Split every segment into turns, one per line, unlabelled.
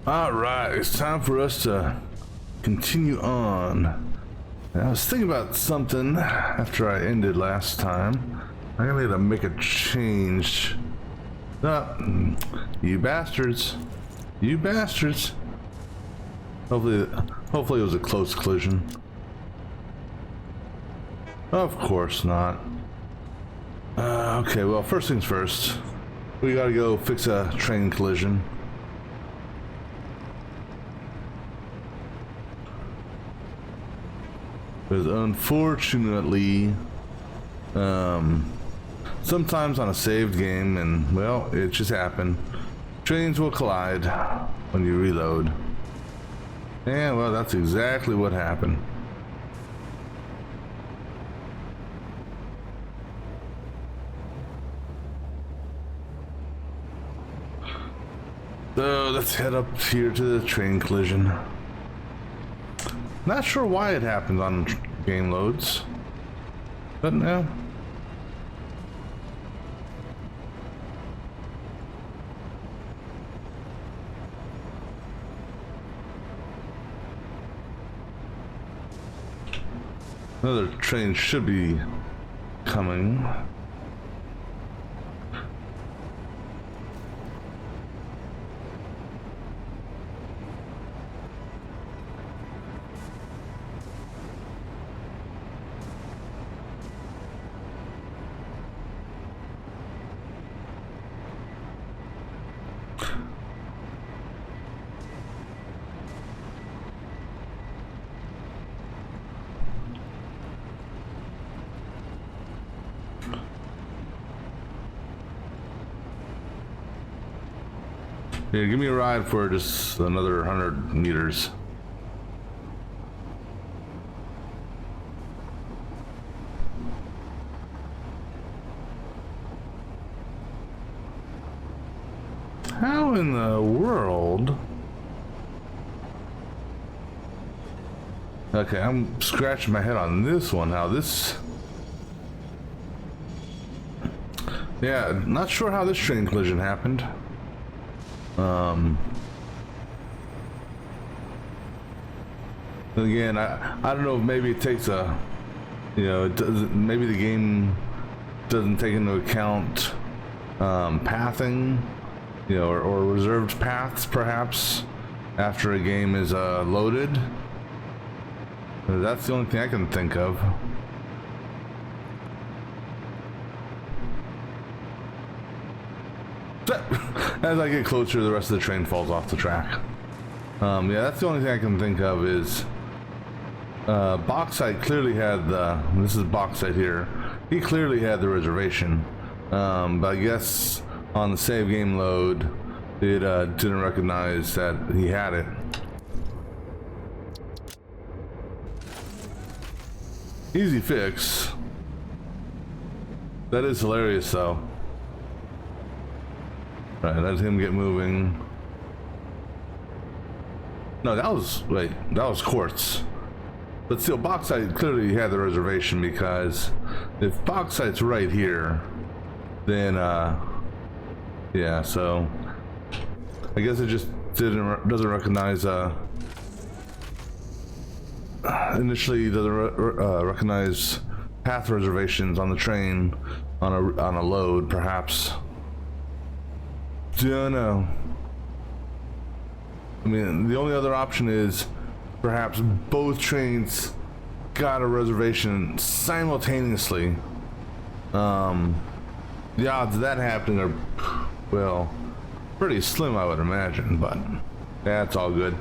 All right, it's time for us to continue on. I was thinking about something after I ended last time. I gotta need to make a change. You bastards. You bastards. Hopefully it was a close collision. Of course not. Okay, well, first things first. We gotta go fix a train collision. Because unfortunately, sometimes on a saved game, and well, it just happened, trains will collide when you reload. And well, that's exactly what happened. So let's head up here to the train collision. Not sure why it happens on game loads, but no. Another train should be coming. Here, give me a ride for just another 100 meters. How in the world? Okay, I'm scratching my head on this one. How this... Yeah, not sure how this train collision happened. Again, I don't know if maybe it takes a, you know, it doesn't, maybe the game doesn't take into account pathing, you know, or reserved paths perhaps after a game is loaded. That's the only thing I can think of. As I get closer, the rest of the train falls off the track. Yeah, that's the only thing I can think of is Bauxite clearly had the, this is Bauxite here, he clearly had the reservation, but I guess on the save game load it didn't recognize that he had it. Easy fix. That is hilarious though. Right, let him get moving. No, that was, wait, that was quartz. But still, Bauxite clearly had the reservation, because if Bauxite's right here, then, yeah, so I guess it just doesn't recognize, initially doesn't recognize path reservations on the train on a load, perhaps. Don't know. I mean, the only other option is perhaps both trains got a reservation simultaneously. The odds of that happening are, well, pretty slim, I would imagine, but that's all good.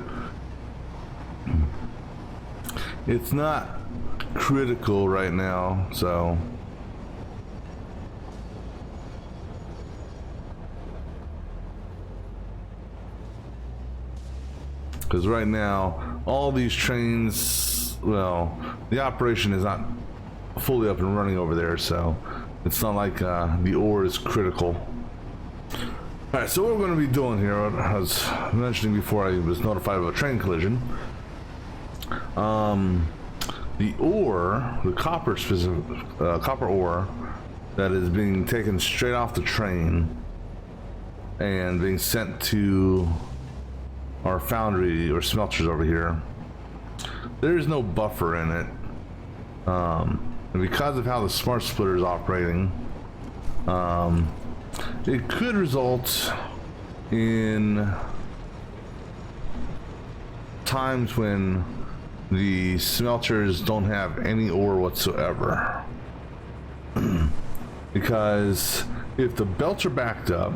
It's not critical right now, so. Because right now, all these trains, well, the operation is not fully up and running over there, so it's not like the ore is critical. Alright, so what we're going to be doing here, I was mentioning before I was notified of a train collision. The ore, the copper ore that is being taken straight off the train and being sent to our foundry or smelters over here, there is no buffer in it. And because of how the smart splitter is operating, it could result in times when the smelters don't have any ore whatsoever. Because if the belts are backed up,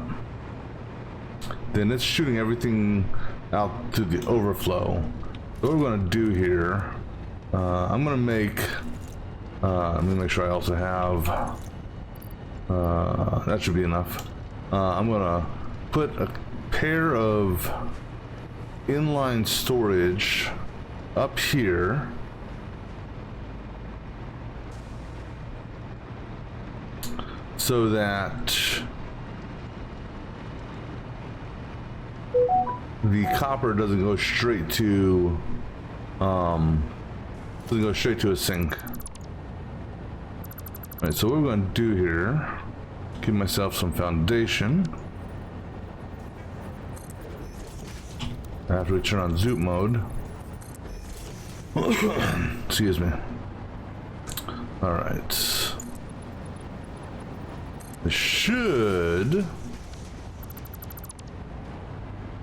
then it's shooting everything out to the overflow. So what we're going to do here, I'm going to make, let me make sure I also have, that should be enough. I'm going to put a pair of inline storage up here. So that the copper doesn't go straight to a sink. Alright, so what we're going to do here, give myself some foundation. After we turn on zoop mode. Excuse me. Alright. I should.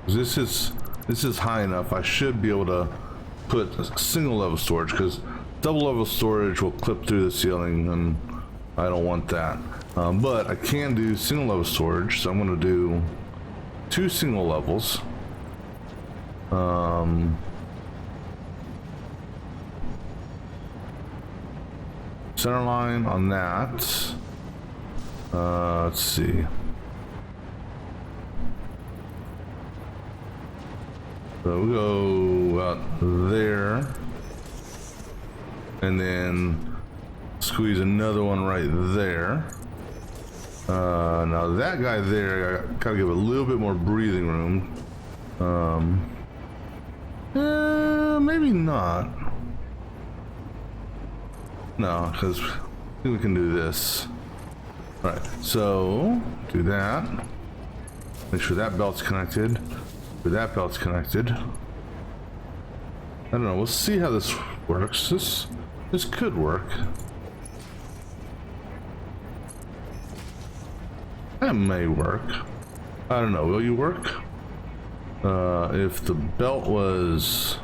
This is high enough. I should be able to put a single level storage, because double level storage will clip through the ceiling, and I don't want that. But I can do single level storage, so I'm going to do 2 single levels. Center line on that. Let's see. So we'll go out there, and then squeeze another one right there. Now that guy there, I gotta give a little bit more breathing room. Maybe not. No, because I think we can do this. All right, so do that. Make sure that belt's connected. That belt's connected. I don't know. We'll see how this works. This could work. That may work. I don't know. Will you work? If the belt was,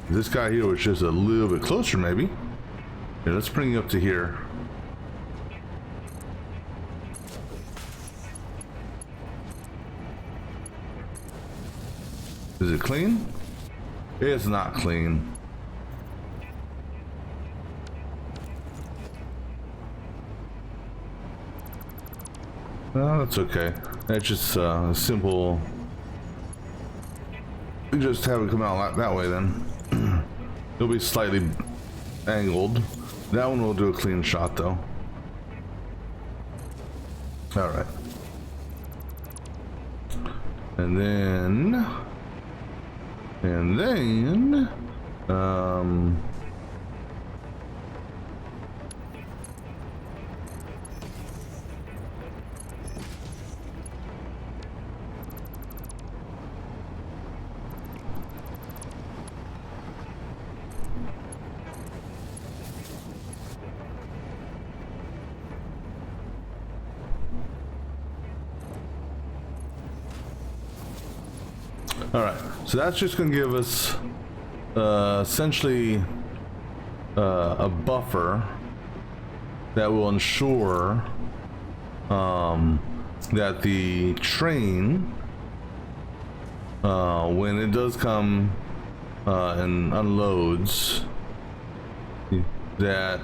this guy here was just a little bit closer, maybe. Yeah, let's bring you up to here. Is it clean? It's not clean. No, that's okay. That's just simple. We just have it come out that way then. It'll be slightly angled. That one will do a clean shot though. All right. And then all right, so that's just going to give us essentially a buffer that will ensure that the train, when it does come and unloads, that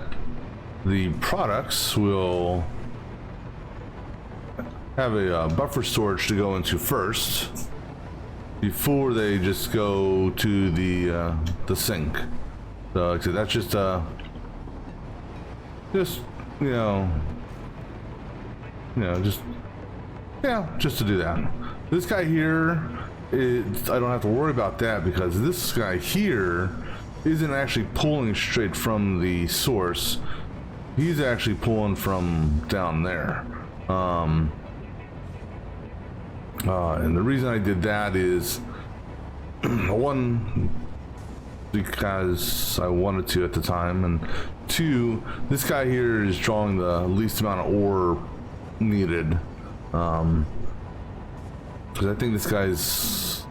the products will have a buffer storage to go into first, before they just go to the sink. So like I said, that's just just to do that. This guy here, I don't have to worry about that, because this guy here isn't actually pulling straight from the source. He's actually pulling from down there. And the reason I did that is one, because I wanted to at the time, and two, this guy here is drawing the least amount of ore needed. Because I think this guy's,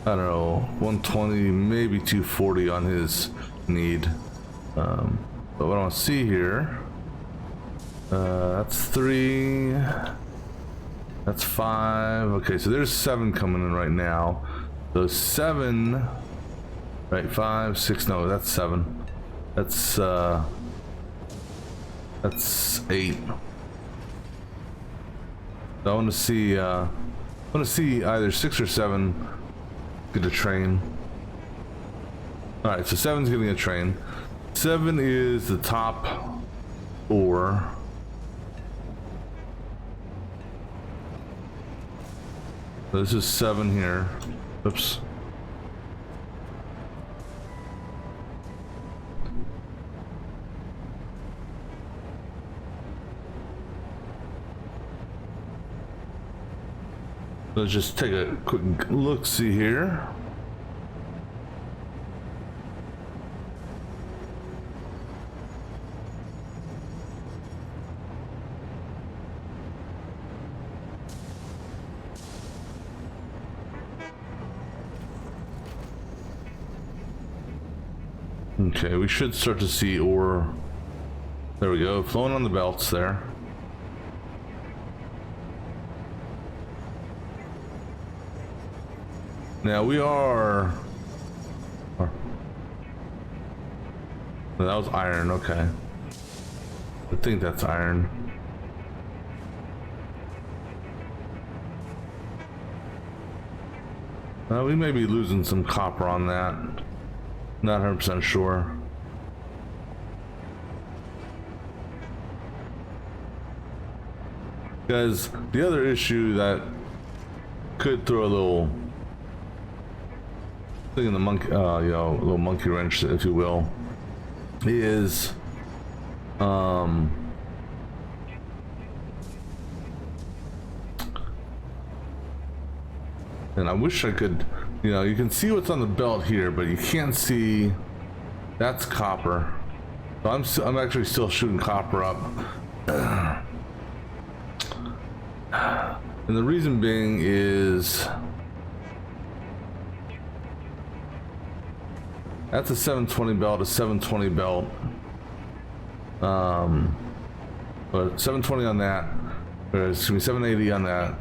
I don't know, 120, maybe 240 on his need. But what I want to see here, that's 3, that's 5. Okay, so there's 7 coming in right now. So 7, right? 5, 6. No, that's 7. That's 8. So I want to see either 6 or 7 get a train. All right, so 7's getting a train. 7 is the top ore. So this is 7 here. Oops. Let's just take a quick look-see here. Okay, we should start to see ore. There we go, flowing on the belts there. Now we are... That was iron, okay. I think that's iron. We may be losing some copper on that. Not 100% sure. Because the other issue that could throw a little thing in the monkey, you know, a little monkey wrench, if you will, is and I wish I could, you know, you can see what's on the belt here, but you can't see. That's copper. So I'm actually still shooting copper up. And the reason being is that's a 720 belt, a 720 belt. But 720 on that, or excuse me, 780 on that,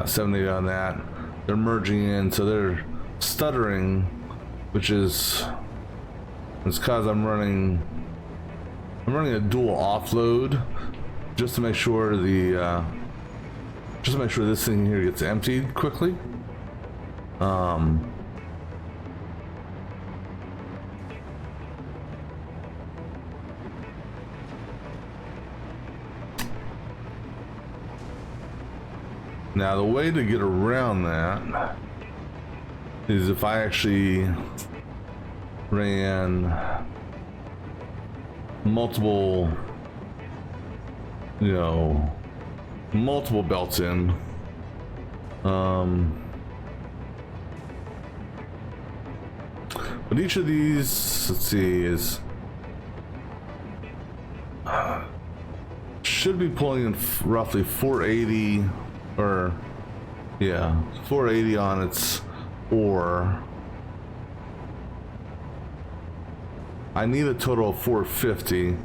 780 on that. They're merging in, so they're stuttering, which is it's because I'm running a dual offload just to make sure this thing here gets emptied quickly. Now the way to get around that is if I actually ran multiple, you know, multiple belts in. But each of these, let's see, is should be pulling in roughly 480, or yeah, 480 on its ore. I need a total of 450.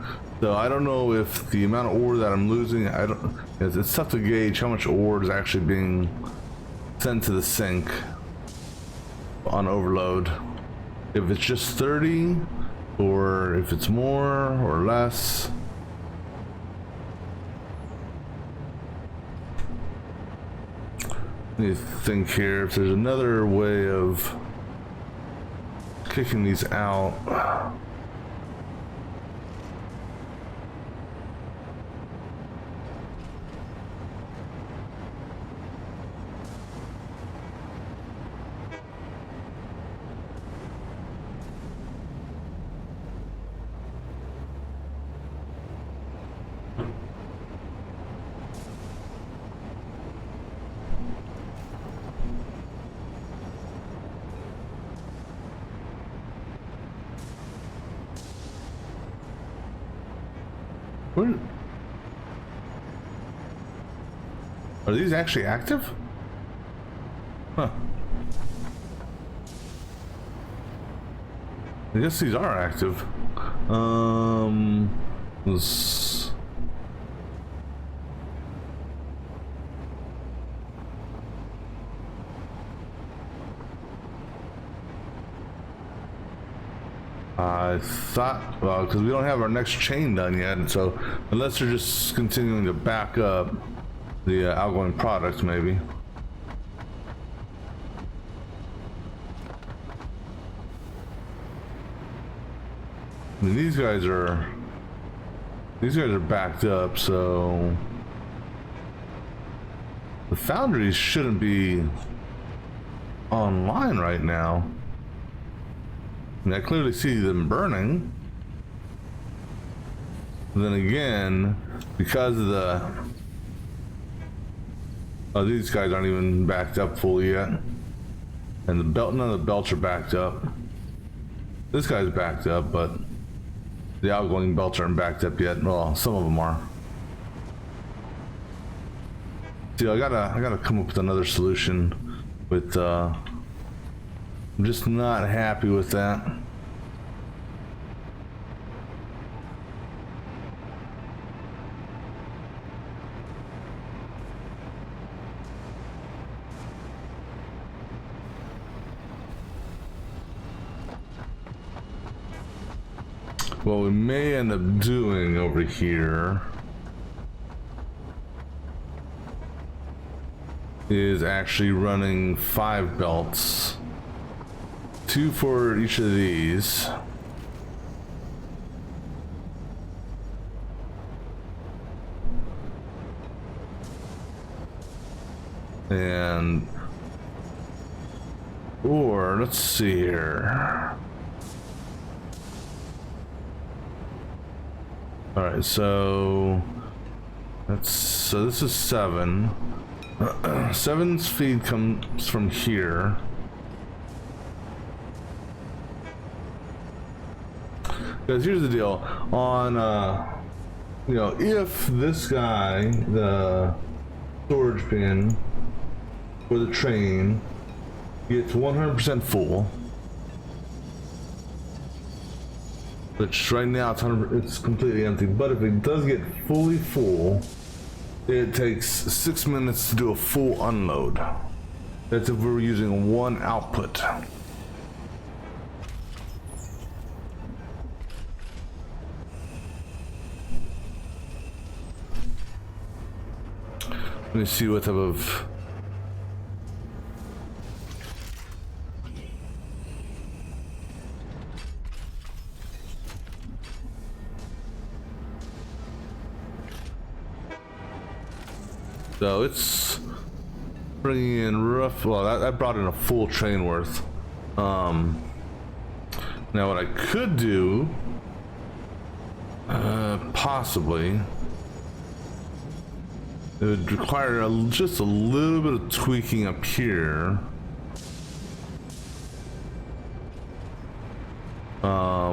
So I don't know if the amount of ore that I'm losing, it's tough to gauge how much ore is actually being sent to the sink on overload. If it's just 30, or if it's more or less. Let me think here if there's another way of kicking these out. Where? Are these actually active? Huh. I guess these are active. Let's... I thought, well, because we don't have our next chain done yet, and so unless they're just continuing to back up the outgoing product, maybe. I mean, these guys are backed up, so the foundries shouldn't be online right now. I mean, I clearly see them burning. But then again, because of the... Oh, these guys aren't even backed up fully yet. And the belt, none of the belts are backed up. This guy's backed up, but the outgoing belts aren't backed up yet. Well, some of them are. See, I gotta come up with another solution with, I'm just not happy with that. What we may end up doing over here is actually running 5 belts. 2 for each of these. And, or let's see here. All right, so this is 7. 7's feed comes from here. Because here's the deal, on, you know, if this guy, the storage bin for the train, gets 100% full, which right now it's completely empty, but if it does get fully full, it takes 6 minutes to do a full unload. That's if we're using one output. Let me see what type of... So it's bringing in rough... Well, that brought in a full train worth. Now what I could do... possibly... It would require just a little bit of tweaking up here.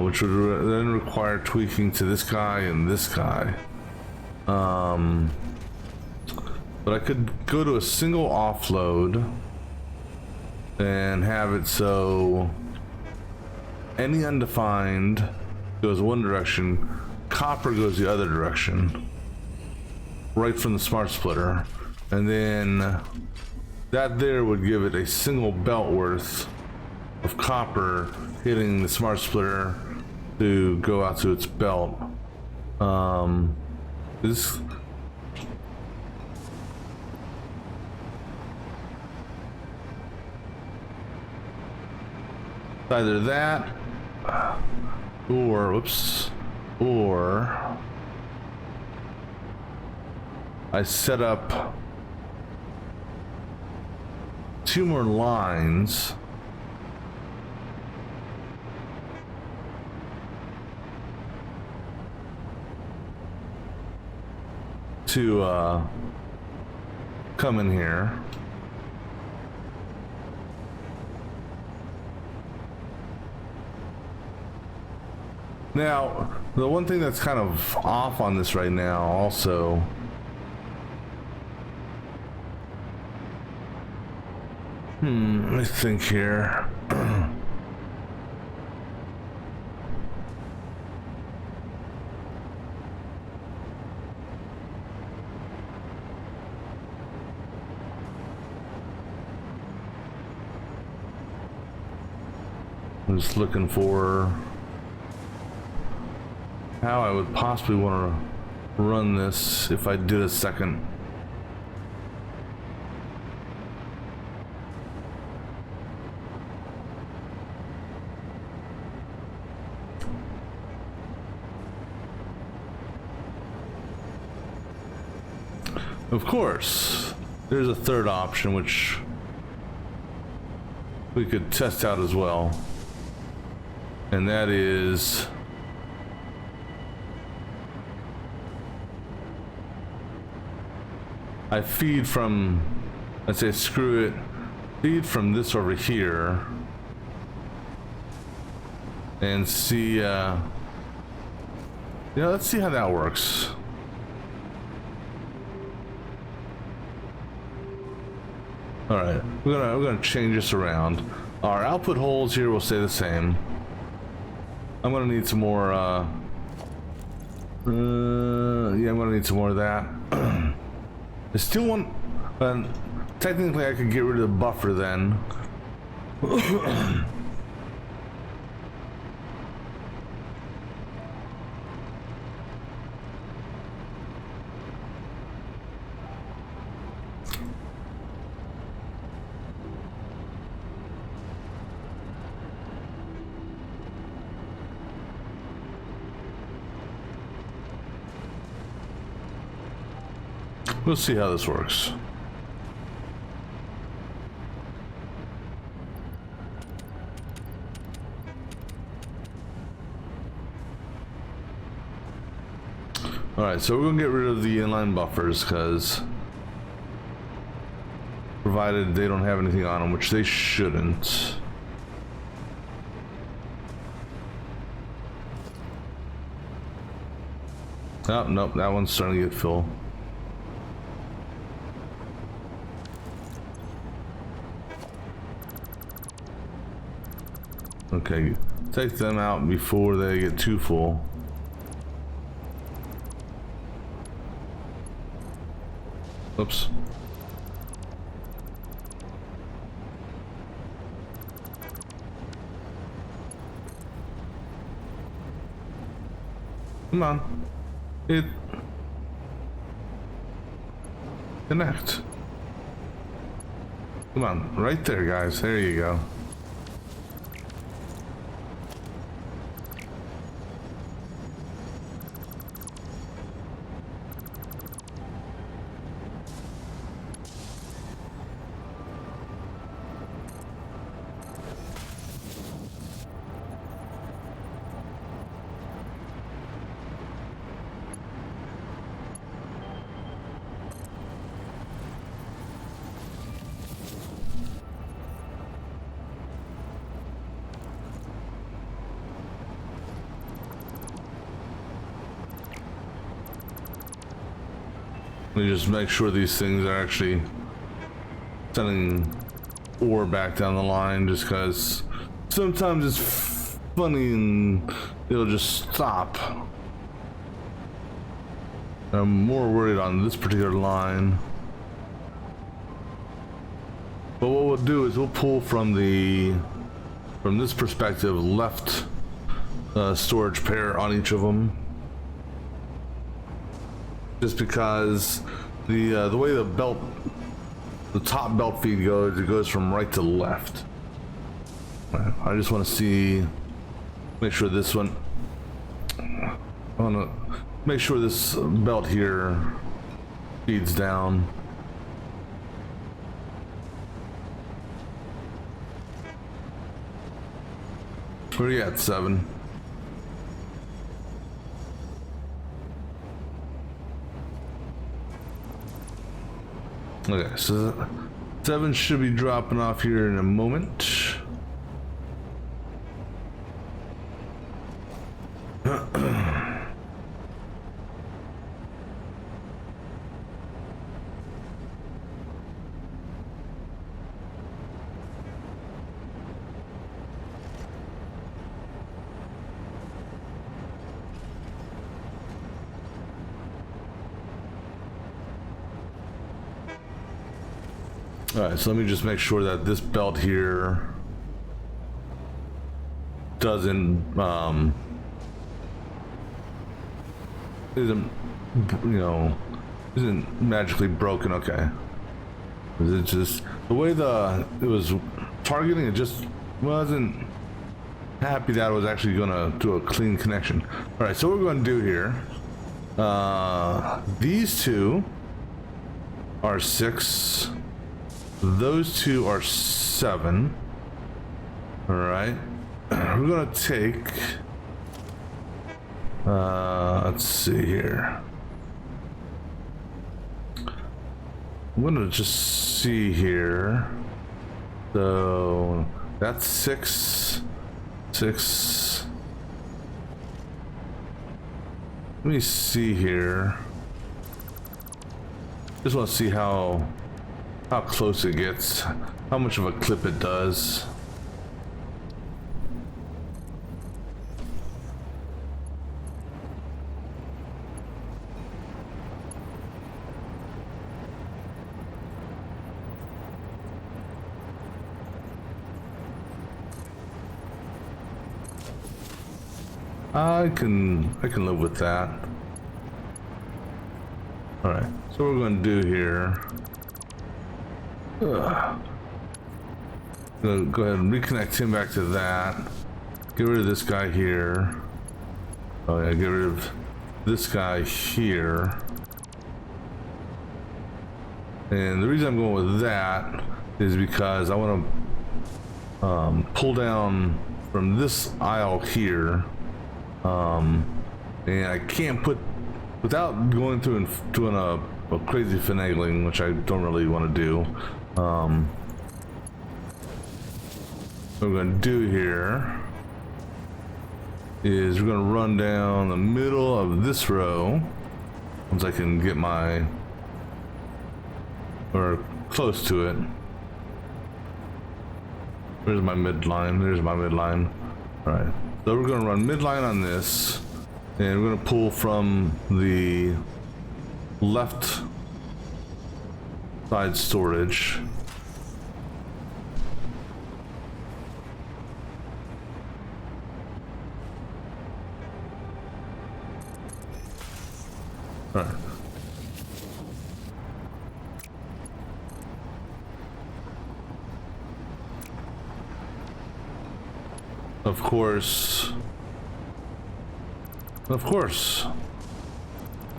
Which would then require tweaking to this guy and this guy. But I could go to a single offload and have it so any undefined goes one direction, copper goes the other direction. Right from the smart splitter, and then that there would give it a single belt worth of copper hitting the smart splitter to go out to its belt. This either that or whoops, or I set up 2 more lines to come in here. Now, the one thing that's kind of off on this right now also, let me think here. I'm just looking for how I would possibly want to run this if I did a second. Of course, there's a third option which we could test out as well, and that is I feed from, I say screw it, feed from this over here and see, yeah, let's see how that works. All right, we're gonna change this around. Our output holes here will stay the same. I'm gonna need some more. Yeah, I'm gonna need some more of that. I still want. Technically, I could get rid of the buffer then. We'll see how this works. Alright, so we're gonna get rid of the inline buffers because provided they don't have anything on them, which they shouldn't. Oh, nope, that one's starting to get full. Okay, take them out before they get too full. Oops. Come on. Connect. Come on, right there, guys. There you go. Let me just make sure these things are actually sending ore back down the line, just because sometimes it's funny and it'll just stop. I'm more worried on this particular line. But what we'll do is we'll pull from this perspective left storage pair on each of them. Just because the way the top belt feed goes, it goes from right to left. I just want to see, make sure this one, I want to make sure this belt here feeds down. Where are you at, 7? Okay, so 7 should be dropping off here in a moment. All right, so let me just make sure that this belt here doesn't isn't, you know, isn't magically broken. Okay, it just the way it was targeting, it just wasn't happy that I was actually gonna do a clean connection. All right, so what we're gonna do here, these two are 6, those two are 7. All right, we're gonna take, let's see here, I'm gonna just see here. So that's 6. Let me see here. Just want to see how close it gets, how much of a clip it does. I can live with that. All right, so what we're going to do here, gonna go ahead and reconnect him back to that. Get rid of this guy here. Oh yeah, get rid of this guy here. And the reason I'm going with that is because I want to pull down from this aisle here. And I can't put, without going through and doing a crazy finagling, which I don't really want to do. What we're going to do here is we're going to run down the middle of this row once I can get my, or close to it. There's my midline. There's my midline. All right. So we're going to run midline on this, and we're going to pull from the left side storage. All right. Of course,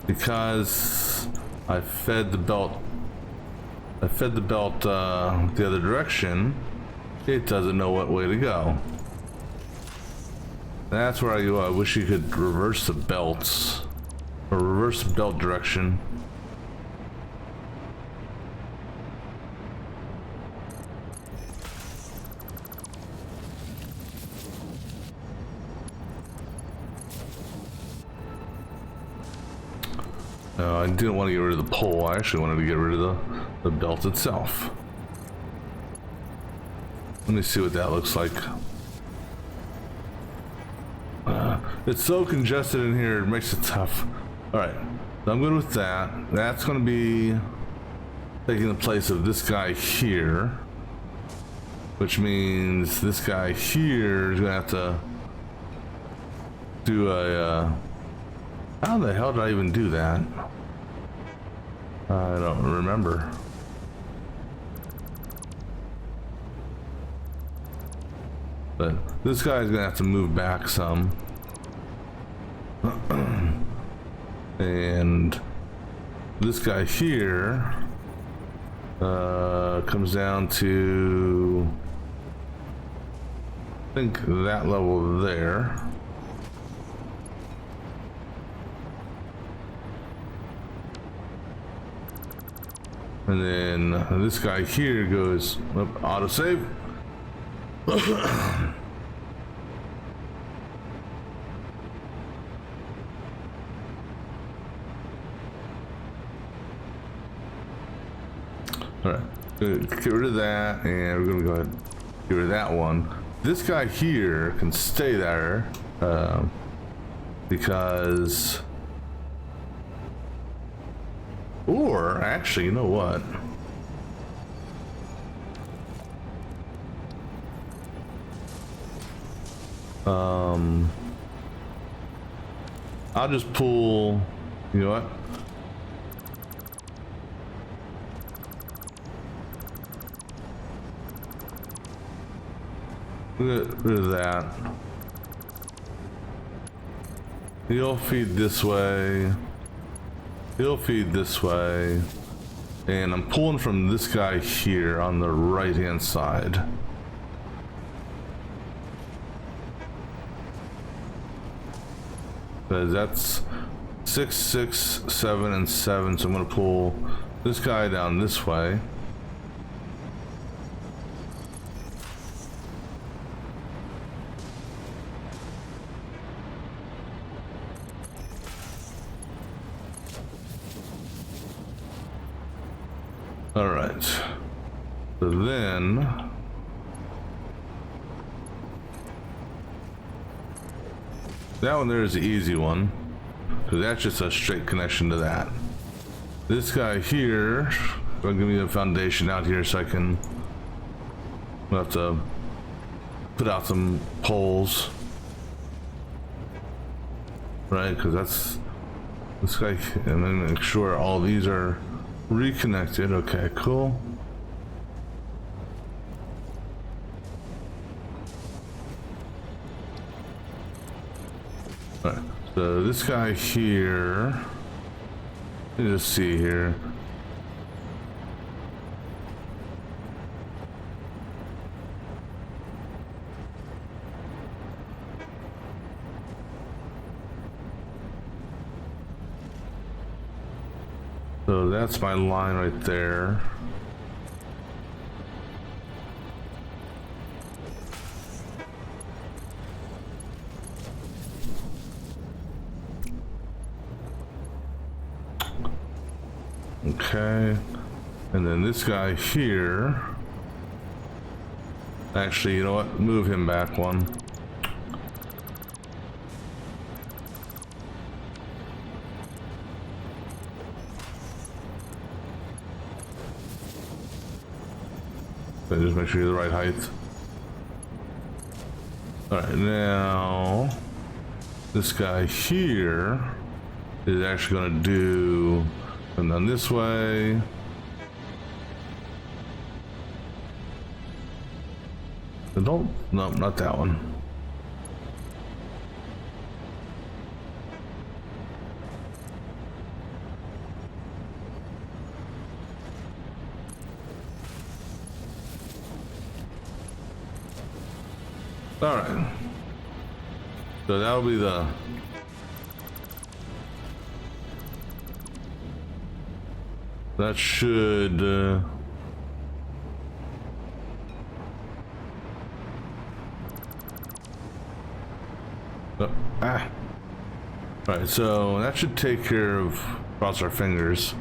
because I fed the belt the other direction, it doesn't know what way to go. That's where I wish you could reverse the belts, or reverse the belt direction. I didn't want to get rid of the pole. I actually wanted to get rid of the belt itself. Let me see what that looks like. It's so congested in here, it makes it tough. Alright, so I'm good with that. That's going to be taking the place of this guy here, which means this guy here is going to have to do a... how the hell did I even do that? I don't remember. But this guy's gonna have to move back some. And this guy here comes down to, I think, that level there. And then this guy here goes up, autosave. All right, get rid of that, and we're gonna go ahead and get rid of that one. This guy here can stay there because, or actually, you know what? I'll just pull, you know what? Get rid of that. He'll feed this way. He'll feed this way. And I'm pulling from this guy here on the right hand side. Because that's 6, 6, 7, and 7. So I'm going to pull this guy down this way. All right. So then that one there is the easy one, because that's just a straight connection to that. This guy here, gonna give me a foundation out here so I can. I'll have to put out some poles, right? Because that's this guy, and then make sure all these are reconnected. Okay, cool. All right, so this guy here, let me just see here. So that's my line right there. Okay, and then this guy here, actually, you know what, move him back one. So just make sure you're the right height. All right, now this guy here is actually going to do, and then this way. No, not that one. All right. So that'll be the. That should. Right, so that should take care of, cross our fingers,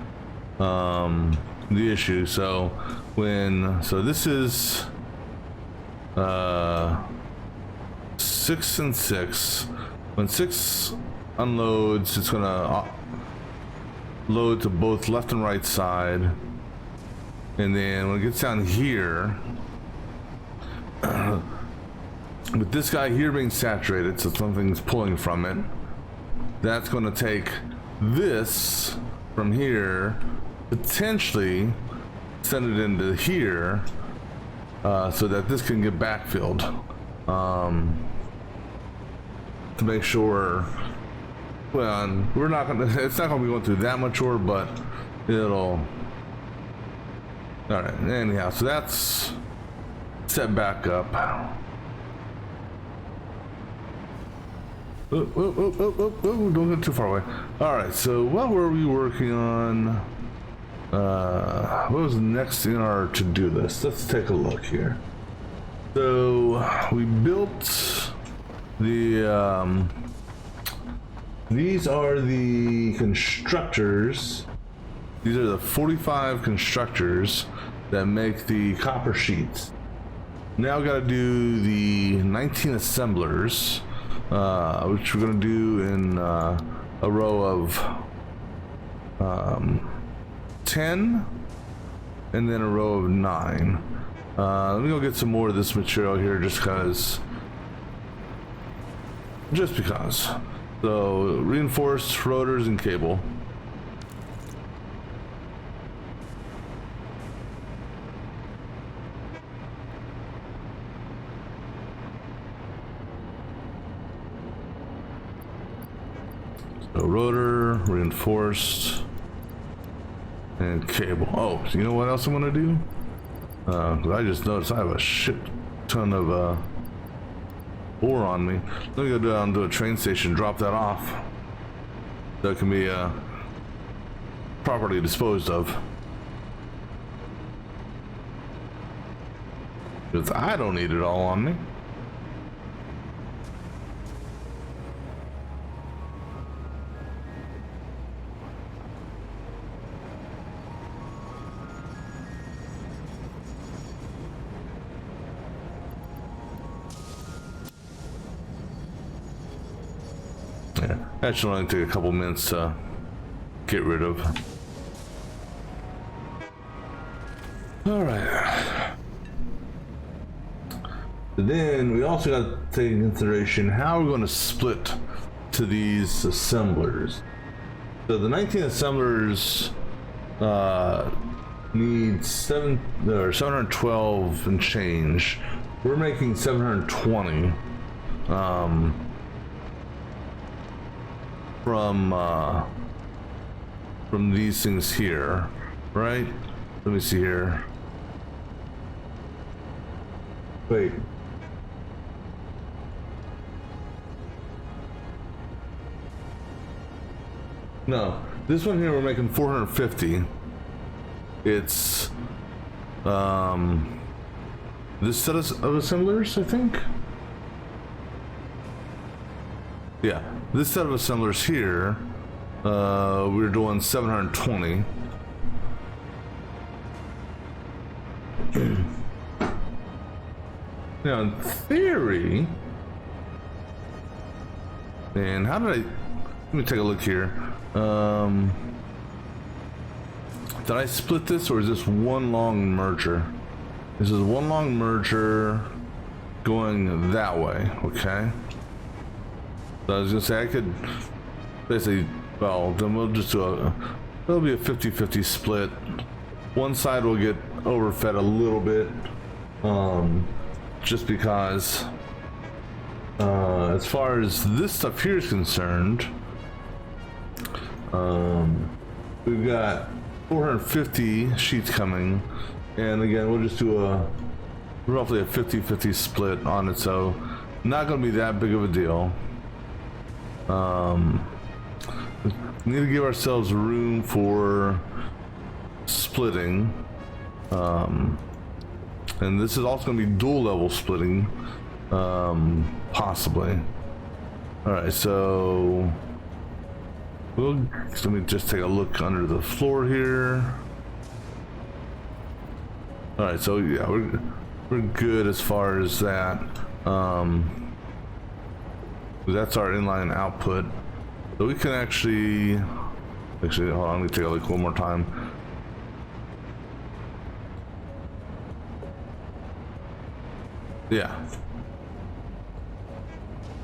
the issue. So this is 6 and 6. When 6 unloads, it's gonna load to both left and right side, and then when it gets down here, with this guy here being saturated, so something's pulling from it, that's going to take this from here, potentially send it into here, so that this can get backfilled, to make sure. Well, we're not gonna. It's not gonna be going through that much ore, but it'll. All right. Anyhow, so that's set back up. Don't get too far away. All right. So what were we working on? What was next in our to-do list? Let's take a look here. So we built the. These are the constructors. These are the 45 constructors that make the copper sheets. Now we gotta do the 19 assemblers, which we're gonna do in a row of 10 and then a row of 9. Let me go get some more of this material here just because just because. So reinforced rotors and cable. So rotor, reinforced, and cable. Oh, so you know what else I'm gonna do? 'Cause I just noticed I have a shit ton of ore on me. Let me go down to a train station, drop that off. That can be properly disposed of. Because I don't need it all on me. Yeah, that should only take a couple minutes to get rid of. All right. Then we also got to take into consideration how we're going to split to these assemblers. So the 19 assemblers need 712 and change. We're making 720 from these things here, right? Let me see here. Wait. No, this one here we're making 450. It's this set of assemblers, I think. Yeah, this set of assemblers here, we're doing 720. Now, in theory, and how did I? Let me take a look here. Did I split this, or is this one long merger? This is one long merger going that way. Okay. So I was gonna say I could basically, well, then we'll just do it'll be a 50-50 split. One side will get overfed a little bit, just because as far as this stuff here is concerned, we've got 450 sheets coming, and again we'll just do roughly a 50-50 split on it, so not going to be that big of a deal. We need to give ourselves room for splitting, and this is also going to be dual level splitting, possibly. All right, so let me just take a look under the floor here. All right, so yeah, we're good as far as that. That's our inline output, so we can actually hold on, let me take a look one more time. Yeah,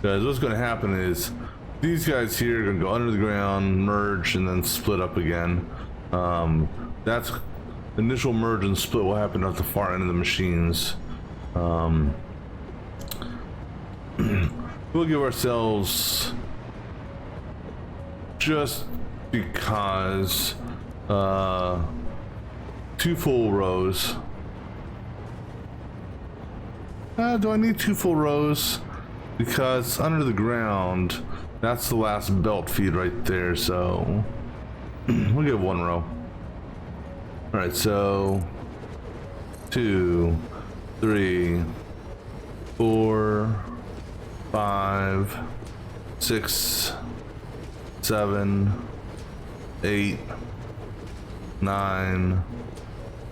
guys, what's going to happen is these guys here are going to go under the ground, merge, and then split up again. That's initial merge and split will happen at the far end of the machines. We'll give ourselves, just because, 2 full rows. Do I need 2 full rows? Because under the ground, that's the last belt feed right there, so we'll give 1 row. All right, so 2, 3, 4, 5, 6, 7, 8, 9,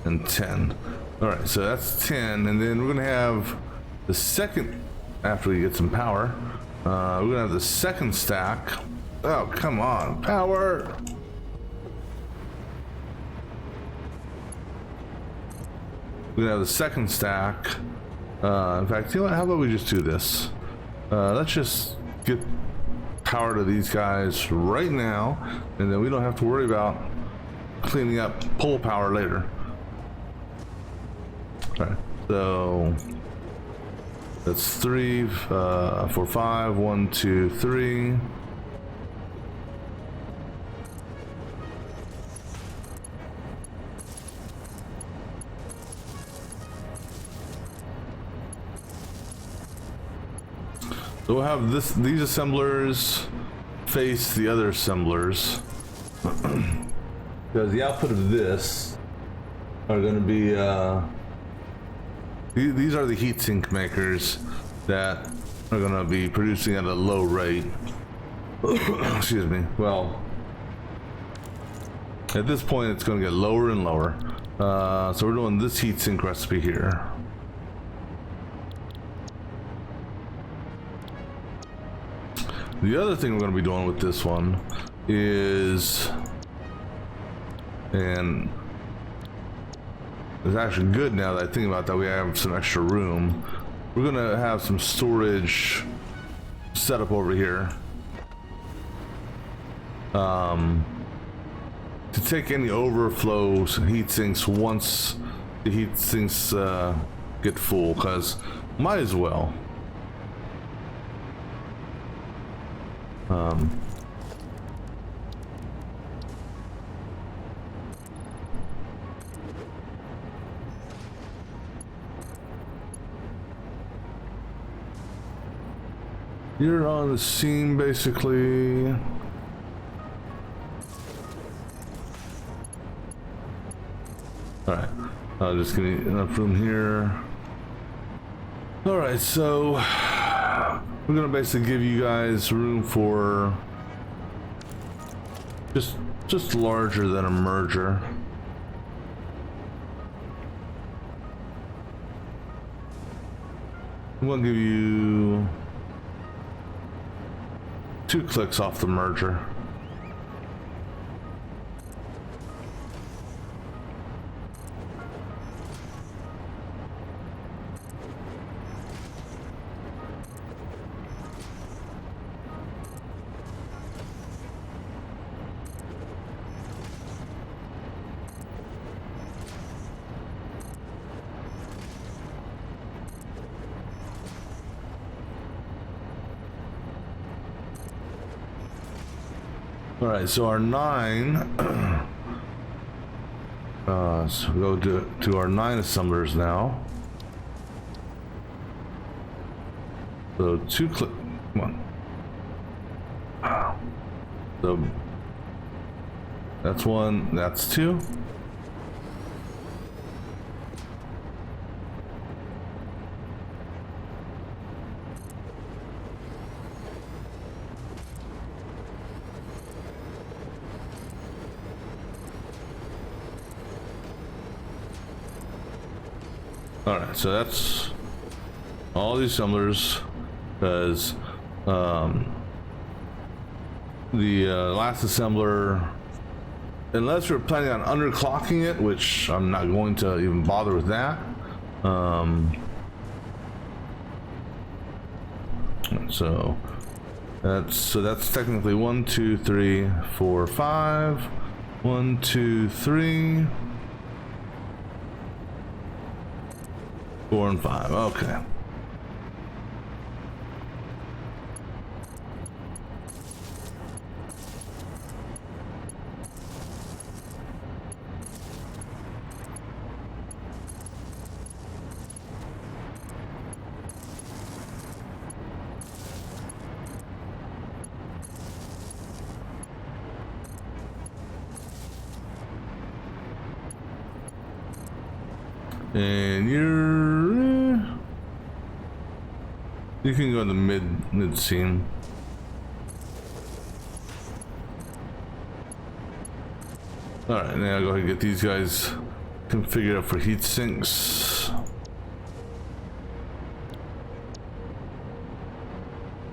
and 10. All right, so that's 10, and then we're gonna have the second, after we get some power, we're gonna have the second stack. Oh, come on, power! We're gonna have the second stack. In fact, you know what? How about we just do this? Let's just get power to these guys right now, and then we don't have to worry about cleaning up pole power later. All right, so that's 3, 4, 5, 1, 2, 3. So we'll have these assemblers face the other assemblers. Because the output of this are going to be these are the heatsink makers that are going to be producing at a low rate. Excuse me. Well, at this point it's going to get lower and lower. So we're doing this heatsink recipe here. The other thing we're going to be doing with this one is, and it's actually good now that I think about that, we have some extra room. We're going to have some storage set up over here to take any overflows heat sinks once the heat sinks get full, because might as well. You're on the scene basically. Alright, I'll just get enough room here. Alright, so we're gonna basically give you guys room for just larger than a merger. I'm gonna give you 2 clicks off the merger. All right, so our 9, so we'll go to our 9 assemblers now. So 2 click, come on. So that's 1, that's 2. Alright, so that's all these assemblers, because the last assembler, unless we're planning on underclocking it, which I'm not going to even bother with that. So that's technically 1, 2, 3, 4, 5. 1, 2, 3. 4 and 5, okay. And you can go in the mid scene. All right, now go ahead and get these guys configured up for heat sinks.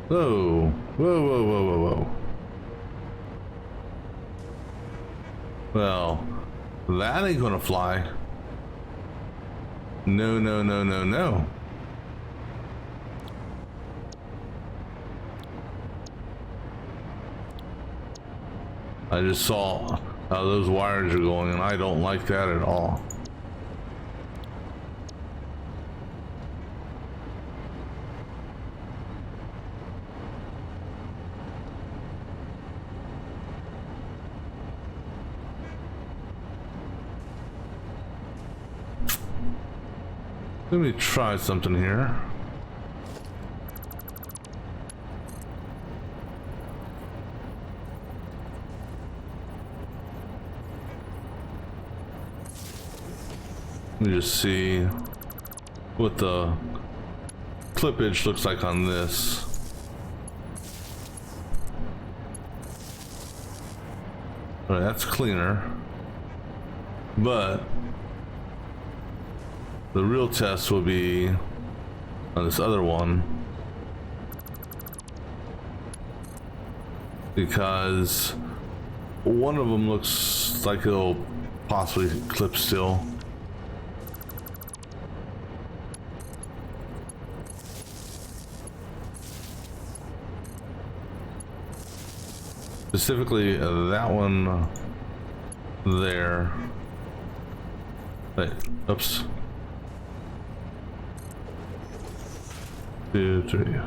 Whoa, whoa, whoa, whoa, whoa, whoa. Well, that ain't gonna fly. No, no, no, no, no. I just saw how those wires are going, and I don't like that at all. Let me try something here. Let me just see what the clippage looks like on this. All right, that's cleaner, but the real test will be on this other one, because one of them looks like it'll possibly clip still. Specifically, that one there. Wait, oops. 2, 3.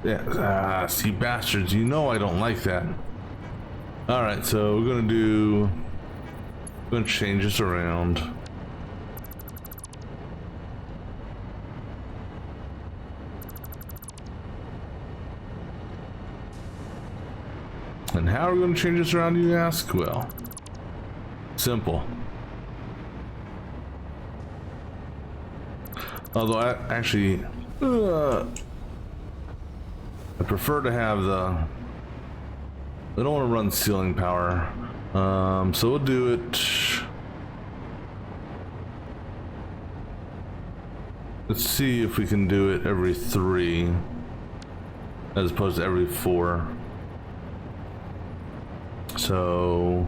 Yeah, see, bastards, you know I don't like that. Alright, so we're gonna change this around. And how are we going to change this around, you ask? Well, simple. Although I prefer to have I don't want to run ceiling power. So we'll do it. Let's see if we can do it every 3 as opposed to every 4. So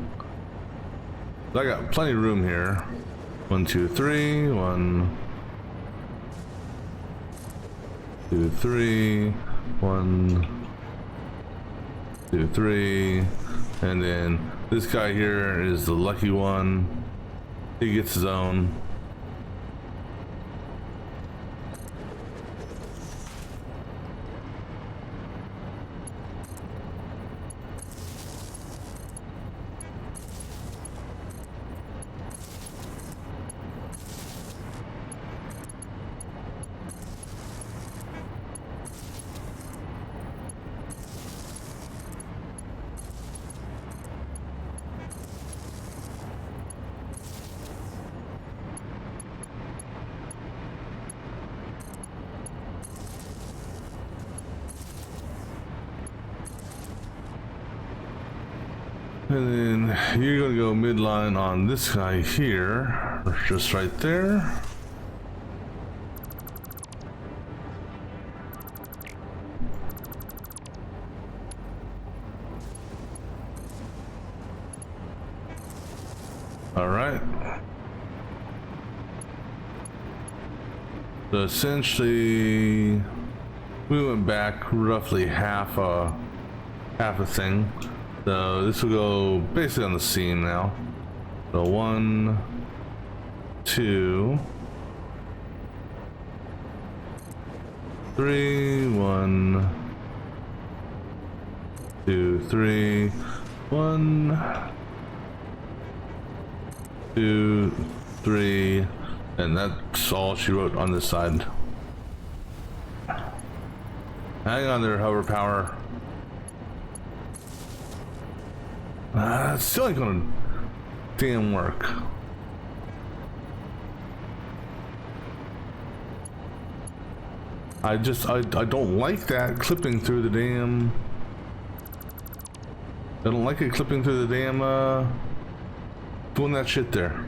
I got plenty of room here. 1, 2, 3. 1, 2, 3. 1, 2, 3. And then this guy here is the lucky one. He gets his own. And then you're gonna go midline on this guy here, just right there. All right. So essentially, we went back roughly half a thing. So this will go basically on the seam now. So 1, 2, 3, 1, 2, 3, 1, 2, 3, and that's all she wrote on this side. Hang on there, hover power. Still ain't gonna damn work. I don't like that clipping through the damn. I don't like it clipping through the damn doing that shit there.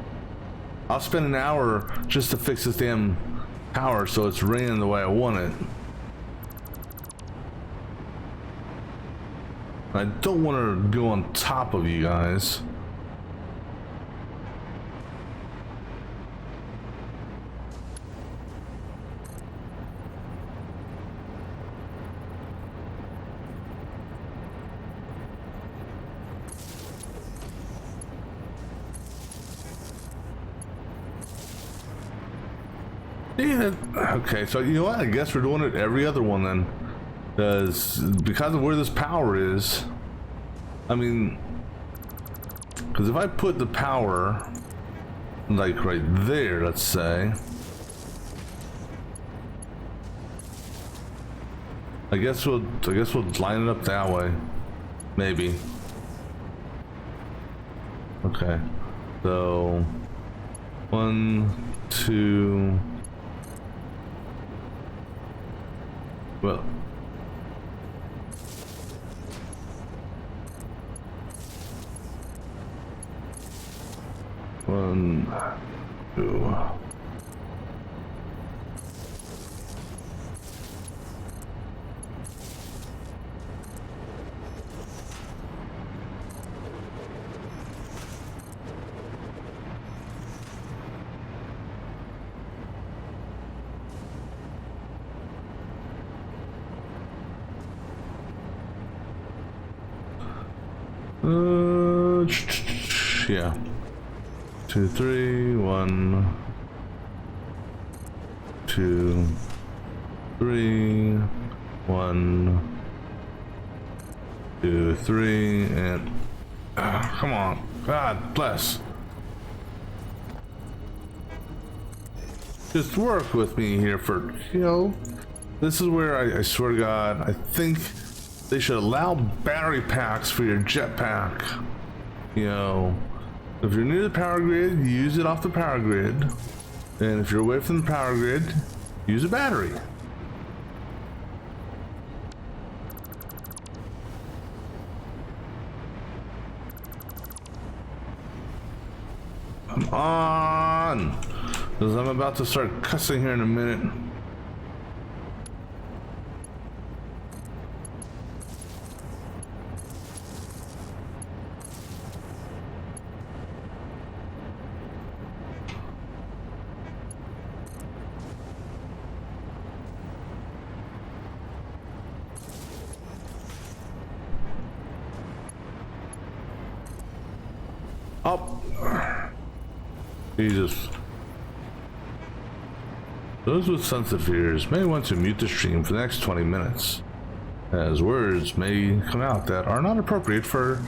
I'll spend an hour just to fix this damn power so it's ran the way I want it. I don't want to go on top of you guys. Okay, so you know what? I guess we're doing it every other one then. Because of where this power is. I mean, because if I put the power like right there, let's say, I guess we'll line it up that way, maybe. Okay, so 1, 2. Well. One, 2. Yeah. 2, 3, 1, 2, 3, 1, 2, 3, and come on, God bless. Just work with me here for, you know, this is where I swear to God, I think they should allow battery packs for your jetpack. You know, if you're near the power grid, use it off the power grid. And if you're away from the power grid, use a battery. Come on! Because I'm about to start cussing here in a minute. Oh, Jesus. Those with sensitive ears may want to mute the stream for the next 20 minutes, as words may come out that are not appropriate for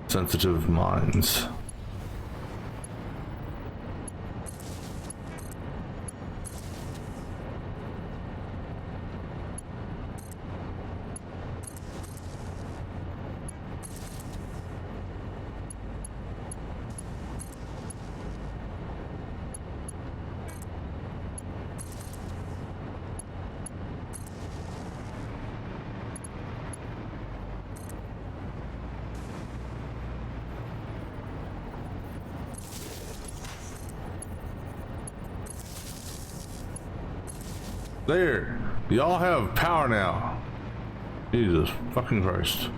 sensitive minds. There, y'all have power now. Jesus fucking Christ.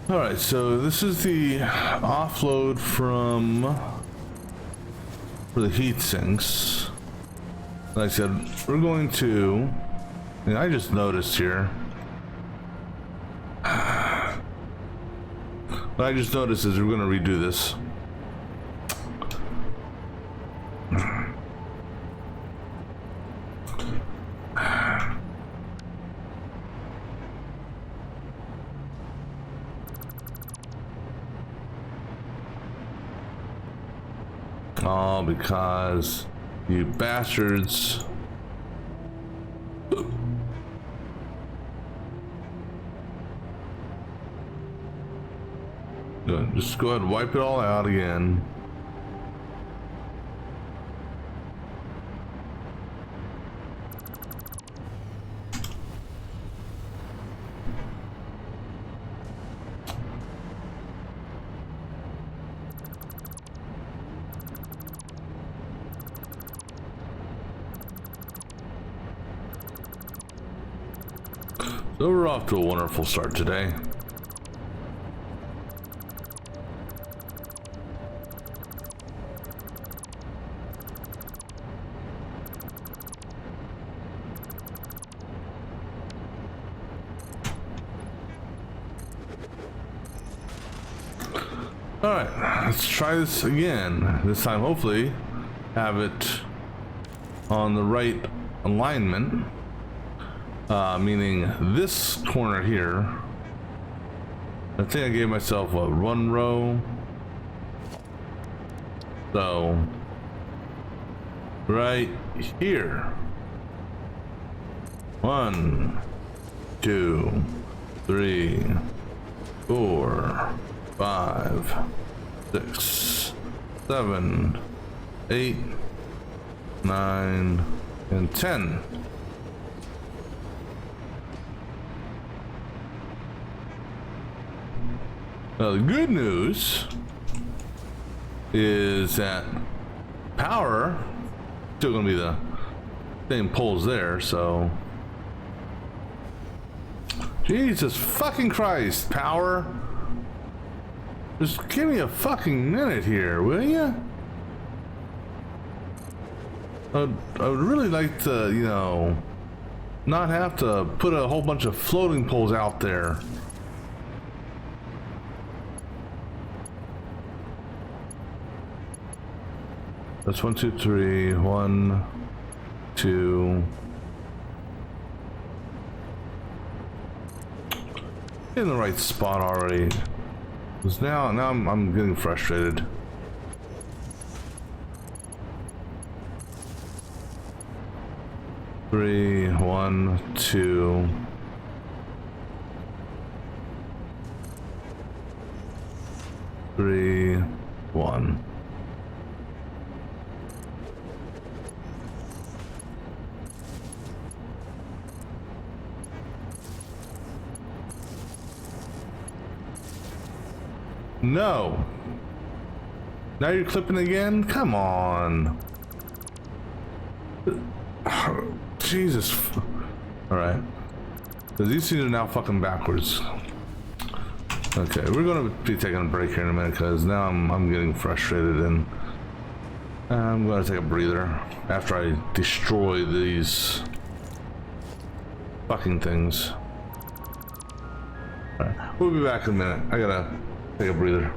Alright, so this is the offload for the heat sinks. Like I said, we're going to, and I just noticed here, what I just noticed is we're going to redo this. All because you bastards. Just go ahead and wipe it all out again. So we're off to a wonderful start today. Alright, let's try this again. This time, hopefully, have it on the right alignment. Meaning this corner here. I think I gave myself a 1 row. So, right here. 1, 2, 3, 4, 5, 6, 7, 8, 9, and 10. Now the good news is that power still gonna be the same poles there, so Jesus fucking Christ, power. Just give me a fucking minute here, will ya? I would really like to, you know, not have to put a whole bunch of floating poles out there. That's 1, 2, 3, 1, 2. In the right spot already. Because now I'm getting frustrated. Three, 1, 2. Three, 1. No. Now you're clipping again? Come on. Jesus. Alright. Because these things are now fucking backwards. Okay, we're gonna be taking a break here in a minute because now I'm getting frustrated and I'm gonna take a breather after I destroy these fucking things. Alright, we'll be back in a minute. I gotta take a breather.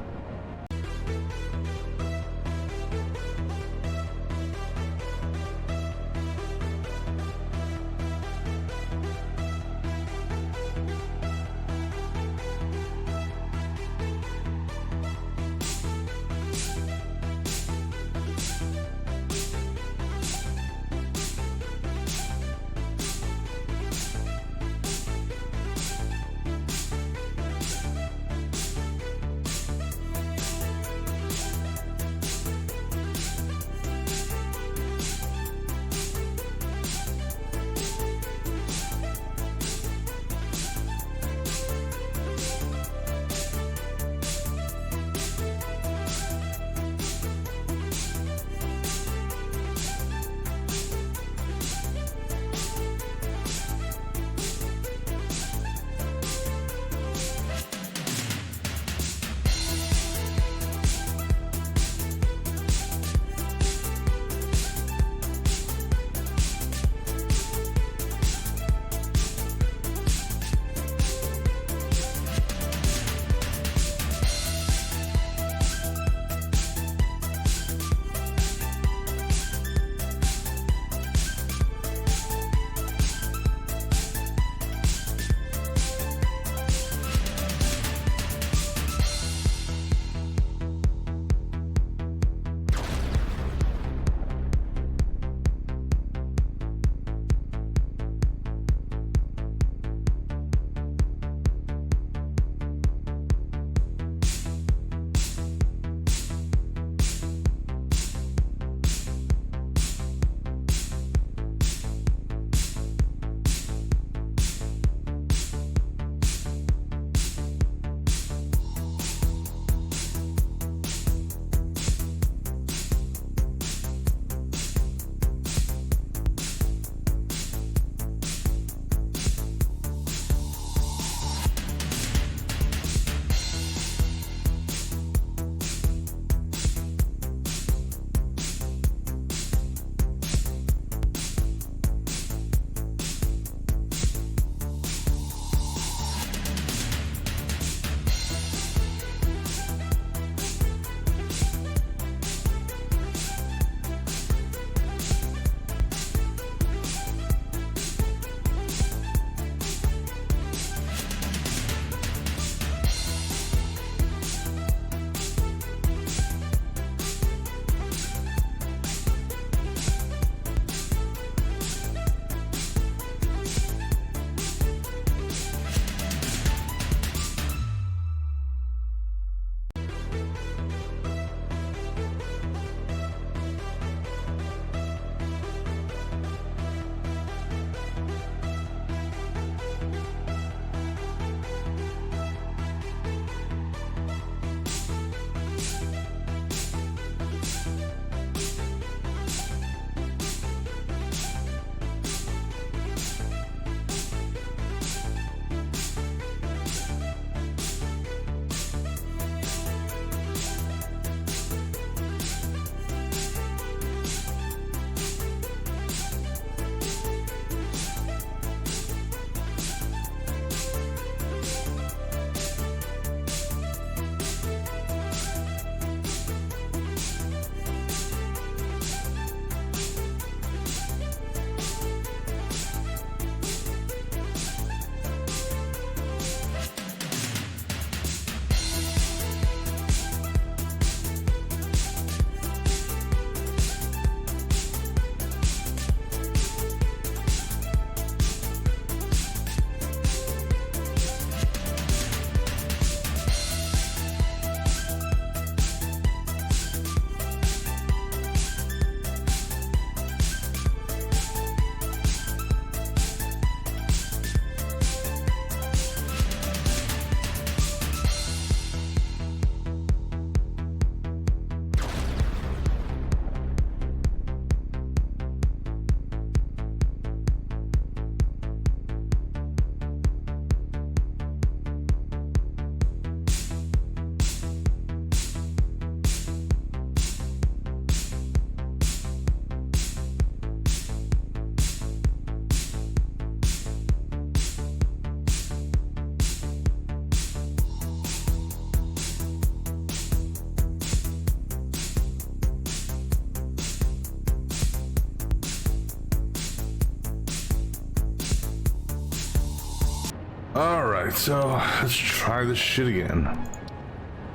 Alright, so let's try this shit again.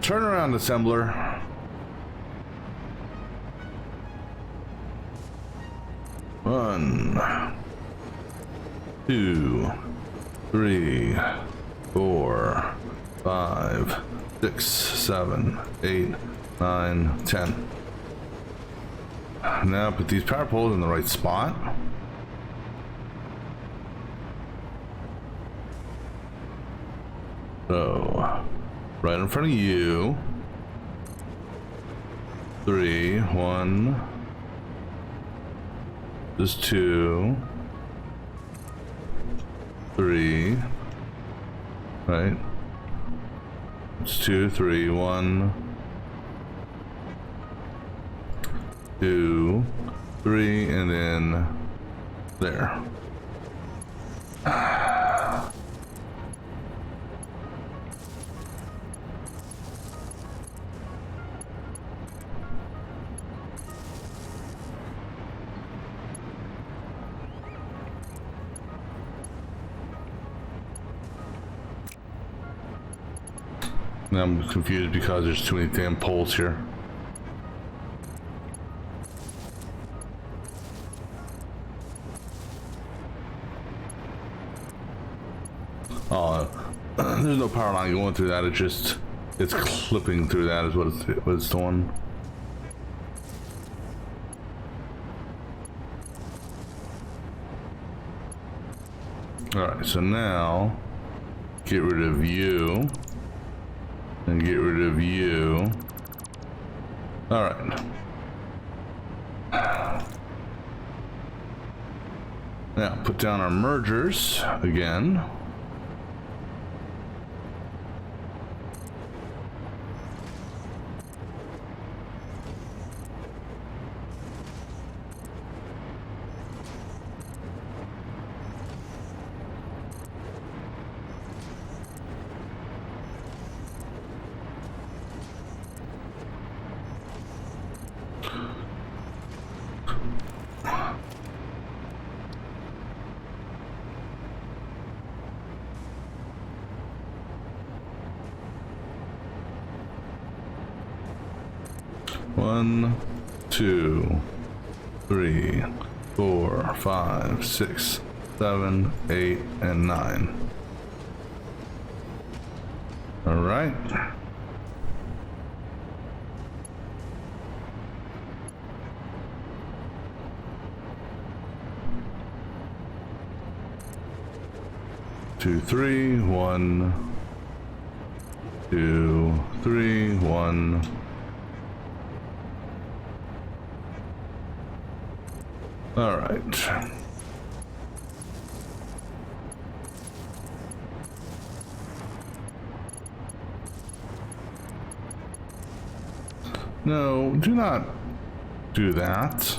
Turn around, assembler. One, two, three, 4, 5, 6, 7, 8, 9, 10. Now put these power poles in the right spot. So, right in front of you. 3, 1. There's 2. 3. Right. It's 2, 3, 1. 2, 3, and then there. Now I'm confused because there's too many damn poles here. Oh, there's no power line going through that. It's clipping through that is what it's doing. All right, so now get rid of you and get rid of you. All right. Now put down our mergers again. One, 2, 3, 4, 5, 6, 7, 8, and 9. All right. Two, 3, 1, 2, 3, 1. All right. No, do not do that.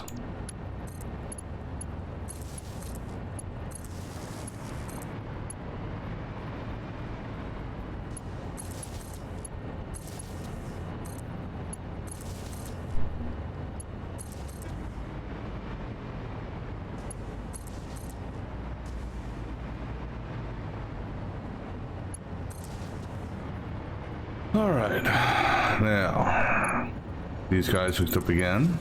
All right, now these guys hooked up again.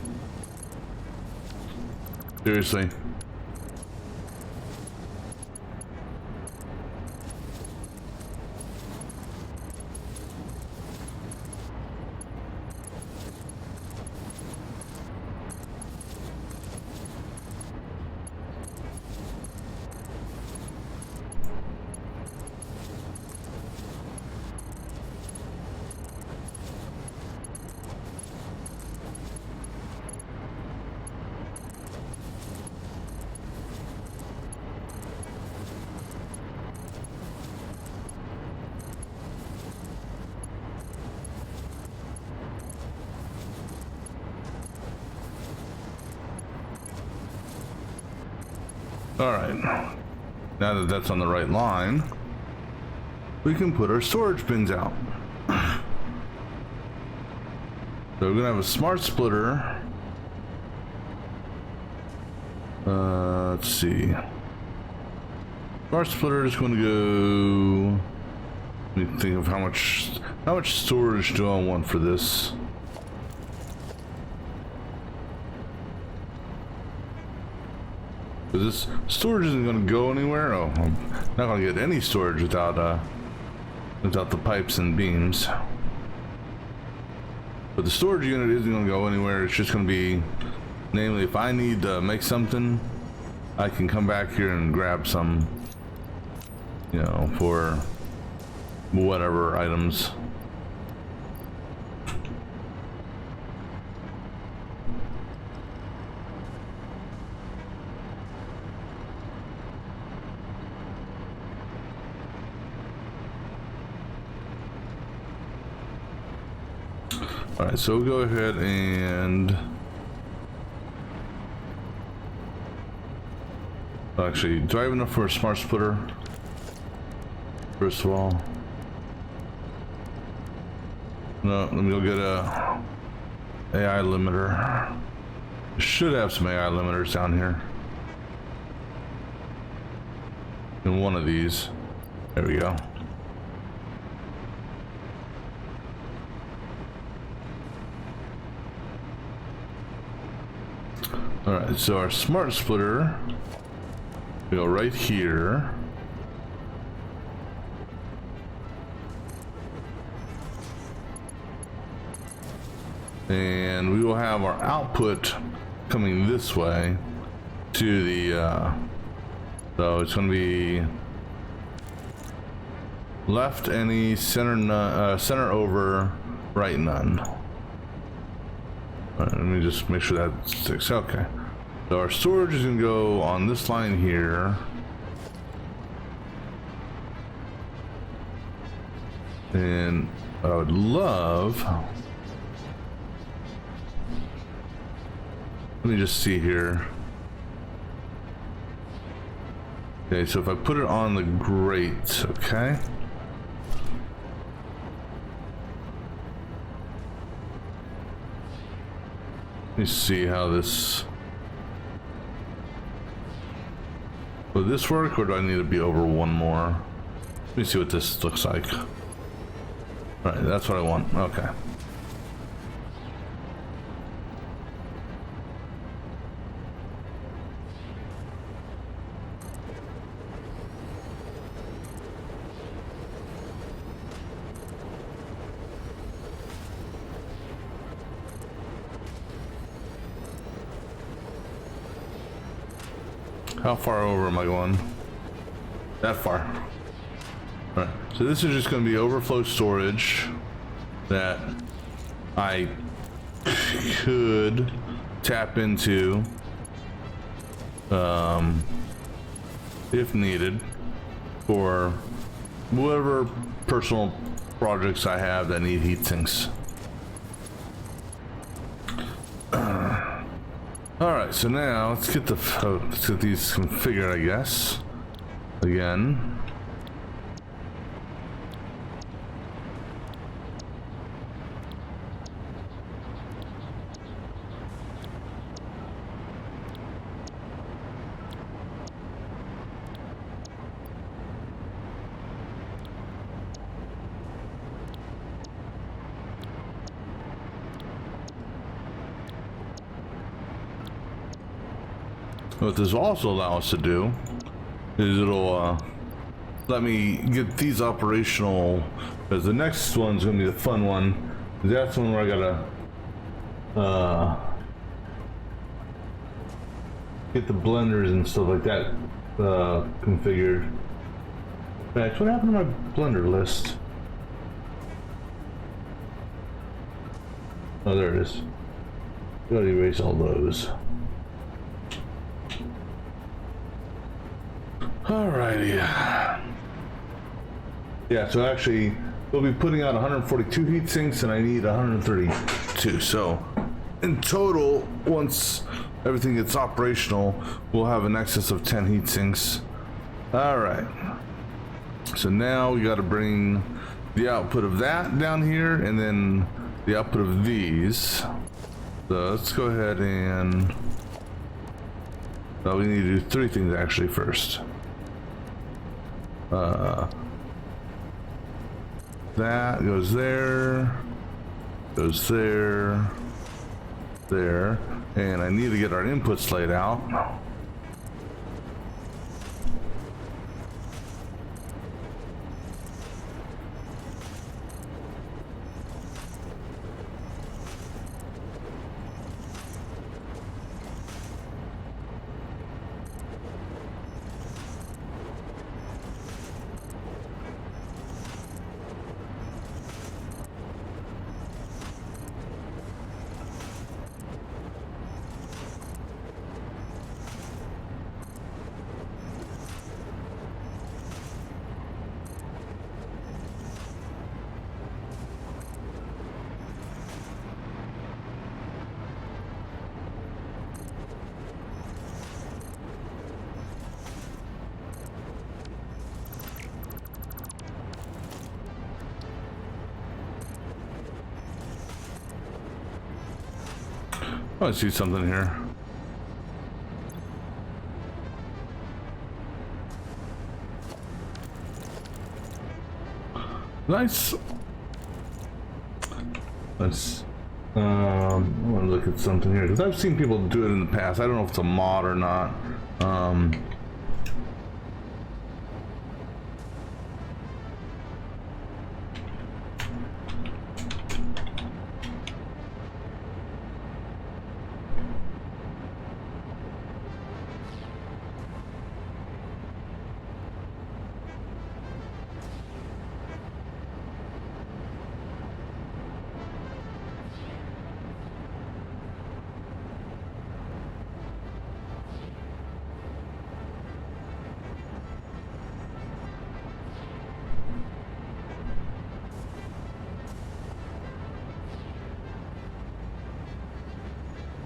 Seriously. All right, now that that's on the right line, we can put our storage bins out. So we're gonna have a smart splitter. Let's see. Our splitter is going to go. Let me think of how much storage do I want for this. Because this storage isn't going to go anywhere. Oh, I'm not going to get any storage without the pipes and beams. But the storage unit isn't going to go anywhere. It's just going to be, namely, if I need to make something, I can come back here and grab some, you know, for whatever items. All right, so we'll go ahead and actually, do I have enough for a smart splitter? First of all, no. Let me go get a AI limiter. Should have some AI limiters down here in one of these. There we go. All right, so our smart splitter, we go right here. And we will have our output coming this way to the, so it's going to be left any, center none, center over, right none. All right, let me just make sure that sticks. Okay. So our storage is going to go on this line here. And I would love... Let me just see here. Okay, so if I put it on the grate, okay. Let me see how this... Will this work, or do I need to be over one more? Let me see what this looks like. All right, that's what I want. Okay. How far over am I going? That far. All right. So this is just going to be overflow storage that I could tap into if needed for whatever personal projects I have that need heat sinks. All right, so now let's get these configured, I guess. Again. What this will also allow us to do is it'll let me get these operational, because the next one's gonna be the fun one. That's one where I gotta get the blenders and stuff like that configured. In fact, what happened to my blender list? Oh, there it is. Gotta erase all those. Alrighty. Yeah, so actually we'll be putting out 142 heat sinks and I need 132. So in total, once everything gets operational, we'll have an excess of 10 heat sinks. Alright. So now we gotta bring the output of that down here and then the output of these. So let's go ahead and we need to do three things actually first. That goes there, goes there, there, and I need to get our inputs laid out. Oh, I see something here. Nice. Let's I want to look at something here because I've seen people do it in the past. I don't know if it's a mod or not.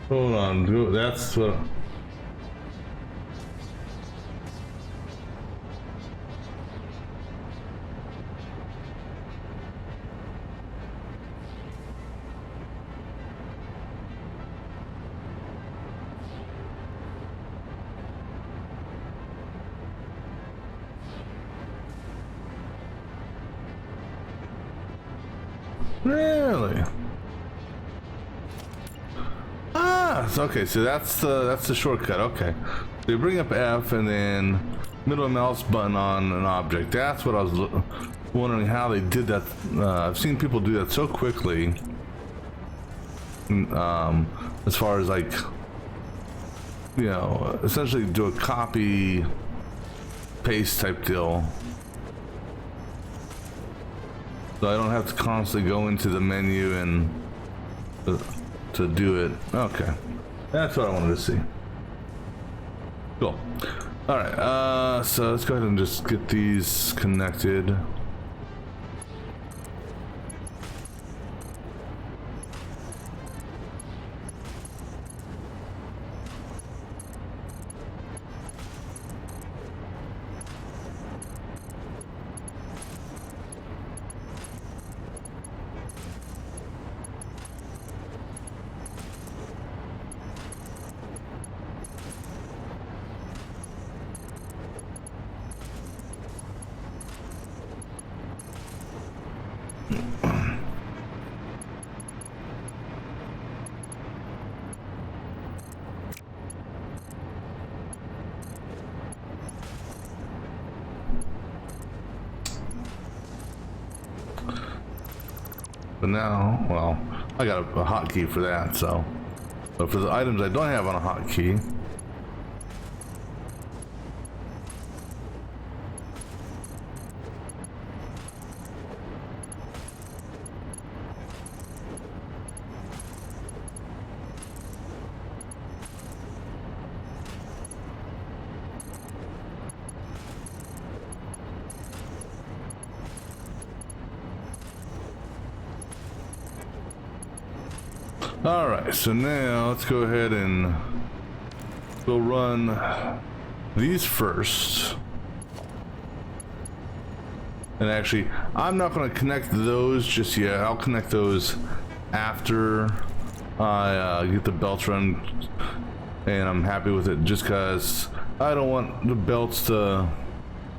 Hold on, that's what. Really? Okay, so that's the shortcut. Okay, so you bring up F and then middle mouse button on an object. That's what I was wondering how they did that. I've seen people do that so quickly. As far as like, you know, essentially do a copy paste type deal. So I don't have to constantly go into the menu and to do it. Okay. That's what I wanted to see. Cool. All right, so let's go ahead and just get these connected. But now, well, I got a hotkey for that, so. But for the items I don't have on a hotkey, alright, so now let's go ahead and we'll run these first. And actually, I'm not going to connect those just yet. I'll connect those after I get the belts run, and I'm happy with it just because I don't want the belts to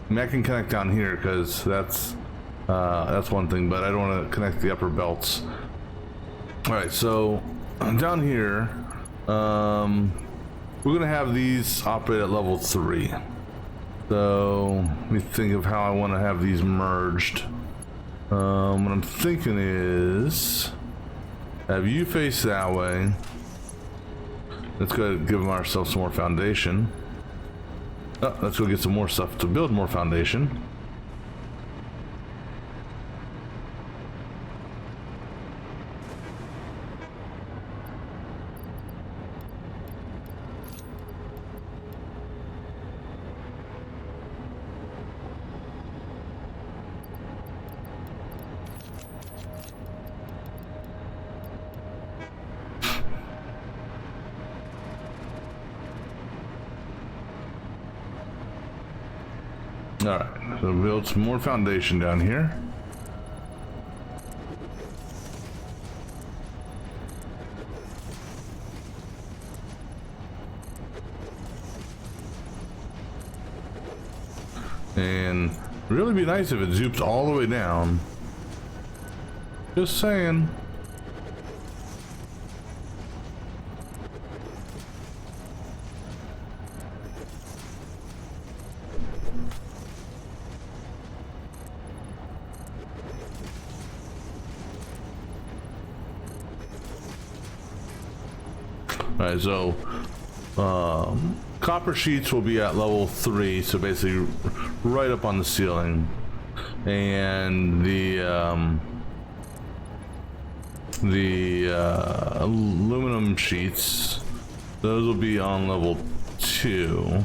I mean, I can connect down here because that's one thing, but I don't want to connect the upper belts. All right, so down here, we're gonna have these operate at level 3. So let me think of how I want to have these merged. What I'm thinking is have you face that way. Let's go ahead and give ourselves some more foundation. Oh, let's go get some more stuff to build more foundation. All right, so build some more foundation down here. And really be nice if it zoops all the way down. Just saying. Alright, so copper sheets will be at level 3, so basically right up on the ceiling, and the aluminum sheets, those will be on level 2.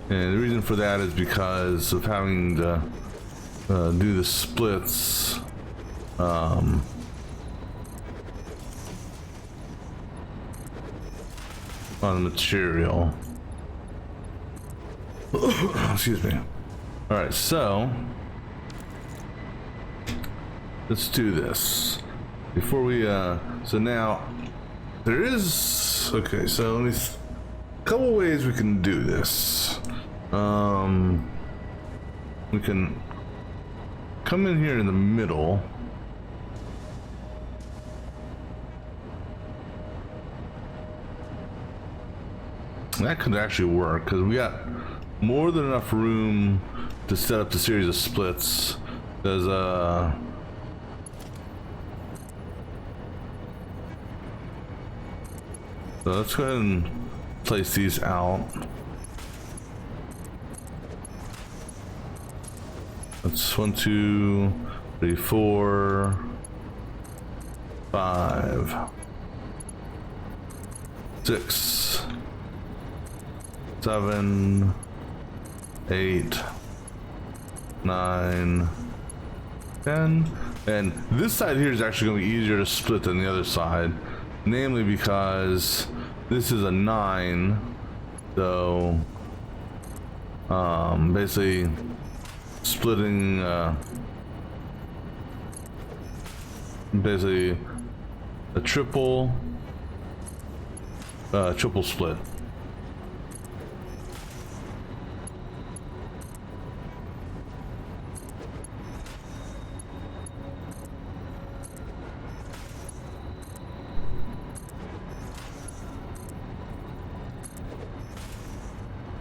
And the reason for that is because of having to do the splits. On the material. Excuse me. All right, so let's do this before we so now there is, okay, so let me a couple ways we can do this. We can come in here in the middle. That could actually work because we got more than enough room to set up the series of splits. There's so let's go ahead and place these out. That's 1, 2, 3, 4, 5, 6, 7, 8, 9, 10, and this side here is actually going to be easier to split than the other side, namely because this is a 9, so basically splitting basically a triple split.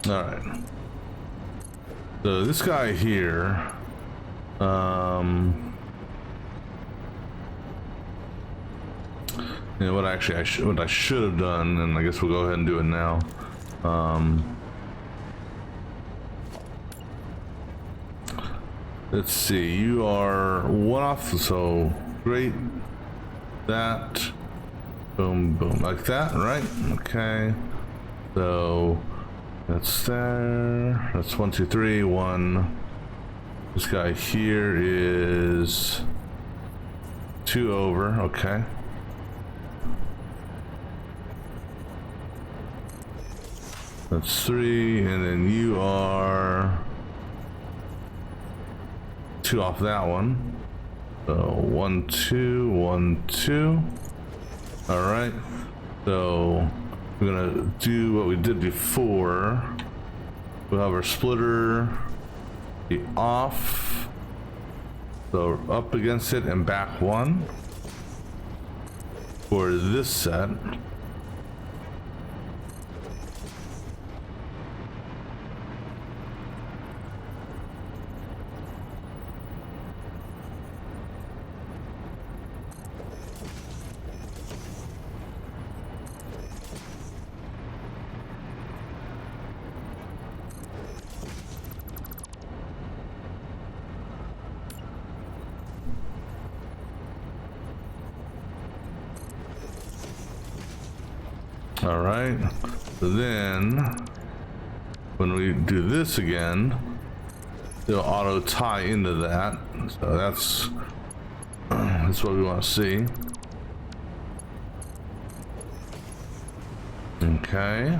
All right. So this guy here, you know what? Actually, what I should have done, and I guess we'll go ahead and do it now. Let's see. You are 1 off, so great. That, boom, boom, like that, right? Okay. So. That's there. That's 1, 2, 3, 1. This guy here is 2 over. Okay. That's 3, and then you are 2 off that one. So 1, 2, 1, 2. All right. So we're gonna do what we did before. We'll have our splitter be off. So up against it and back one for this set. All right, so then when we do this again, it'll auto tie into that. So that's what we want to see. Okay.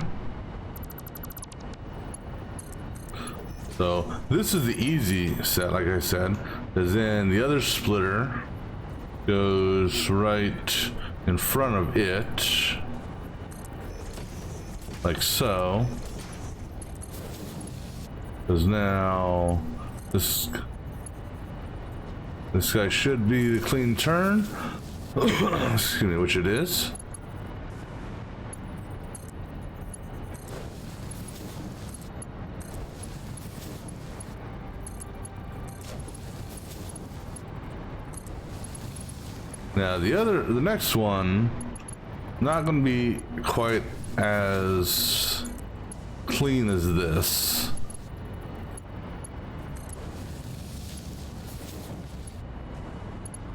So this is the easy set, like I said, because then the other splitter goes right in front of it. Like so. Because now this guy should be the clean turn. Excuse me, which it is. Now the next one, not going to be quite as clean as this.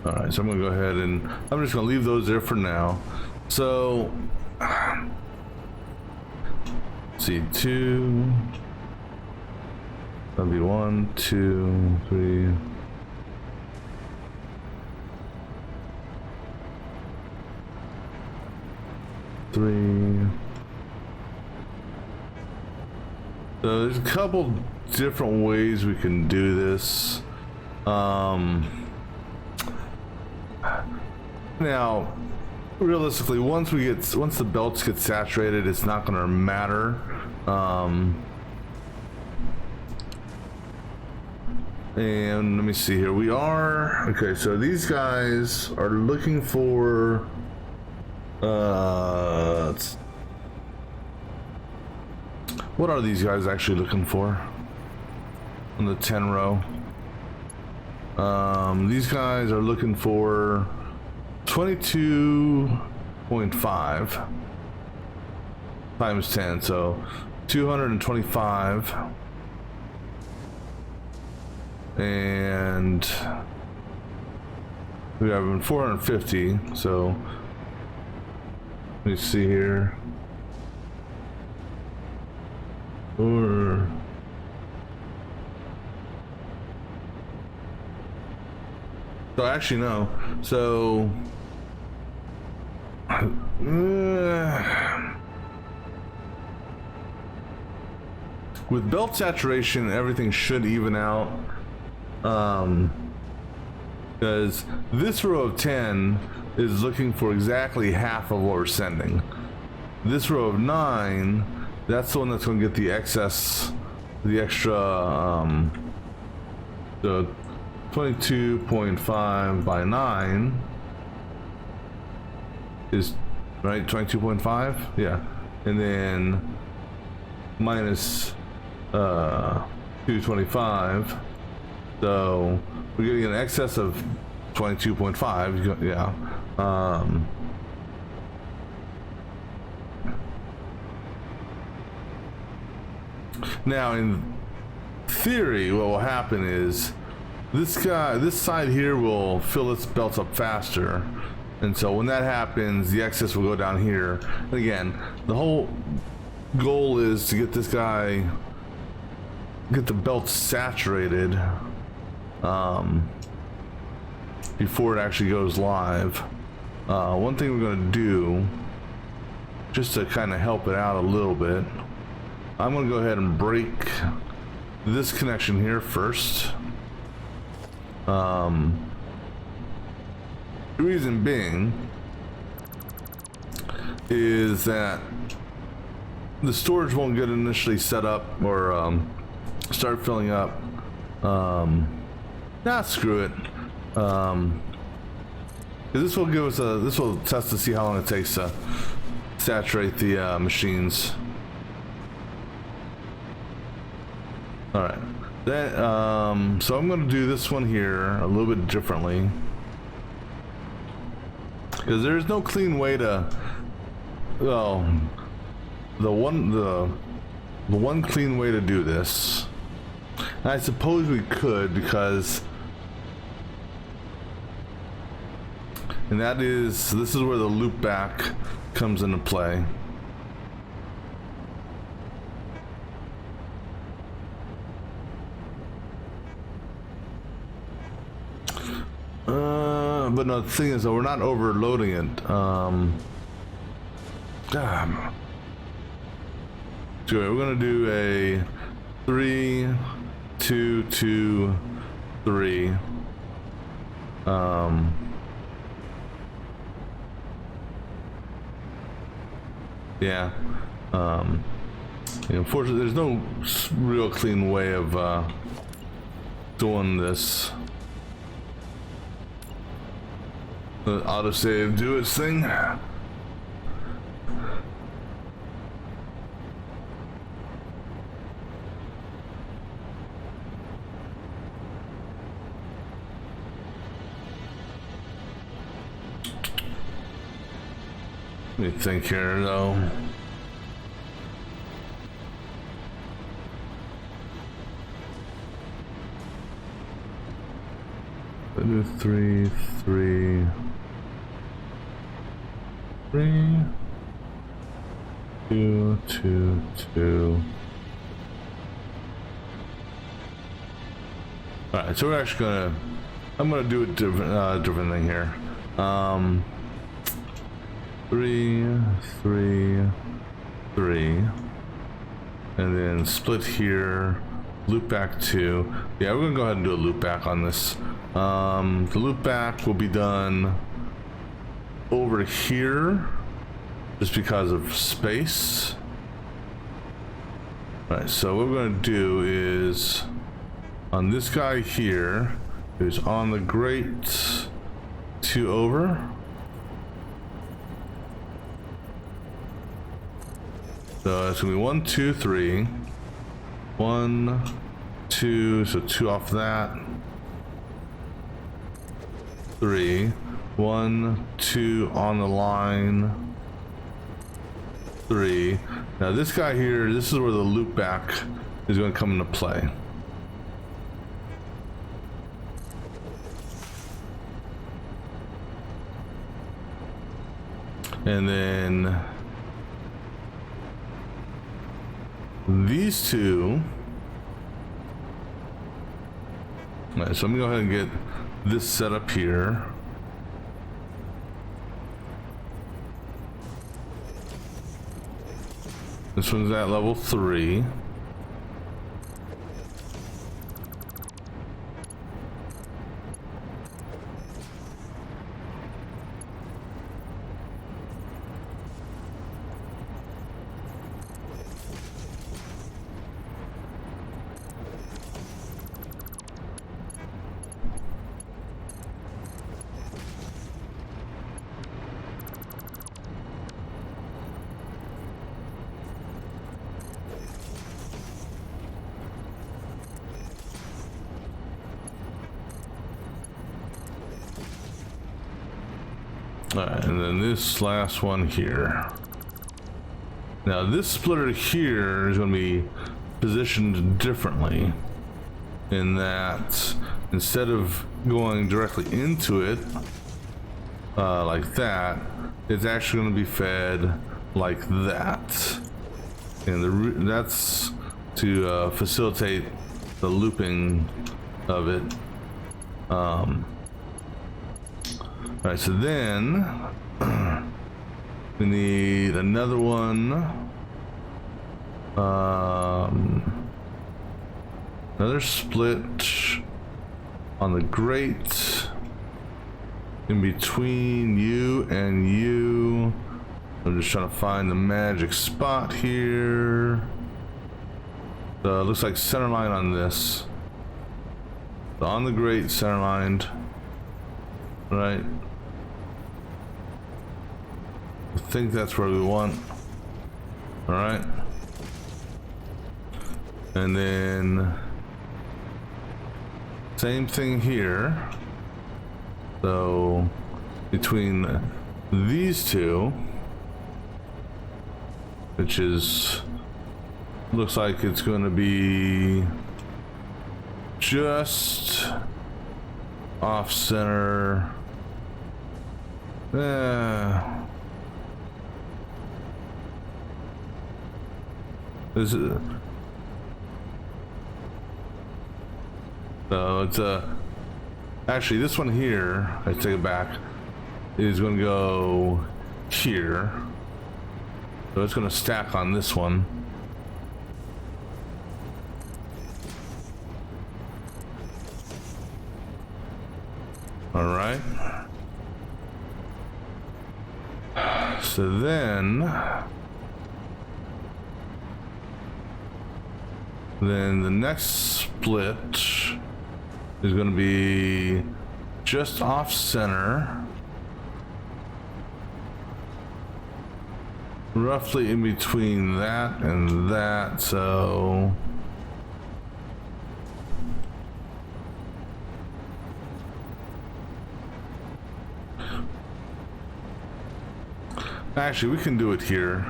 All right, so I'm gonna go ahead and I'm just gonna leave those there for now. So let's see, two, that'll be 1, 2, 3. So there's a couple different ways we can do this. Now, realistically, once the belts get saturated, it's not going to matter. And let me see here. We are okay. So these guys are looking for. What are these guys actually looking for on the 10 row? These guys are looking for 22.5 times 10, so 225, and we have 450. So let me see here. Or so actually no. So with belt saturation, everything should even out. Because this row of 10 is looking for exactly half of what we're sending. This row of 9, that's the one that's going to get the excess, the extra, the 22.5 by 9 is, right, 22.5? Yeah. And then minus 225. So we're getting an excess of 22.5. Yeah. Now, in theory, what will happen is this side here will fill its belts up faster, and so when that happens, the excess will go down here. And again, the whole goal is to get this guy, get the belt saturated before it actually goes live. One thing we're going to do, just to kind of help it out a little bit, I'm going to go ahead and break this connection here first. The reason being is that the storage won't get initially set up or start filling up. Nah, screw it. This will give us this will test to see how long it takes to saturate the machines. All right. Then, so I'm going to do this one here a little bit differently, because there's no clean way to. Well, the one clean way to do this. And I suppose we could, because, and that is, this is where the loop back comes into play. But no, the thing is that we're not overloading it. So we're gonna do a 3, 2, 2, 3. Yeah. Unfortunately, there's no real clean way of doing this. The autosave do its thing. Let me think here though. Let's do 3, 3, 3, 2, 2, 2. Alright, so we're actually gonna, I'm gonna do a different thing here. 3, 3, 3, and then split here, loop back 2. Yeah, we're gonna go ahead and do a loop back on this. The loop back will be done over here just because of space. All right, so what we're going to do is on this guy here, who's on the grate 2 over. So it's gonna be 1, 2, 3, 1, 2, so 2 off that. 3, 1, 2 on the line. 3. Now this guy here, this is where the loop back is going to come into play. And then these two. All right, so I'm gonna go ahead and get this set up here. This one's at level 3. Alright, and then this last one here. Now this splitter here is going to be positioned differently in that instead of going directly into it like that, it's actually going to be fed like that. And that's to facilitate the looping of it. Alright, so then we need another one. Another split on the grate in between you and you. I'm just trying to find the magic spot here. Looks like center line on this. So on the grate, center lined. Right. I think that's where we want. Alright. And then same thing here. So between these two, which is looks like it's going to be just off center. This is so it's actually this one here, I take it back, is going to go here. So it's going to stack on this one. All right. So then the next split is going to be just off center, roughly in between that and that. So actually we can do it here.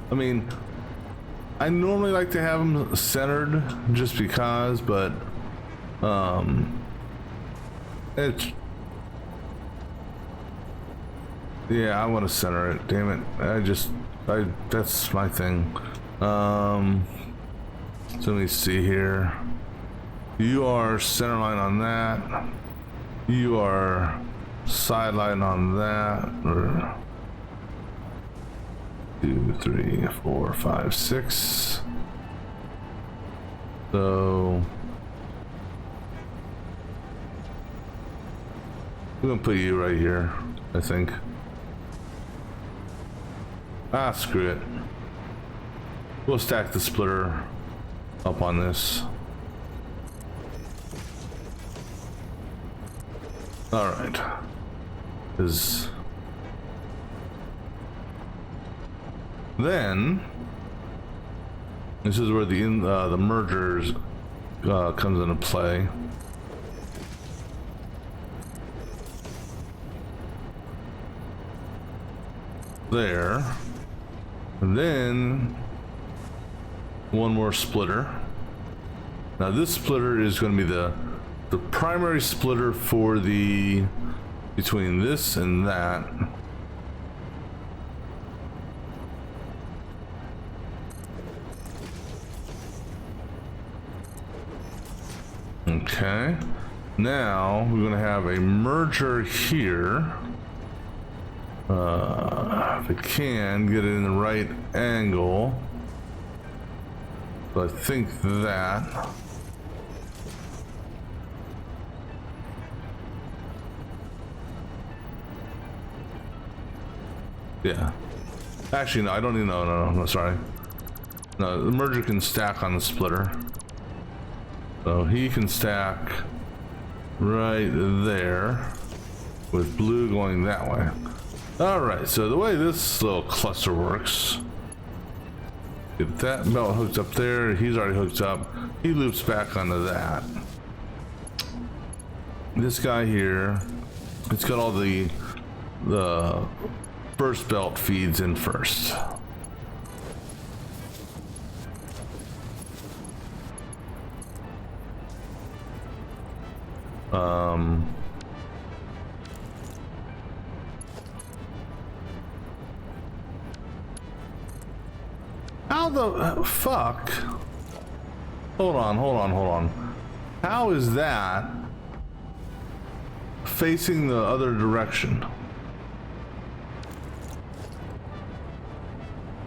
I mean, I normally like to have them centered just because, but it's, yeah, I want to center it. Damn it! That's my thing. So let me see here. You are center line on that. You are sideline on that. Or 2, 3, 4, 5, 6. So we're gonna put you right here, I think. Ah, screw it. We'll stack the splitter up on this. All right. Then this is where the mergers comes into play. There, and then one more splitter. Now this splitter is going to be the primary splitter for the between this and that. Okay, now we're going to have a merger here. If I can get it in the right angle. So I think that. Yeah. Actually, no, I don't need, no, sorry. No, the merger can stack on the splitter. So he can stack right there with blue going that way. Alright, so the way this little cluster works, get that belt hooked up there, he's already hooked up, he loops back onto that. This guy here, it's got all the first belt feeds in first. How the fuck? Hold on. How is that facing the other direction?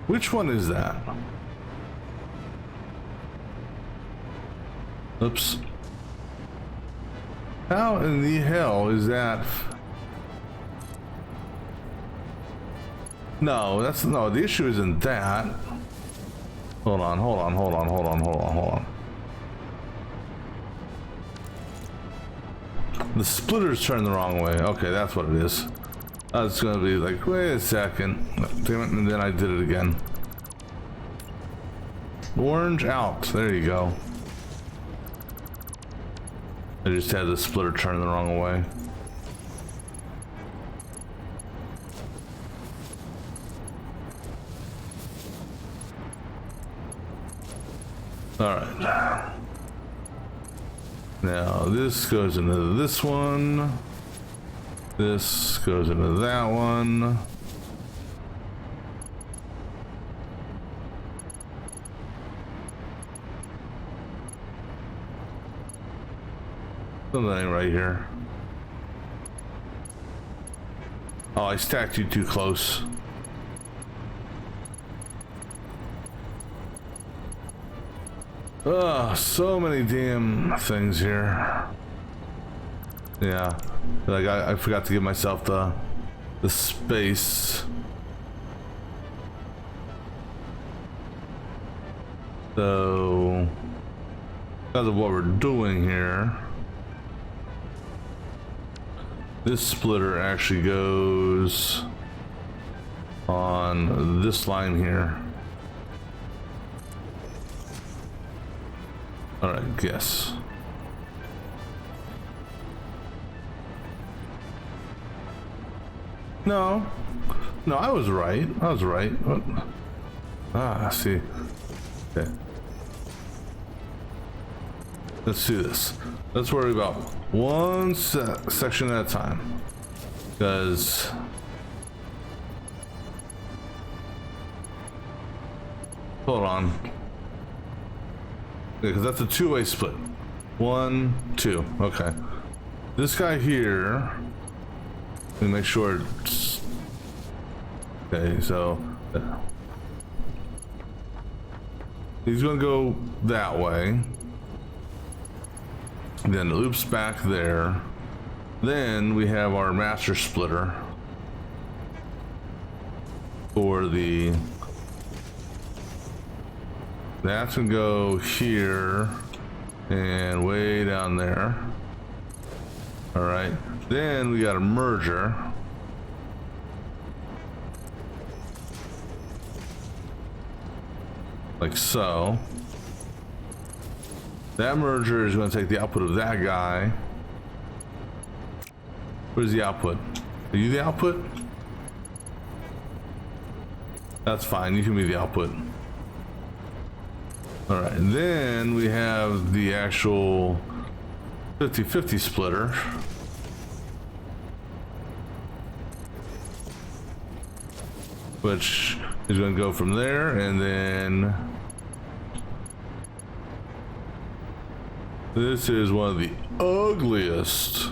Which one is that? Oops. How in the hell is that No, that's no. The issue isn't that. Hold on, hold on, hold on, hold on, hold on, hold on. The splitter's turned the wrong way. Okay, that's what it is. I was gonna be like, wait a second. Damn it, and then I did it again. Orange out. There you go. I just had the splitter turn the wrong way. Alright. Now this goes into this one. This goes into that one. Something right here. Oh, I stacked you too close. Ugh, so many damn things here. Yeah, like I forgot to give myself the space. So, because of what we're doing here, this splitter actually goes on this line here. All right, guess. No, no, I was right. I was right. What? Ah, see. Okay. Let's do this. Let's worry about one section at a time. Because hold on. Because that's a two-way split. 1, 2. Okay. This guy here. Let me make sure it's okay. So he's gonna go that way. Then it loops back there. Then we have our master splitter for the. That's gonna go here and way down there. All right. Then we got a merger. Like so. That merger is going to take the output of that guy. Where's the output? Are you the output? That's fine. You can be the output. All right. And then we have the actual 50-50 splitter. Which is going to go from there, and then this is one of the ugliest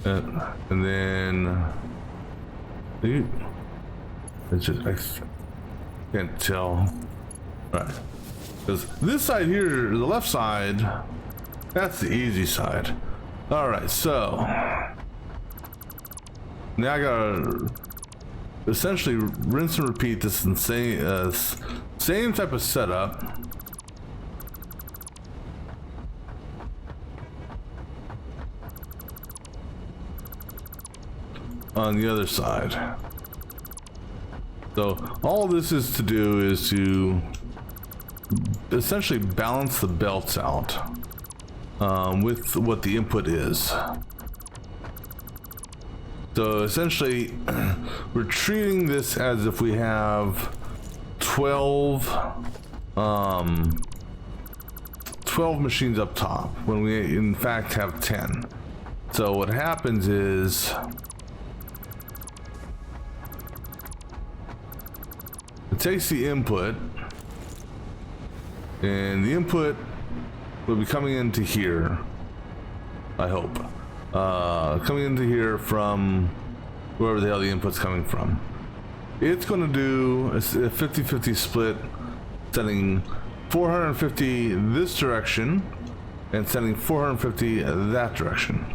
and then it's just I can't tell. Right, because this side here, the left side, that's the easy side. All right, so now I gotta essentially rinse and repeat this same type of setup on the other side. So all this is to do is to essentially balance the belts out with what the input is. So essentially we're treating this as if we have 12 machines up top when we in fact have 10. So what happens is it takes the input, and the input will be coming into here, I hope. Coming into here from wherever the hell the input's coming from. It's going to do a 50-50 split, sending 450 this direction and sending 450 that direction.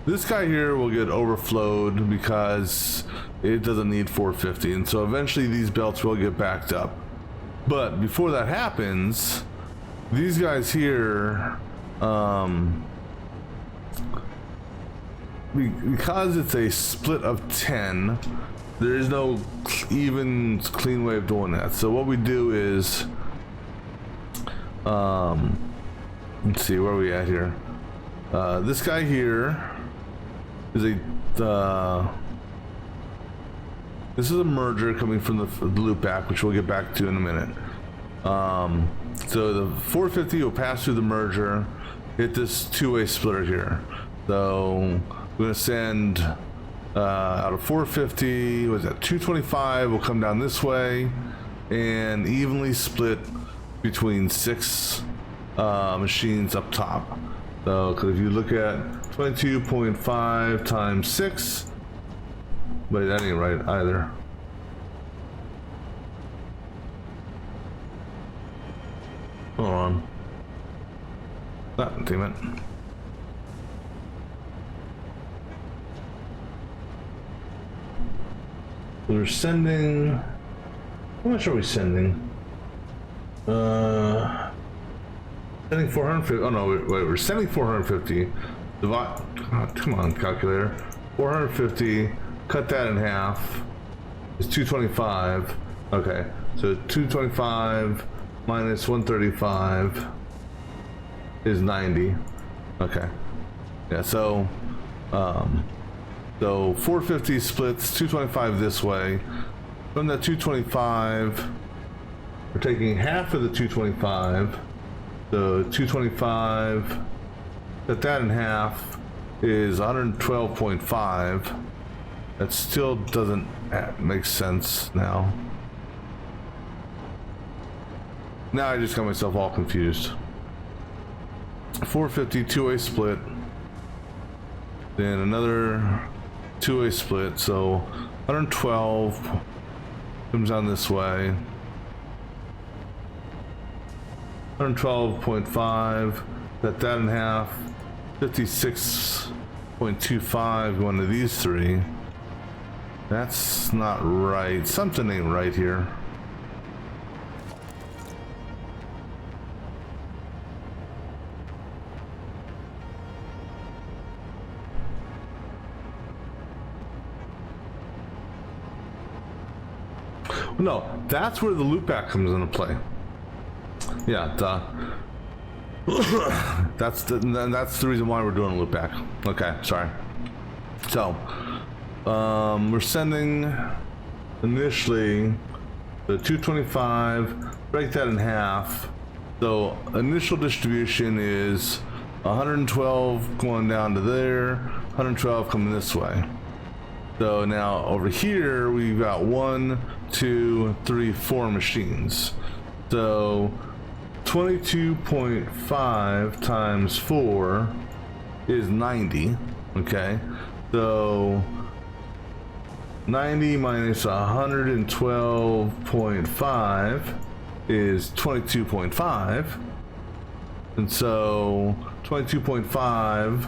This guy here will get overflowed because it doesn't need 450, and so eventually these belts will get backed up. But before that happens, these guys here, because it's a split of 10, there is no even clean way of doing that. So what we do is, let's see, where are we at here? This guy here is this is a merger coming from the loop back, which we'll get back to in a minute. So the 450 will pass through the merger, hit this two-way splitter here. So we're gonna send out of 450, was that 225 will come down this way and evenly split between 6 machines up top. So, because if you look at 22.5 times 6, but that ain't right either. Hold on. Ah, damn it. We're sending. How much are we sending? Sending 450. Oh no, wait, we're sending 450. Divide. Oh, come on, calculator. 450. Cut that in half. It's 225. Okay, so 225 minus 135 is 90. Okay. Yeah. So 450 splits 225 this way. From that 225, we're taking half of the 225. So 225, cut that in half, is 112.5. That still doesn't make sense now. Now I just got myself all confused. 450 two-way split, then another two-way split, so 112 comes down this way. 112.5, cut that in half, 56.25 going to these three. That's not right. Something ain't right here. No, that's where the loopback comes into play. Yeah, duh. that's the reason why we're doing a loopback. Okay, sorry. So, we're sending initially the 225. Break that in half. So initial distribution is 112 going down to there, 112 coming this way. So now over here we've got 1, 2, 3, 4 machines. So 22.5 times 4 is 90. Okay, so 90 minus 112.5 is 22.5, and so 22.5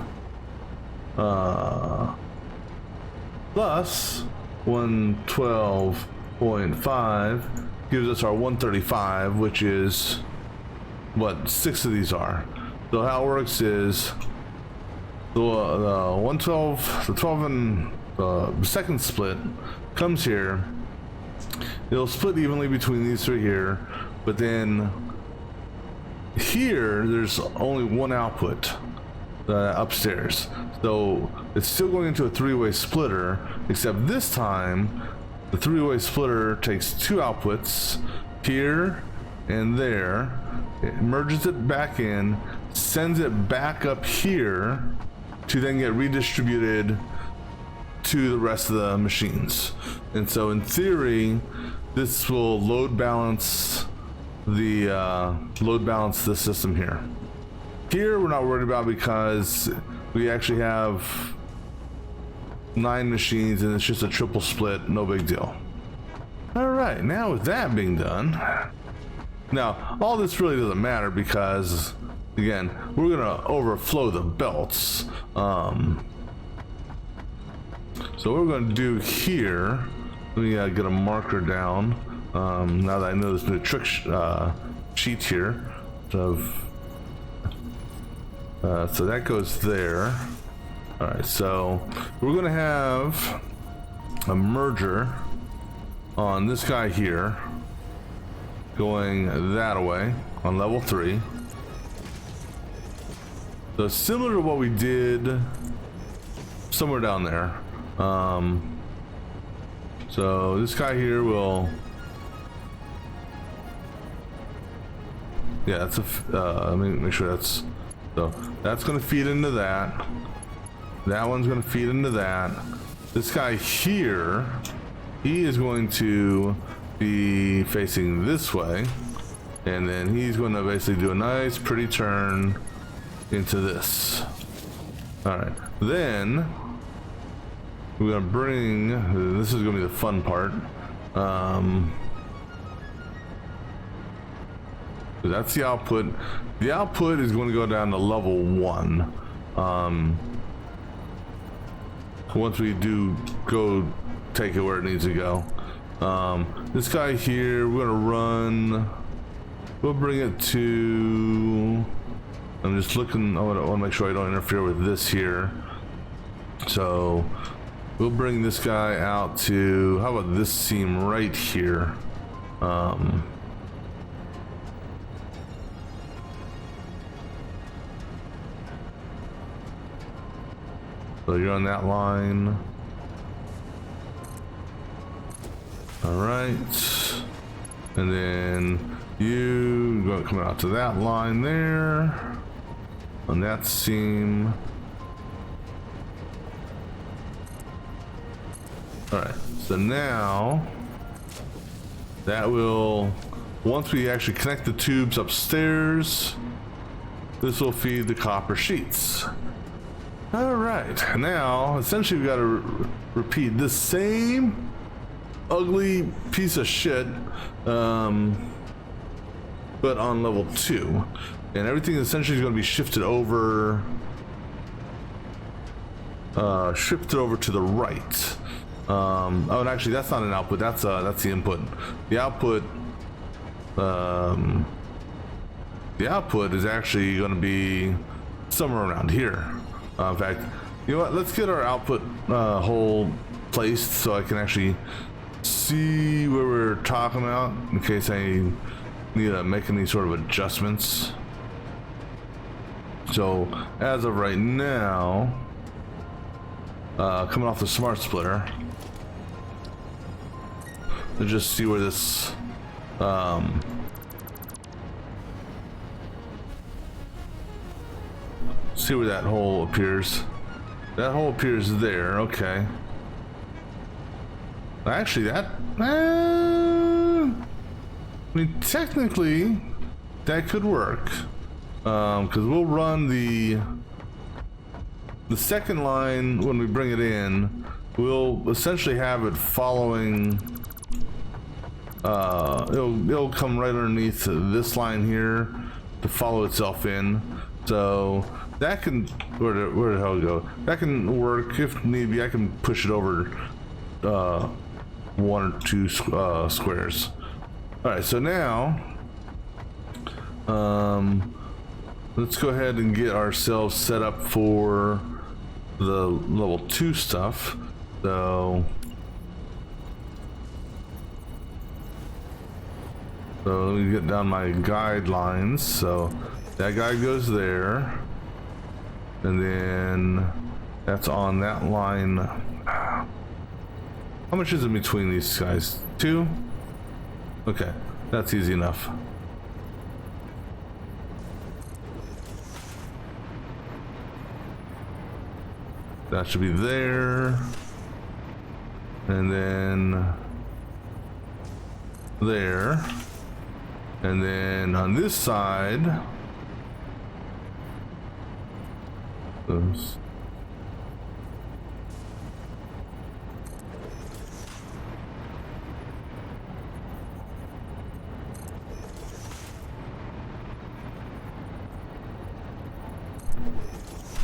plus 112.5 gives us our 135, which is what 6 of these are. So how it works is the 112, the 12 and the second split comes here. It'll split evenly between these three here, but then here there's only one output upstairs, so it's still going into a three-way splitter, except this time the three-way splitter takes 2 outputs here and there, it merges it back in, sends it back up here to then get redistributed to the rest of the machines. And so in theory this will load balance the system here. Here we're not worried about because we actually have 9 machines and it's just a triple split, no big deal. All right, now with that being done, now all this really doesn't matter because again, we're gonna overflow the belts. So what we're gonna do here, let me get a marker down. Now that I know this new trick sheet here. So that goes there. All right, so we're gonna have a merger on this guy here going that way on level 3. So similar to what we did somewhere down there. So this guy here will, yeah, that's a let me make sure that's, so that's going to feed into that. That one's going to feed into that. This guy here, he is going to be facing this way, and then he's going to basically do a nice pretty turn into this. All right, then we're going to bring, this is going to be the fun part. That's the output. The output is going to go down to level 1. Once we do go take it where it needs to go. This guy here, we're gonna run, we'll bring it to, I'm just looking, I want to make sure I don't interfere with this here. So we'll bring this guy out to, how about this seam right here? So you're on that line. All right. And then you go come out to that line there. On that seam. All right. So now that will, once we actually connect the tubes upstairs, this will feed the copper sheets. All right, now essentially we got to repeat this same ugly piece of shit, but on level 2, and everything essentially is going to be shifted over to the right. Oh, and actually that's not an output. That's the input. The output is actually going to be somewhere around here. In fact, you know what? Let's get our output hole placed so I can actually see where we're talking about in case I need to make any sort of adjustments. So as of right now, coming off the smart splitter, let's just see where this see where that hole appears. That hole appears there. Okay. Actually, that I mean, technically that could work, because we'll run the second line when we bring it in. We'll essentially have it following. It'll come right underneath this line here to follow itself in. So that can, where the hell go? That can work if need be. I can push it over 1 or 2 squares. All right, so now let's go ahead and get ourselves set up for the level 2 stuff. So let me get down my guidelines. So that guy goes there, and then that's on that line. How much is in between these guys? 2? Okay, that's easy enough. That should be there, and then there, and then on this side, those.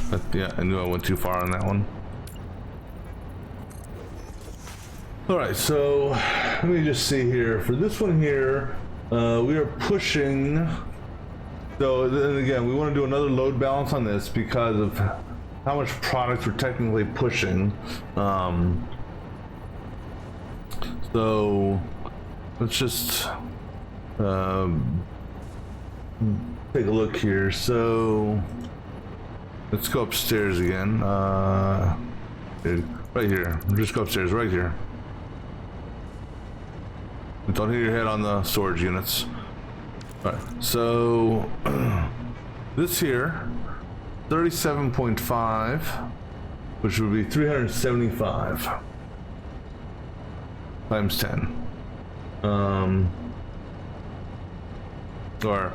But yeah, I knew I went too far on that one. All right, so let me just see here. For this one here, we are pushing. So then again, we want to do another load balance on this because of how much product we're technically pushing. So let's just take a look here. So let's go upstairs again. Right here. Just go upstairs right here. Don't hit your head on the storage units. Alright, so this here, 37.5, which would be 375 times 10. Or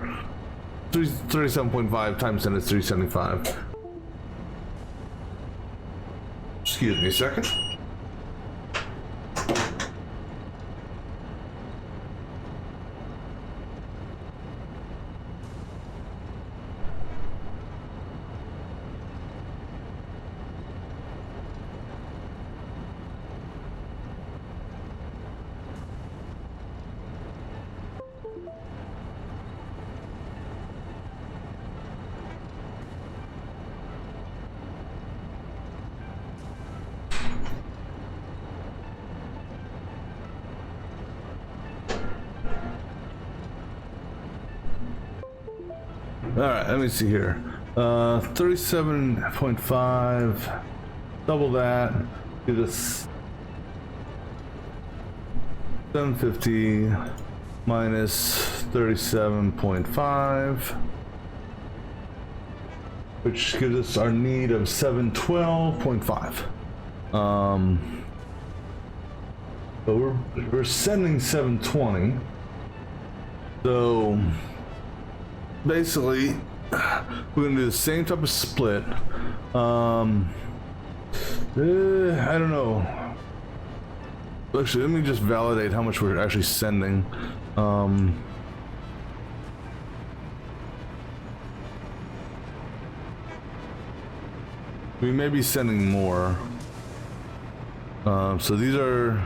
37.5 times 10 is 375. Excuse me a second. All right, let me see here. 37.5, double that, gives us 750 minus 37.5, which gives us our need of 712.5. But we're sending 720. So basically, we're gonna do the same type of split. I don't know. Actually, let me just validate how much we're actually sending. We may be sending more. So these are,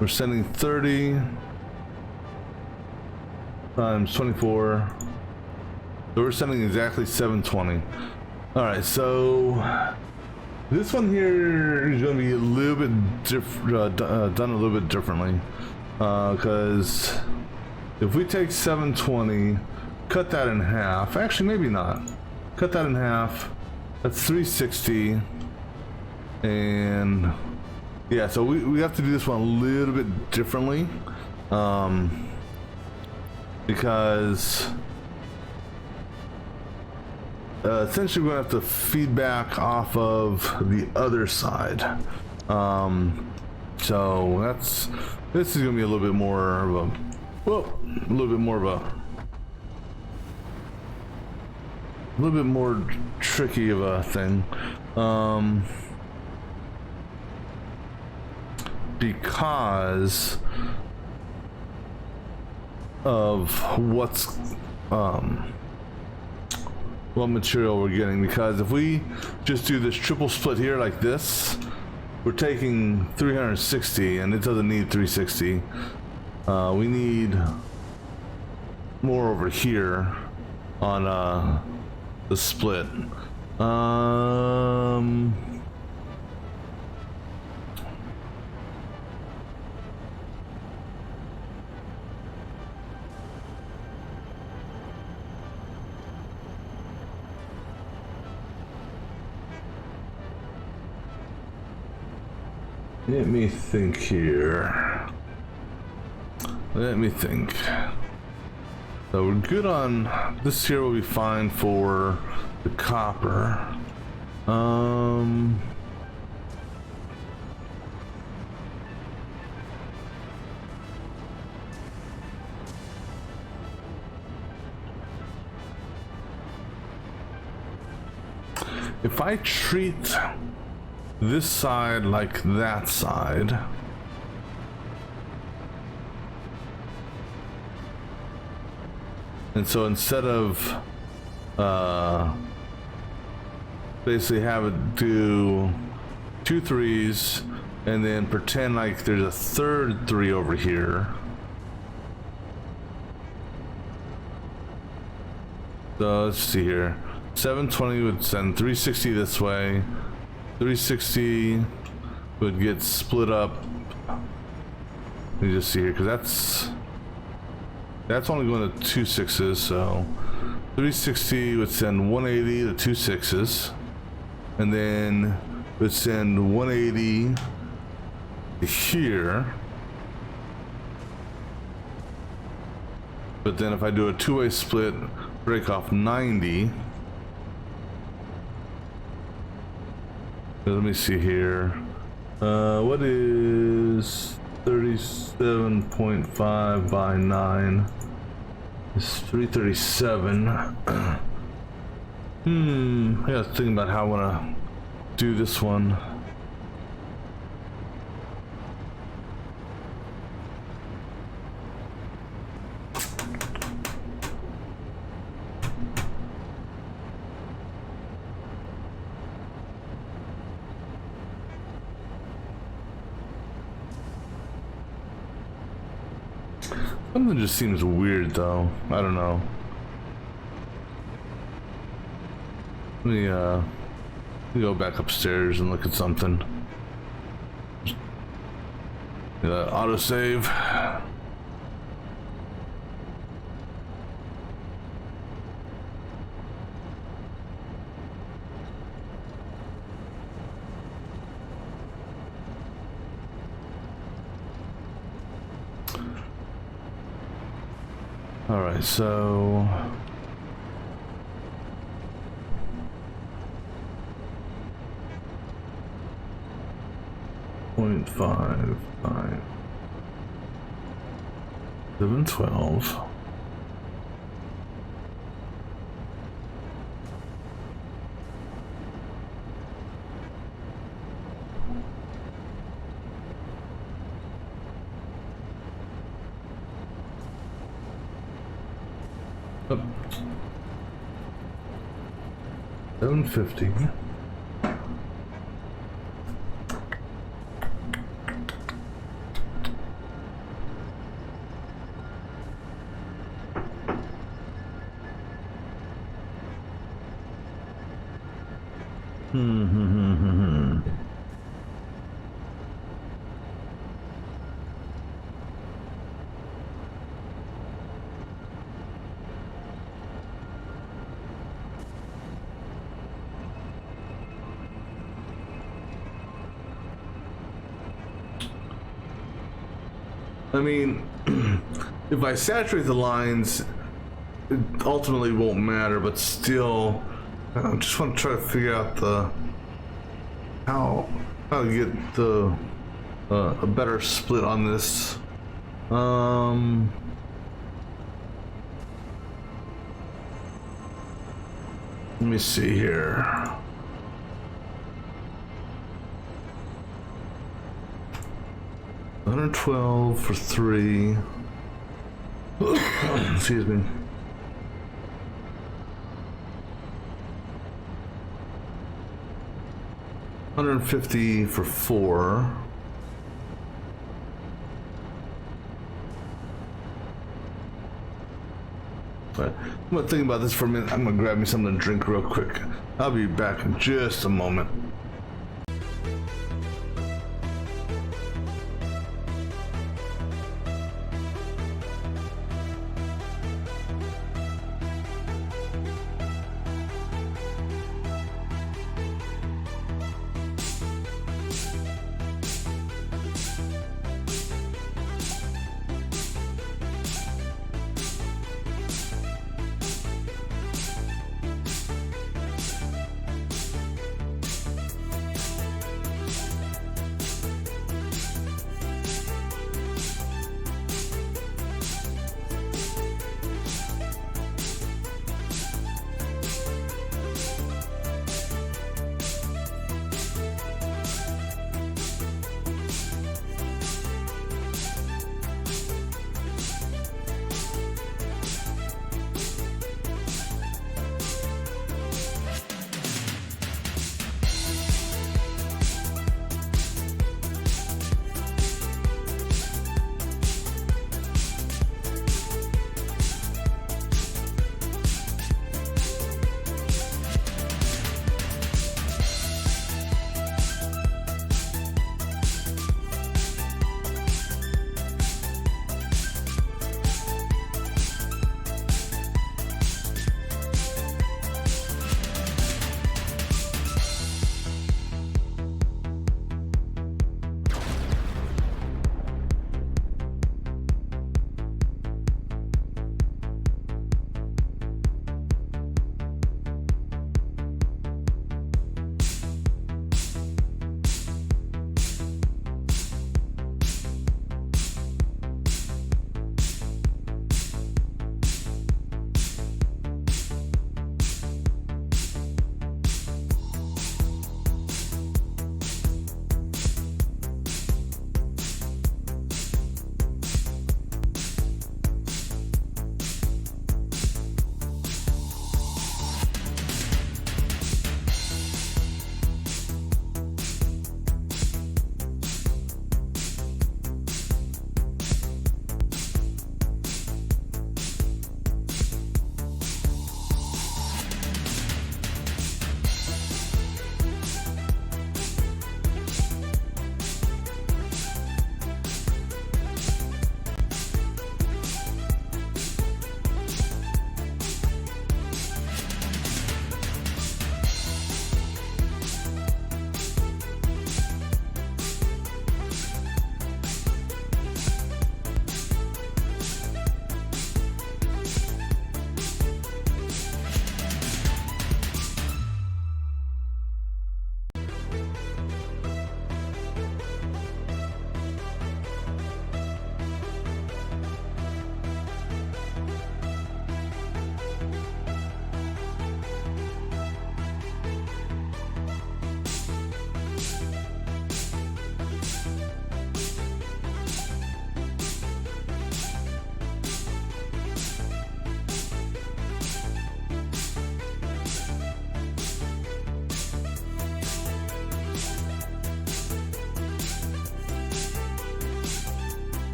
we're sending 30 times 24. So we're sending exactly 720. All right, so this one here is going to be a little bit done a little bit differently, because if we take 720, cut that in half. Actually, maybe not. Cut that in half. That's 360, and yeah. So we have to do this one a little bit differently, because essentially we're gonna have to feed back off of the other side. So this is gonna be a little bit more of a, well, a little bit more of a little bit more tricky of a thing, because of what material we're getting. Because if we just do this triple split here like this, we're taking 360 and it doesn't need 360. We need more over here on the split. Let me think here. Let me think. So we're good on this here. Will be fine for the copper. If I treat this side like that side, and so instead of basically have it do 2 3s and then pretend like there's a third 3 over here. So let's see here. 720 would send 360 this way. 360 would get split up. Let me just see here, because that's only going to 2 6s, so 360 would send 180 to 2 6s, and then would send 180 to here. But then if I do a 2-way split, break off 90. Let me see here. What is 37.5 by 9? It's 337. I gotta think about how I wanna do this one. Something just seems weird though. I don't know. Let me go back upstairs and look at something. Autosave. All right, so .55 712. Up. 750. I mean, if I saturate the lines, it ultimately won't matter, but still, I just want to try to figure out how to get a better split on this. Let me see here. $112 for 3. Excuse me. $150 for 4. Right. I'm gonna think about this for a minute. I'm gonna grab me something to drink real quick. I'll be back in just a moment.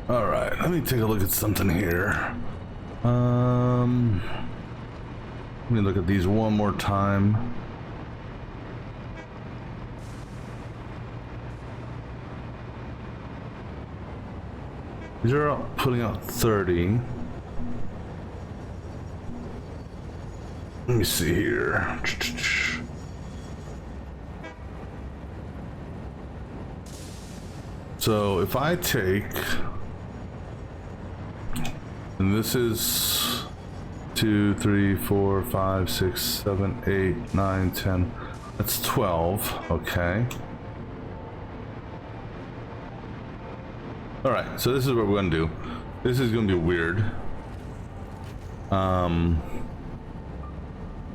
All right, let me take a look at something here. Let me look at these one more time. These are putting out 30. Let me see here. So if I take, and this is 2, 3, 4, 5, 6, 7, 8, 9, 10. That's 12. Okay. All right. So this is what we're gonna do. This is gonna be weird.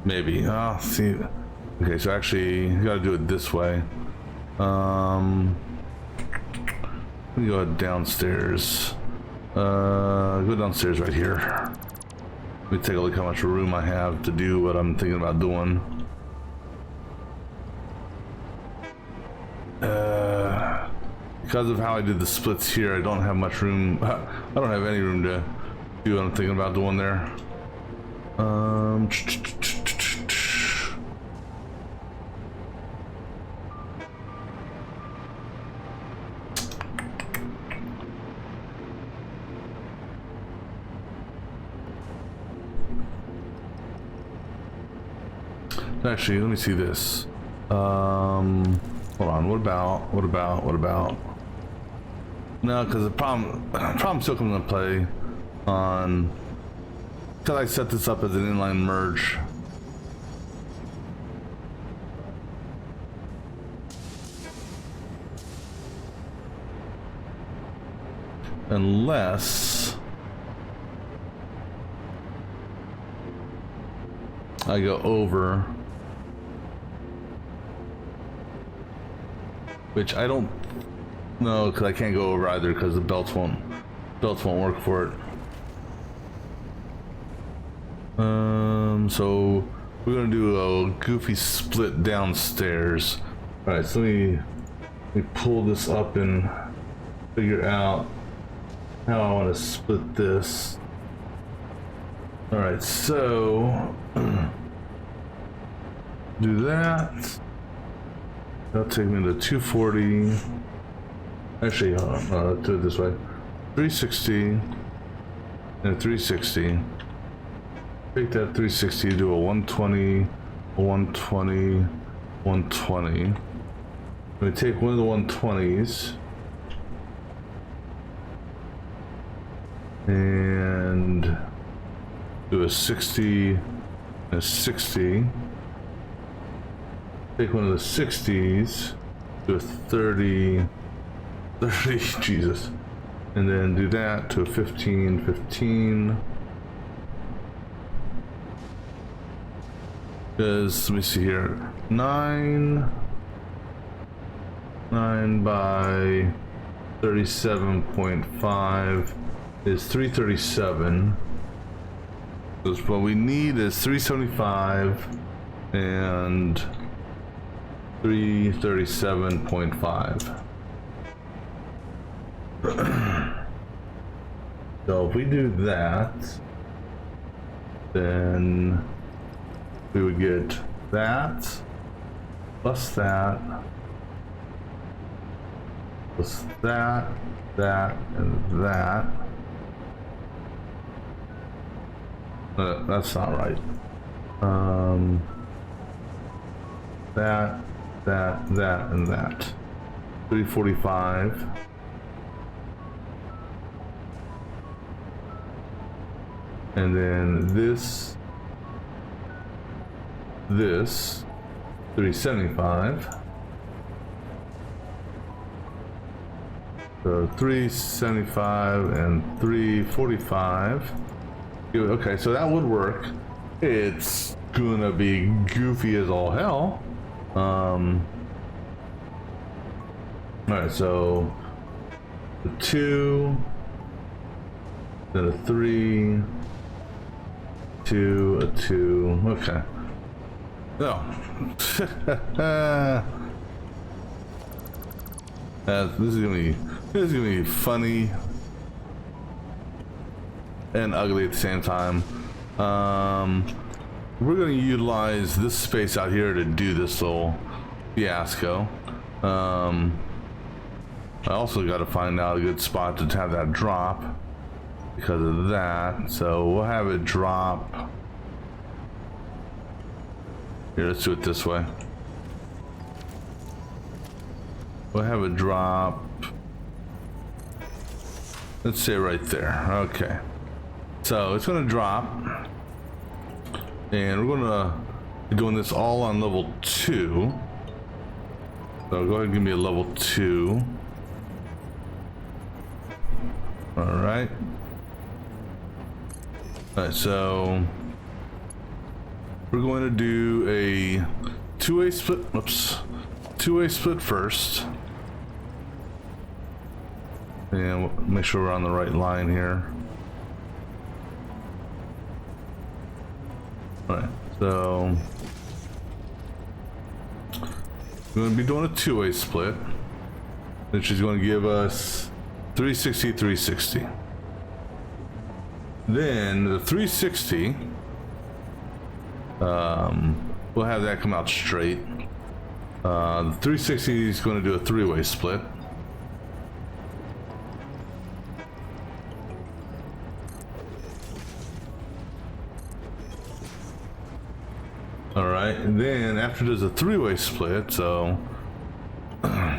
Maybe. Ah, see. Okay. So actually, you gotta do it this way. Let me go downstairs. Go downstairs right here. Let me take a look how much room I have to do what I'm thinking about doing. Because of how I did the splits here, I don't have much room. I don't have any room to do what I'm thinking about doing there. Actually, let me see this. Hold on. What about? No, because the problem still comes into play on, because I set this up as an inline merge. Unless I go over, which I don't know, because I can't go over either because the belts won't work for it. So we're gonna do a goofy split downstairs. All right, so let me pull this up and figure out how I want to split this. All right, so do that. That'll take me to 240. Actually, hold on, let's do it this way. 360 and 360. Take that 360, do a 120, a 120, 120. I'm gonna take one of the 120s and do a 60 and a 60. Take one of the 60s, do a 30, Jesus, and then do that to a 15, 15. Because, let me see here, 9 by 37.5 is 337. Because what we need is 375 and 337.5. So if we do that, then we would get that plus that plus that, and that. That's not right. That, and that. 345. And then this 375. So 375 and 345. Okay, so that would work. It's gonna be goofy as all hell. Alright, so the 2, then a 3, 2, a 2. Okay. No. This is gonna be funny. and ugly at the same time. We're going to utilize this space out here to do this little fiasco. I also got to find out a good spot to have that drop because of that. So we'll have it drop. Here, let's do it this way. We'll have it drop. Let's say right there. Okay. So it's going to drop. And we're going to be doing this all on level 2. So go ahead and give me a level 2. Alright. Alright, so we're going to do a two-way split. Oops. Two-way split first. And we'll make sure we're on the right line here. Alright, so we're going to be doing a two-way split, which is going to give us 360, 360. Then the 360, we'll have that come out straight. The 360 is going to do a three-way split. Alright, and then after there's a three-way split, so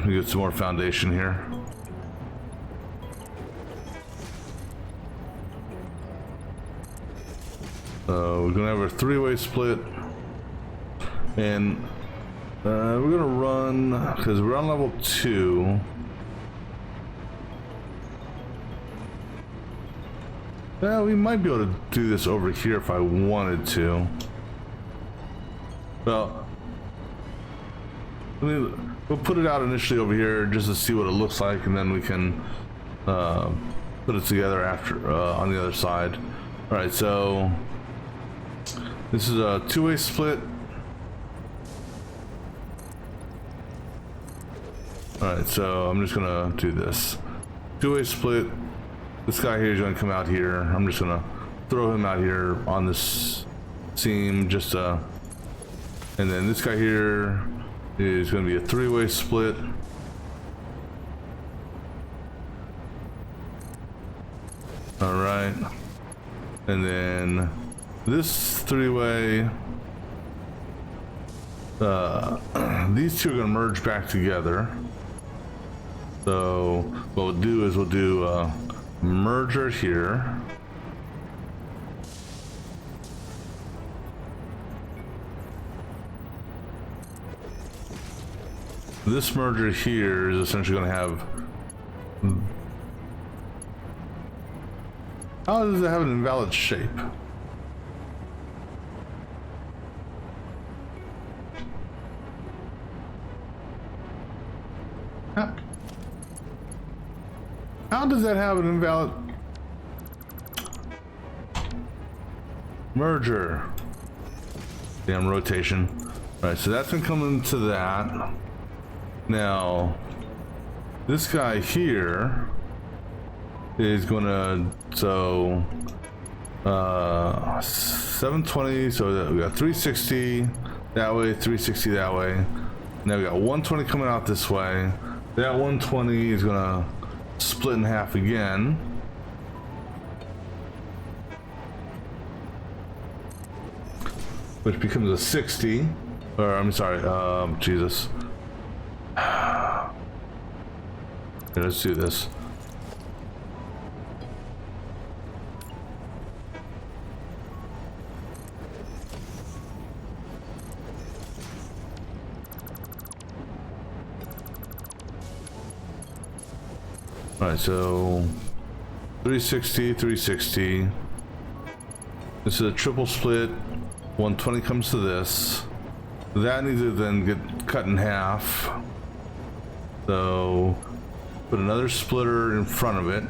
we get some more foundation here. So we're gonna have a three-way split, and we're gonna run, because we're on level 2. Well, we might be able to do this over here if I wanted to. Well, we'll put it out initially over here just to see what it looks like, and then we can put it together after on the other side. All right, so this is a two-way split. All right, so I'm just gonna do this two-way split. This guy here is gonna come out here. I'm just gonna throw him out here on this seam just to. And then this guy here is going to be a three-way split. All right. And then this three-way, these two are going to merge back together. So what we'll do is we'll do a merger here. This merger here is essentially going to have. How does it have an invalid shape? How does that have an invalid merger? Damn rotation. All right, so that's going to come into that. Now, this guy here is gonna, so 720, so that we got 360 that way, 360 that way. Now we got 120 coming out this way. That 120 is gonna split in half again. Which becomes a 60, or I'm sorry, Jesus. Here, let's do this. All right, so 360, 360. This is a triple split. 120 comes to this. That needs to then get cut in half. So put another splitter in front of it.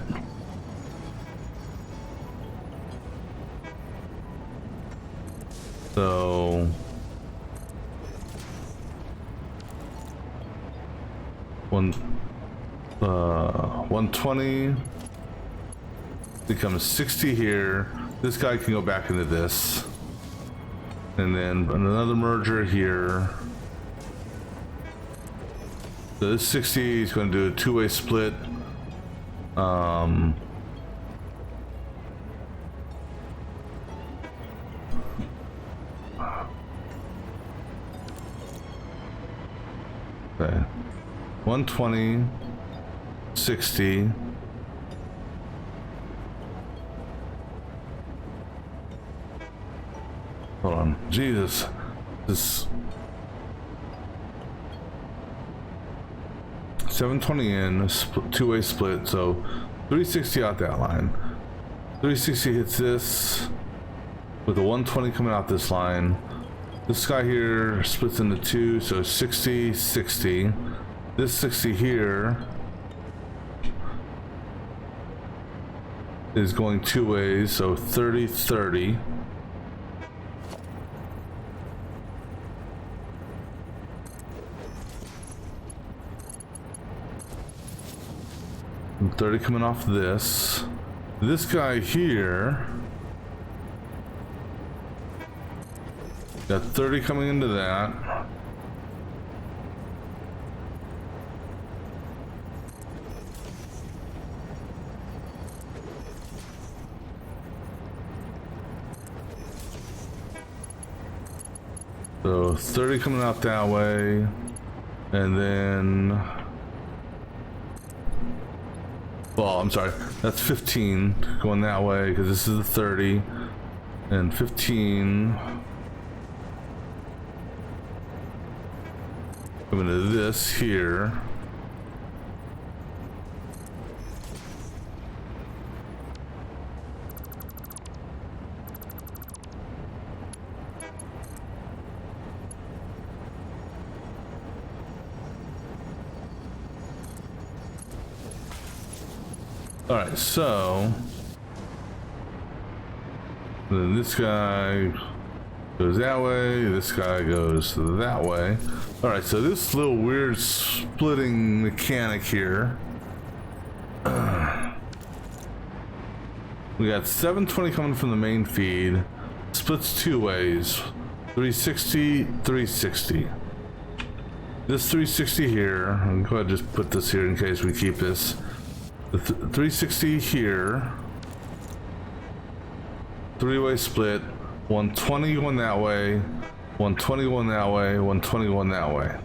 So 120. becomes 60 here. This guy can go back into this. And then another merger here. So this 60 is going to do a two-way split. Okay. 120, 60. Hold on. Jesus. This 720 in, two-way split, so 360 out that line. 360 hits this with a 120 coming out this line. This guy here splits into two, so 60, 60. This 60 here is going two ways, so 30, 30. And 30 coming off this. This guy here got 30 coming into that. So 30 coming out that way, and then, well, I'm sorry, that's 15 going that way because this is the 30, and 15 coming to this here. All right, so then this guy goes that way, this guy goes that way. All right, so this little weird splitting mechanic here. We got 720 coming from the main feed, splits two ways, 360, 360. This 360 here, I'm going to just put this here in case we keep this. The 360 here, three-way split, 120 going that way, 120 going that way, 120 going that way.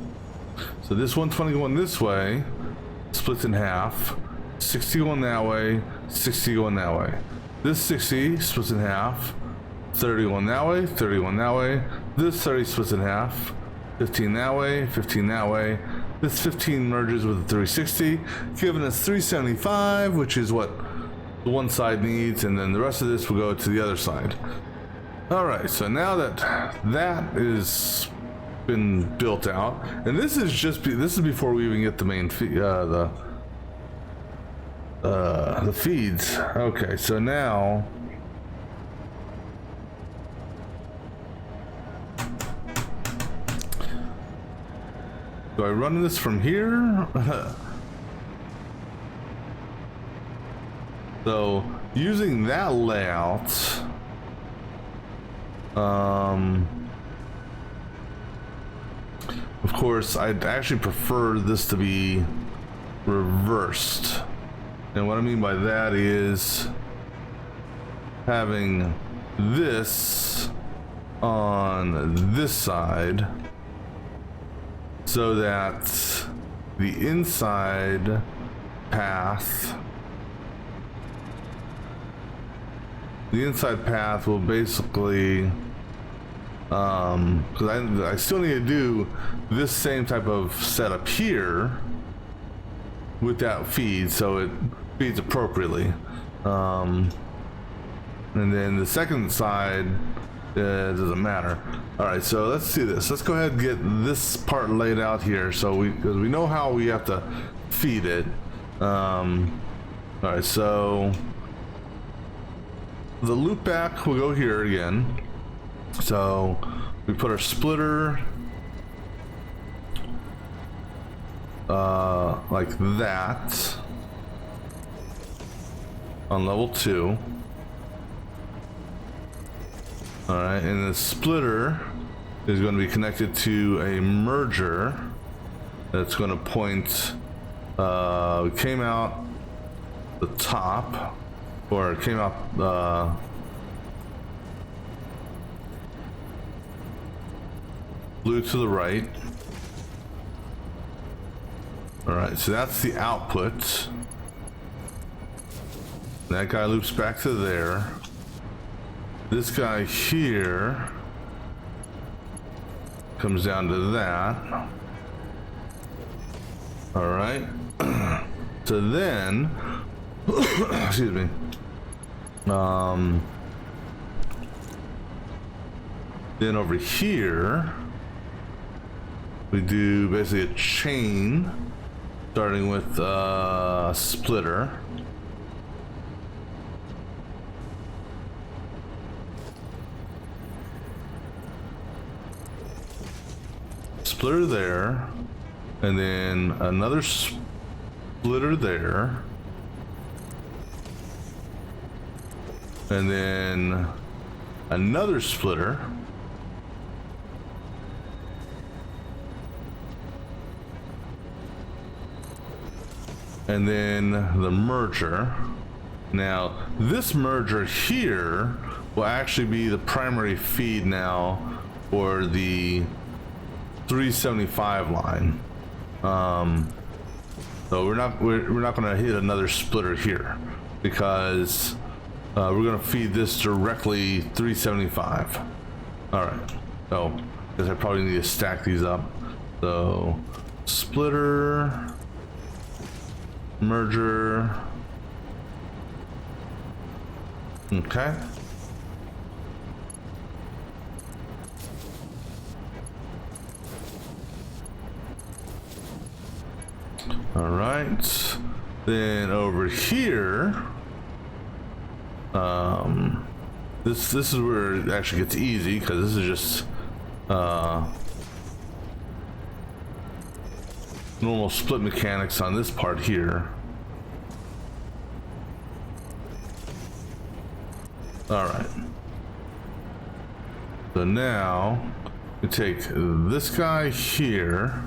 So this 120 going this way splits in half, 60 going that way, 60 going that way. This 60 splits in half, 30 going that way, 30 going that way. This 30 splits in half, 15 that way, 15 that way. This 15 merges with the 360, giving us 375, which is what the one side needs, and then the rest of this will go to the other side. All right, so now that that is been built out, and this is before we even get the main the feeds. Okay, so now do I run this from here? So using that layout, of course, I'd actually prefer this to be reversed. And what I mean by that is having this on this side, so that the inside path will basically, because I still need to do this same type of setup here with that feed, so it feeds appropriately. And then the second side, it doesn't matter. All right, so let's do this. Let's go ahead and get this part laid out here, so because we know how we have to feed it. All right, so the loop back will go here again. So we put our splitter like that on level 2. All right, and the splitter is going to be connected to a merger that's going to point. It came out the top, or it came out blue to the right. All right, so that's the output. That guy loops back to there. This guy here comes down to that. All right. So then, excuse me. Then over here, we do basically a chain, starting with splitter. Splitter there, and then another splitter there, and then another splitter, and then the merger. Now this merger here will actually be the primary feed now for the 375 line. So we're not going to hit another splitter here because we're going to feed this directly 375. All right. So I guess I probably need to stack these up. So splitter, merger. Okay. All right, then over here, this is where it actually gets easy because this is just normal split mechanics on this part here. All right, so now we take this guy here.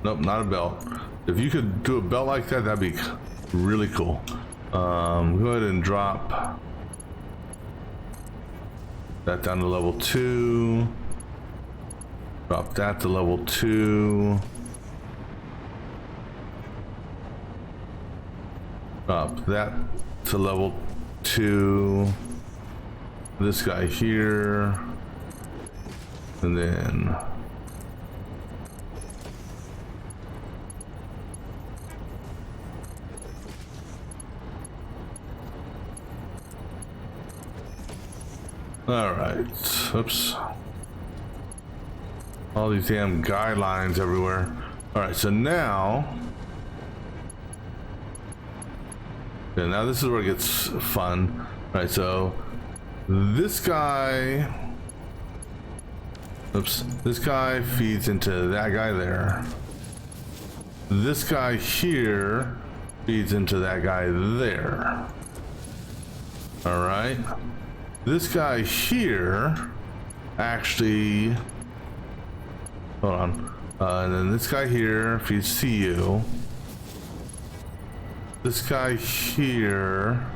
Nope, not a belt. If you could do a belt like that, that'd be really cool. Go ahead and drop that down to level 2. Drop that to level 2. Drop that to level 2. This guy here. And then all right, oops. All these damn guidelines everywhere. All right, so now, okay, now this is where it gets fun. All right, so this guy, oops, this guy feeds into that guy there. This guy here feeds into that guy there. All right. This guy here actually, hold on, and then this guy here feeds to you. This guy here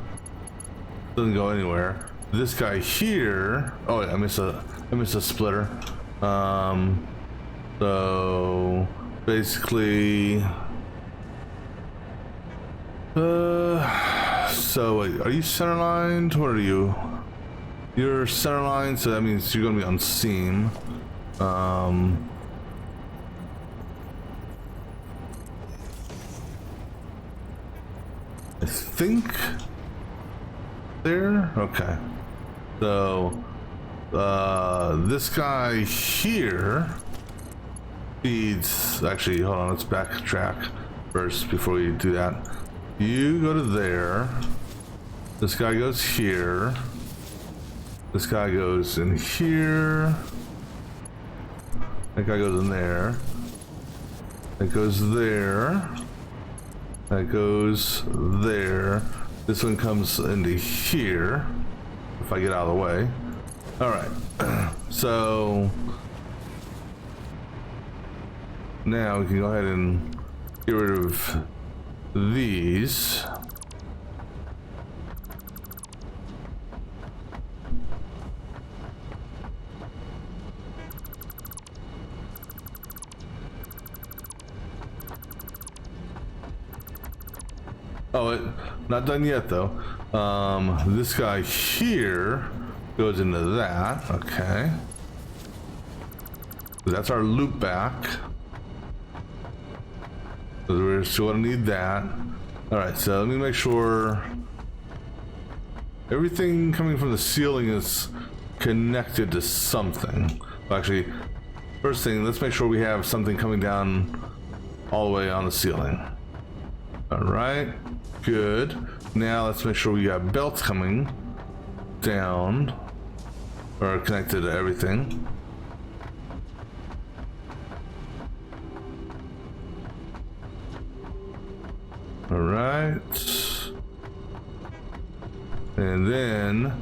doesn't go anywhere. This guy here, oh yeah, I missed a splitter. So basically, so wait, are you centerlined? What are you? You're centerline, so that means you're gonna be on seam. I think there. Okay. So this guy here feeds. Actually, hold on. Let's backtrack first before we do that. You go to there. This guy goes here. This guy goes in here. That guy goes in there. That goes there. That goes there. This one comes into here, if I get out of the way. All right, so now we can go ahead and get rid of these. Oh, not done yet though. This guy here goes into that. Okay. That's our loop back. So we're still gonna need that. All right, so let me make sure everything coming from the ceiling is connected to something. Well, actually, first thing, let's make sure we have something coming down all the way on the ceiling. All right, good. Now let's make sure we got belts coming down or connected to everything. All right. And then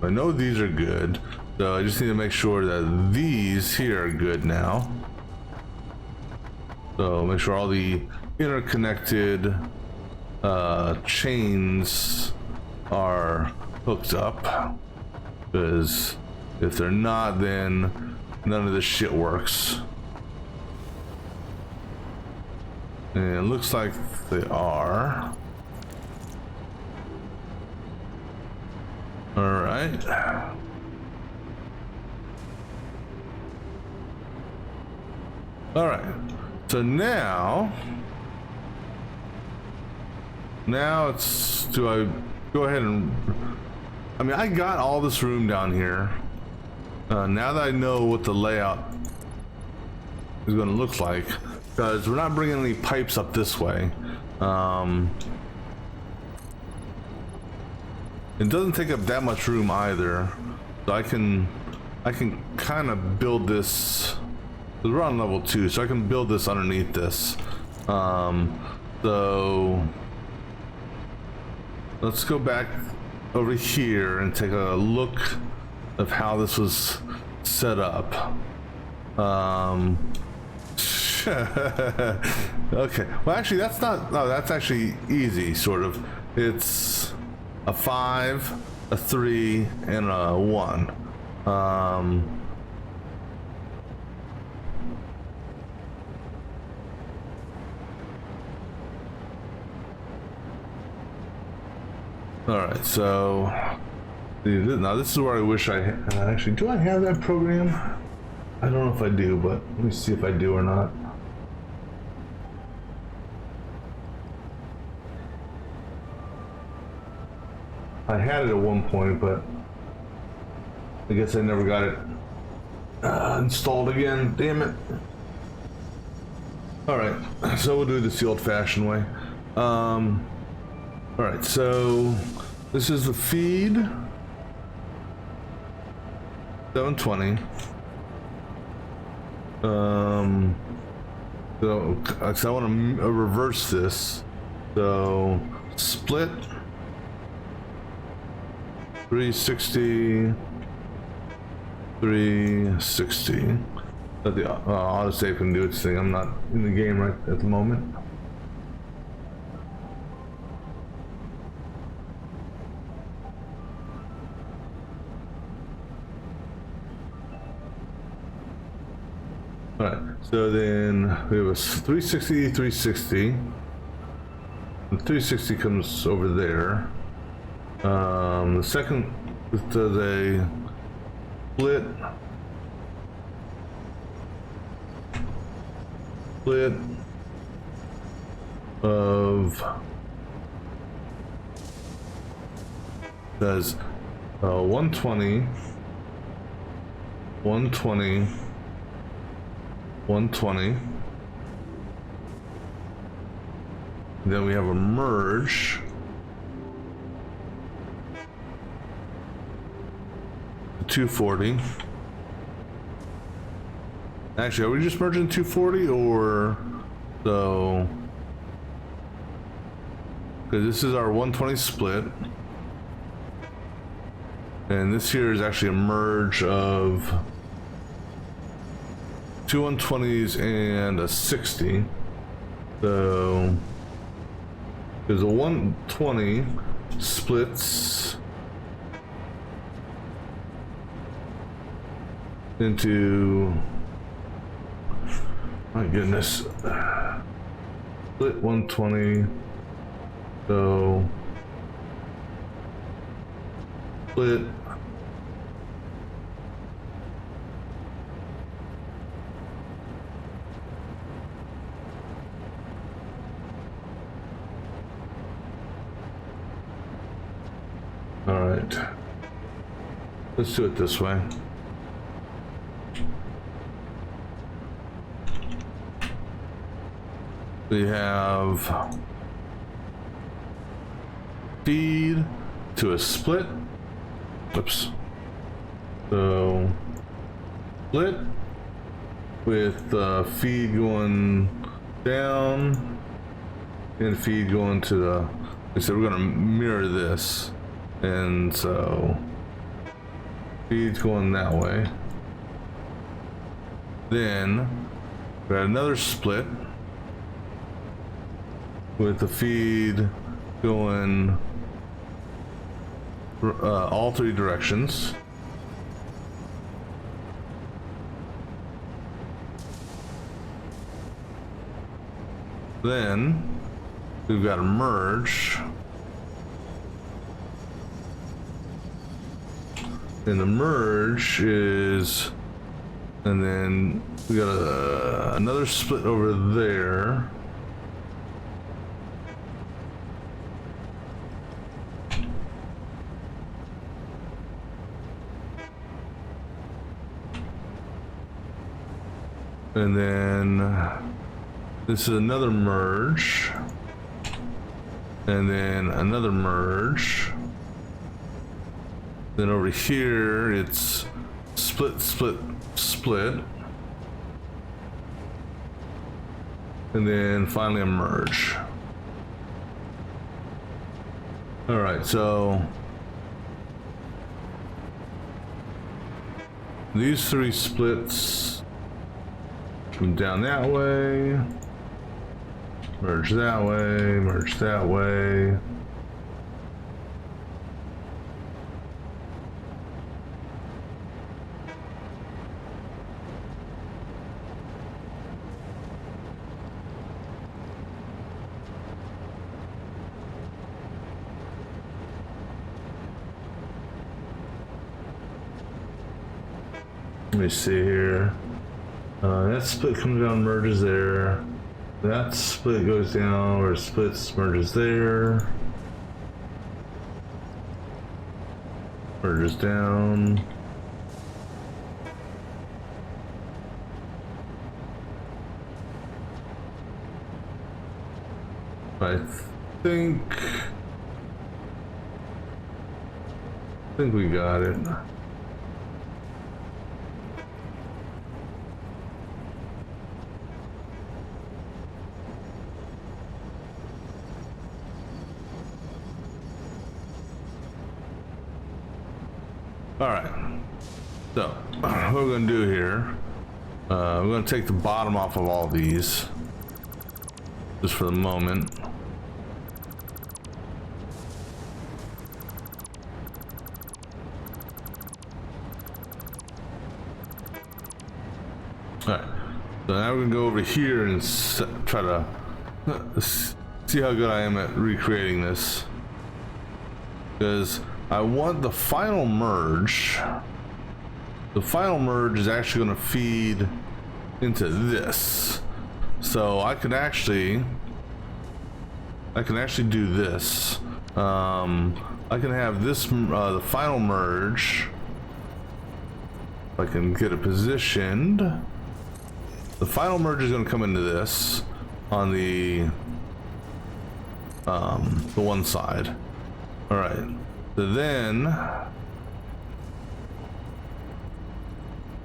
I know these are good, so I just need to make sure that these here are good now. So make sure all the interconnected chains are hooked up, because if they're not, then none of this shit works. And it looks like they are. All right. All right. So now it's, do I go ahead and, I mean, I got all this room down here. Now that I know what the layout is going to look like, because we're not bringing any pipes up this way. It doesn't take up that much room either, so I can kind of build this. We're on level 2, so I can build this underneath this. So let's go back over here and take a look of how this was set up. Okay, well actually that's not, no, that's actually easy, sort of. It's a 5, a 3, and a 1. All right, so now this is where I wish I actually, do I have that program? I don't know if I do, but let me see if I do or not. I had it at one point, but I guess I never got it installed again. Damn it. All right, so we'll do this the old-fashioned way. All right, so this is the feed. 720. So I want to reverse this. So split 360, 360. But the autosave can do its thing. I'm not in the game right at the moment. Alright, so then we have a 360, 360. The 360 comes over there. The second does a split of, does 120, 120, 120. Then we have a merge. 240. Actually, are we just merging 240 or so? because this is our 120 split. And this here is actually a merge of two 120s and a 60. So there's a 120 splits into, my goodness, split 120. So split all right, let's do it this way. We have feed to a split. Oops. So split with feed going down and feed going to the. We said we're going to mirror this, and so feed's going that way. Then we got another split with the feed going all three directions. Then we've got a merge, and the merge is, and then we got another split over there. And then this is another merge, and then another merge. Then over here it's split, split, split, and then finally a merge. All right, so these three splits come down that way, merge that way, merge that way. Let me see here. That split comes down, merges there. That split goes down, or splits, merges there. Merges down. I think we got it. All right, so what we're going to do here, we're going to take the bottom off of all these, just for the moment. All right, so now we're going to go over here and try to see how good I am at recreating this, because I want the final merge. The final merge is actually going to feed into this, so I can actually do this. I can have this the final merge. If I can get it positioned, the final merge is going to come into this on the one side. All right. So then,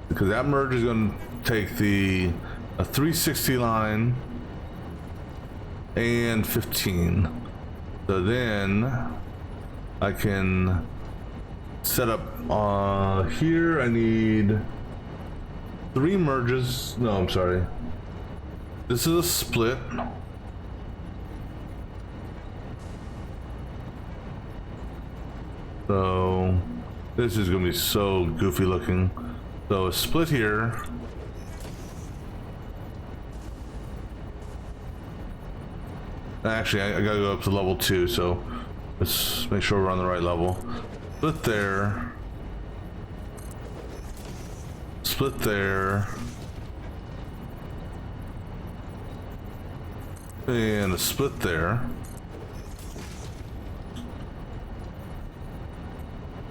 because that merge is going to take a 360 line and 15. So then I can set up here. I need 3 merges. No, I'm sorry. This is a split. So this is gonna be so goofy looking. So a split here. Actually, I gotta go up to level 2, so let's make sure we're on the right level. Split there. Split there. And a split there.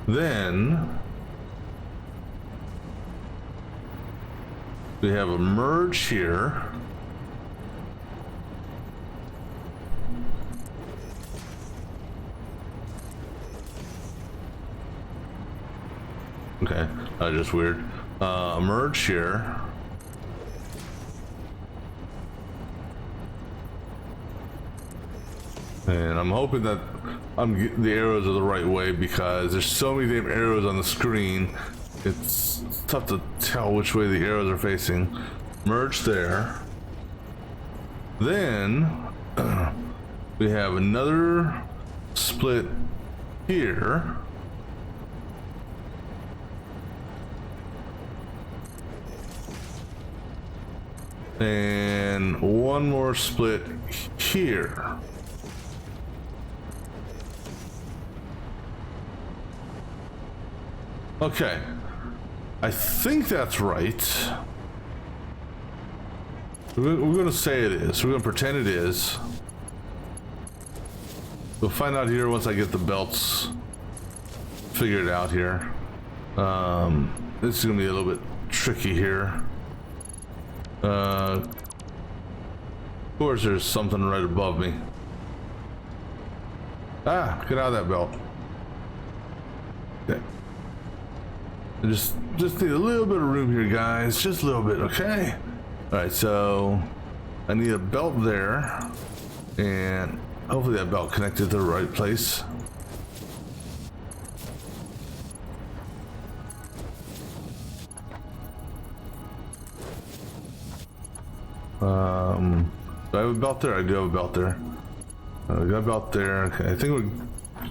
Then we have a merge here. Okay, just weird. Merge here. And I'm hoping that I'm getting the arrows are the right way because there's so many damn arrows on the screen. It's tough to tell which way the arrows are facing. Merge there. Then we have another split here. And one more split here. Okay, I think that's right. We're gonna say it is. We're gonna pretend it is. We'll find out here once I get the belts figured out here. This is gonna be a little bit tricky here. Of course there's something right above me. Ah, get out of that belt. Okay. I just need a little bit of room here, guys. Just a little bit, okay? Alright, so I need a belt there. And hopefully that belt connected to the right place. Do I have a belt there? I do have a belt there. I got a belt there. Okay, I think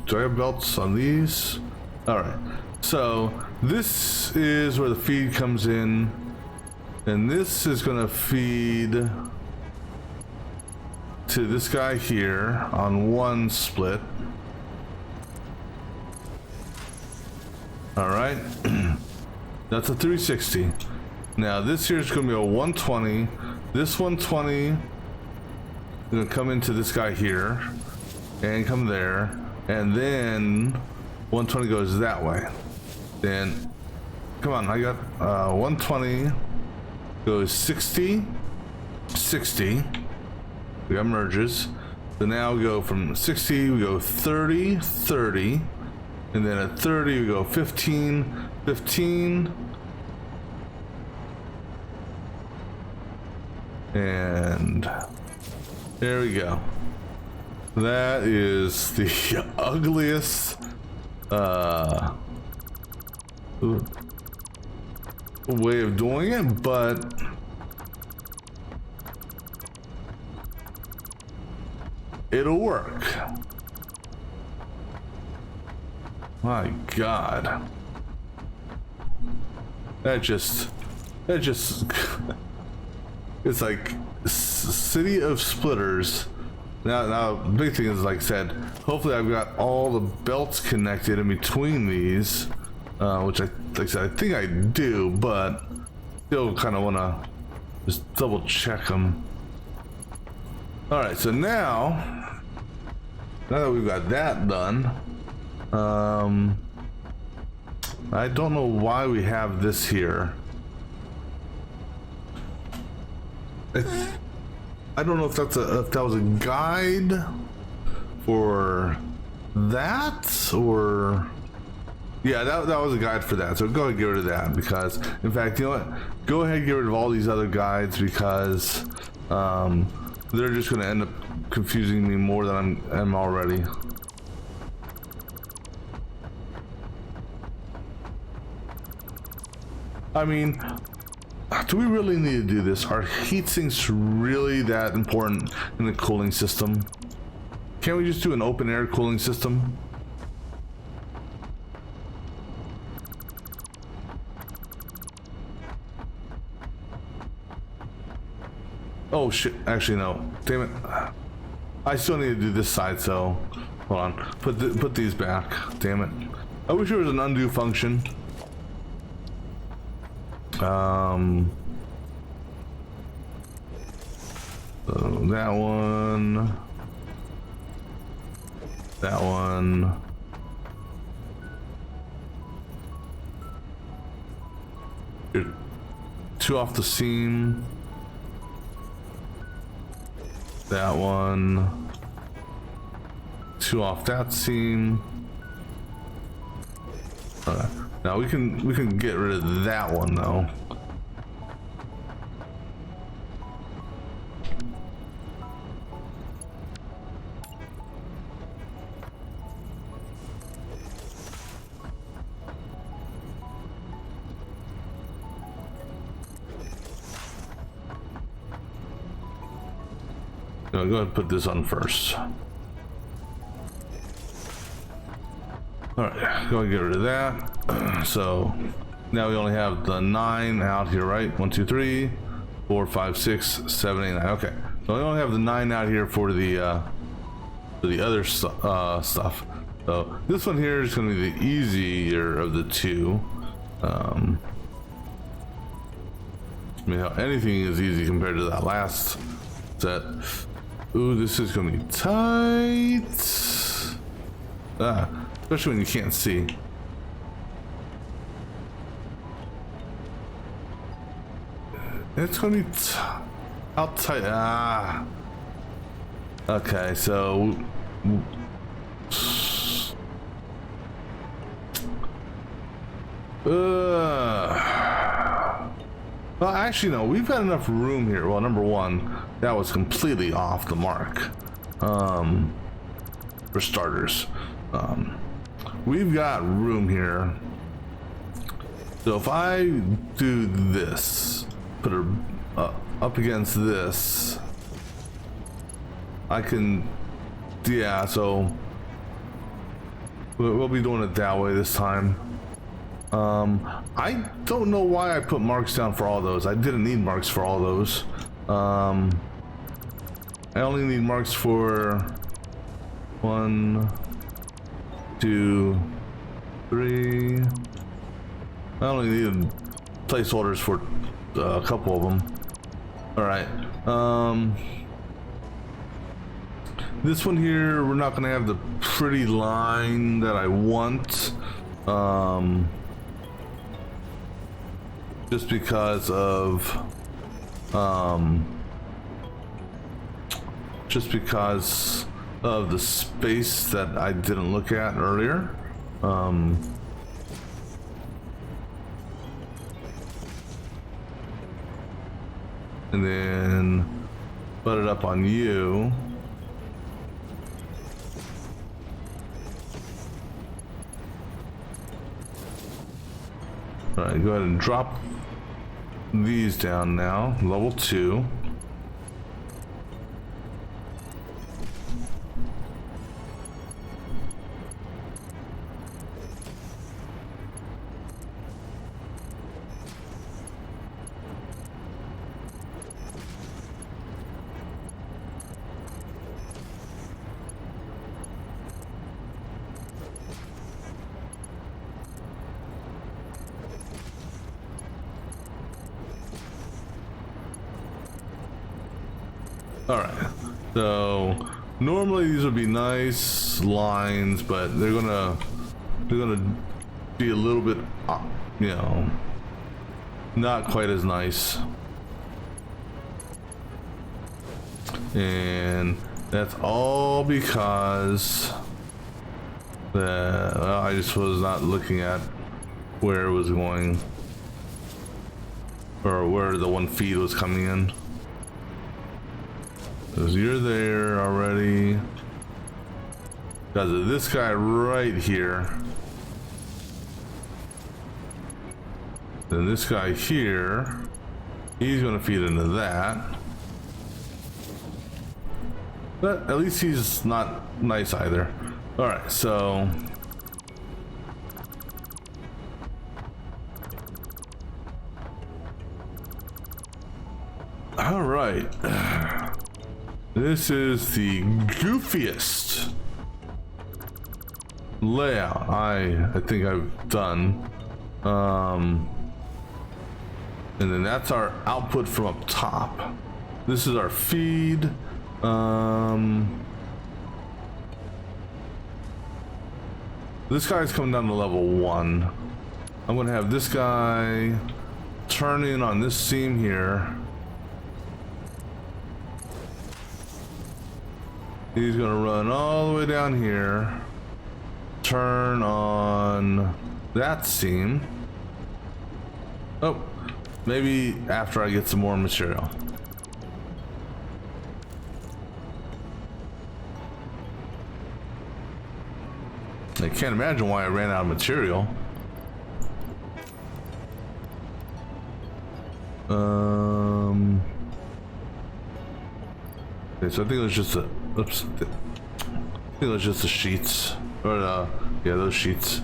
do I have belts on these? Alright. So this is where the feed comes in. And this is gonna feed to this guy here on one split. Alright. That's a 360. Now this here is gonna be a 120. This 120 is gonna come into this guy here and come there, and then 120 goes that way. Then come on, I got 120 goes 60, 60. We got merges. So now we go from 60, we go 30, 30, and then at 30 we go 15, 15. And there we go. That is the ugliest way of doing it, but it'll work. My God. That just it's like city of splitters. Now the big thing is, like I said, hopefully I've got all the belts connected in between these, which like I said, I think I do, but still kind of want to just double check them. All right, so now that we've got that done, I don't know why we have this here. I don't know if that was a guide for that, or yeah, that was a guide for that. So go ahead and get rid of that, because in fact, you know what? Go ahead and get rid of all these other guides, because they're just gonna end up confusing me more than I'm already. I mean, do we really need to do this? Are heat sinks really that important in the cooling system? Can't we just do an open air cooling system? Oh shit, actually no. Damn it. I still need to do this side, so hold on. Put these back. Damn it. I wish there was an undo function. So that one. That one. Two off the seam. That one. Two off that seam. Okay. Now we can get rid of that one though. No, go ahead and put this on first. Alright, go and get rid of that. So now we only have the 9 out here, right? 1, 2, 3, 4, 5, 6, 7, 8, 9. Okay. So we only have the 9 out here for the other stuff. So this one here is going to be the easier of the two. I mean, anything is easy compared to that last set. Ooh, this is going to be tight. Especially when you can't see. It's going to be out tight. Okay, so well, actually, no. We've got enough room here. Well, number one, that was completely off the mark. For starters, we've got room here. So if I do this, put her up against this, I can, yeah, so we'll be doing it that way this time. I don't know why I put marks down for all those. I didn't need marks for all those. I only need marks for 1, 2, 3. I only needed placeholders for a couple of them. All right. This one here, we're not going to have the pretty line that I want. Just because of the space that I didn't look at earlier. And then put it up on you. All right, go ahead and drop these down now, level 2. All right, so normally these would be nice lines, but they're gonna be a little bit, you know, not quite as nice. And that's all because I just was not looking at where it was going, or where the one feed was coming in. Because you're there already. Because of this guy right here. Then this guy here, he's gonna feed into that. But at least he's not nice either. Alright, so alright. This is the goofiest layout I think I've done. And then that's our output from up top. This is our feed. This guy's coming down to level 1. I'm gonna have this guy turn in on this seam here. He's gonna run all the way down here, turn on that seam. Oh, maybe after I get some more material. I can't imagine why I ran out of material. Okay, so I think it was just a, oops, I think it was just the sheets, or yeah, those sheets.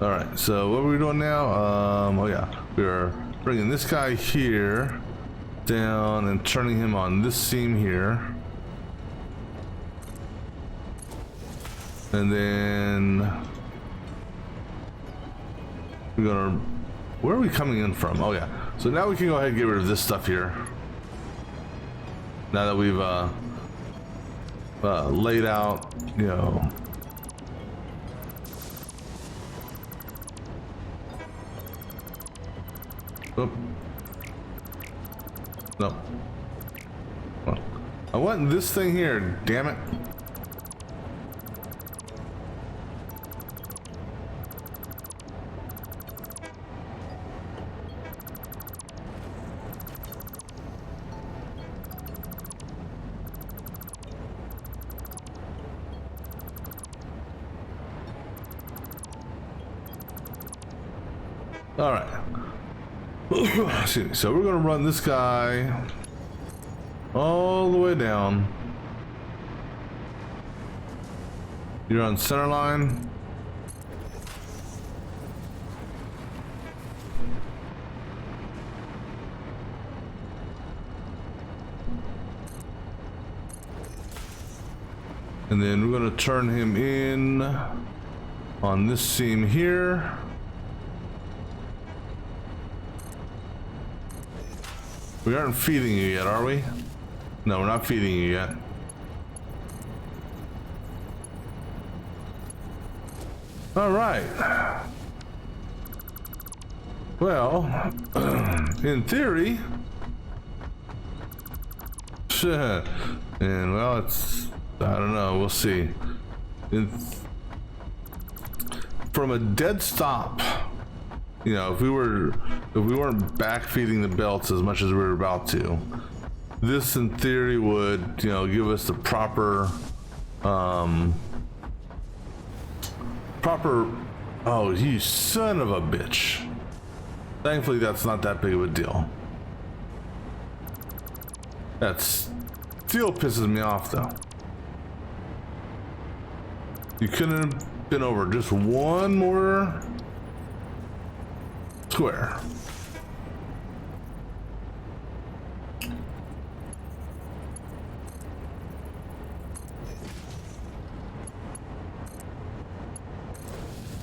All right, so what are we doing now? Oh yeah, we are bringing this guy here down and turning him on this seam here. And then we're gonna, where are we coming in from? Oh yeah, so now we can go ahead and get rid of this stuff here. Now that we've laid out, you know, oh. No, I want this thing here, damn it. All right. So we're gonna run this guy all the way down. You're on center line. And then we're gonna turn him in on this seam here. We aren't feeding you yet, are we? No, we're not feeding you yet. All right. Well, in theory, and well, it's, I don't know, we'll see. From a dead stop, you know, if we weren't back feeding the belts as much as we were about to, this in theory would, you know, give us the proper, oh, you son of a bitch. Thankfully, that's not that big of a deal. That still pisses me off, though. You couldn't have been over just one more square.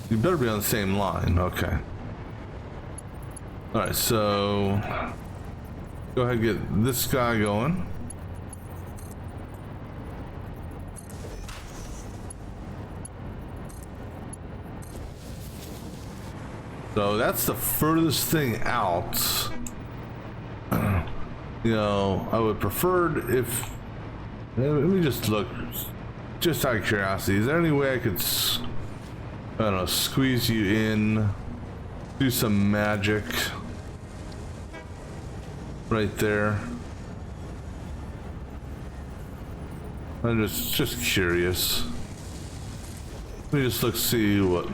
You better be on the same line. Okay. All right, so go ahead and get this guy going. So that's the furthest thing out. You know, I would prefer if, let me just look, just out of curiosity, is there any way I could, I don't know, squeeze you in, do some magic right there? I'm just curious. Let me just look, see what.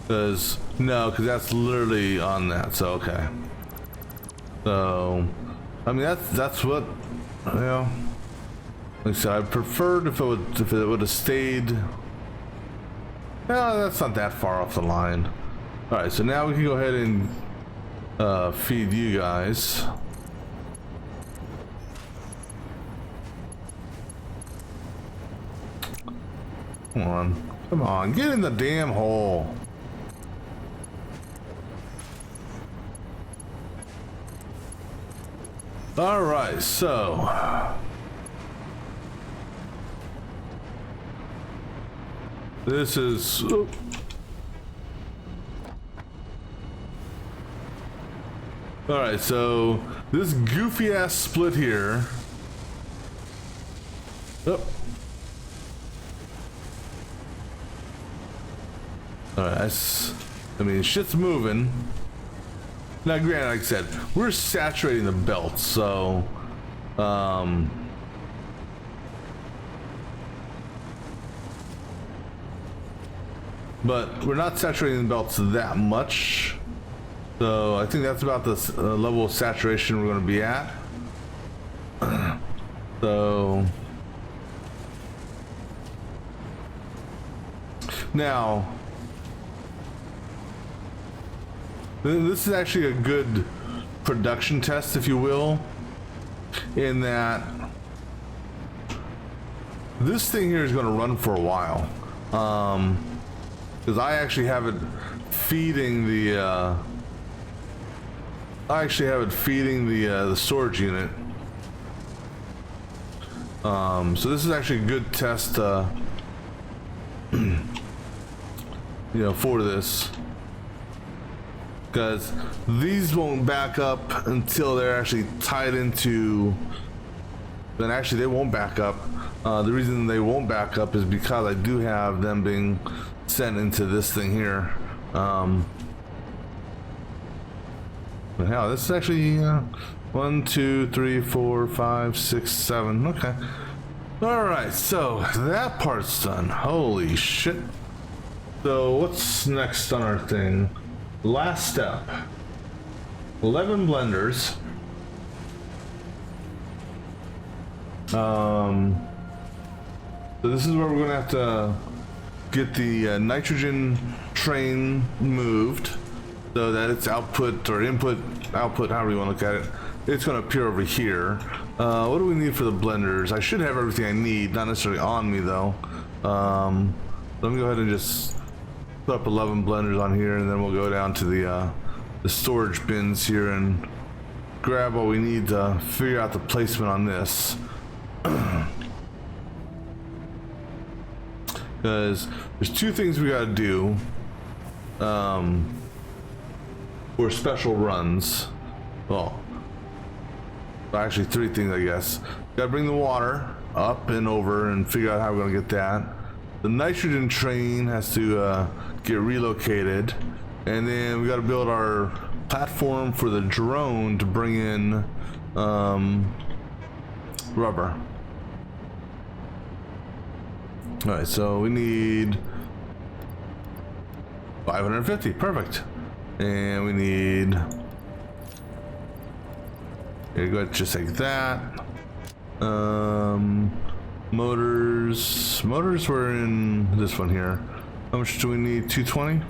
Because that's literally on that. So okay. So, I mean that's what, you know. Like I said, I preferred if it would have stayed. Well, that's not that far off the line. All right, so now we can go ahead and feed you guys. Come on, get in the damn hole. All right, so this is. All right, so this goofy ass split here. Oh. All right, I mean, shit's moving. Now, granted, like I said, we're saturating the belt, so, but we're not saturating the belts that much. So I think that's about the level of saturation we're going to be at. So now, this is actually a good production test, if you will, in that this thing here is going to run for a while. Because I actually have it feeding the the storage unit. So this is actually a good test, you know, for this. Because these won't back up until they're actually tied into. Then actually they won't back up. The reason they won't back up is because I do have them being sent into this thing here. But hell, this is actually 1, 2, 3, 4, 5, 6, 7. Okay. All right, so that part's done. Holy shit. So what's next on our thing? Last step. 11 blenders. So this is where we're gonna have to get the nitrogen train moved so that its output or output, however you want to look at it, it's going to appear over here. What do we need for the blenders? I should have everything I need, not necessarily on me though. Let me go ahead and just put up 11 blenders on here, and then we'll go down to the storage bins here and grab what we need to figure out the placement on this. Because there's two things we gotta do for special runs. Well, actually three things, I guess. Gotta bring the water up and over and figure out how we're gonna get that. The nitrogen train has to get relocated, and then we gotta build our platform for the drone to bring in rubber. All right, so we need 550, perfect. And we need, here, go ahead, just like that. Motors were in this one here. How much do we need? 220.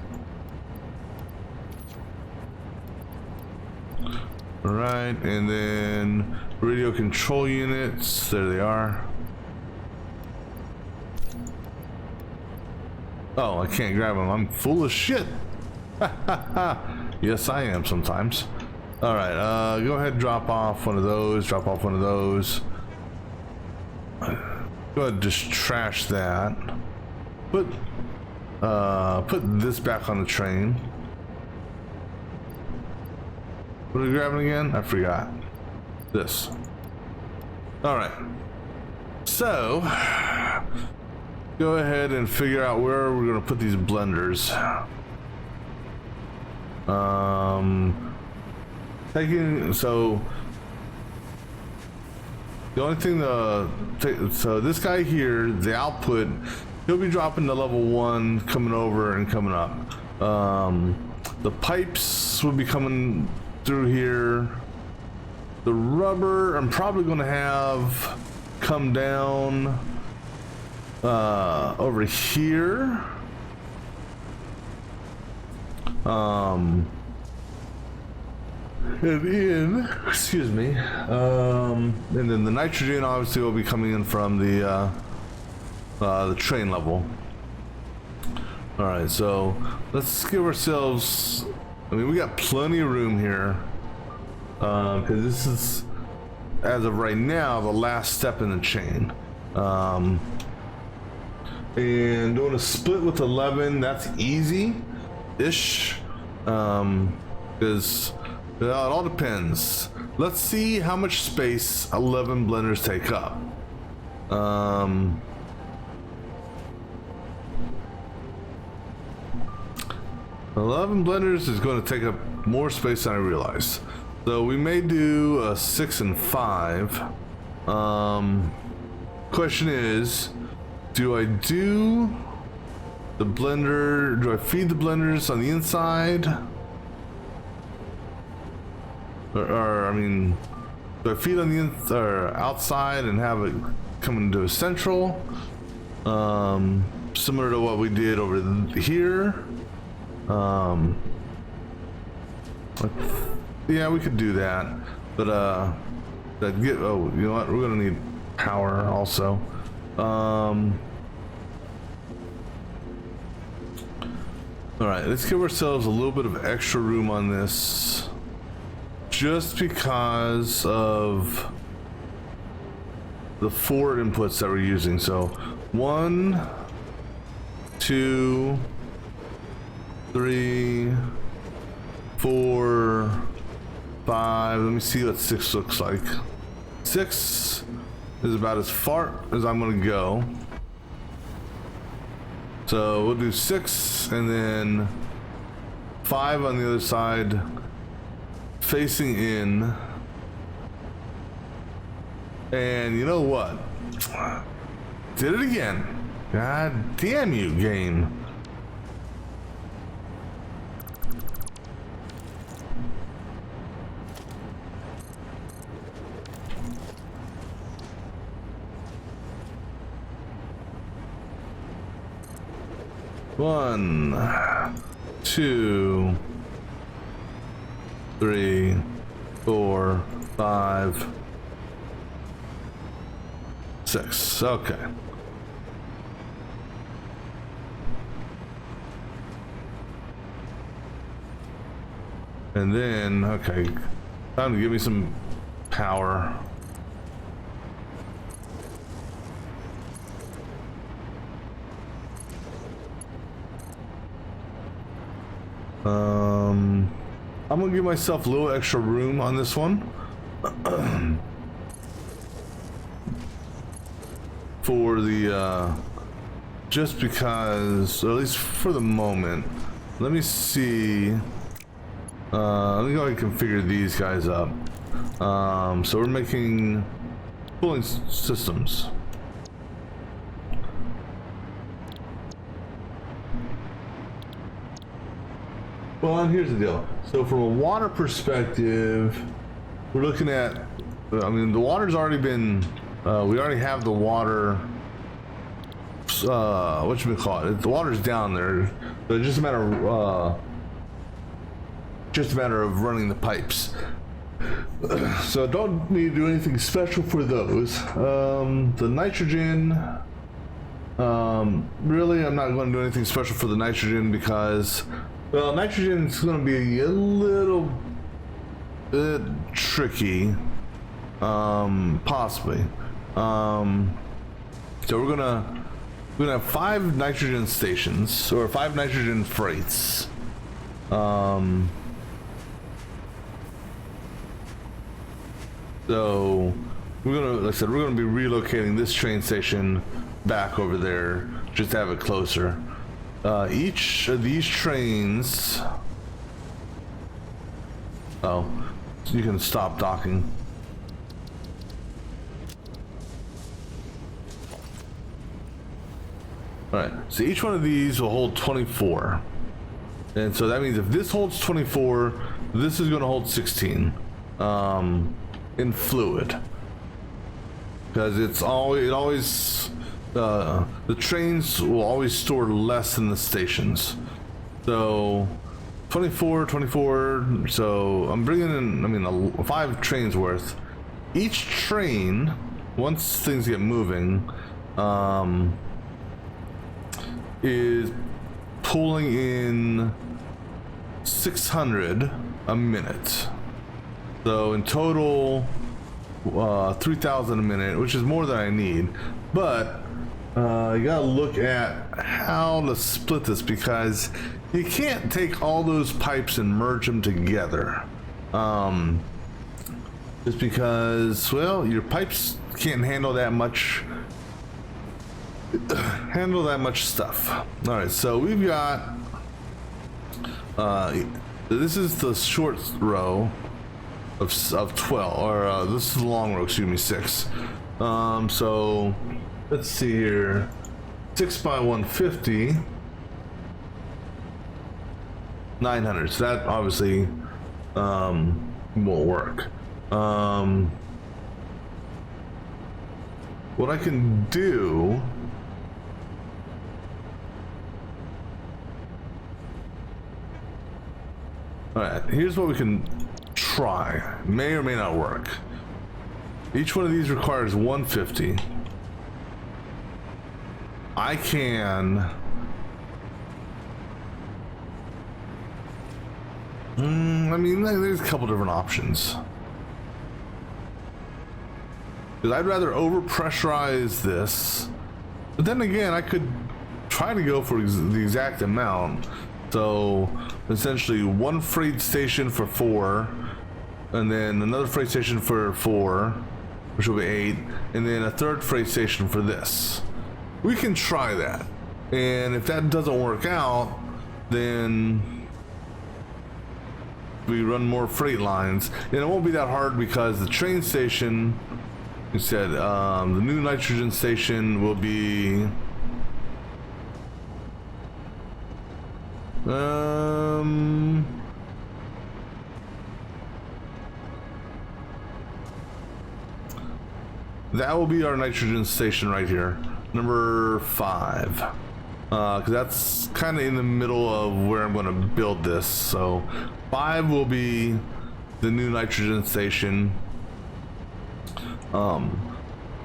All right, and then radio control units, there they are. Oh, I can't grab them. I'm full of shit. Yes, I am sometimes. All right, go ahead and drop off one of those. Drop off one of those. Go ahead and just trash that. Put this back on the train. What are we grabbing again? I forgot. This. All right. So, go ahead and figure out where we're gonna put these blenders. The only thing so this guy here, the output, he'll be dropping to level 1, coming over and coming up. The pipes will be coming through here. The rubber, I'm probably going to have come down over here. And then the nitrogen obviously will be coming in from the train level. All right, so let's give ourselves, I mean, we got plenty of room here, because this is, as of right now, the last step in the chain. And doing a split with 11, that's easy-ish, because it all depends. Let's see how much space 11 blenders take up. 11 blenders is going to take up more space than I realized. So we may do a 6 and 5. Question is, do I do the blender? Do I feed the blenders on the inside? Or I mean, do I feed on the or outside and have it come into a central? Similar to what we did over here. Yeah, we could do that, but oh, you know what? We're gonna need power also. All right, let's give ourselves a little bit of extra room on this, just because of the 4 inputs that we're using. So 1, 2, 3, 4, 5. Let me see what 6 looks like. 6 is about as far as I'm gonna go. So we'll do 6 and then 5 on the other side, facing in. And you know what? Did it again. God damn you, game. One, 2, 3, 4, 5, 6. Okay. And then, okay, time to give me some power. I'm gonna give myself a little extra room on this one for the just because, or at least for the moment. Let me see. Let me go ahead and configure these guys up. So we're making cooling systems. Well, and here's the deal. So from a water perspective, we're looking at, I mean, the water's already been, we already have the water, what you call it? The water's down there. So it's just a matter of running the pipes. So don't need to do anything special for those. The nitrogen, really, I'm not going to do anything special for the nitrogen because, well, nitrogen is going to be a little bit tricky, possibly. So we're gonna have 5 nitrogen stations, or 5 nitrogen freights. So we're gonna, like I said, we're gonna be relocating this train station back over there just to have it closer. Each of these trains, oh, you can stop docking. All right, so each one of these will hold 24. And so that means if this holds 24, this is going to hold 16 in fluid. Because it always, the trains will always store less than the stations. So 24, so I'm bringing in, I mean, 5 trains worth. Each train, once things get moving, is pulling in 600 a minute. So in total, 3,000 a minute, which is more than I need. But you gotta look at how to split this, because you can't take all those pipes and merge them together. Just because, well, your pipes can't handle that much stuff. All right, so we've got this is the short row of 12, or this is the long row, excuse me, 6. So let's see here, 6 by 150, 900. So that obviously won't work. What I can do, all right, here's what we can try. May or may not work. Each one of these requires 150. I can I mean, there's a couple different options. Because I'd rather over-pressurize this, but then again, I could try to go for the exact amount. So essentially, one freight station for 4, and then another freight station for 4, which will be 8, and then a third freight station for this. We can try that, and if that doesn't work out, then we run more freight lines, and it won't be that hard because the train station, you said, the new nitrogen station will be that will be our nitrogen station right here, number 5, because that's kind of in the middle of where I'm going to build this. So 5 will be the new nitrogen station.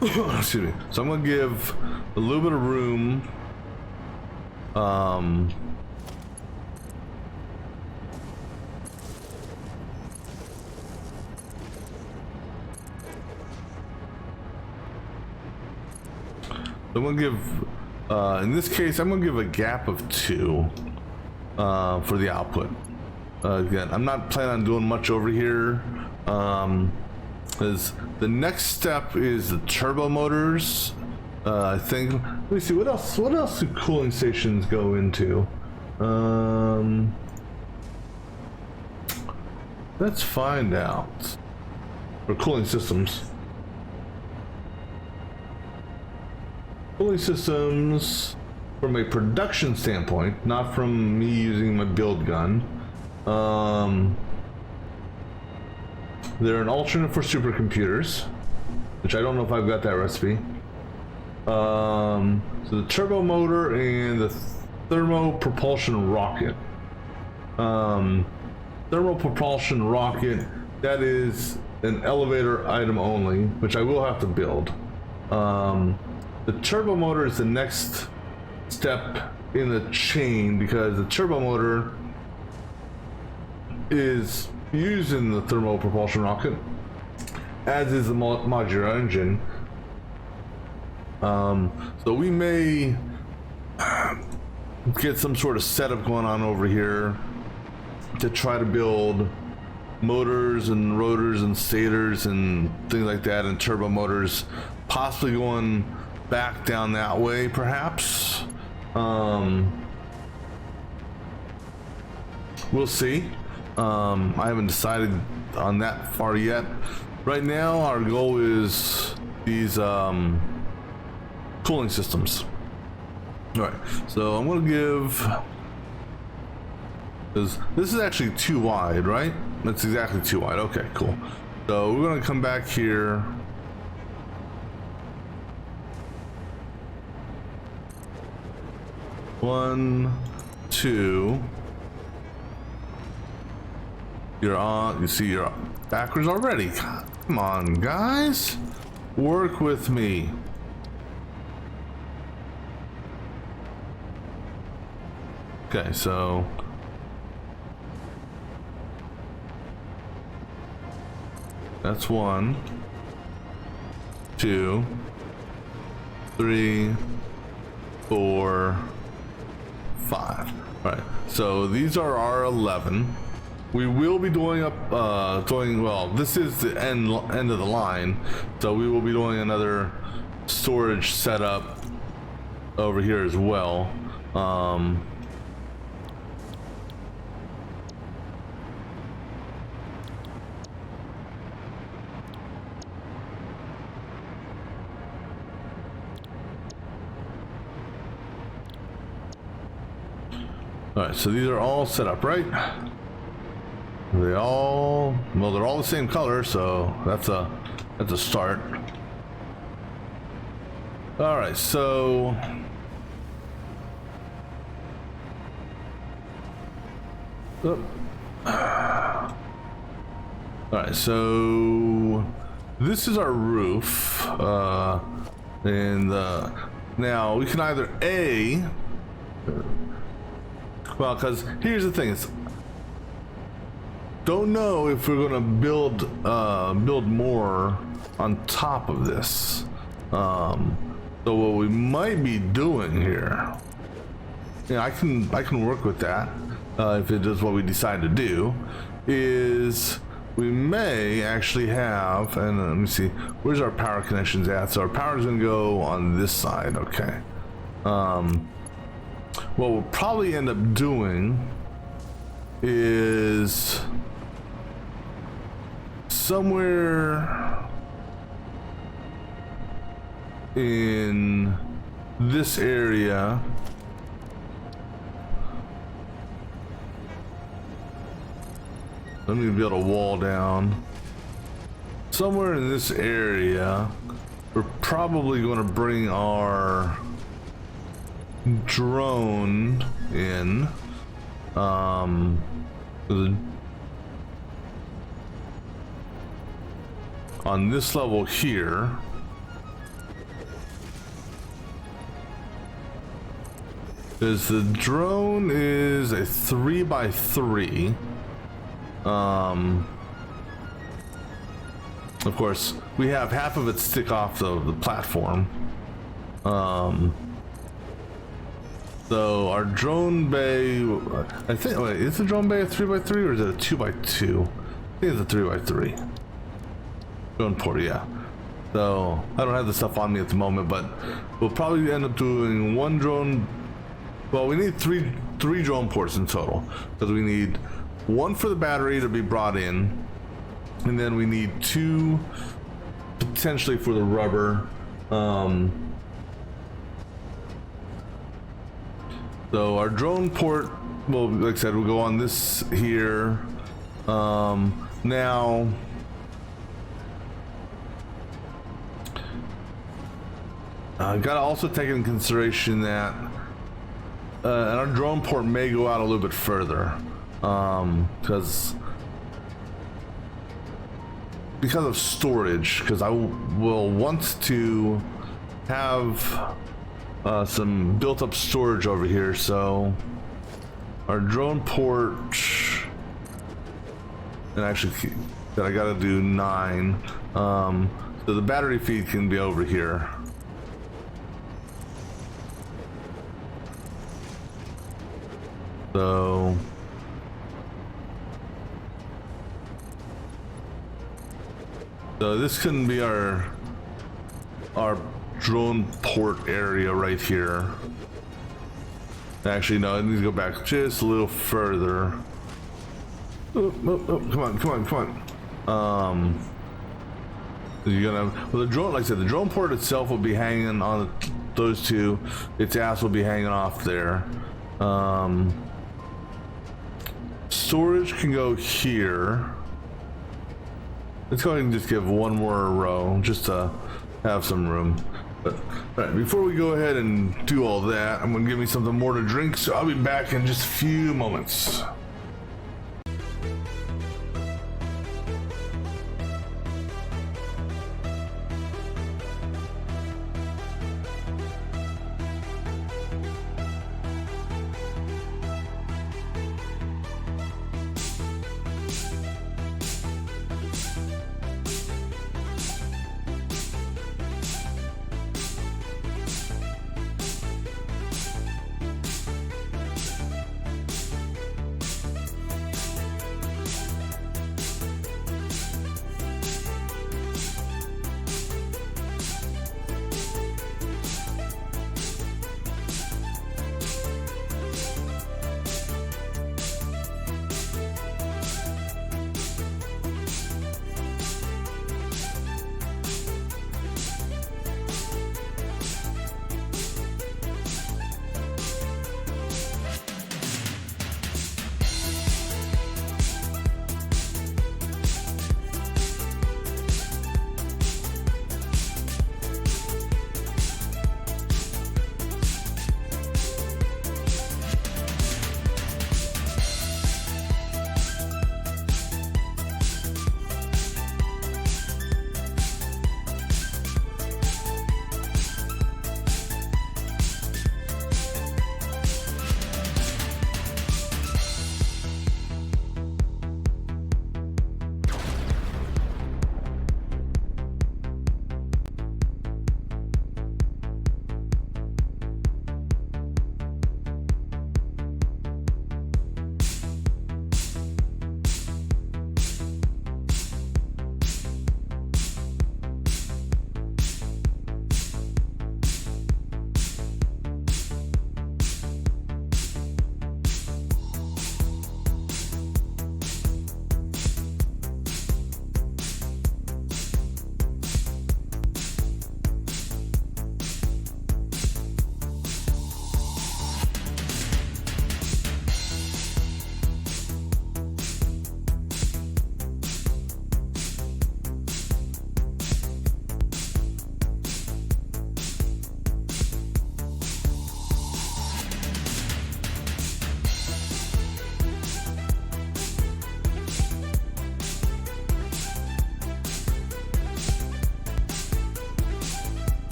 Excuse me. So I'm going to give a little bit of room. I'm going to give, in this case, I'm going to give a gap of 2 for the output. Again, I'm not planning on doing much over here. Because the next step is the turbo motors. I think. Let me see what else. What else do cooling stations go into? Let's find out. Or cooling systems. Cooling systems, from a production standpoint, not from me using my build gun. They're an alternate for supercomputers, which I don't know if I've got that recipe. So the turbo motor and the thermo propulsion rocket. Thermal propulsion rocket, that is an elevator item only, which I will have to build. The turbo motor is the next step in the chain, because the turbo motor is used in the thermal propulsion rocket, as is the modular engine. So we may get some sort of setup going on over here to try to build motors and rotors and stators and things like that, and turbo motors, possibly going back down that way, perhaps. We'll see. I haven't decided on that far yet. Right now, our goal is these cooling systems. All right, so I'm gonna give, because this is actually too wide, right? That's exactly too wide. Okay, cool. So we're gonna come back here. One, two. You're on. You see, you're backwards already. Come on, guys, work with me. Okay, so that's 1, 2, 3, 4, 5. All right, so these are our 11. We will be doing up, well, this is the end of the line, so we will be doing another storage setup over here as well. All right, so these are all set up, right? They all, well, they're all the same color, so that's a start. All right, so all right, so this is our roof, and now we can either well, because here's the thing, is don't know if we're gonna build more on top of this. So what we might be doing here, yeah, I can work with that if it is what we decide to do, is we may actually have, and let me see, where's our power connections at? So our power is gonna go on this side, okay. What we'll probably end up doing is somewhere in this area, let me build a wall down. Somewhere in this area, we're probably going to bring our drone in. On this level here, because the drone is a 3x3. Of course, we have half of it stick off the platform. So our drone bay, I think, wait, is the drone bay a 3x3 or is it a 2x2? I think it's a 3x3. Drone port, yeah. So I don't have the stuff on me at the moment, but we'll probably end up doing one drone. Well, we need three drone ports in total, because we need one for the battery to be brought in, and then we need 2 potentially for the rubber. So our drone port, well, like I said, we'll go on this here. Now, gotta also take into consideration that our drone port may go out a little bit further, because of storage, because I will want to have some built-up storage over here. So our drone port, and actually that I gotta do 9, so the battery feed can be over here. So this can be our drone port area right here. Actually, no, it needs to go back just a little further. Oh, come on. You're gonna, well, the drone, like I said, the drone port itself will be hanging on the those two, its ass will be hanging off there. Storage can go here. Let's go ahead and just give one more row just to have some room. But all right, before we go ahead and do all that, I'm gonna give me something more to drink, so I'll be back in just a few moments.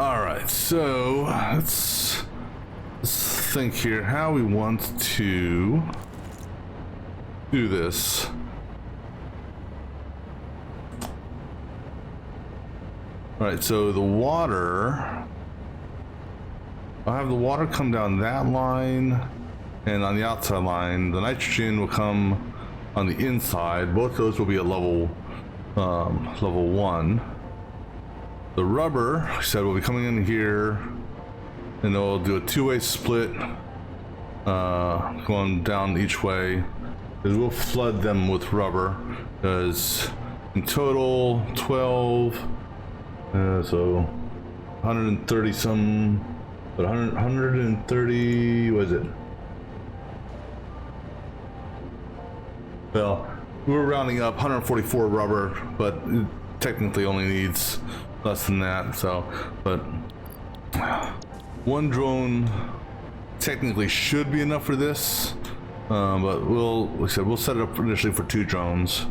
All right, so let's think here how we want to do this. All right, so the water, I'll have the water come down that line, and on the outside line, the nitrogen will come on the inside. Both those will be at level 1. The rubber, like I said, will be coming in here, and they'll do a two-way split, going down each way. Because we'll flood them with rubber. Because in total, 12. So 130 some, but 130, what is it? Well, we're rounding up 144 rubber, but it technically only needs less than that. So, but one drone technically should be enough for this, but like I said, we'll set it up initially for 2 drones,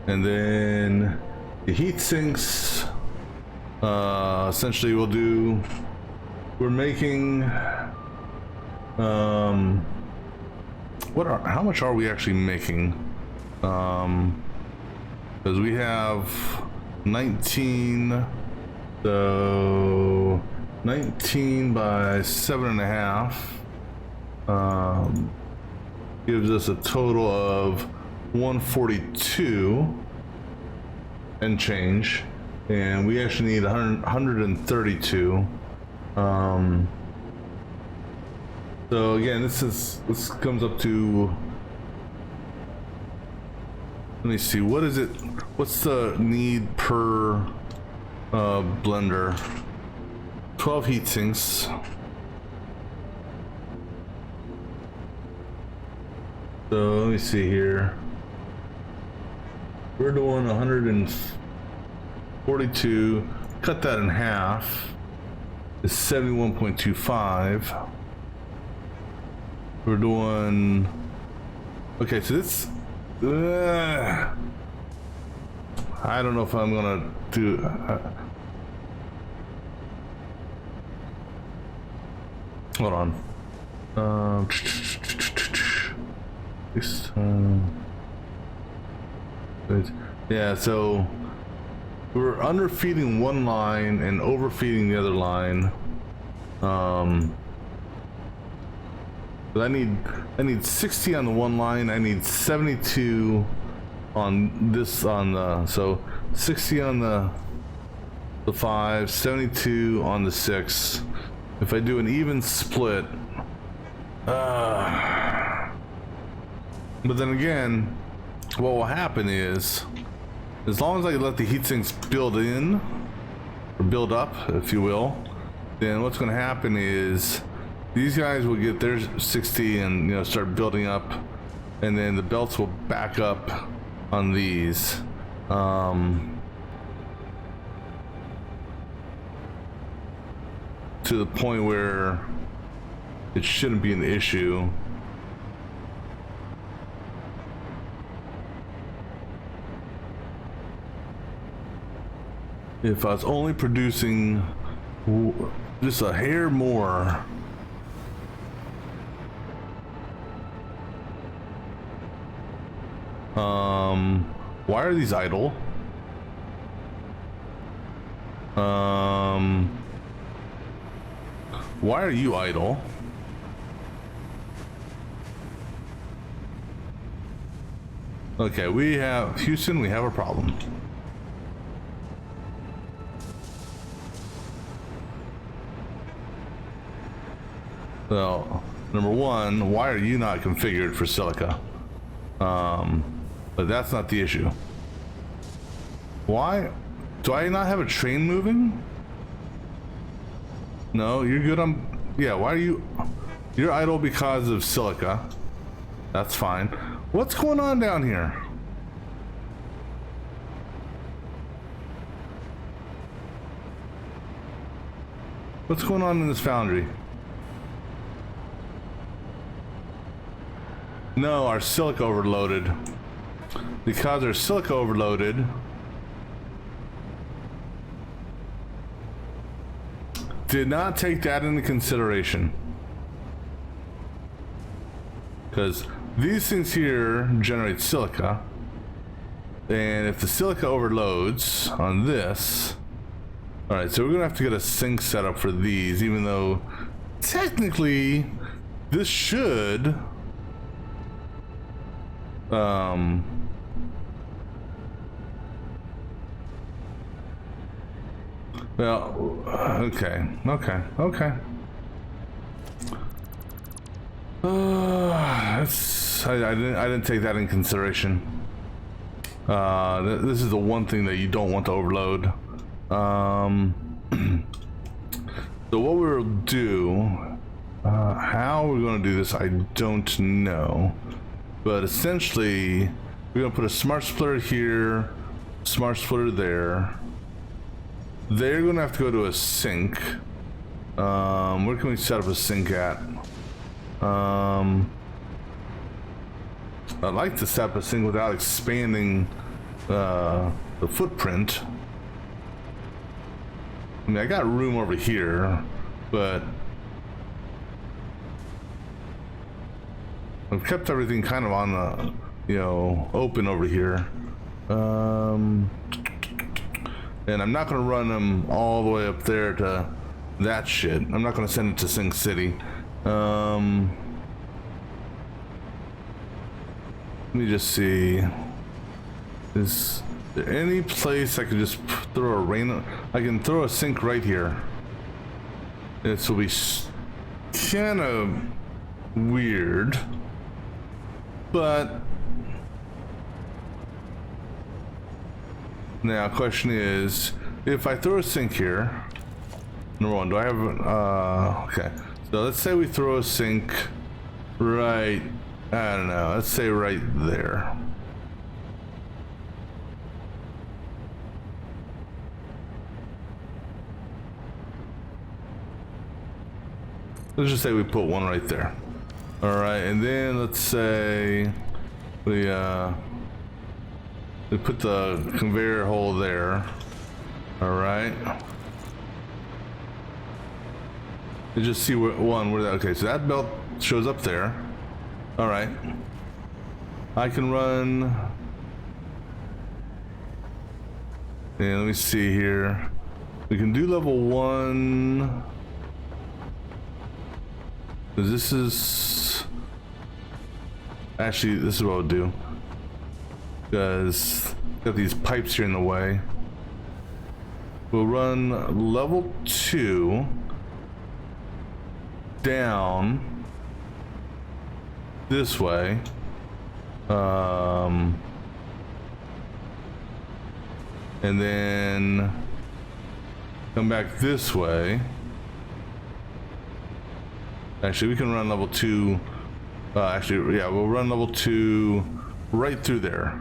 and then the heat sinks. Essentially we're making how much are we actually making? Because we have 19, so 19 by 7.5 gives us a total of 142 and change. And we actually need 132. So again, this comes up to, let me see, what is it? What's the need per blender? 12 heat sinks. So let me see here. We're doing 142, cut that in half, is 71.25. We're doing, okay, so this, I don't know if I'm gonna do, hold on. This yeah, so we're underfeeding one line and overfeeding the other line. But I need 60 on the one line. I need 72 on this, so 60 on the 5, 72 on the 6. If I do an even split, but then again, what will happen is, as long as I let the heat sinks build in, or build up, if you will, then what's going to happen is these guys will get their 60 and start building up, and then the belts will back up on these. To the point where it shouldn't be an issue. If I was only producing just a hair more, why are these idle? Why are you idle? Okay, we have Houston, we have a problem. So, number one, why are you not configured for silica? But that's not the issue. Why? Do I not have a train moving? No, you're good on, yeah, why are you're idle because of silica. That's fine. What's going on down here? What's going on in this foundry? No, our silica overloaded. Because our silica overloaded, Did not take that into consideration. Because these things here generate silica. And if the silica overloads on this... Alright, so we're going to have to get a sink set up for these, even though technically this should... Well, okay. I didn't take that in consideration. This is the one thing that you don't want to overload. So what we'll do, how we're going to do this, I don't know. But essentially, we're going to put a smart splitter here, smart splitter there. They're going to have to go to a sink. Where can we set up a sink at? I'd like to set up a sink without expanding the footprint. I mean, I got room over here, but I've kept everything kind of on the, you know, open over here. And I'm not going to run them all the way up there to that shit. I'm not going to send it to Sink City. Let me just see. Is there any place I could just throw a rain? I can throw a sink right here. This will be kind of weird. But now, question is, if I throw a sink here, number one, do I have, okay. So let's say we throw a sink right, I don't know, let's say right there. Let's just say we put one right there. All right, and then let's say we put the conveyor hole there. All right. And just see where that, okay, so that belt shows up there. All right. I can run. And let me see here. We can do level 1. This is actually, this is what I'll do, because got these pipes here in the way. We'll run level 2 down this way, and then come back this way. Actually, we can run level 2. Actually, yeah, we'll run level 2 right through there.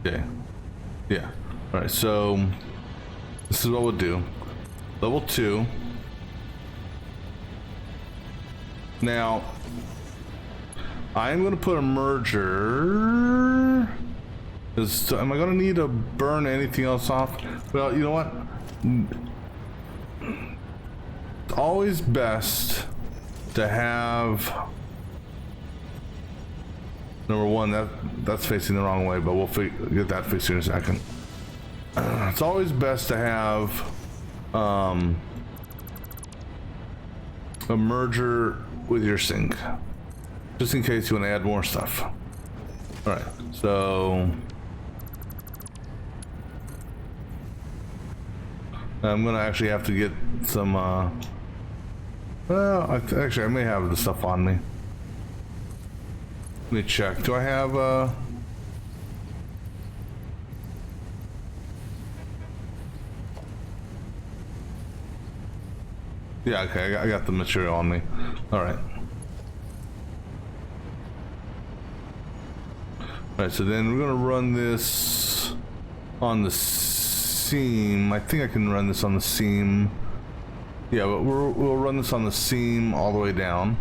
Okay. Yeah. All right. So this is what we'll do. Level 2. Now, I'm going to put a merger. Am I going to need to burn anything else off? Well, you know what? It's always best to have, number one, that's facing the wrong way, but we'll get that fixed here in a second. It's always best to have a merger with your sink, just in case you want to add more stuff. All right, so I'm gonna actually have to get some well, actually I may have the stuff on me. Let me check. Do I have yeah, okay, I got the material on me. All right. All right, so then we're gonna run this on the seam. I think I can run this on the seam. Yeah, but we'll run this on the seam all the way down.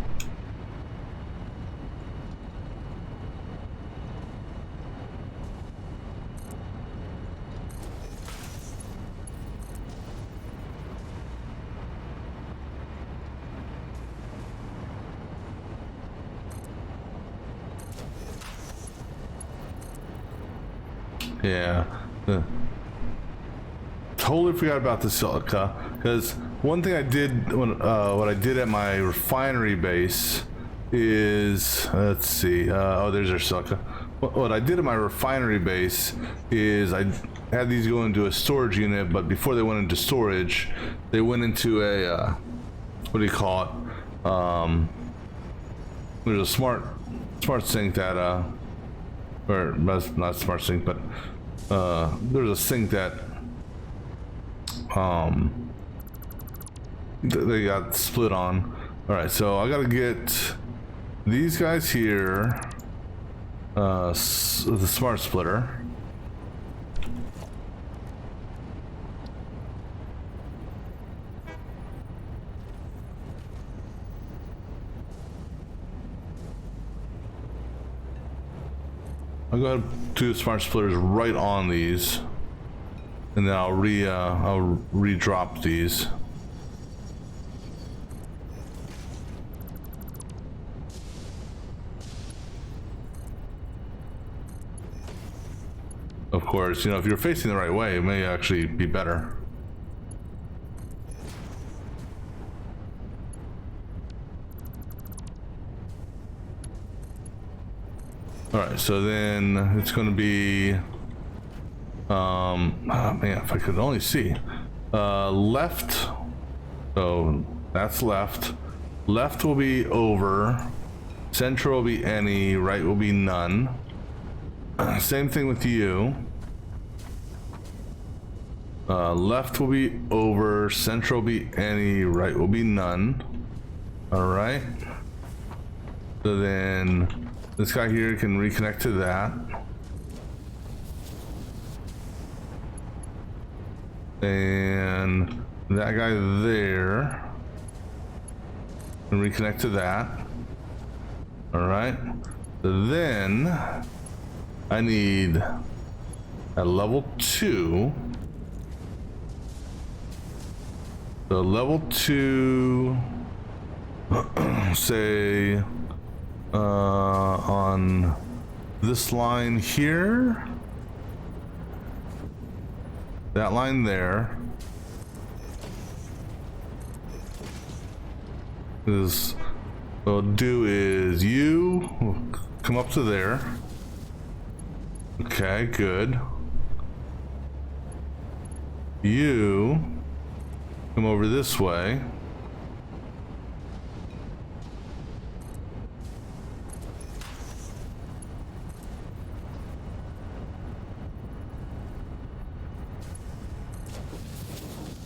Yeah. Totally forgot about the silica, because one thing I did when what I did at my refinery base is, let's see, oh, there's our silica. What I did at my refinery base is I had these go into a storage unit, but before they went into storage, they went into a what do you call it? There's a smart sink that or not smart sink, but there's a sink that they got split on. All right, so I gotta get these guys here, the smart splitter. I'll go ahead and do the smart splitters right on these, and then I'll re-drop these. Of course, you know, if you're facing the right way, it may actually be better. All right, so then it's going to be, oh man, if I could only see, left. So that's left. Left will be over. Central will be any. Right will be none. Same thing with you. Left will be over. Central will be any. Right will be none. All right. So then this guy here can reconnect to that. And that guy there can reconnect to that. All right. So then I need at level 2. So level 2, say, on this line here, that line there is, what I'll do is you come up to there. Okay, good. You come over this way.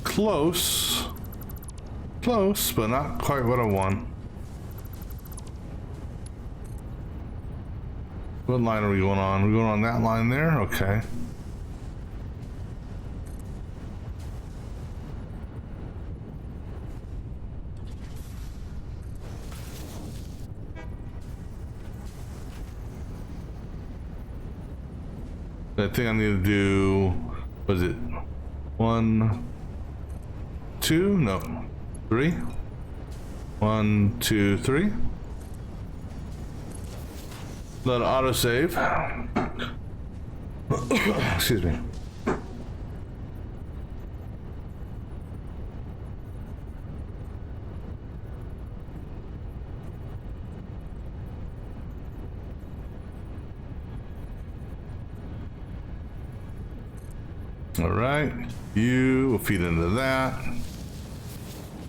Close. Close, but not quite what I want. What line are we going on? We're going on that line there? Okay. I think I need to do, was it 1, 2? No, 3. 1, 2, 3. Let it autosave. Excuse me. All right, you will feed into that.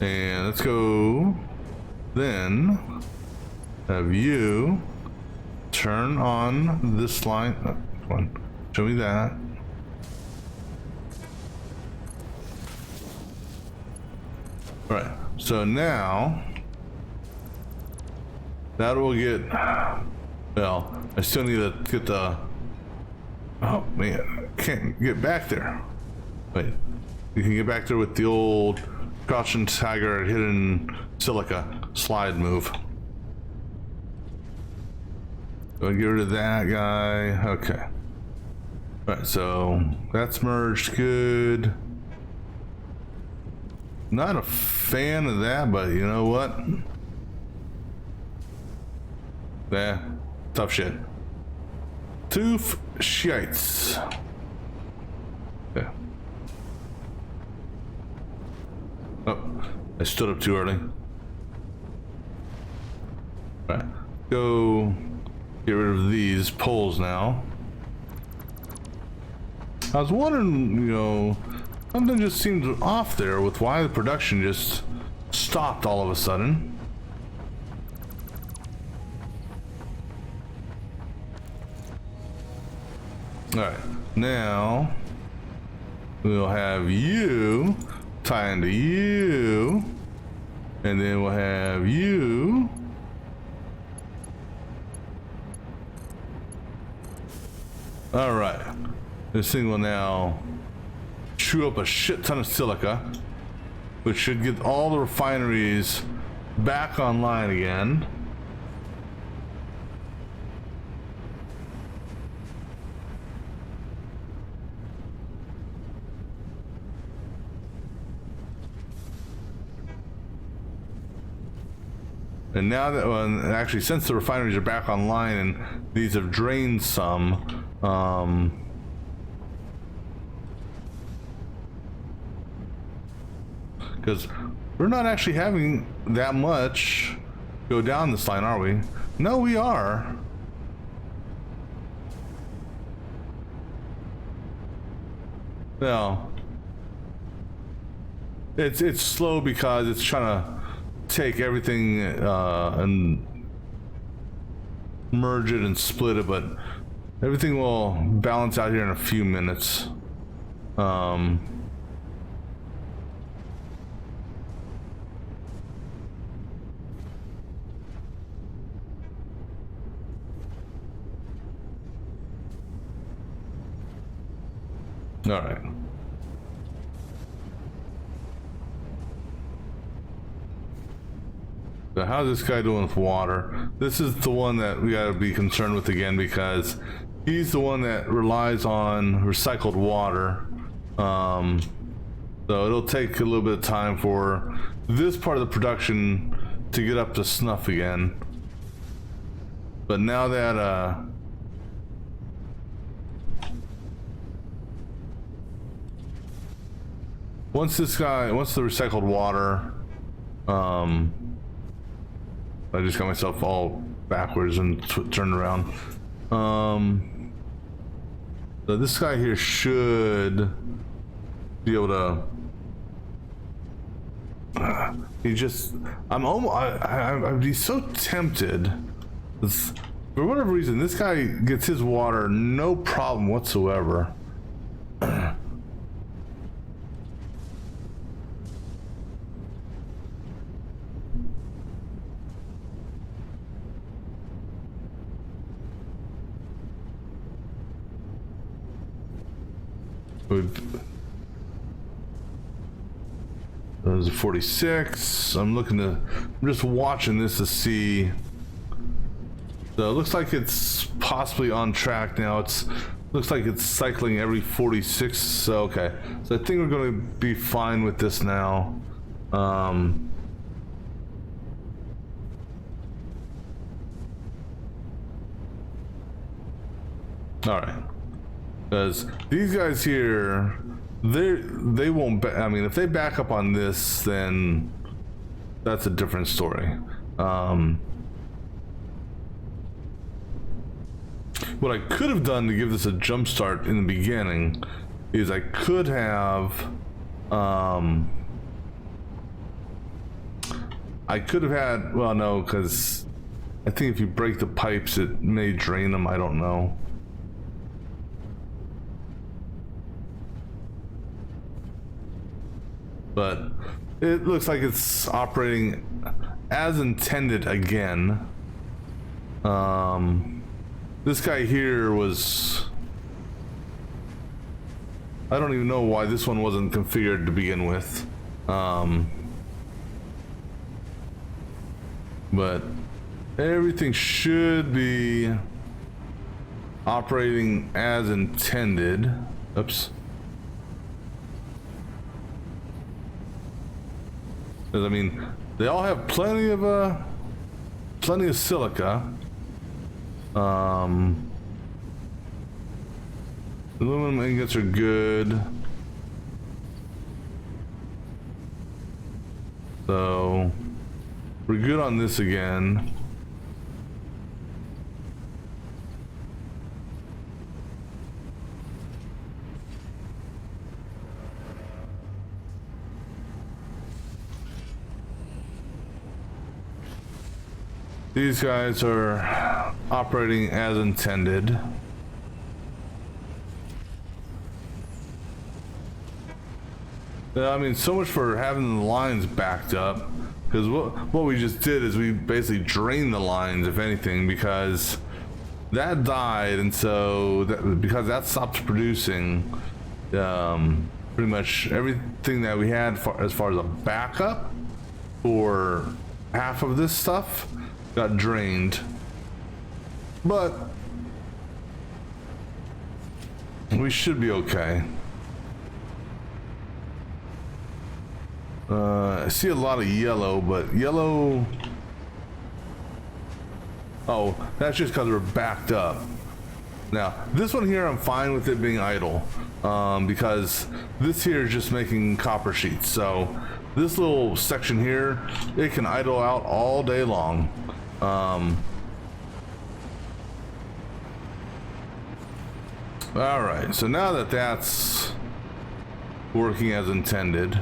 And let's go, then have you turn on this line. Oh, come on, show me that. All right, so now that will get, well, I still need to get the, oh man, I can't get back there. Wait, you can get back there with the old crouching tiger hidden silica slide move. So I get rid of that guy. Okay. All right, so that's merged good. Not a fan of that, but you know what? Yeah, tough shit. Tooth shites. I stood up too early. All right, go get rid of these poles now. I was wondering, you know, something just seemed off there with why the production just stopped all of a sudden. All right, now we'll have you tie into you, and then we'll have you. All right, this thing will now chew up a shit ton of silica, which should get all the refineries back online again. And now that, well, actually, since the refineries are back online and these have drained some, because we're not actually having that much go down this line, are we? No, we are. No. It's slow because it's trying to take everything and merge it and split it, but everything will balance out here in a few minutes. All right. So how's this guy doing with water? This is the one that we gotta be concerned with again, because he's the one that relies on recycled water. So it'll take a little bit of time for this part of the production to get up to snuff again. But now that once the recycled water, I just got myself all backwards and turned around. So this guy here should be able to. I'd be so tempted. For whatever reason, this guy gets his water no problem whatsoever. There's a 46. I'm just watching this to see. So it looks like it's possibly on track now. Looks like it's cycling every 46. So okay. So I think we're going to be fine with this now. All right. Because these guys here, they won't. I mean, if they back up on this, then that's a different story. What I could have done to give this a jump start in the beginning is I could have. I could have had. Well, no, because I think if you break the pipes, it may drain them. I don't know. But it looks like it's operating as intended again. This guy here was... I don't even know why this one wasn't configured to begin with. But everything should be operating as intended. Oops. I mean, they all have plenty of silica. Aluminum ingots are good. So we're good on this again. These guys are operating as intended. I mean, so much for having the lines backed up, because what we just did is we basically drained the lines, if anything, because that died, and so because that stopped producing, pretty much everything that we had as far as a backup for half of this stuff got drained. But we should be okay. I see a lot of yellow, but yellow... Oh, that's just because we're backed up. Now, this one here, I'm fine with it being idle, because this here is just making copper sheets. So this little section here, it can idle out all day long. All right, so now that that's working as intended,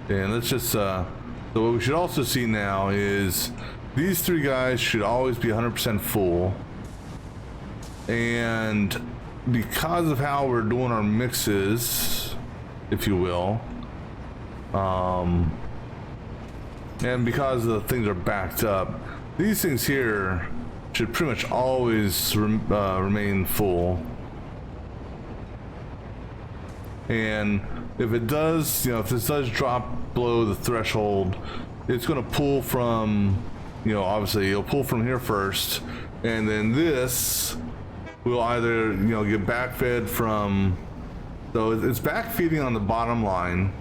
and let's just, so what we should also see now is these three guys should always be 100% full. And because of how we're doing our mixes, if you will, and because the things are backed up, these things here should pretty much always remain full. And if it does, you know, if this does drop below the threshold, it's going to pull from, you know, obviously it'll pull from here first, and then this will either, you know, get backfed from, so it's backfeeding on the bottom line.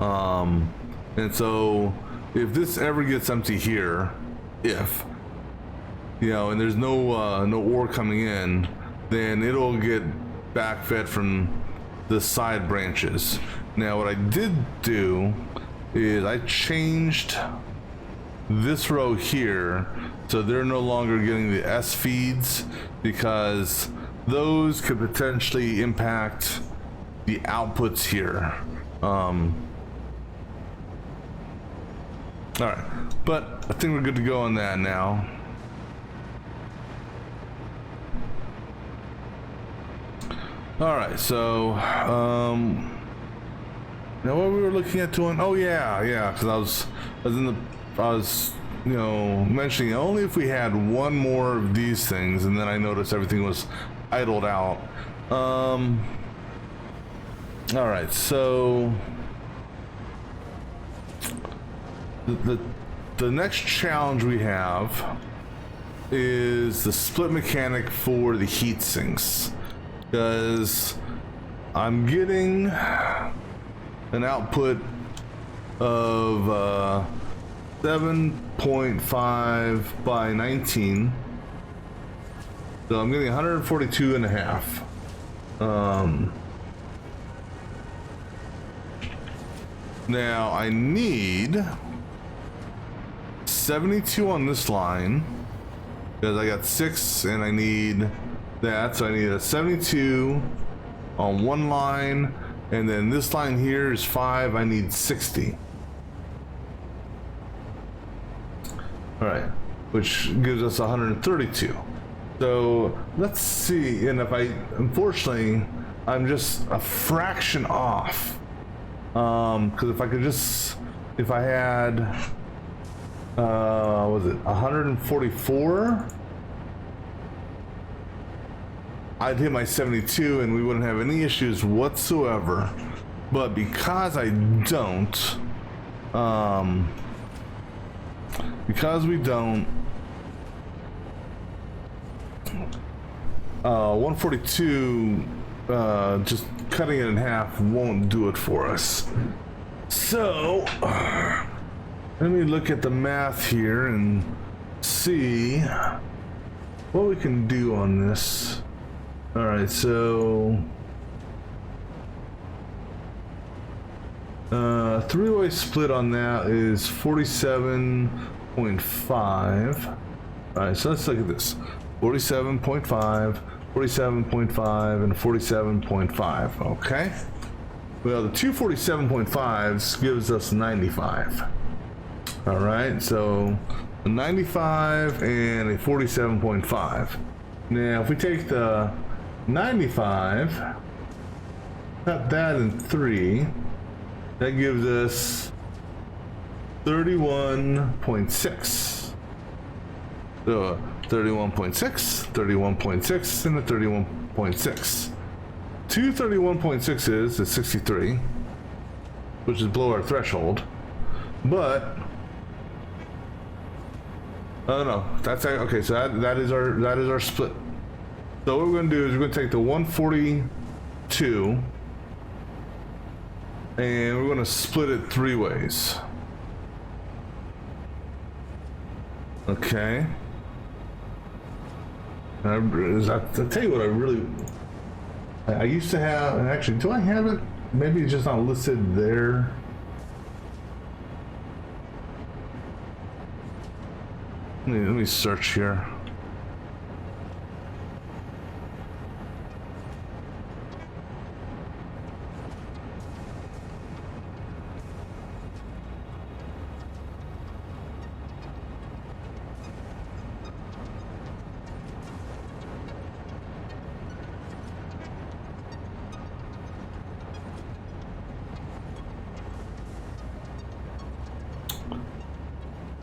And so if this ever gets empty here, if, you know, and there's no ore coming in, then it'll get backfed from the side branches. Now what I did do is I changed this row here so they're no longer getting the S feeds, because those could potentially impact the outputs here. All right, but I think we're good to go on that now. All right, so now what we were looking at doing? Oh yeah, because I was you know, mentioning only if we had one more of these things, and then I noticed everything was idled out. All right, so the next challenge we have is the split mechanic for the heat sinks, because I'm getting an output of 7.5 by 19, so I'm getting 142 and a half. Now I need 72 on this line, because I got 6 and I need that, so I need a 72 on one line, and then this line here is 5, I need 60. All right, which gives us 132. So let's see, and if unfortunately, I'm just a fraction off. Because if I had, was it 144? I'd hit my 72 and we wouldn't have any issues whatsoever. But because I don't, because we don't, 142, just cutting it in half won't do it for us. So let me look at the math here and see what we can do on this. All right, so Three-way split on that is 47.5. All right, so let's look at this. 47.5, 47.5, and 47.5. Okay. Well, the two 47.5s gives us 95. All right, so a 95 and a 47.5. Now, if we take the 95, cut that in 3, that gives us 31.6. So 31.6, 31.6, and a 31.6. Two 31.6s is 63, which is below our threshold, but oh no, that's okay. So that is our split. So what we're going to do is we're going to take the 142 and we're going to split it 3 ways. Okay. I'll tell you what I used to have, and actually, do I have it? Maybe it's just not listed there. Let me search here.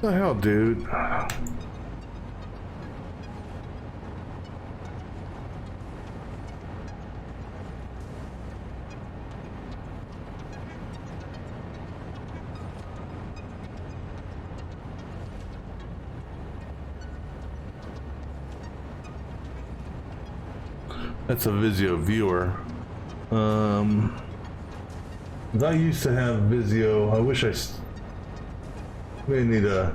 What the hell, dude? That's a Vizio viewer. I used to have Vizio. I wish I may need to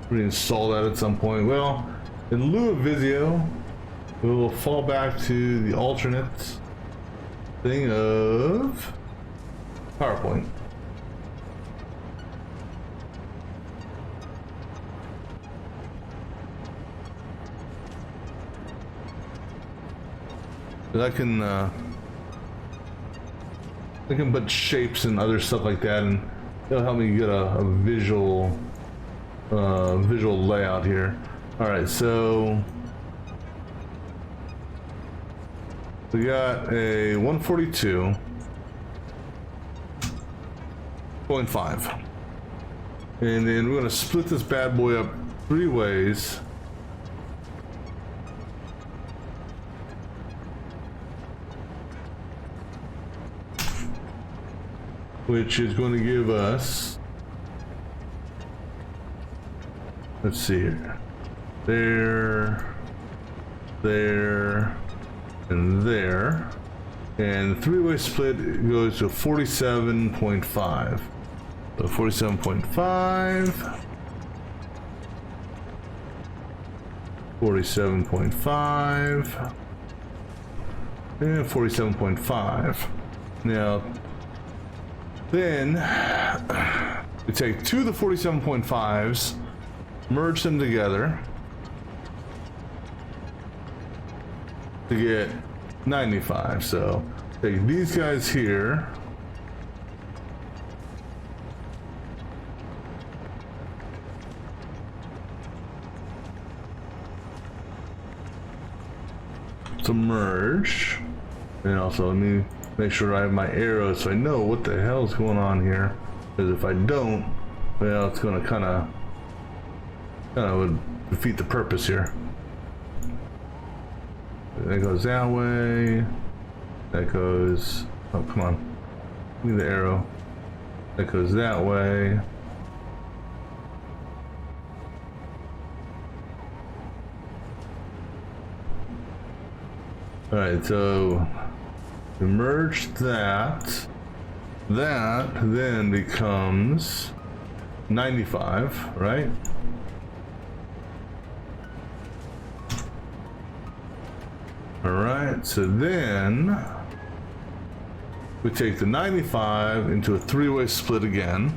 reinstall that at some point. Well, in lieu of Vizio, we will fall back to the alternate thing of PowerPoint. I can put shapes and other stuff like that, and it'll help me get a visual layout here. All right, so we got a 142.5, and then we're going to split this bad boy up 3 ways. Which is going to give us, let's see here, there, and there. And the 3-way split goes to 47.5. So 47.5, 47.5, and 47.5. Now, then we take 2 of the 47.5s, merge them together to get 95. So take these guys here, to merge, and also let me make sure I have my arrows so I know what the hell is going on here. Because if I don't, well, it's going to kind of would defeat the purpose here. That goes that way. That goes. Oh, come on. Give me the arrow. That goes that way. All right, so we merge that. That then becomes 95, right? All right, so then we take the 95 into a three-way split again.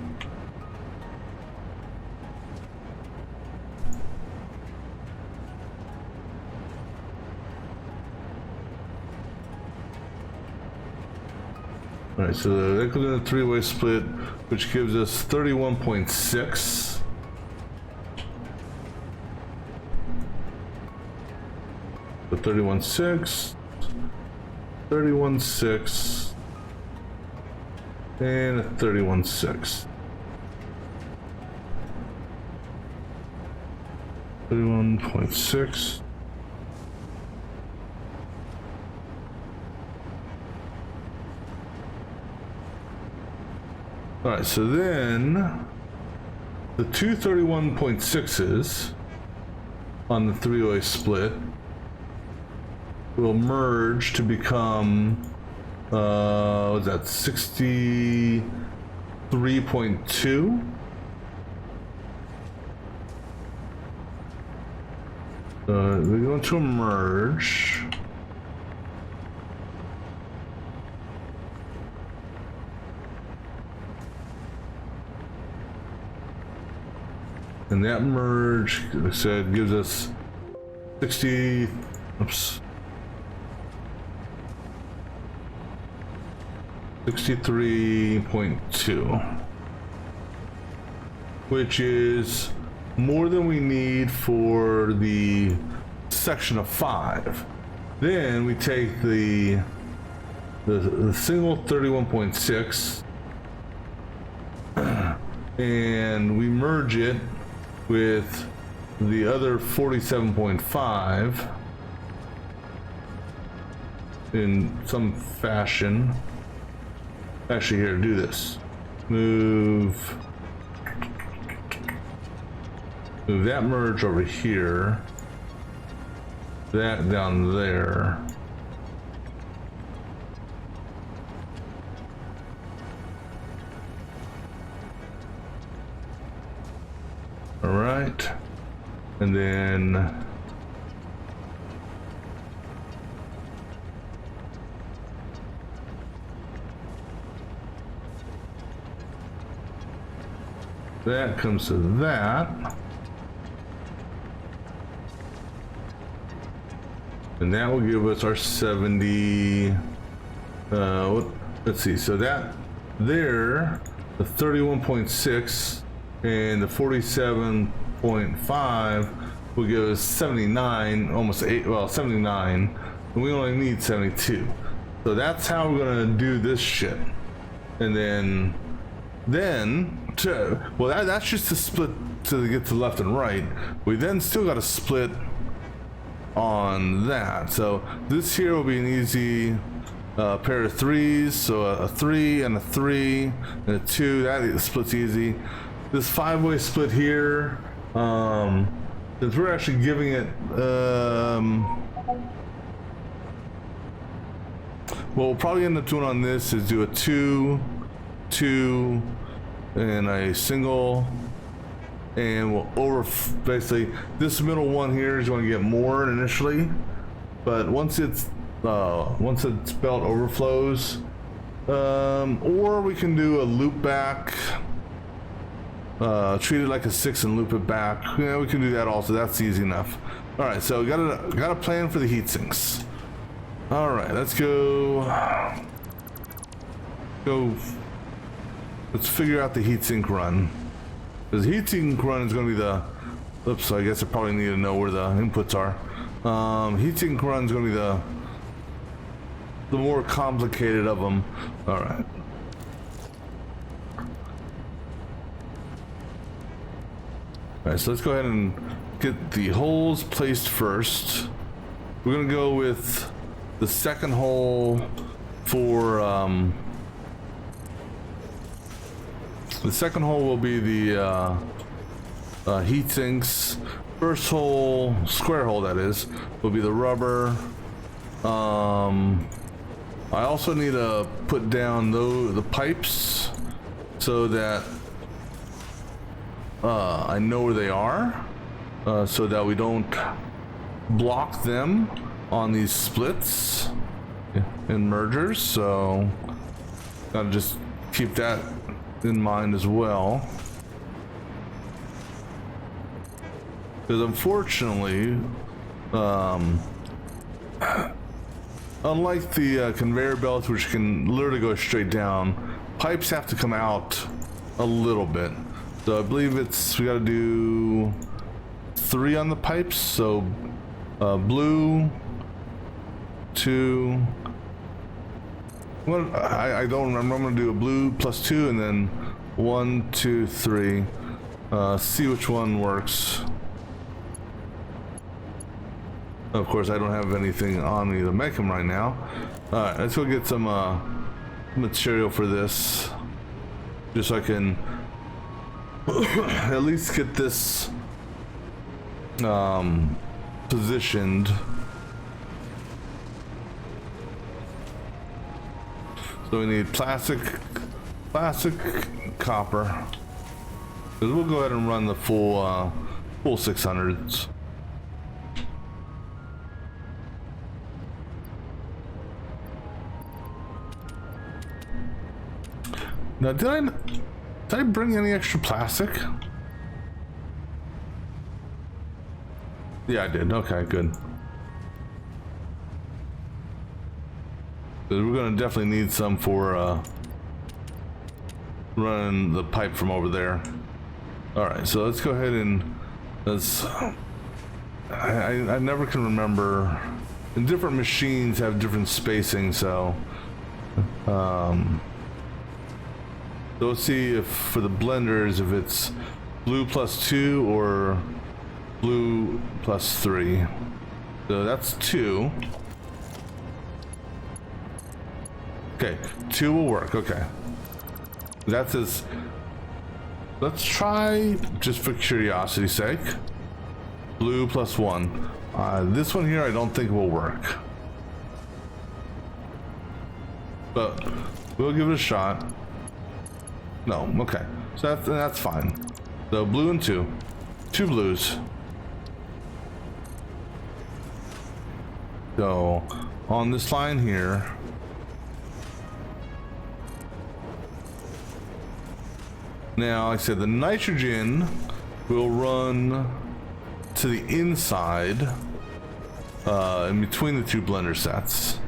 All right, so that goes in a three-way split, which gives us 31.6. So 31.6, 31.6, and a 31.6. 31.6. All right, so then the two 31.6s on the three-way split will merge to become, what's that, 63.2? We're going to merge. And that merge, like I said, gives us 63.2, which is more than we need for the section of 5. Then we take the single 31.6 and we merge it with the other 47.5 in some fashion. Actually, here, do this. Move that merge over here. That down there. All right. And then that comes to that. And that will give us our 70, let's see, so that there, the 31.6 and the 47.5 will give us 79, almost 8, well, 79, and we only need 72. So that's how we're gonna do this shit. And then well, that's just to split to get to left and right. We then still got to split on that. So this here will be an easy pair of threes. So a 3 and a 3 and a 2. That splits easy. This 5-way split here, since we're actually giving it, what we'll probably end up doing on this is do a 2, 2, and a single, and we'll basically this middle one here is going to get more initially, but once its belt overflows, or we can do a loop back, treat it like a 6 and loop it back. Yeah, we can do that also. That's easy enough. All right, so we got a plan for the heat sinks. All right, let's go. Let's figure out the heatsink run. Because the heatsink run is going to be the... Oops, I guess I probably need to know where the inputs are. Heatsink run is going to be the more complicated of them. Alright. Alright, so let's go ahead and get the holes placed first. We're going to go with the second hole for... the second hole will be the heat sinks. First hole, square hole that is, will be the rubber. I also need to put down the pipes so that I know where they are, so that we don't block them on these splits and mergers. So Gotta just keep that in mind as well. Because unfortunately, unlike the conveyor belts, which can literally go straight down, pipes have to come out a little bit. So I believe we gotta do 3 on the pipes. So blue, 2. I don't remember. I'm gonna do a blue plus 2, and then 1, 2, 3. See which one works. Of course, I don't have anything on me to make them right now. All right, let's go get some material for this, just so I can at least get this positioned. So we need plastic, copper. Because we'll go ahead and run the full 600s. Now, did I bring any extra plastic? Yeah, I did. Okay, good. We're gonna definitely need some for running the pipe from over there. All right, so let's go ahead and I never can remember. And different machines have different spacing, so so let's see if for the blenders, if it's blue plus 2 or blue plus 3. So that's 2. Okay, 2 will work. Okay, that says, let's try, just for curiosity's sake, blue plus 1. This one here I don't think will work, but we'll give it a shot. No, okay, so that's fine. So blue and 2 blues. So on this line here, now, like I said, the nitrogen will run to the inside, in between the 2 blender sets.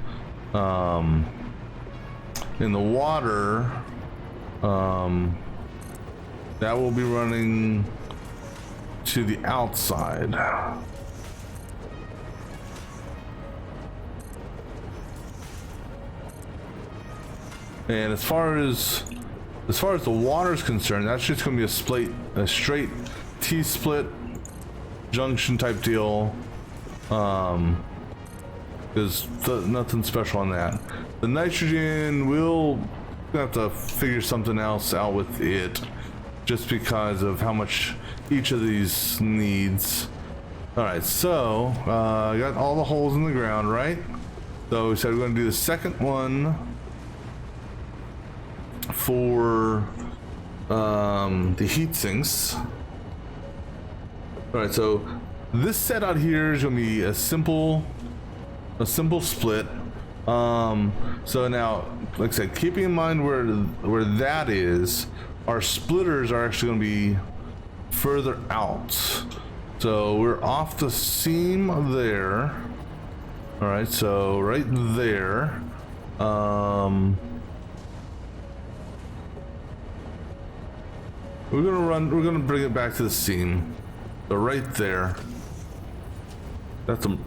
In the water, that will be running to the outside. And as far as the water is concerned, that's just going to be a straight T-split junction type deal. There's nothing special on that. The nitrogen, we'll have to figure something else out with it, just because of how much each of these needs. All right, so I got all the holes in the ground, right? So we said we're going to do the second one for the heat sinks. All right, so this set out here is going to be a simple split. So now, like I said, keeping in mind where that is, our splitters are actually going to be further out. So we're off the seam there. All right, so right there. We're gonna bring it back to the seam. So right there. That's a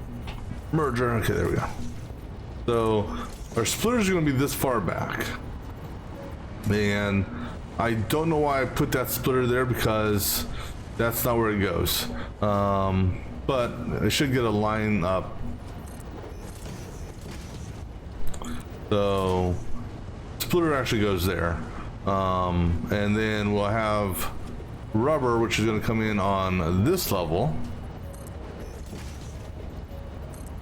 merger. Okay, there we go. So our splitters are gonna be this far back. And I don't know why I put that splitter there, because that's not where it goes. But I should get a line up. So splitter actually goes there. And then we'll have rubber, which is going to come in on this level.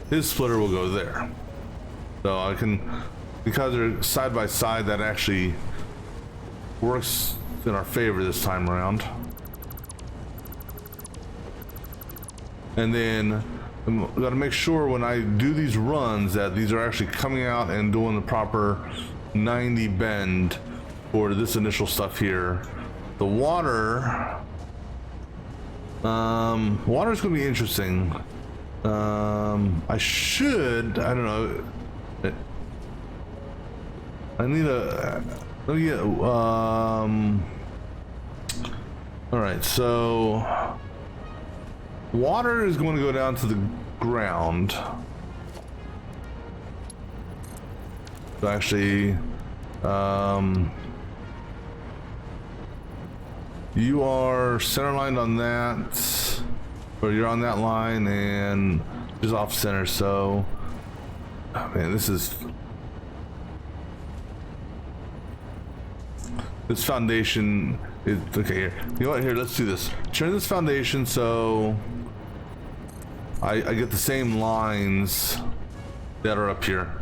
His splitter will go there. So I can, because they're side by side, that actually works in our favor this time around. And then I'm gonna make sure when I do these runs that these are actually coming out and doing the proper 90 bend for this initial stuff here. The water, water is going to be interesting. I don't know. I need a, let me get, all right, so water is going to go down to the ground. So actually, you are centerlined on that, or you're on that line and just off center. So, oh man, this foundation is okay. Here, you know what? Here, let's do this. Turn this foundation so I get the same lines that are up here.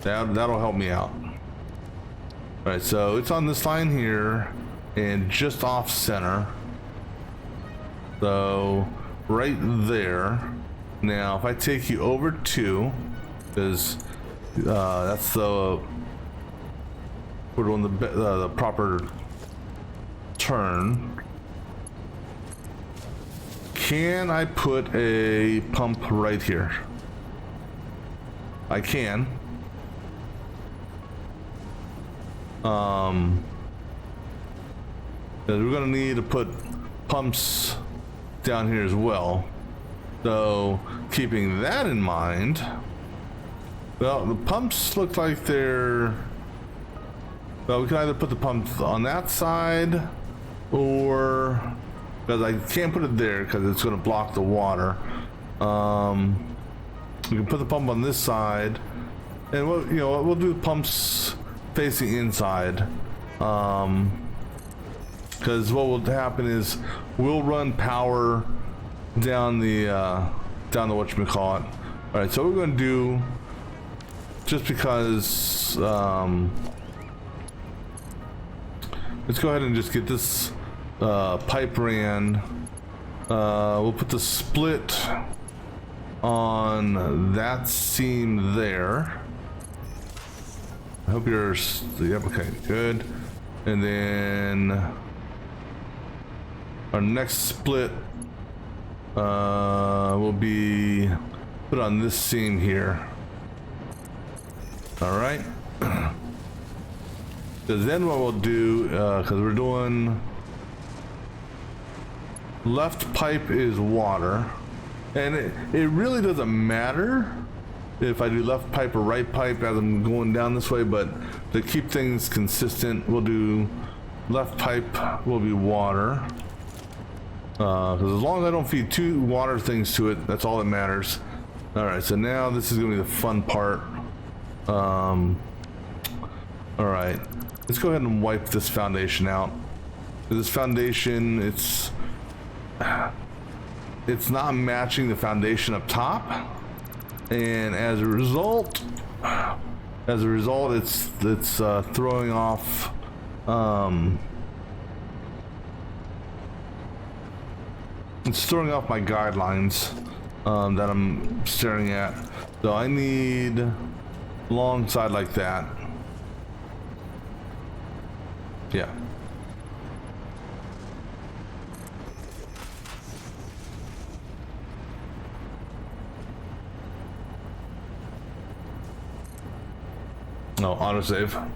That'll help me out. All right, so it's on this line here and just off center. So right there. Now, if I take you over 2, because that's the we're doing the proper turn. Can I put a pump right here? I can. We're gonna need to put pumps down here as well. So keeping that in mind, well, the pumps look like they're, well, we can either put the pump on that side, or, because I can't put it there because it's going to block the water. We can put the pump on this side, and we'll do the pumps facing inside. Because what will happen is we'll run power down the whatchamacallit. All right, so what we're going to do, just because, let's go ahead and just get this pipe ran. We'll put the split on that seam there. I hope you're, yep, okay, good. And then our next split will be put on this seam here. All right. Because then what we'll do, because we're doing left pipe is water, and it really doesn't matter if I do left pipe or right pipe as I'm going down this way, but to keep things consistent, we'll do left pipe will be water. Because as long as I don't feed 2 water things to it, that's all that matters. All right, so now this is gonna be the fun part. All right, let's go ahead and wipe this foundation out. This foundation, it's not matching the foundation up top, and as a result, it's throwing off. It's throwing off my guidelines that I'm staring at. So I need long side like that. Yeah. No, autosave.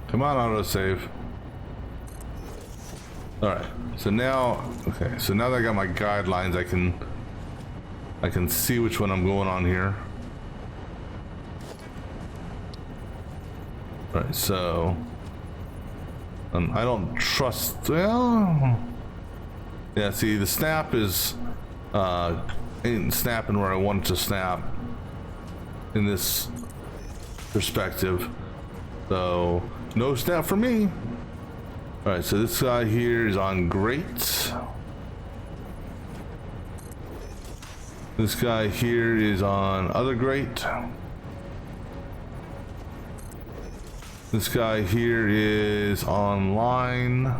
Come on, autosave. All right. So now, okay. So now that I got my guidelines, I can see which one I'm going on here. All right. So I don't trust. Well, yeah. See, the snap is ain't snapping where I want it to snap in this perspective. So no snap for me. All right, so this guy here is on great. This guy here is on other great. This guy here is on line.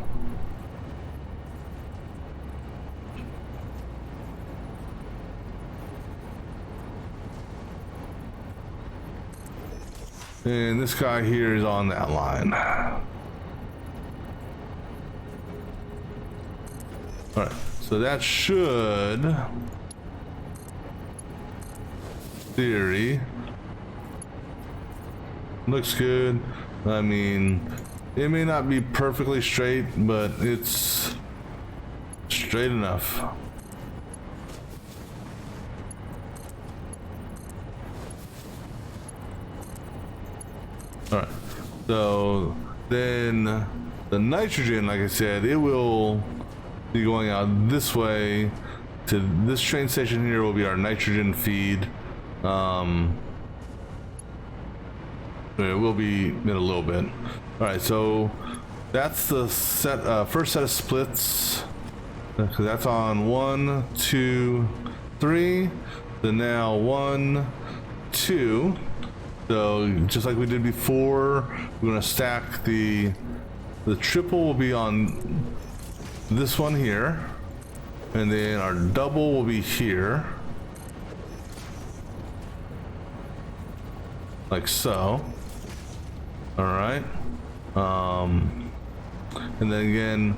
And this guy here is on that line. All right, so that should, theory, looks good. I mean, it may not be perfectly straight, but it's straight enough. All right, so then the nitrogen, like I said, it will be going out this way to this train station here will be our nitrogen feed. It will be in a little bit. All right, so that's the first set of splits. So that's on 1, 2, 3. Then now 1, 2. So just like we did before, we're gonna stack the triple will be on this one here, and then our double will be here, like so. All right, and then again,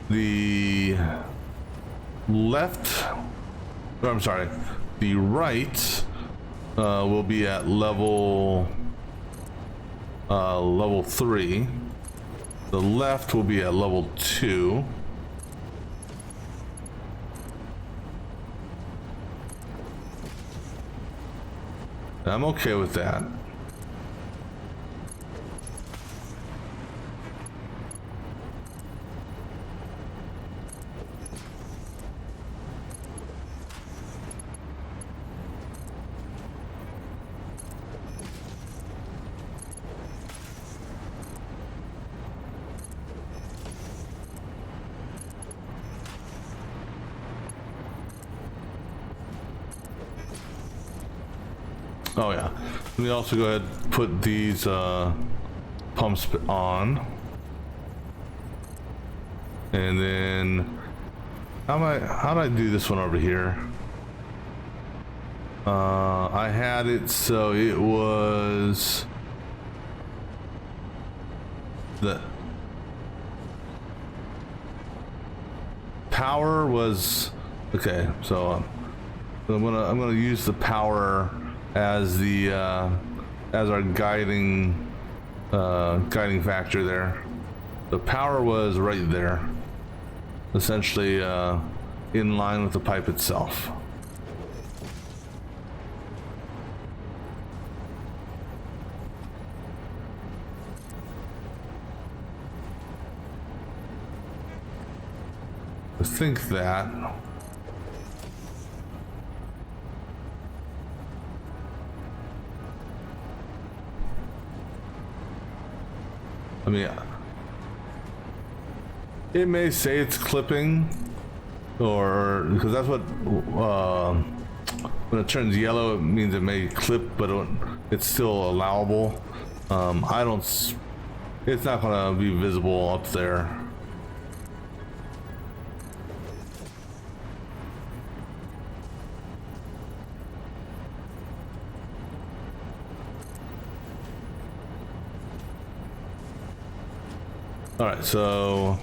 the left, or I'm sorry, the right will be at level 3. The left will be at level 2. I'm okay with that. Oh yeah, let me also go ahead and put these pumps on, and then how do I do this one over here? I had it so it was the power was okay. So I'm gonna use the power as the as our guiding factor there. The power was right there, essentially in line with the pipe itself. I think that. I mean, it may say it's clipping, or because that's what when it turns yellow, it means it may clip, but it's still allowable. I don't. It's not gonna be visible up there. All right, so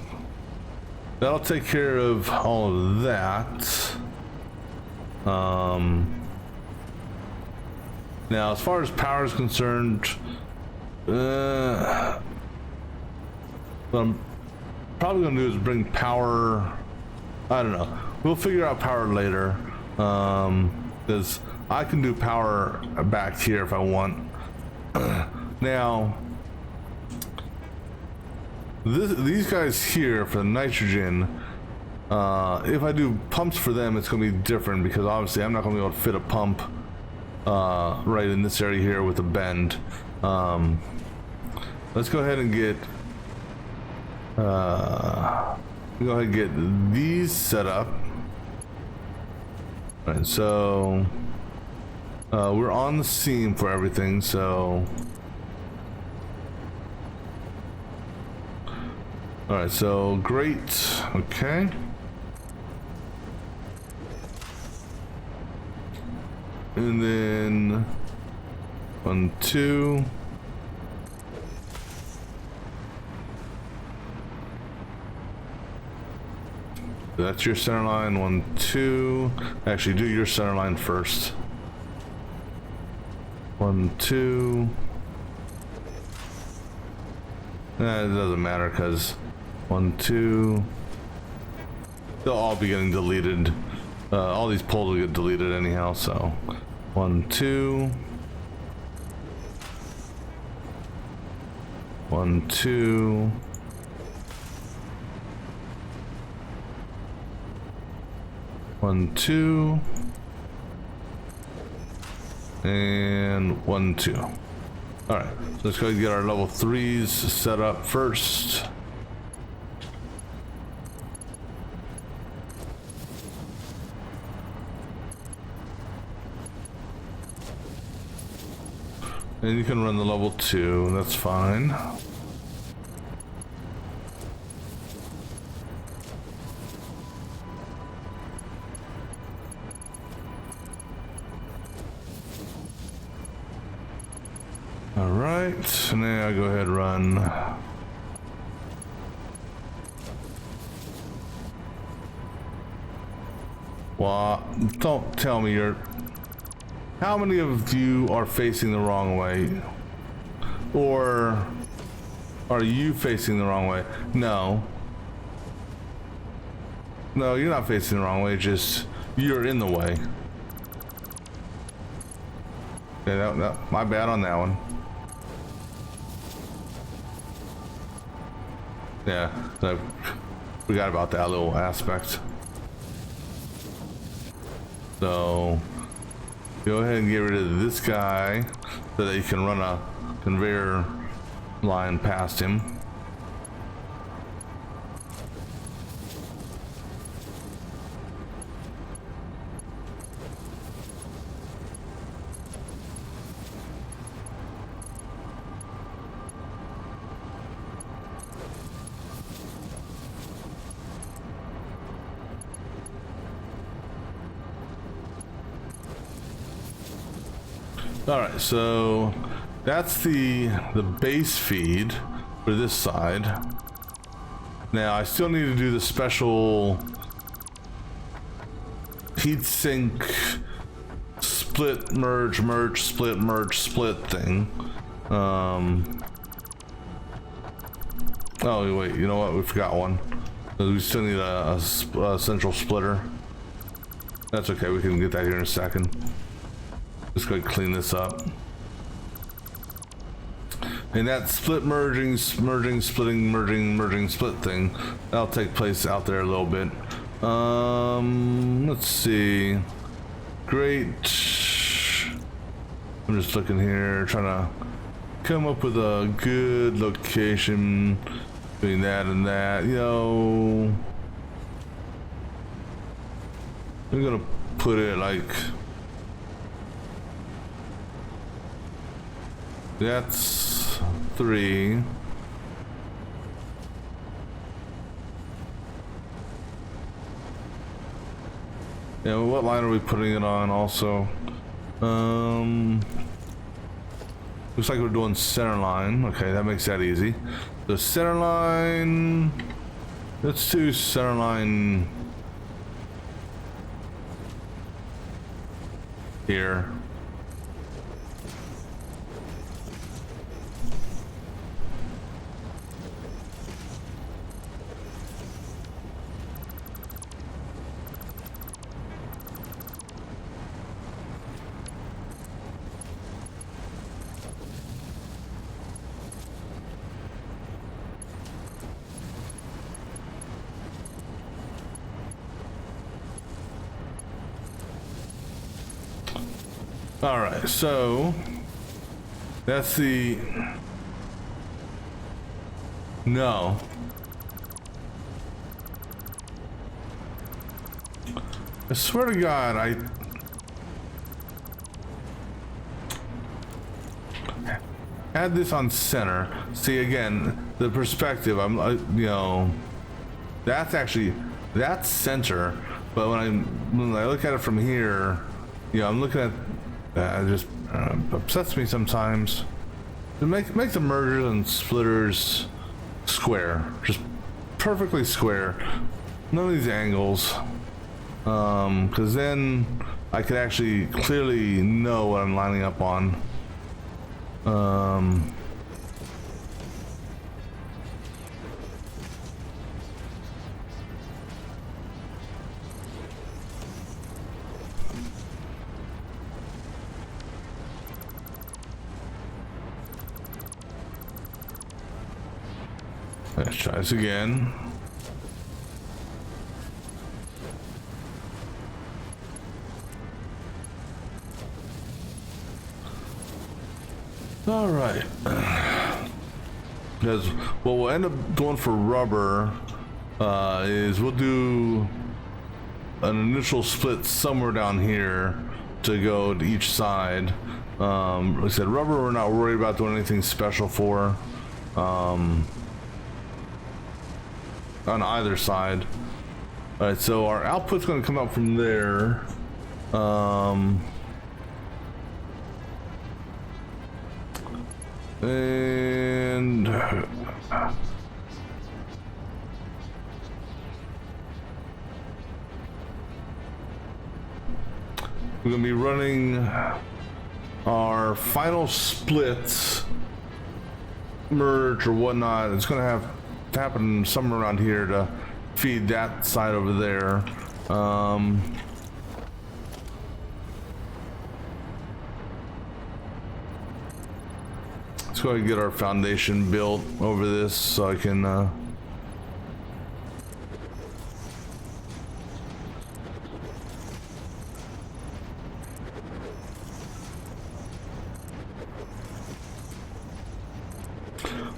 that'll take care of all of that. Now, as far as power is concerned, what I'm probably gonna do is bring power. I don't know. We'll figure out power later, because I can do power back here if I want. Now. These guys here for the nitrogen, if I do pumps for them, it's going to be different because obviously I'm not going to be able to fit a pump right in this area here with a bend. Let's go ahead and get these set up. All right, so we're on the seam for everything, so. All right, so great. Okay. And then 1, 2. That's your center line. 1, 2. Actually, do your center line first. 1, 2. It doesn't matter because 1, 2. They'll all be getting deleted. All these poles will get deleted anyhow. So 1, 2. 1, 2. 1, 2. And 1, 2. All right, so let's go ahead and get our level 3s set up first. And you can run the level 2, that's fine. All right, so now I go ahead and run. Well, don't tell me you're... How many of you are facing the wrong way? Or are you facing the wrong way? No. No, you're not facing the wrong way, just you're in the way. Okay, my bad on that one. Yeah, I forgot about that little aspect. So go ahead and get rid of this guy so that you can run a conveyor line past him. All right, so that's the base feed for this side. Now I still need to do the special heatsink split merge split thing. Oh wait, you know what? We forgot one. We still need a central splitter. That's okay. We can get that here in a second. Just go ahead and clean this up. And that split merging split thing, that'll take place out there a little bit. Let's see. Great. I'm just looking here, trying to come up with a good location between that and that. You know, I'm gonna put it like... That's 3. Yeah, well, what line are we putting it on also? Looks like we're doing center line. Okay, that makes that easy. The center line... Let's do center line... here. All right, so that's the... No. I swear to God, I had this on center. See, again, the perspective, I'm, you know, that's actually, that's center, but when I look at it from here, you know, I'm looking at That just upsets me sometimes. To make the mergers and splitters square, just perfectly square. None of these angles, because then I could actually clearly know what I'm lining up on. Let's try this again. All right. Because what we'll end up going for rubber is we'll do an initial split somewhere down here to go to each side. Like I said, rubber we're not worried about doing anything special for. On either side. All right, so our output's going to come out from there. And we're going to be running our final splits, merge or whatnot. It's going to have to happen somewhere around here to feed that side over there. Let's go ahead and get our foundation built over this so I can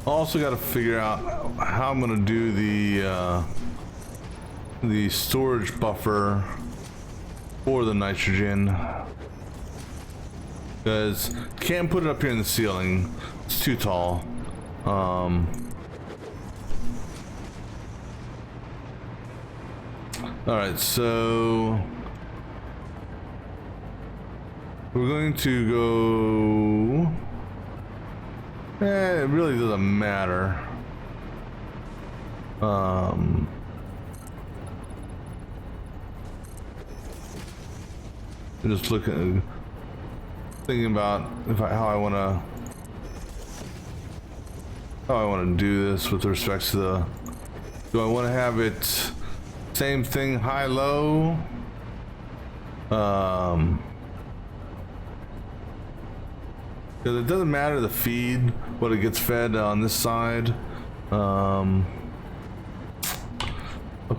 also got to figure out how I'm gonna do the storage buffer for the nitrogen, because can't put it up here in the ceiling, it's too tall. All right, so we're going to go. It really doesn't matter. Just thinking about how I want to do this with respect to the. Do I want to have it same thing, high low? Because it doesn't matter the feed, what it gets fed on this side. I'll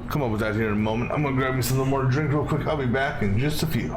come up with that here in a moment. I'm gonna grab me some more drink real quick. I'll be back in just a few.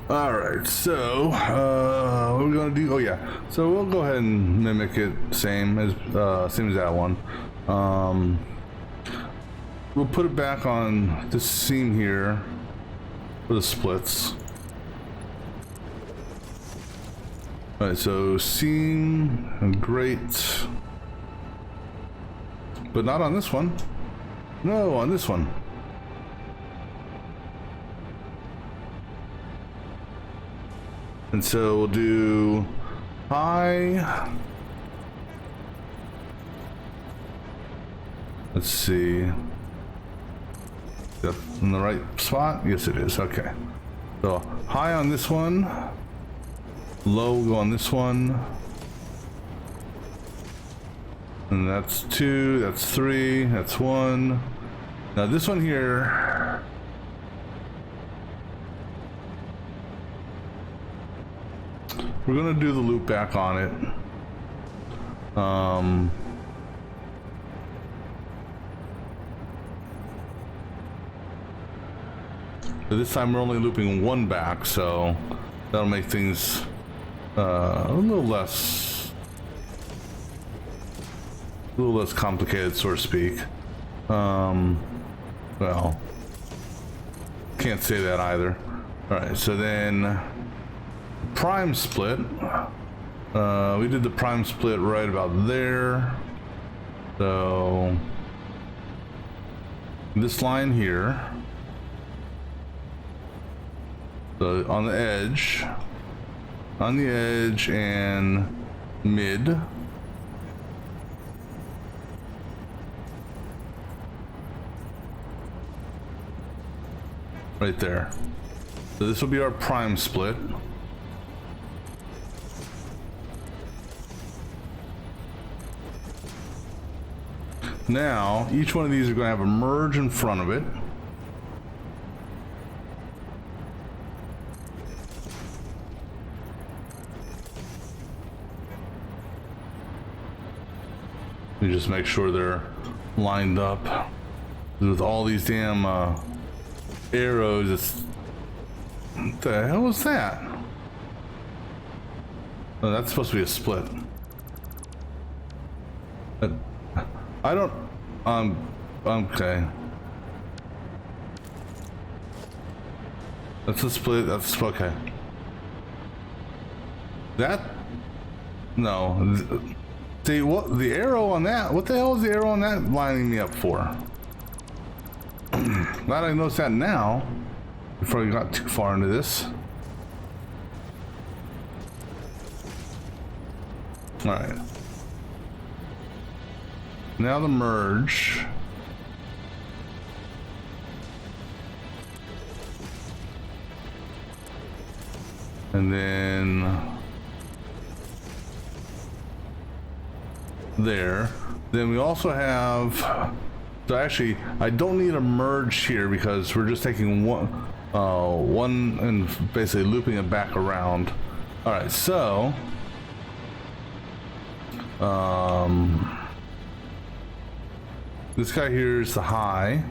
All right, so what we're gonna do? Oh yeah, so we'll go ahead and mimic it, same as that one. We'll put it back on this seam here for the splits. All right, so seam, great, but not on this one. No, on this one. And so we'll do high. Let's see. Is that in the right spot? Yes, it is. Okay. So high on this one. Low will go on this one. And that's 2, that's 3, that's 1. Now this one here. We're gonna do the loop back on it. But this time we're only looping one back, so that'll make things a little less complicated, so to speak. Well, can't say that either. All right, so then prime split. We did the prime split right about there. So this line here. So on the edge and mid. Right there. So this will be our prime split. Now, each one of these are going to have a merge in front of it. You just make sure they're lined up. With all these damn arrows, it's... What the hell was that? Oh, that's supposed to be a split. I don't... okay. That's a split, that's... okay. That... No. See, what... the arrow on that... What the hell is the arrow on that lining me up for? Glad I noticed that now. Before I got too far into this. Alright. Now the merge. And then there. Then we also have, so actually I don't need a merge here because we're just taking one and basically looping it back around. All right, so this guy here is the high,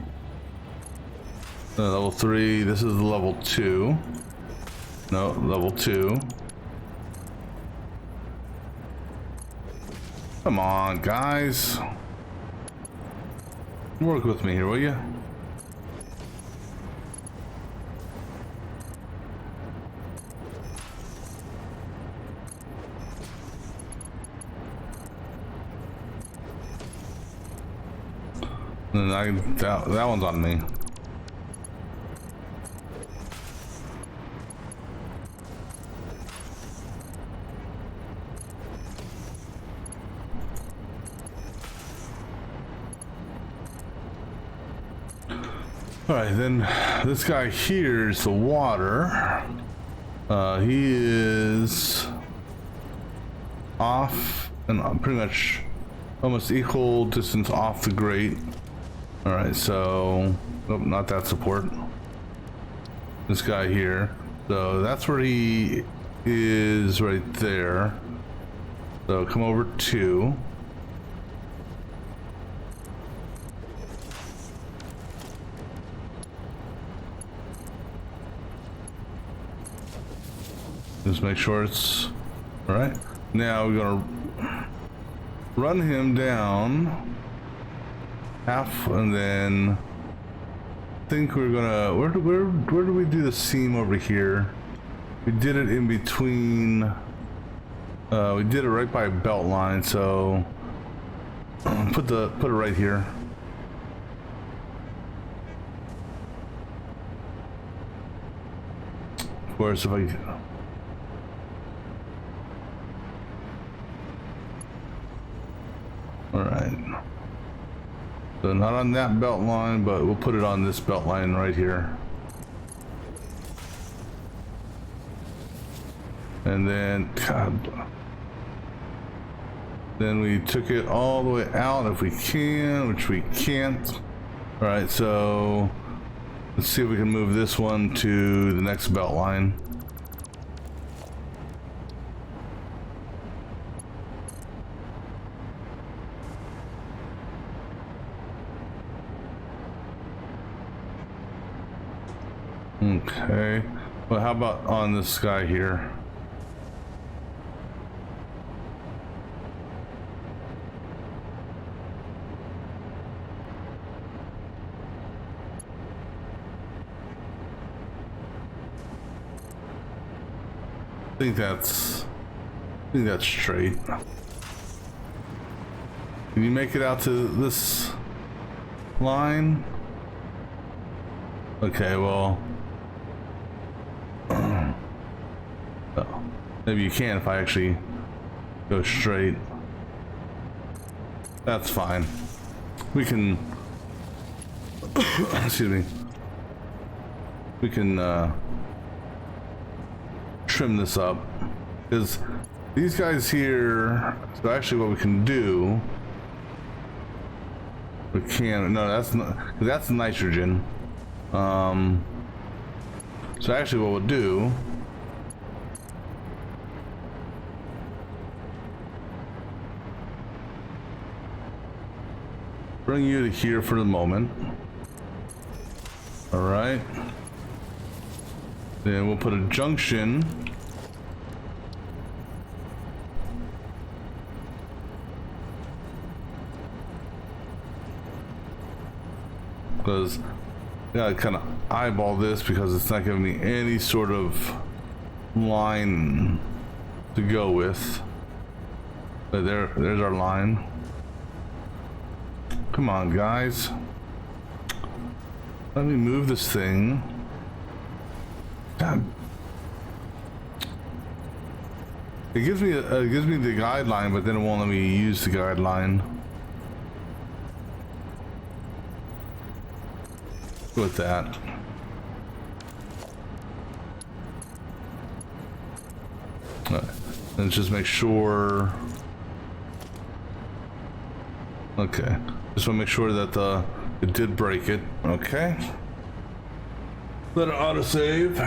level 3. This is the level 2. No, level 2. Come on, guys. Work with me here, will you? And that one's on me. All right, then this guy here is the water. He is off and pretty much almost equal distance off the grate. All right, so nope, not that support. This guy here. So that's where he is right there. So come over 2. Just make sure it's all right. Now we're gonna run him down half, and then I think we're gonna where do we do the seam over here? We did it in between. We did it right by a belt line, so put it right here. Of course, if I all right. So not on that belt line, but we'll put it on this belt line right here. And then, God, then we took it all the way out if we can, which we can't. All right, so let's see if we can move this one to the next belt line. Okay, well, how about on this guy here? I think that's straight. Can you make it out to this line? Okay, well, oh, maybe you can if I actually go straight. That's fine. We can, excuse me, we can trim this up, because these guys here, so actually what we can do, we can, no, that's nitrogen. So actually what we'll do, bring you to here for the moment. All right. Then we'll put a junction. Because I gotta kind of eyeball this because it's not giving me any sort of line to go with. But there's our line. Come on, guys. Let me move this thing. God. It gives me the guideline, but then it won't let me use the guideline. With that. Let's just make sure. Okay. Just want to make sure that it did break it. Okay. Let it autosave.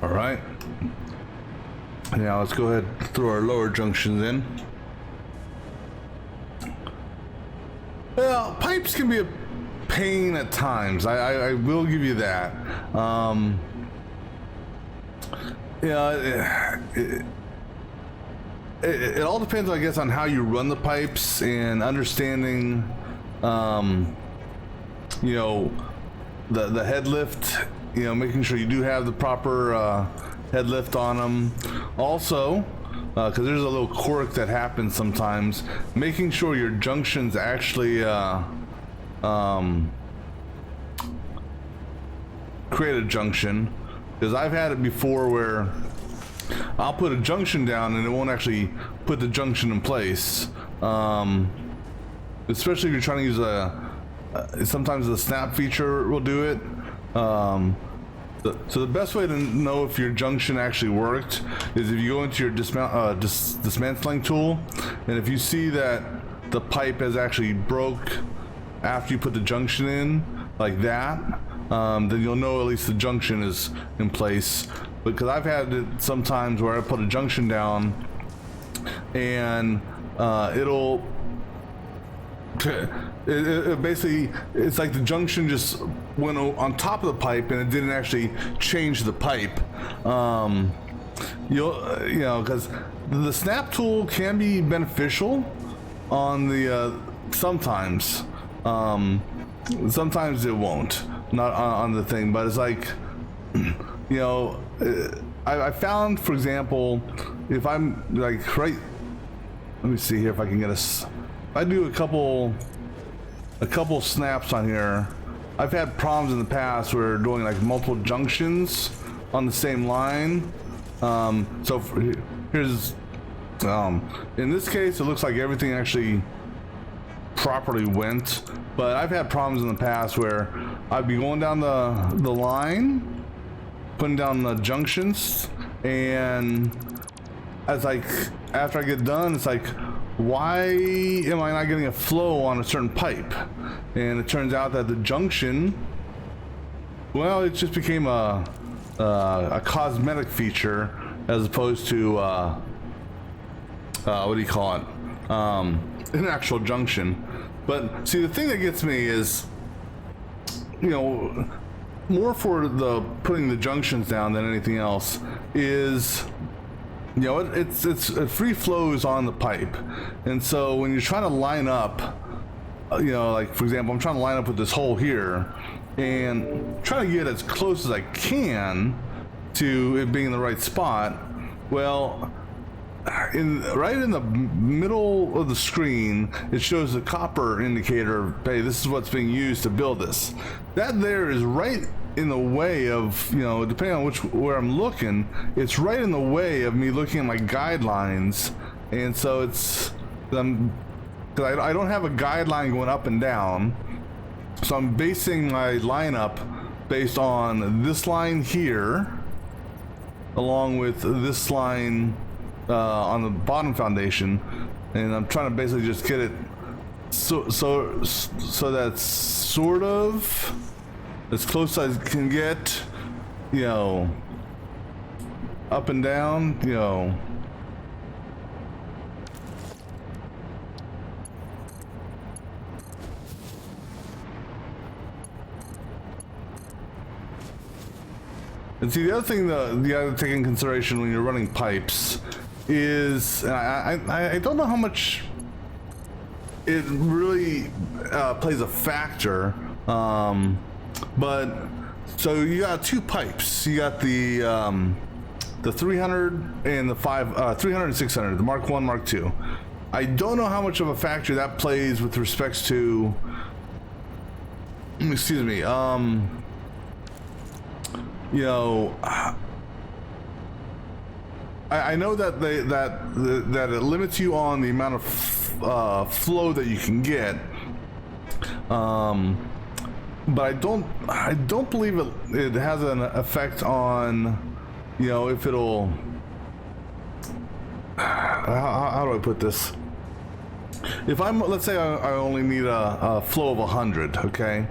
All right. Now let's go ahead and throw our lower junctions in. Well, pipes can be a pain at times. I will give you that. Yeah, it all depends, I guess, on how you run the pipes and understanding, you know, the head lift. You know, making sure you do have the proper head lift on them. Also, because there's a little quirk that happens sometimes, making sure your junctions actually create a junction. Because I've had it before where I'll put a junction down and it won't actually put the junction in place. Especially if you're trying to use sometimes the snap feature will do it. So the best way to know if your junction actually worked is if you go into your dismantling tool, and if you see that the pipe has actually broke after you put the junction in, like that, then you'll know at least the junction is in place. Because I've had it sometimes where I put a junction down and it'll it basically, it's like the junction just went on top of the pipe and it didn't actually change the pipe. You know, because the snap tool can be beneficial on the sometimes sometimes it won't, not on the thing, but it's like, you know, I found, for example, if I'm like right, let me see here if I can get if I do a couple snaps on here. I've had problems in the past where doing like multiple junctions on the same line. So here's in this case it looks like everything actually properly went, but I've had problems in the past where I'd be going down the line, putting down the junctions, and as like after I get done, it's like, why am I not getting a flow on a certain pipe? And it turns out that the junction, well, it just became a cosmetic feature as opposed to what do you call it, an actual junction. But see, the thing that gets me is, you know, more for the putting the junctions down than anything else is, you know, it free flows on the pipe. And so when you're trying to line up, you know, like for example, I'm trying to line up with this hole here and trying to get as close as I can to it being in the right spot. Well, right in the middle of the screen, it shows the copper indicator. Hey, this is what's being used to build this. That there is right in the way of, you know, depending on where I'm looking, it's right in the way of me looking at my guidelines. And so it's, because I don't have a guideline going up and down, so I'm basing my lineup based on this line here along with this line on the bottom foundation, and I'm trying to basically just get it so that's sort of as close as I can get, you know, up and down, you know. And see, the other thing that you got to take in consideration when you're running pipes is, I don't know how much it really plays a factor, but so you got two pipes. You got the 300 and the 300 and 600, the Mark 1, Mark 2. I don't know how much of a factor that plays with respects to, excuse me, you know, I know that that it limits you on the amount of flow that you can get, but I don't believe it has an effect on, you know, if it'll, how do I put this? If let's say I only need a flow of 100, okay?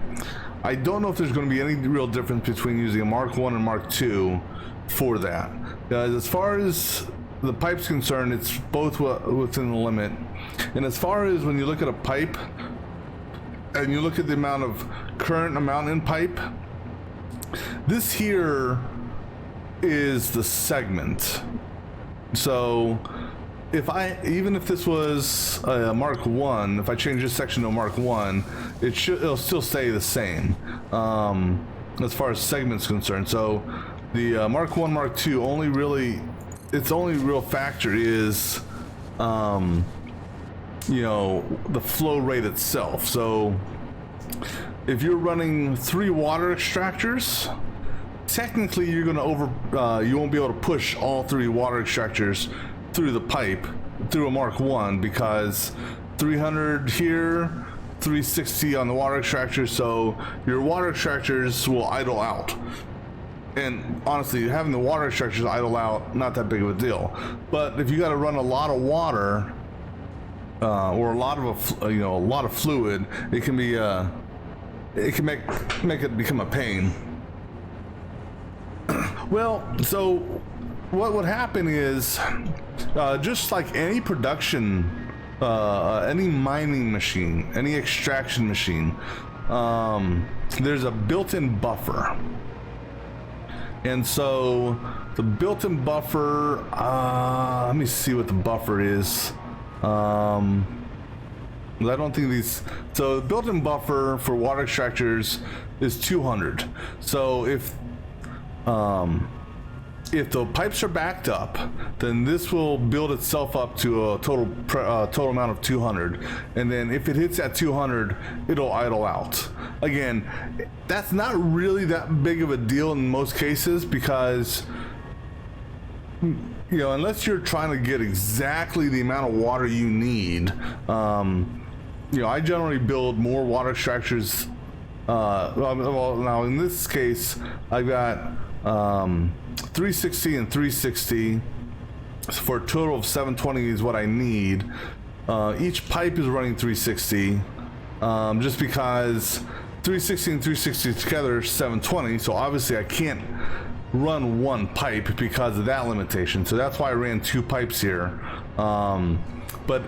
I don't know if there's going to be any real difference between using a Mark 1 and Mark 2 for that. As far as the pipe's concerned, it's both within the limit. And as far as when you look at a pipe and you look at the amount of current amount in pipe, this here is the segment. So even if this was a Mark 1, if I change this section to a Mark 1, it'll still stay the same as far as segment's concerned. So the Mark 1, Mark 2 only real factor is you know, the flow rate itself. So if you're running 3 water extractors, technically you're going to you won't be able to push all 3 water extractors through the pipe through a Mark 1, because 300 here, 360 on the water extractor, so your water extractors will idle out. And honestly, having the water extractors idle out, not that big of a deal. But if you got to run a lot of water or a lot of fluid, it can be it can make it become a pain. Well, so what would happen is, just like any production, any mining machine, any extraction machine, there's a built-in buffer. And so the built-in buffer, let me see what the buffer is. I don't think these, so the built-in buffer for water extractors is 200. So if the pipes are backed up, then this will build itself up to a total amount of 200, and then if it hits that 200, it'll idle out. Again, that's not really that big of a deal in most cases, because unless you're trying to get exactly the amount of water you need, I generally build more water extractors. Well, now in this case, I've got 360 and 360 for a total of 720 is what I need. Each pipe is running 360, just because 360 and 360 together is 720. So obviously I can't run one pipe because of that limitation. So that's why I ran two pipes here. But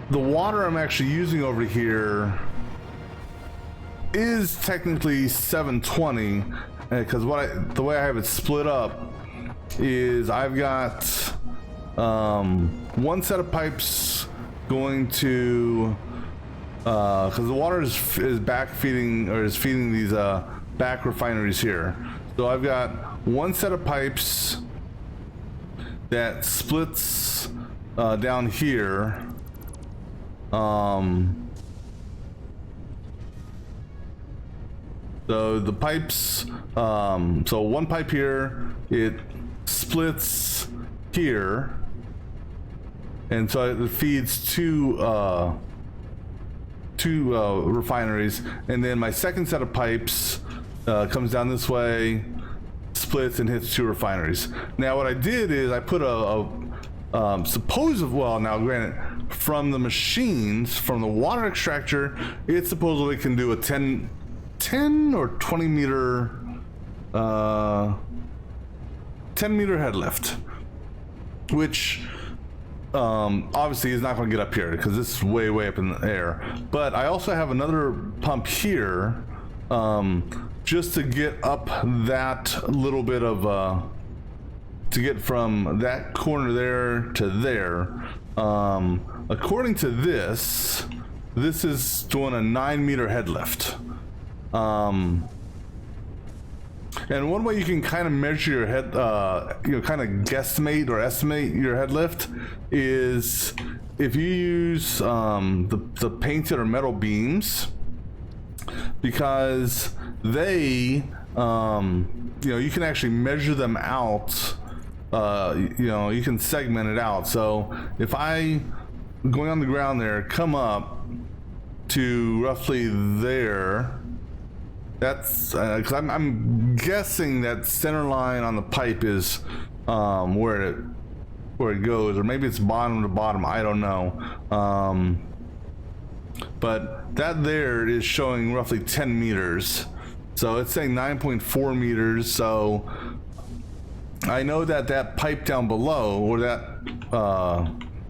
the water I'm actually using over here is technically 720, because the way I have it split up is I've got one set of pipes going to, because the water is back feeding, or is feeding these back refineries here. So I've got one set of pipes that splits down here. So the pipes, so one pipe here, it splits here, and so it feeds two refineries, and then my second set of pipes comes down this way, splits, and hits two refineries. Now what I did is I put well, now granted, from the machines, from the water extractor, it supposedly can do a 10 or 20 meter 10 meter head lift, which obviously is not going to get up here because this is way up in the air. But I also have another pump here, just to get up that little bit of to get from that corner there to there. According to this is doing a 9 meter head lift. And one way you can kind of measure your head, kind of guesstimate or estimate your head lift is if you use the painted or metal beams, because they, you can actually measure them out. You can segment it out. So if I, going on the ground there, come up to roughly there, that's because I'm guessing that center line on the pipe is where it goes, or maybe it's bottom to bottom, I don't know. But that there is showing roughly 10 meters, so it's saying 9.4 meters. So I know that pipe down below, or that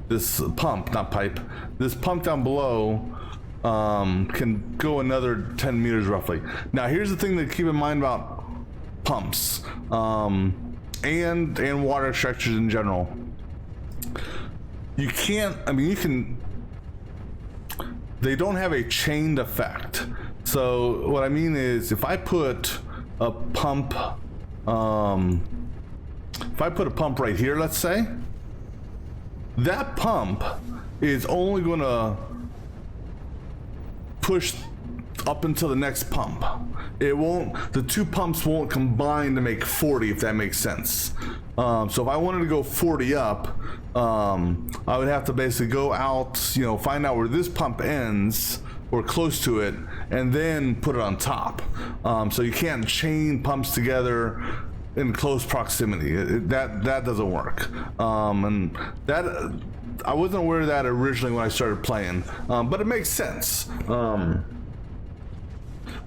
this pump down below can go another 10 meters roughly. Now here's the thing to keep in mind about pumps, and water extractors in general. You can't, they don't have a chained effect. So what I mean is, if I put a pump right here, let's say, that pump is only going to push up until the next pump. It won't, the two pumps won't combine to make 40, if that makes sense. So if I wanted to go 40 up, I would have to basically go out, find out where this pump ends or close to it, and then put it on top. So you can't chain pumps together in close proximity. That doesn't work. And that, I wasn't aware of that originally when I started playing, but it makes sense.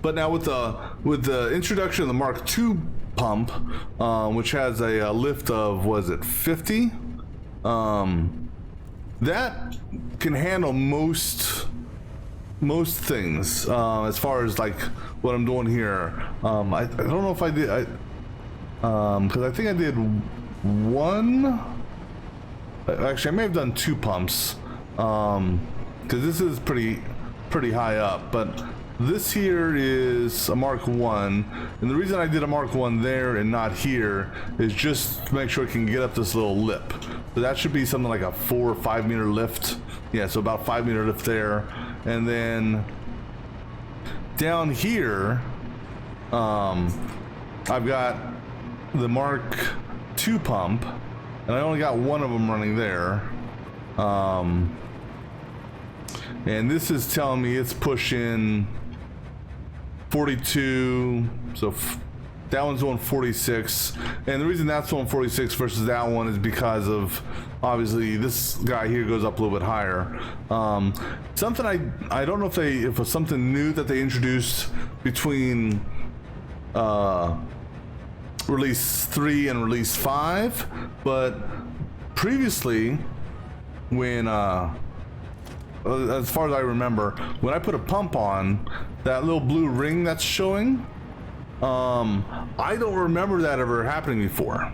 But now with the introduction of the Mark II pump, which has a lift of, was it 50? That can handle most things, as far as like what I'm doing here. I don't know if I did, because I think I did one. Actually, I may have done 2 pumps, because this is pretty high up. But this here is a Mark 1, and the reason I did a Mark 1 there and not here is just to make sure it can get up this little lip. So that should be something like a 4 or 5 meter lift. Yeah, so about 5 meter lift there. And then down here, I've got the Mark II pump, and I only got one of them running there. And this is telling me it's pushing 42, so that one's doing 46, and the reason that's doing 46 versus that one is because of, obviously, this guy here goes up a little bit higher. Something I don't know if it was something new that they introduced between release 3 and release 5, but previously, when as far as I remember, when I put a pump on, that little blue ring that's showing, I don't remember that ever happening before.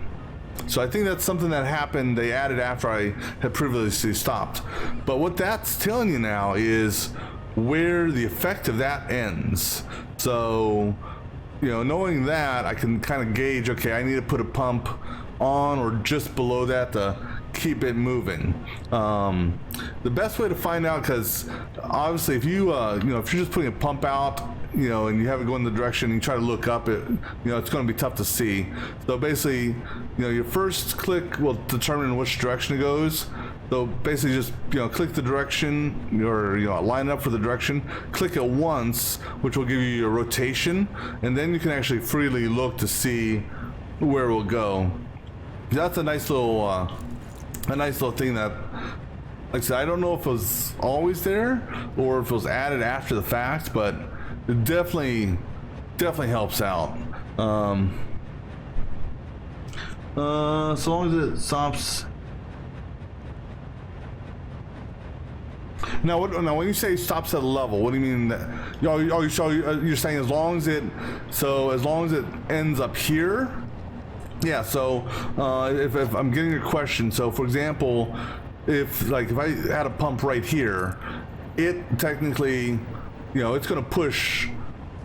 So I think that's something that happened, they added after I had previously stopped. But what that's telling you now is where the effect of that ends. So, you know, knowing that, I can kind of gauge, okay, I need to put a pump on or just below that to keep it moving. The best way to find out, because obviously if you if you're just putting a pump out, and you have it go in the direction and you try to look up, it's going to be tough to see. So basically, your first click will determine which direction it goes. So basically just, click the direction, or, line up for the direction, click it once, which will give you your rotation, and then you can actually freely look to see where it will go. That's a nice little thing that, like I said, I don't know if it was always there or if it was added after the fact, but it definitely helps out. So long as it stops. Now, when you say stops at a level, what do you mean? You're saying as long as it ends up here? Yeah. So if I'm getting your question, so for example, if I had a pump right here, it technically, it's going to push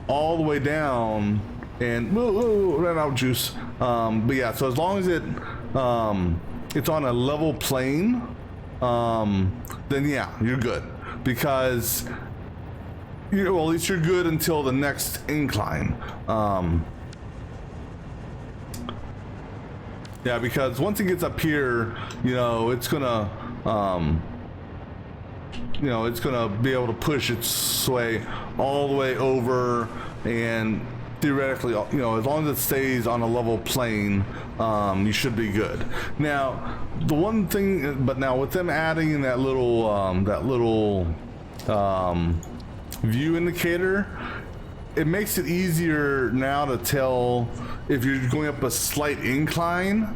all the way down and ran out of juice. But yeah, so as long as it's on a level plane, then yeah, you're good, because at least you're good until the next incline. Yeah, because once it gets up here, it's gonna it's gonna be able to push its way all the way over, and theoretically, as long as it stays on a level plane, you should be good. Now, the one thing, but now with them adding in that little view indicator, it makes it easier now to tell if you're going up a slight incline,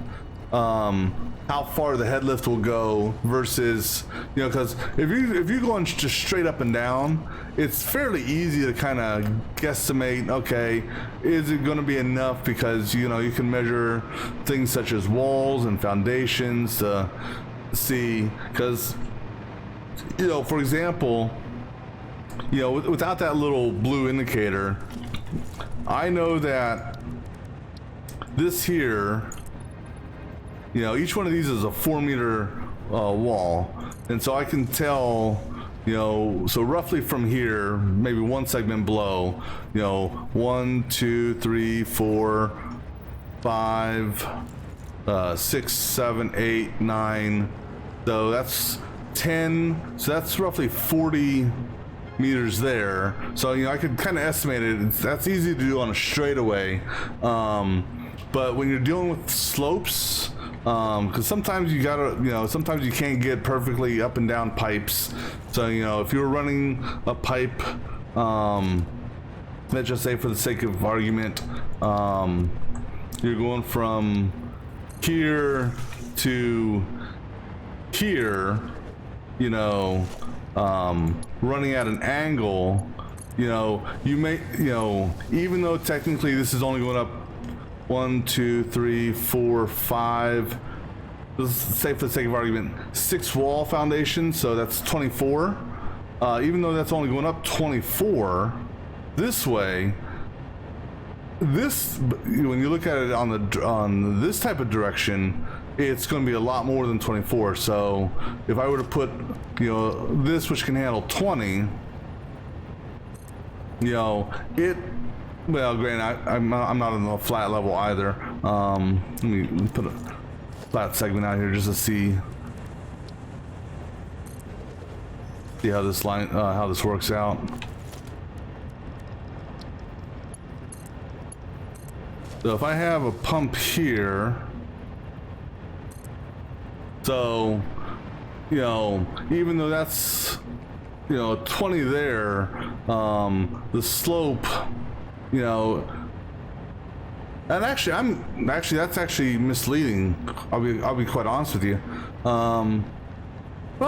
how far the head lift will go versus, because if you're going just straight up and down, it's fairly easy to kind of guesstimate, okay, is it going to be enough? Because you can measure things such as walls and foundations to see, because for example, without that little blue indicator, I know that this here, each one of these is a 4 meter wall, and so I can tell, so roughly from here, maybe one segment below, 1, 2, 3, 4, 5, 6, 7, 8, 9. So that's 10. So that's roughly 40 meters there. So I could kind of estimate it. That's easy to do on a straightaway. But when you're dealing with slopes, because sometimes you gotta, sometimes you can't get perfectly up and down pipes. So if you're running a pipe, let's just say for the sake of argument, you're going from here to here, you know, running at an angle, you know, you may, you know, even though technically this is only going up 1, 2, 3, 4, 5, let's say for the sake of argument, 6 wall foundations, so that's 24. Even though that's only going up 24 this way, this, when you look at it on this type of direction, it's going to be a lot more than 24. So if I were to put, you know, this, which can handle 20, you know, it, well, granted, I'm not on the flat level either. Let me put a flat segment out here just to see how this line, how this works out. So if I have a pump here, so, you know, even though that's, you know, 20 there, the slope, you know, and actually that's actually misleading. I'll be quite honest with you. Well,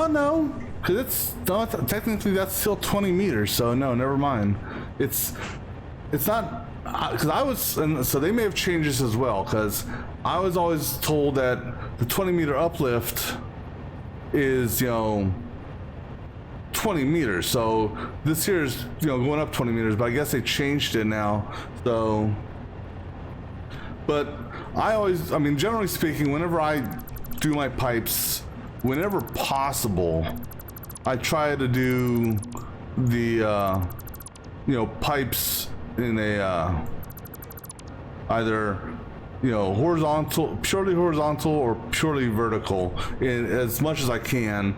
no, because technically that's still 20 meters. So no, never mind. It's not, because I was, and so they may have changed this as well, because I was always told that the 20 meter uplift is, you know, 20 meters. So this here is, you know, going up 20 meters, but I guess they changed it now. So, but I mean, generally speaking, whenever I do my pipes, whenever possible, I try to do the, you know, pipes in a, either, you know, horizontal, purely horizontal or purely vertical, in as much as I can,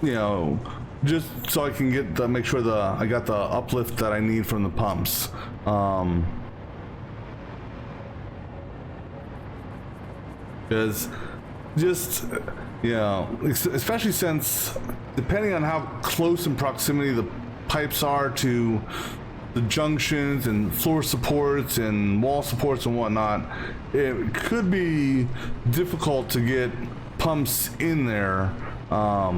you know, just so I can get the, make sure I got the uplift that I need from the pumps. Because just, you know, especially since depending on how close in proximity the pipes are to the junctions and floor supports and wall supports and whatnot, it could be difficult to get pumps in there. I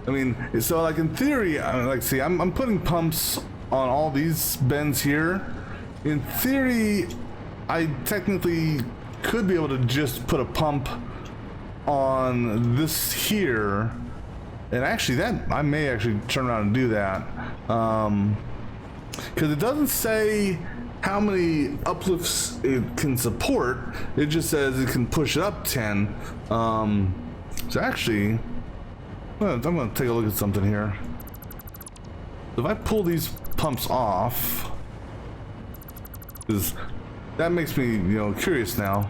mean, so like in theory, like, see, I'm putting pumps on all these bends here. In theory, I technically could be able to just put a pump on this here, and actually that I may actually turn around and do that, because it doesn't say how many uplifts it can support. It just says it can push it up 10. So actually, I'm going to take a look at something here. If I pull these pumps off, because that makes me, you know, curious now,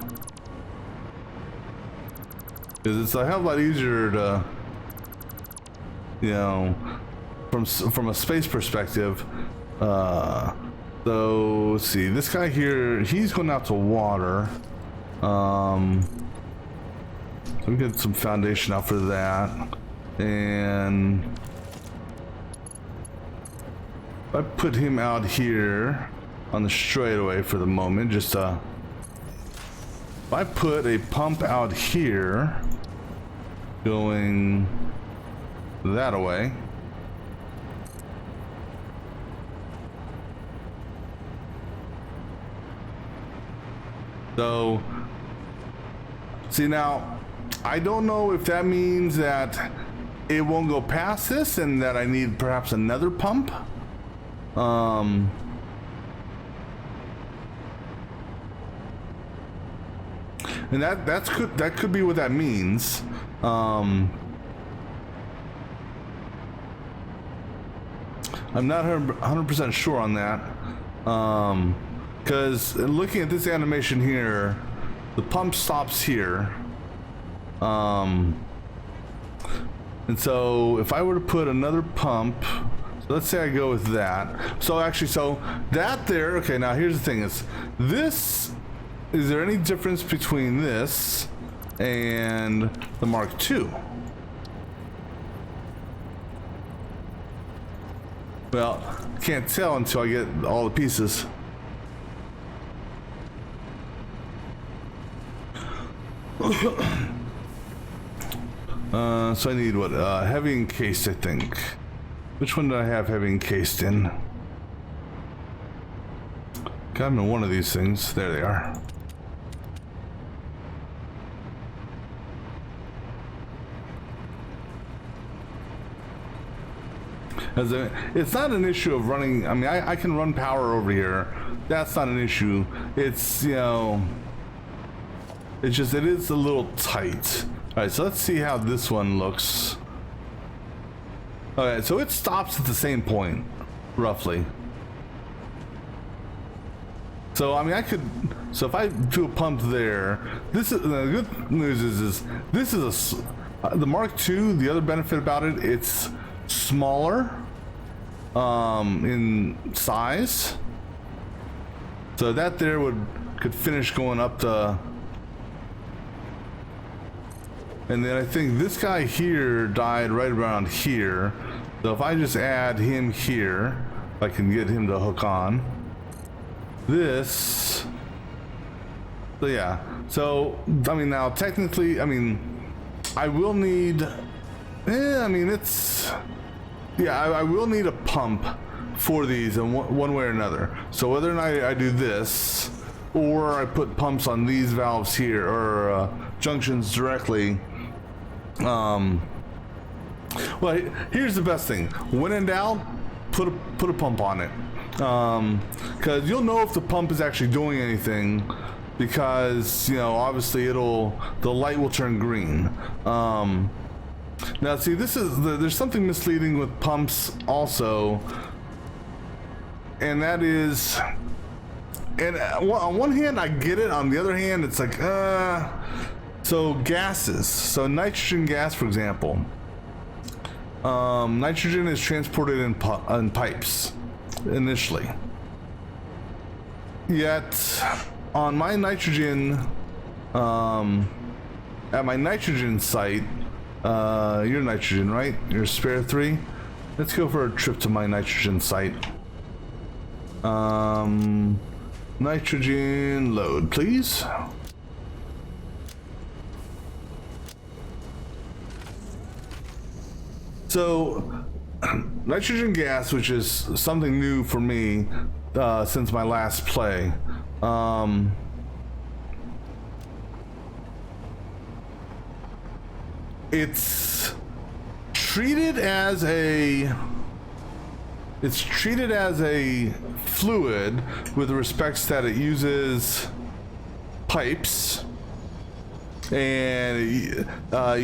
because it's a hell of a lot easier to, you know, from a space perspective. So let's see, this guy here, he's going out to water. So we get some foundation out for that, and I put him out here on the straightaway for the moment. Just if I put a pump out here going that away, so see, now I don't know if that means that it won't go past this and that I need perhaps another pump. And that could be what that means. I'm not 100% sure on that. Because looking at this animation here, the pump stops here. And so if I were to put another pump, so let's say I go with that. So actually, so that there, okay, now here's the thing is, this, is there any difference between this and the Mark II? Well, can't tell until I get all the pieces. So I need what? Heavy encased, I think. Which one did I have heavy encased in? Got them in one of these things. There they are. It's not an issue of running. I mean, I can run power over here. That's not an issue. It's, you know, it's just, it is a little tight. All right, so let's see how this one looks. Okay, so it stops at the same point, roughly. So, I mean, I could, so if I do a pump there, this is, the good news is this is the Mark II, the other benefit about it, it's smaller in size, so that there could finish going up to, and then I think this guy here died right around here, so if I just add him here, I can get him to hook on this. So yeah, so I mean, now technically, I mean, I will need, I mean, it's, yeah, I will need a pump for these in one way or another. So whether or not I do this, or I put pumps on these valves here, or junctions directly. Well, here's the best thing. When in doubt, put a pump on it. Because you'll know if the pump is actually doing anything, because, you know, obviously the light will turn green. Now see, there's something misleading with pumps also, and that is, and on one hand I get it, on the other hand it's like, so gases, so nitrogen gas, for example, nitrogen is transported in pipes initially, yet on my nitrogen, at my nitrogen site, your nitrogen, right? Your spare 3. Let's go for a trip to my nitrogen site. Nitrogen load, please. So, nitrogen gas, which is something new for me since my last play. It's treated as a fluid with respects that it uses pipes, and you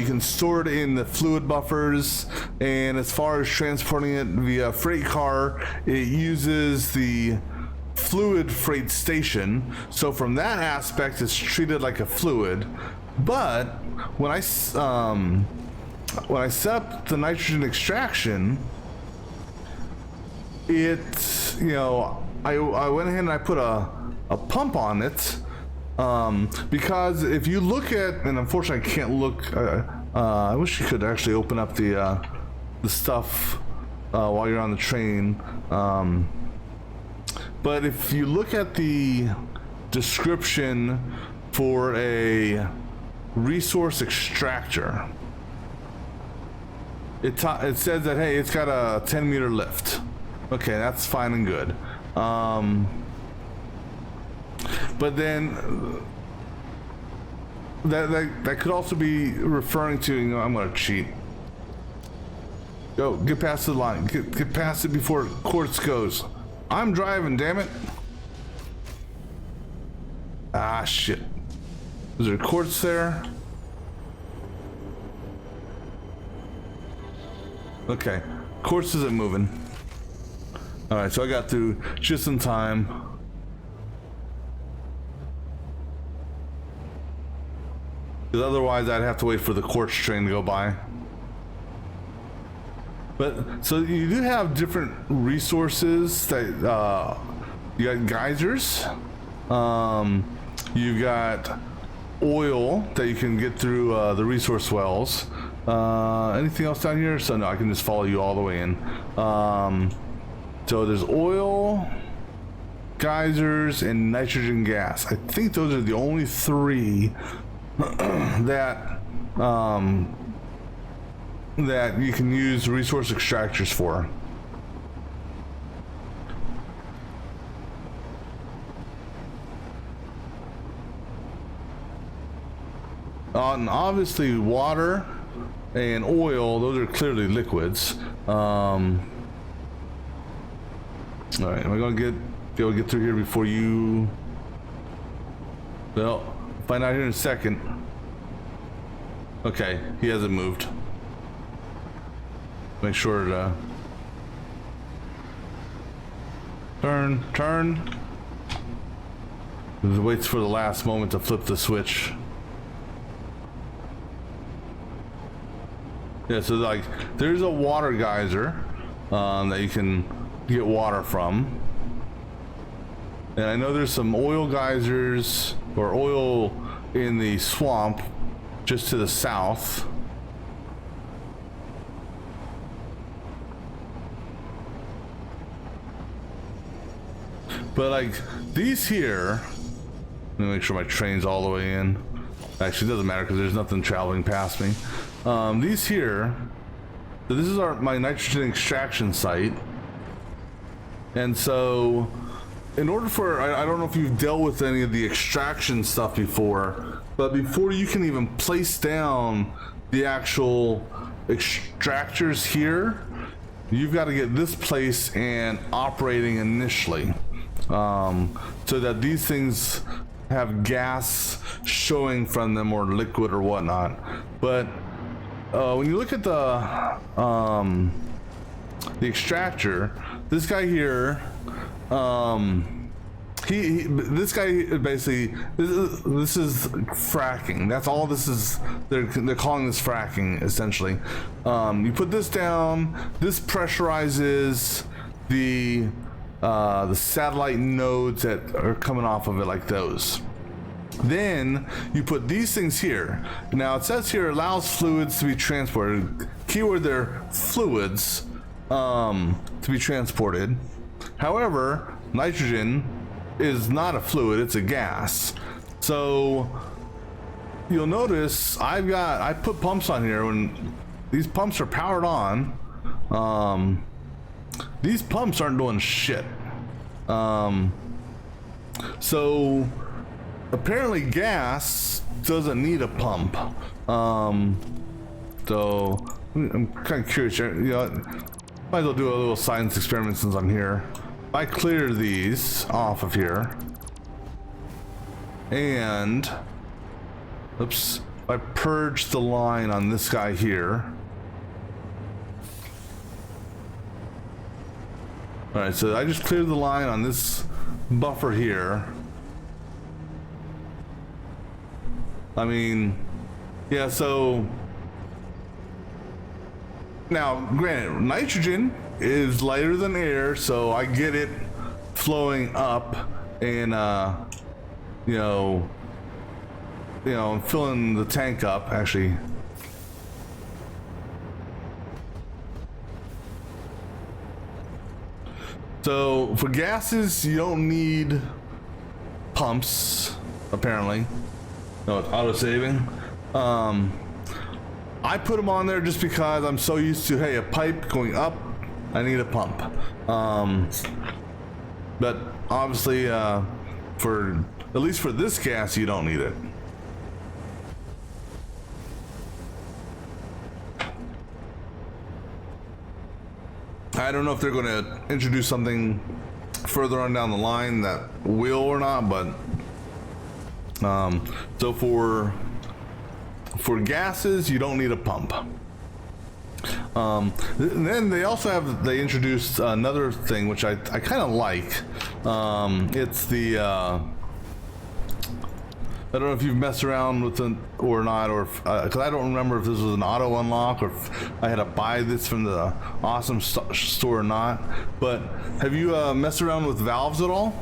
can store it in the fluid buffers, and as far as transporting it via freight car, it uses the fluid freight station. So from that aspect, it's treated like a fluid. But when I set up the nitrogen extraction, it, you know, I went ahead and I put a pump on it, because if you look at, and unfortunately I can't look, I wish you could actually open up the stuff while you're on the train, but if you look at the description for a resource extractor, it says that, hey, it's got a 10-meter lift. Okay, that's fine and good. But then that could also be referring to, you know, I'm gonna cheat. Go, get past the line. Get past it before quartz goes. I'm driving, damn it. Ah, shit. Is there quartz there? Okay, quartz isn't moving. All right, so I got through just in time. Because otherwise I'd have to wait for the quartz train to go by. But, so you do have different resources that, you got geysers, you got oil that you can get through the resource wells. Anything else down here? So no, I can just follow you all the way in. So there's oil, geysers, and nitrogen gas. I think those are the only three that that you can use resource extractors for. And obviously water and oil, those are clearly liquids. All right, am I gonna be able to get through here before you? Well, find out here in a second. Okay, he hasn't moved. Make sure to turn. Just waits for the last moment to flip the switch. Yeah, so like there's a water geyser that you can get water from, and I know there's some oil geysers or oil in the swamp just to the south. But like these here, let me make sure my train's all the way in. Actually, it doesn't matter because there's nothing traveling past me. These here, so this is my nitrogen extraction site. And so in order for, I don't know if you've dealt with any of the extraction stuff before, but before you can even place down the actual extractors here, you've got to get this place and operating initially, so that these things have gas showing from them or liquid or whatnot. But when you look at the extractor, this guy here, this guy basically, this is fracking. That's all this is. They're calling this fracking essentially. You put this down. This pressurizes the satellite nodes that are coming off of it, like those. Then you put these things here. Now it says here allows fluids to be transported. Keyword there, fluids, to be transported. However, nitrogen is not a fluid, it's a gas. So you'll notice I put pumps on here. When these pumps are powered on, these pumps aren't doing shit. So apparently gas doesn't need a pump. So I'm kind of curious here. You know, might as well do a little science experiment since I'm here. If I clear these off of here, and oops, if I purge the line on this guy here. All right, so I just cleared the line on this buffer here. I mean, yeah, so now granted, nitrogen is lighter than air, so I get it flowing up and you know, filling the tank up actually. So for gases, you don't need pumps, apparently. No, it's auto saving. I put them on there just because I'm so used to, hey, a pipe going up, I need a pump. But obviously, for at least for this gas, you don't need it. I don't know if they're going to introduce something further on down the line that will or not, but so for gases, you don't need a pump. Then they introduced another thing which I kind of like. It's the I don't know if you've messed around with it or not, or because I don't remember if this was an auto unlock or if I had to buy this from the awesome store or not. But have you messed around with valves at all?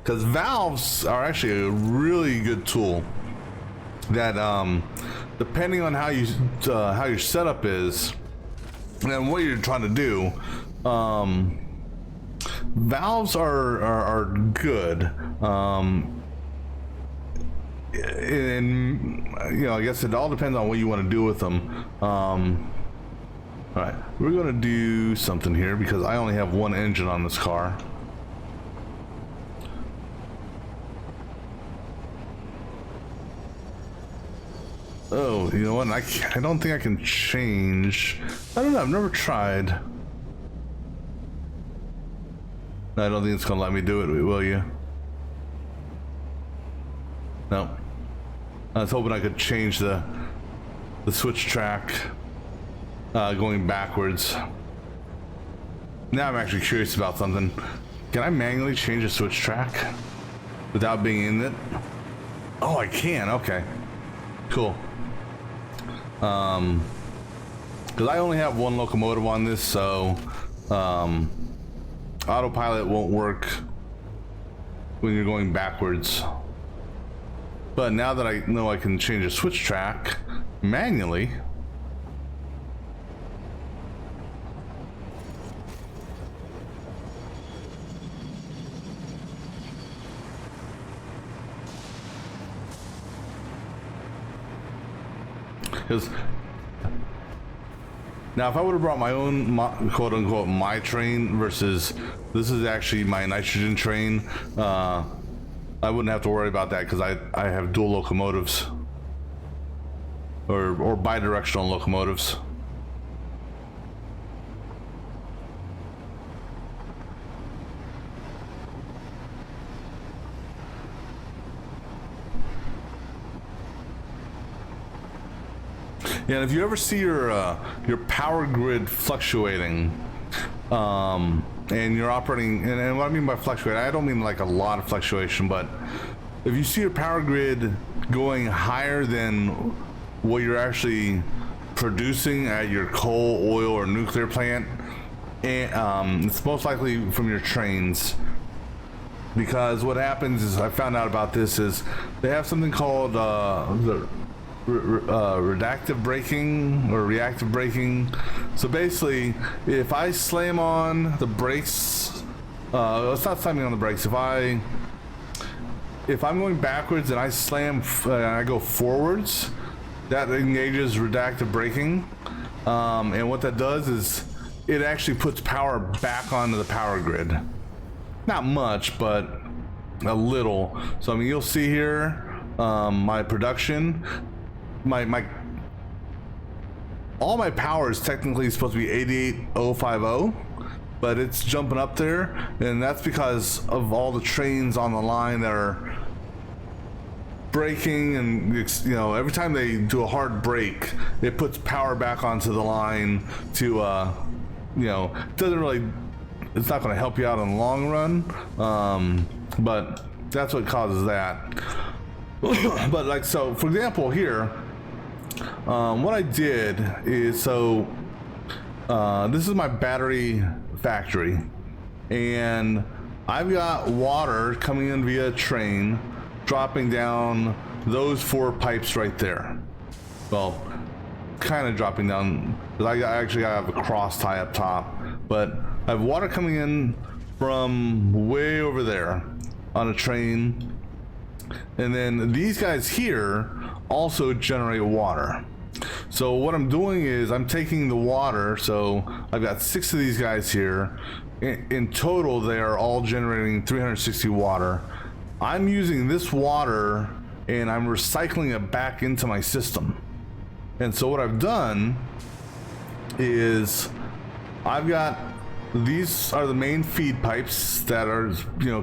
Because valves are actually a really good tool that depending on how your setup is, and what you're trying to do. Valves are good. And I guess it all depends on what you want to do with them. All right, we're gonna do something here because I only have one engine on this car. Oh, you know what? I don't think I can change. I don't know. I've never tried. I don't think it's gonna let me do it. Will you? No. I was hoping I could change the switch track going backwards. Now I'm actually curious about something. Can I manually change the switch track without being in it? Oh, I can. Okay. Cool. Because I only have one locomotive on this, so autopilot won't work when you're going backwards. But now that I know I can change the switch track manually, because now if I would have brought my own quote unquote my train versus this is actually my nitrogen train, I wouldn't have to worry about that because I have dual locomotives or bi-directional locomotives. Yeah, and if you ever see your power grid fluctuating, and you're operating, and what I mean by fluctuate, I don't mean like a lot of fluctuation, but if you see your power grid going higher than what you're actually producing at your coal, oil, or nuclear plant, and it's most likely from your trains. Because what happens is, I found out about this, is they have something called reactive braking or reactive braking. So basically, if I slam on the brakes, it's not slamming on the brakes. If I'm going backwards and I slam, I go forwards, that engages reactive braking, and what that does is it actually puts power back onto the power grid. Not much, but a little. So I mean, you'll see here my production. All my power is technically supposed to be 88050, but it's jumping up there, and that's because of all the trains on the line that are braking, and every time they do a hard brake, it puts power back onto the line to it doesn't really, it's not going to help you out in the long run, but that's what causes that. But like, so for example here, what I did is, so this is my battery factory, and I've got water coming in via train, dropping down those 4 pipes right there. Well, kind of dropping down, because I actually have a cross tie up top, but I have water coming in from way over there on a train, and then these guys here also generate water. So what I'm doing is I'm taking the water, so I've got 6 of these guys here. In total, they are all generating 360 water. I'm using this water and I'm recycling it back into my system. And so what I've done is I've got, these are the main feed pipes that are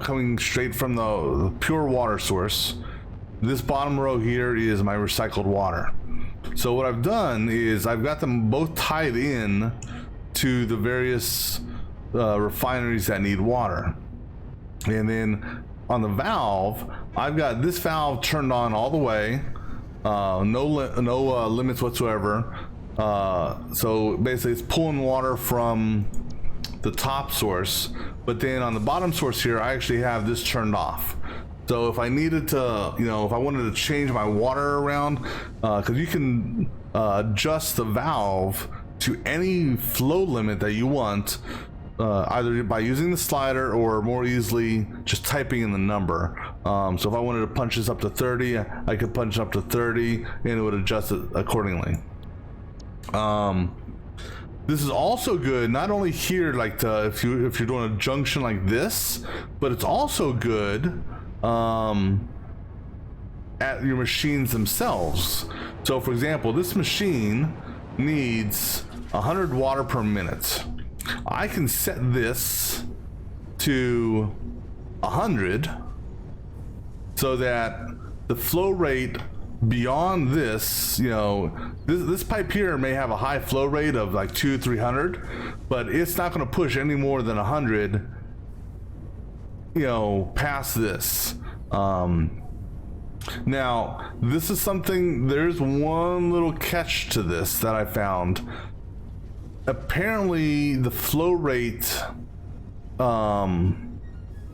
coming straight from the pure water source. This bottom row here is my recycled water. So what I've done is I've got them both tied in to the various refineries that need water. And then on the valve, I've got this valve turned on all the way, no limits whatsoever. So basically it's pulling water from the top source, but then on the bottom source here, I actually have this turned off. So if I needed to, if I wanted to change my water around, because you can adjust the valve to any flow limit that you want, either by using the slider or more easily just typing in the number. So if I wanted to punch this up to 30, I could punch up to 30 and it would adjust it accordingly. This is also good not only here, like if you're doing a junction like this, but it's also good at your machines themselves. So for example, this machine needs 100 water per minute. I can set this to 100 so that the flow rate beyond this, you know, this pipe here may have a high flow rate of like 200-300, but it's not going to push any more than 100, you know, past this. Now this is something, there's one little catch to this that I found. Apparently the flow rate or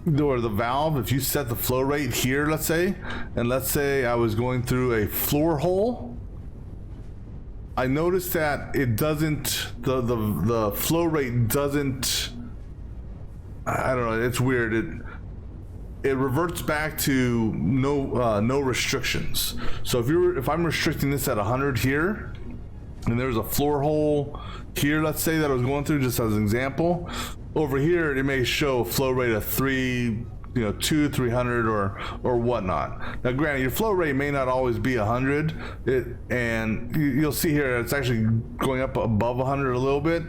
the valve, if you set the flow rate here, let's say I was going through a floor hole, I noticed that it doesn't, the flow rate doesn't, I don't know, it's weird. It reverts back to no restrictions. So if I'm restricting this at 100 here, and there's a floor hole here, let's say, that I was going through, just as an example, over here it may show a flow rate of 200-300 or whatnot. Now granted, your flow rate may not always be 100, and you'll see here it's actually going up above 100 a little bit,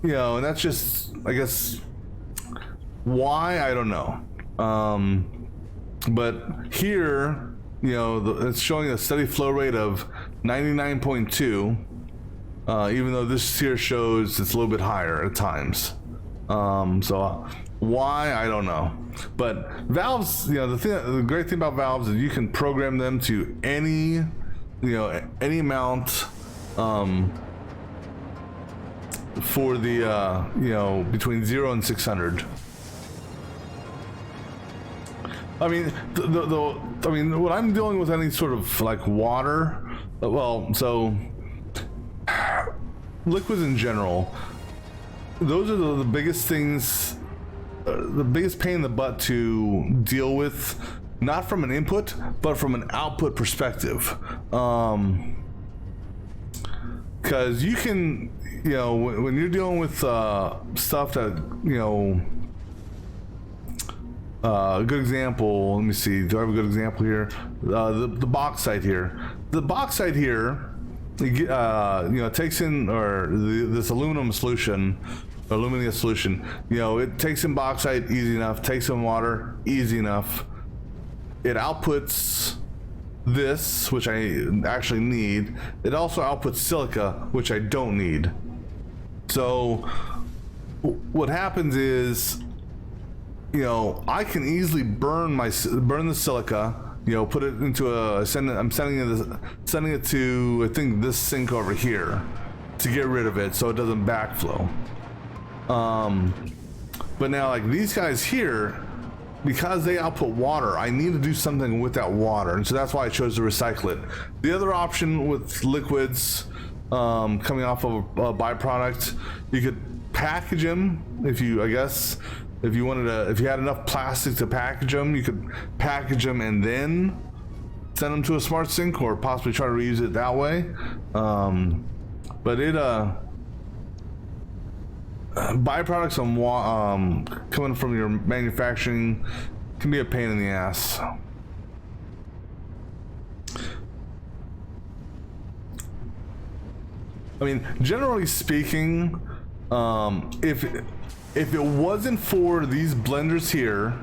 you know, and that's just, I guess, why, I don't know. But here, you know, it's showing a steady flow rate of 99.2, even though this here shows it's a little bit higher at times. So why, I don't know. But valves, you know, the great thing about valves is you can program them to any, you know, any amount for the you know, between 0 and 600. I mean, I mean, when I'm dealing with any sort of like water, well, so liquids in general, those are the biggest things, the biggest pain in the butt to deal with, not from an input, but from an output perspective. Because you can, you know, when you're dealing with stuff that, you know, a good example, let me see, do I have a good example here? The bauxite here. The bauxite here, you know, takes in, or this aluminum solution, aluminum solution, you know, it takes in bauxite easy enough, takes in water easy enough. It outputs this, which I actually need. It also outputs silica, which I don't need. So what happens is, you know, I can easily burn the silica, you know, put it into I'm sending it to, I think, this sink over here to get rid of it so it doesn't backflow. But now, like these guys here, because they output water, I need to do something with that water, and so that's why I chose to recycle it. The other option with liquids coming off of a byproduct, you could package them if you, I guess, if you wanted to, if you had enough plastic to package them, you could package them and then send them to a smart sink, or possibly try to reuse it that way. But it byproducts coming from your manufacturing can be a pain in the ass. I mean, generally speaking, if it wasn't for these blenders here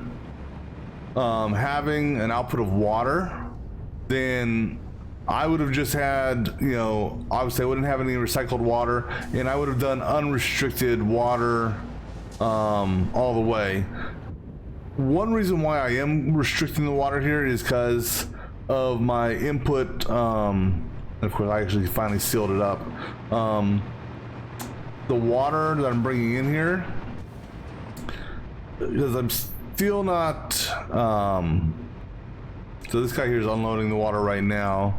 having an output of water, then I would have just had, you know, obviously I wouldn't have any recycled water, and I would have done unrestricted water all the way. One reason why I am restricting the water here is because of my input. Of course, I actually finally sealed it up. The water that I'm bringing in here, because I'm still not, so this guy here is unloading the water right now,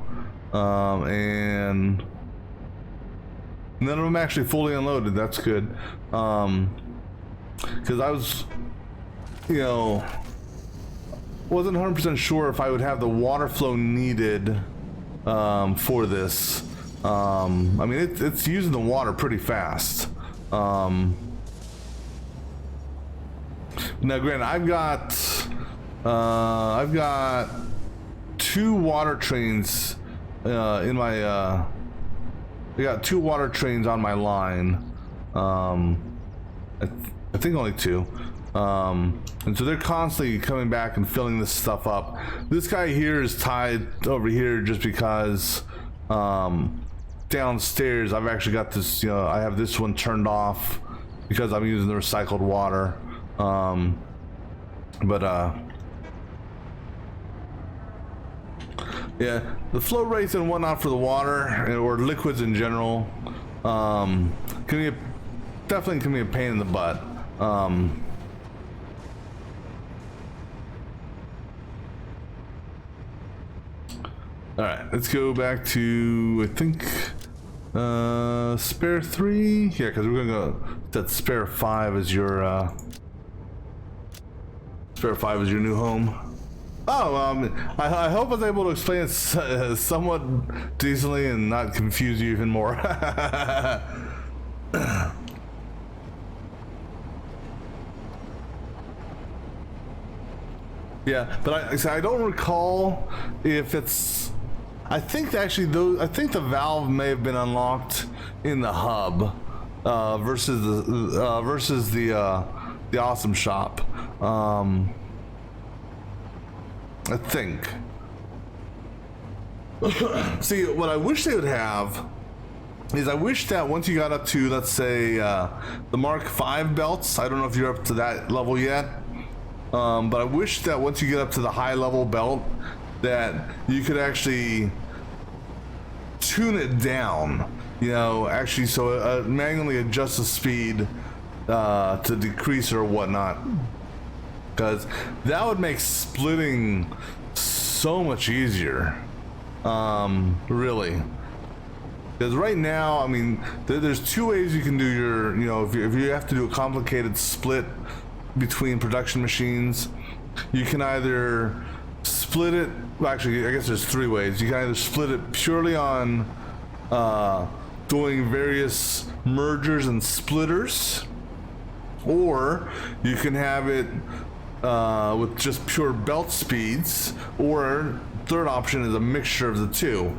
and None of them actually fully unloaded. That's good. Because I was, you know, wasn't 100% sure if I would have the water flow needed for this. I mean, it's using the water pretty fast. Now, granted, I've got 2 water trains in my. I got 2 water trains on my line. I think only 2. And so they're constantly coming back and filling this stuff up. This guy here is tied over here just because downstairs I've actually got this, you know, I have this one turned off because I'm using the recycled water. Yeah, the flow rates and whatnot for the water or liquids in general definitely can be a pain in the butt. All right, let's go back to, I think, spare 3. Yeah, because we're gonna go set spare 5 as your new home. Oh, I hope I was able to explain it somewhat decently and not confuse you even more. Yeah, but I don't recall if it's. I think actually the valve may have been unlocked in the hub versus the awesome shop. I think. See, what I wish they would have is I wish that once you got up to, let's say, the Mark V belts. I don't know if you're up to that level yet. But I wish that once you get up to the high level belt that you could actually tune it down, you know, actually so manually adjust the speed to decrease or whatnot, because that would make splitting so much easier, really. Because right now, I mean, there's 2 ways you can do your, you know, if you have to do a complicated split between production machines, you can either split it, well, actually I guess there's 3 ways. You can either split it purely on doing various mergers and splitters, or you can have it with just pure belt speeds, or third option is a mixture of the 2,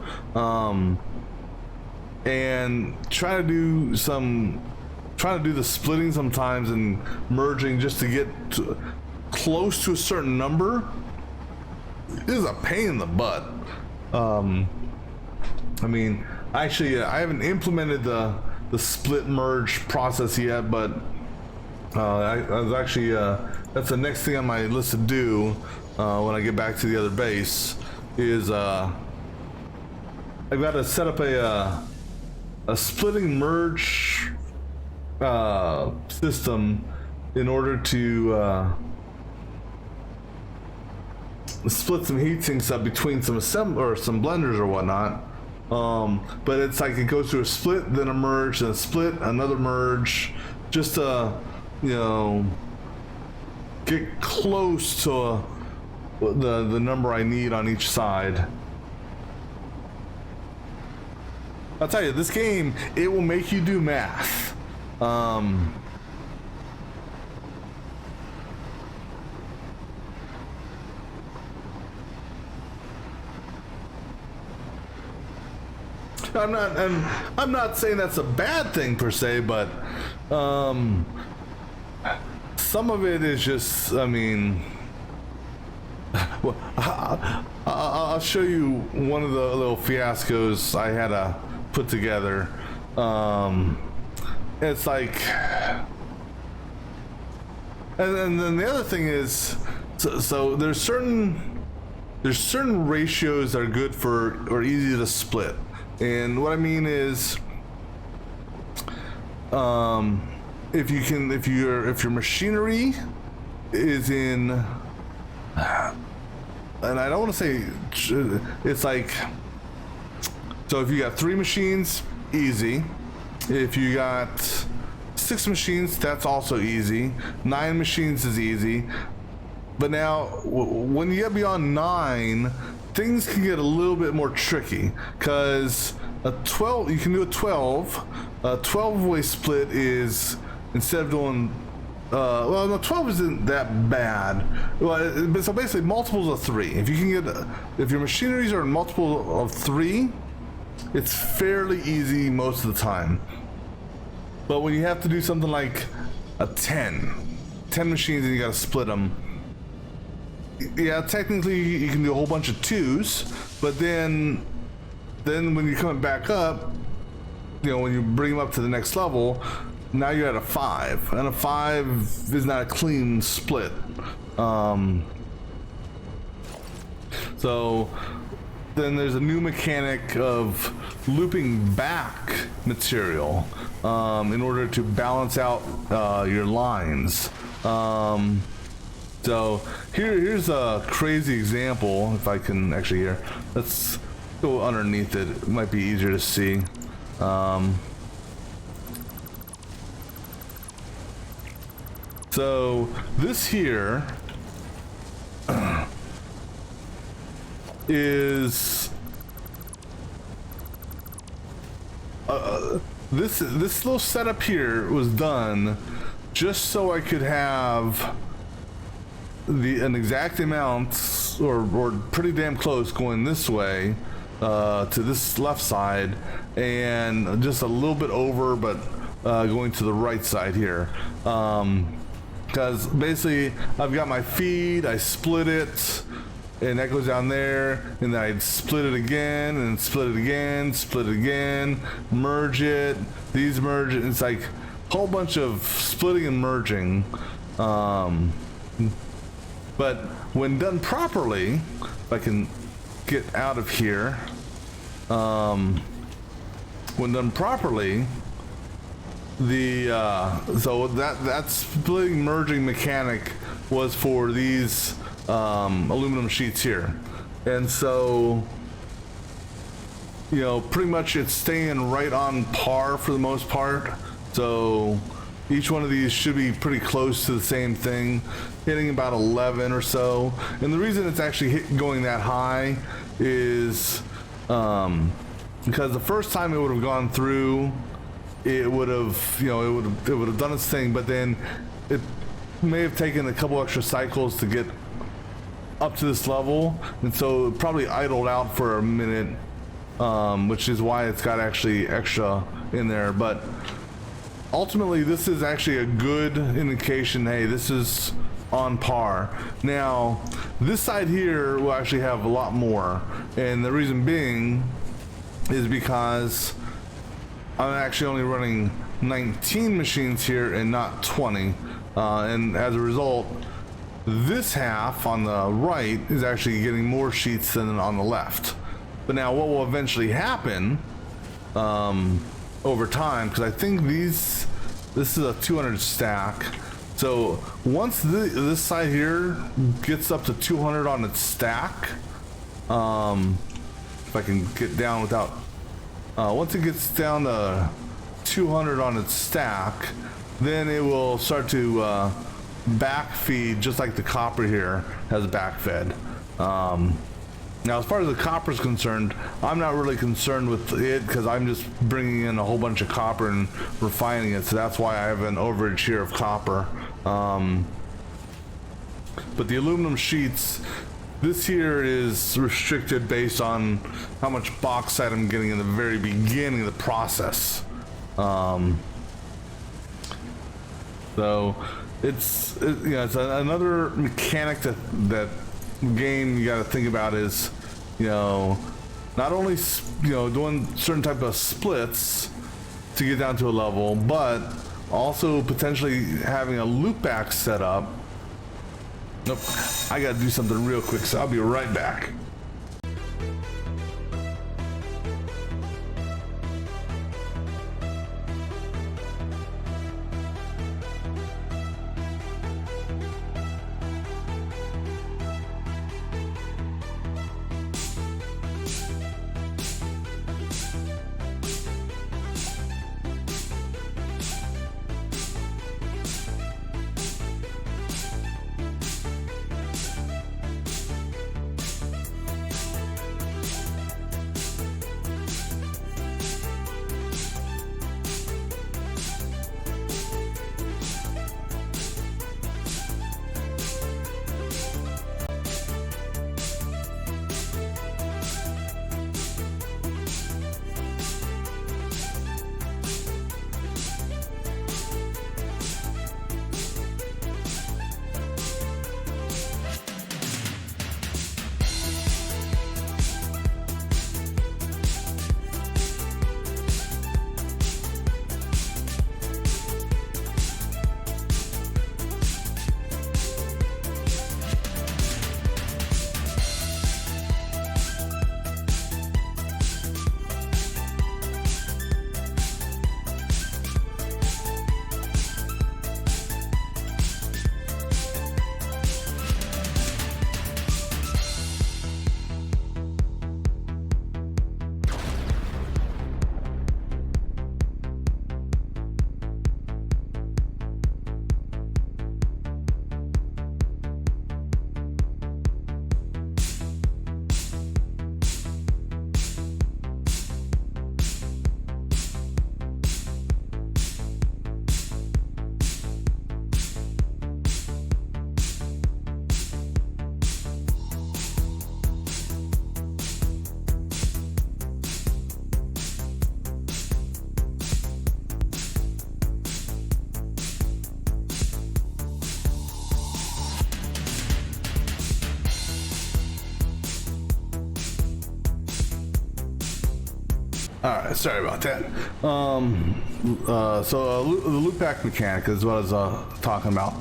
and try to do the splitting sometimes and merging just to get close to a certain number is a pain in the butt. I mean, actually, I haven't implemented the split merge process yet, but I was actually that's the next thing on my list to do when I get back to the other base. Is I've got to set up a splitting merge system in order to split some heat sinks up between some blenders or whatnot. But it's like it goes through a split, then a merge, then a split, another merge, just to, you know, get close to the number I need on each side. I'll tell you, this game, it will make you do math. I'm not saying that's a bad thing per se, but some of it is just, I mean, well, I'll show you one of the little fiascos I had to put together. It's like, and then the other thing is, so there's certain ratios that are good for or easy to split, and what I mean is, if your machinery is in, and I don't want to say, it's like, so if you got 3 machines, easy. If you got 6 machines, that's also easy. 9 machines is easy. But now, when you get beyond 9, things can get a little bit more tricky, because a 12, you can do a 12. A 12-way split is, instead of doing, well, no, 12 isn't that bad. Well, so basically, multiples of 3. If you can get, if your machineries are in multiple of 3, it's fairly easy most of the time. But when you have to do something like a 10 machines and you gotta split them, yeah, technically you can do a whole bunch of 2s, but then when you come back up, you know, when you bring them up to the next level, now you're at a 5, and a 5 is not a clean split. So then there's a new mechanic of looping back material in order to balance out your lines. So here's a crazy example. If I can actually here, let's go underneath it. It might be easier to see. So this here is this little setup here was done just so I could have an exact amount, or pretty damn close, going this way to this left side, and just a little bit over, but going to the right side here. Because basically I've got my feed, I split it, and that goes down there, and then I'd split it again, and split it again, split it again, merge it, these merge it. It's like a whole bunch of splitting and merging. But when done properly, if I can get out of here, when done properly, so that splitting merging mechanic was for these aluminum sheets here, and so, you know, pretty much it's staying right on par for the most part. So each one of these should be pretty close to the same thing, hitting about 11 or so. And the reason it's actually going that high is because the first time it would have gone through, it would have, you know, it would have done its thing, but then it may have taken a couple extra cycles to get up to this level, and so it probably idled out for a minute, which is why it's got actually extra in there. But ultimately, this is actually a good indication. Hey, this is on par. Now, this side here will actually have a lot more, and the reason being is because I'm actually only running 19 machines here and not 20, and as a result, this half on the right is actually getting more sheets than on the left. But now what will eventually happen over time, because I think this is a 200 stack, so once this side here gets up to 200 on its stack, if I can get down without, once it gets down to 200 on its stack, then it will start to backfeed, just like the copper here has backfed. Now, as far as the copper is concerned, I'm not really concerned with it because I'm just bringing in a whole bunch of copper and refining it, so that's why I have an overage here of copper. But the aluminum sheets, this here is restricted based on how much bauxite I'm getting in the very beginning of the process. So it's another mechanic that game you got to think about is, you know, not only, you know, doing certain type of splits to get down to a level, but also potentially having a loop back set up. Nope, I got to do something real quick, so I'll be right back. All right, sorry about that. The loop back mechanic is what I was talking about.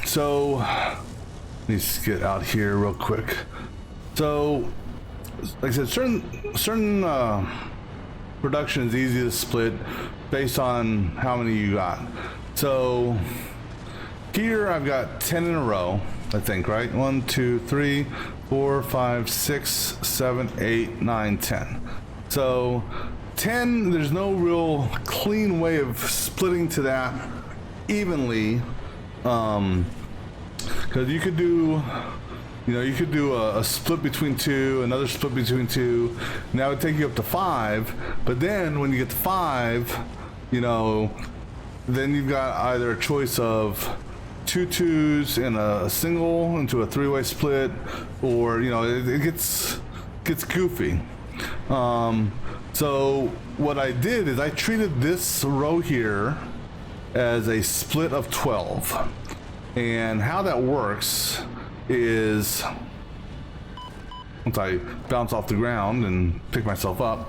So let me just get out here real quick. So, like I said, certain production is easy to split based on how many you got. So here I've got 10 in a row, I think, right? 1, 2, 3, 4, 5, 6, 7, 8, 9, 10. So 10, there's no real clean way of splitting to that evenly, because you could do, you could do a split between 2, another split between 2, and that would take you up to 5. But then when you get to 5, then you've got either a choice of 2 2s in a single into a 3-way split, or it gets goofy. So what I did is I treated this row here as a split of 12, and how that works is, once I bounce off the ground and pick myself up,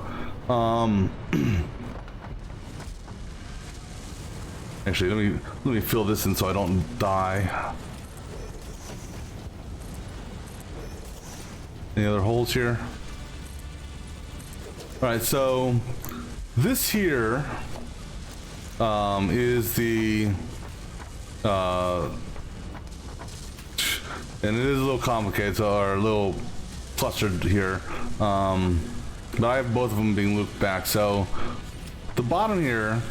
actually let me fill this in so I don't die. Any other holes here? All right, so this here is the and it is a little complicated, so or a little clustered here, but I have both of them being looped back. So the bottom here,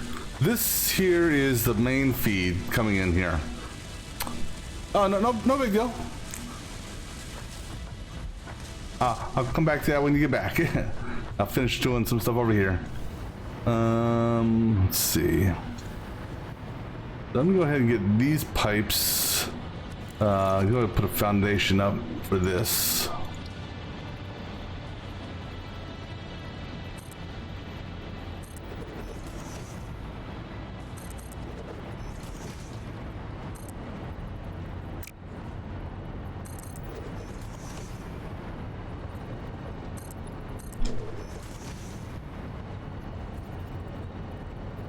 this here is the main feed coming in here. Oh, no big deal. I'll come back to that when you get back. I'll finish doing some stuff over here. Let's see. So I'm gonna go ahead and get these pipes. Go ahead and put a foundation up for this.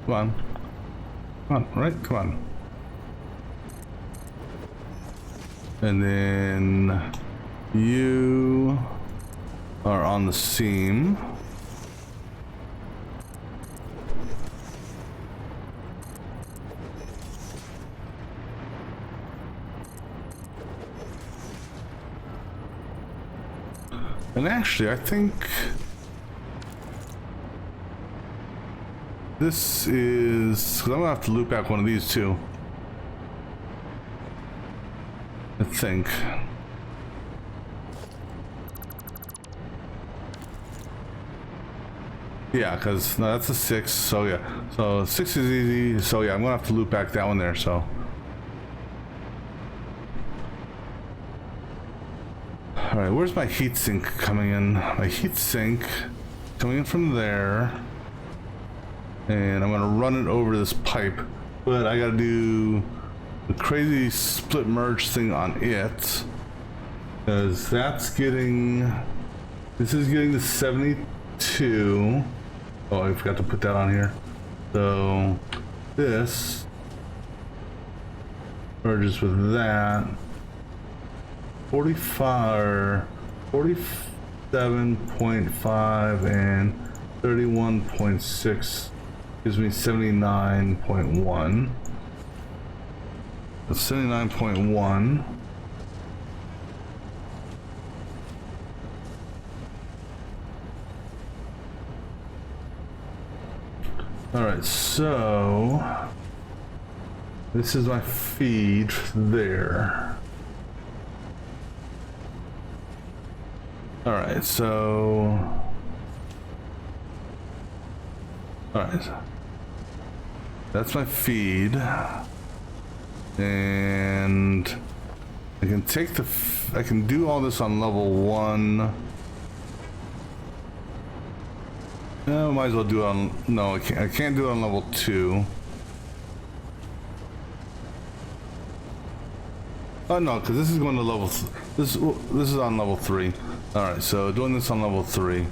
Come on. Come on, right? Come on. And then you are on the seam. And actually, I think this is, because I'm gonna have to loop back one of these too. I think. Yeah, because no, that's a 6. So yeah, so 6 is easy. So yeah, I'm gonna have to loop back that one there. So. All right, where's my heat sink coming in? My heat sink coming in from there. And I'm gonna run it over this pipe, but I gotta do the crazy split merge thing on it, because that's getting, this is getting to 72. Oh, I forgot to put that on here. So this merges with that. 45, 47.5 and 31.6. Gives me 79.1. That's 79.1. All right, so this is my feed there. All right, so all right. That's my feed, and I can take I can do all this on level 1. No, might as well do it on, no, I can't do it on level 2. Oh no, because this is going to level, this is on level 3. All right, so doing this on level 3.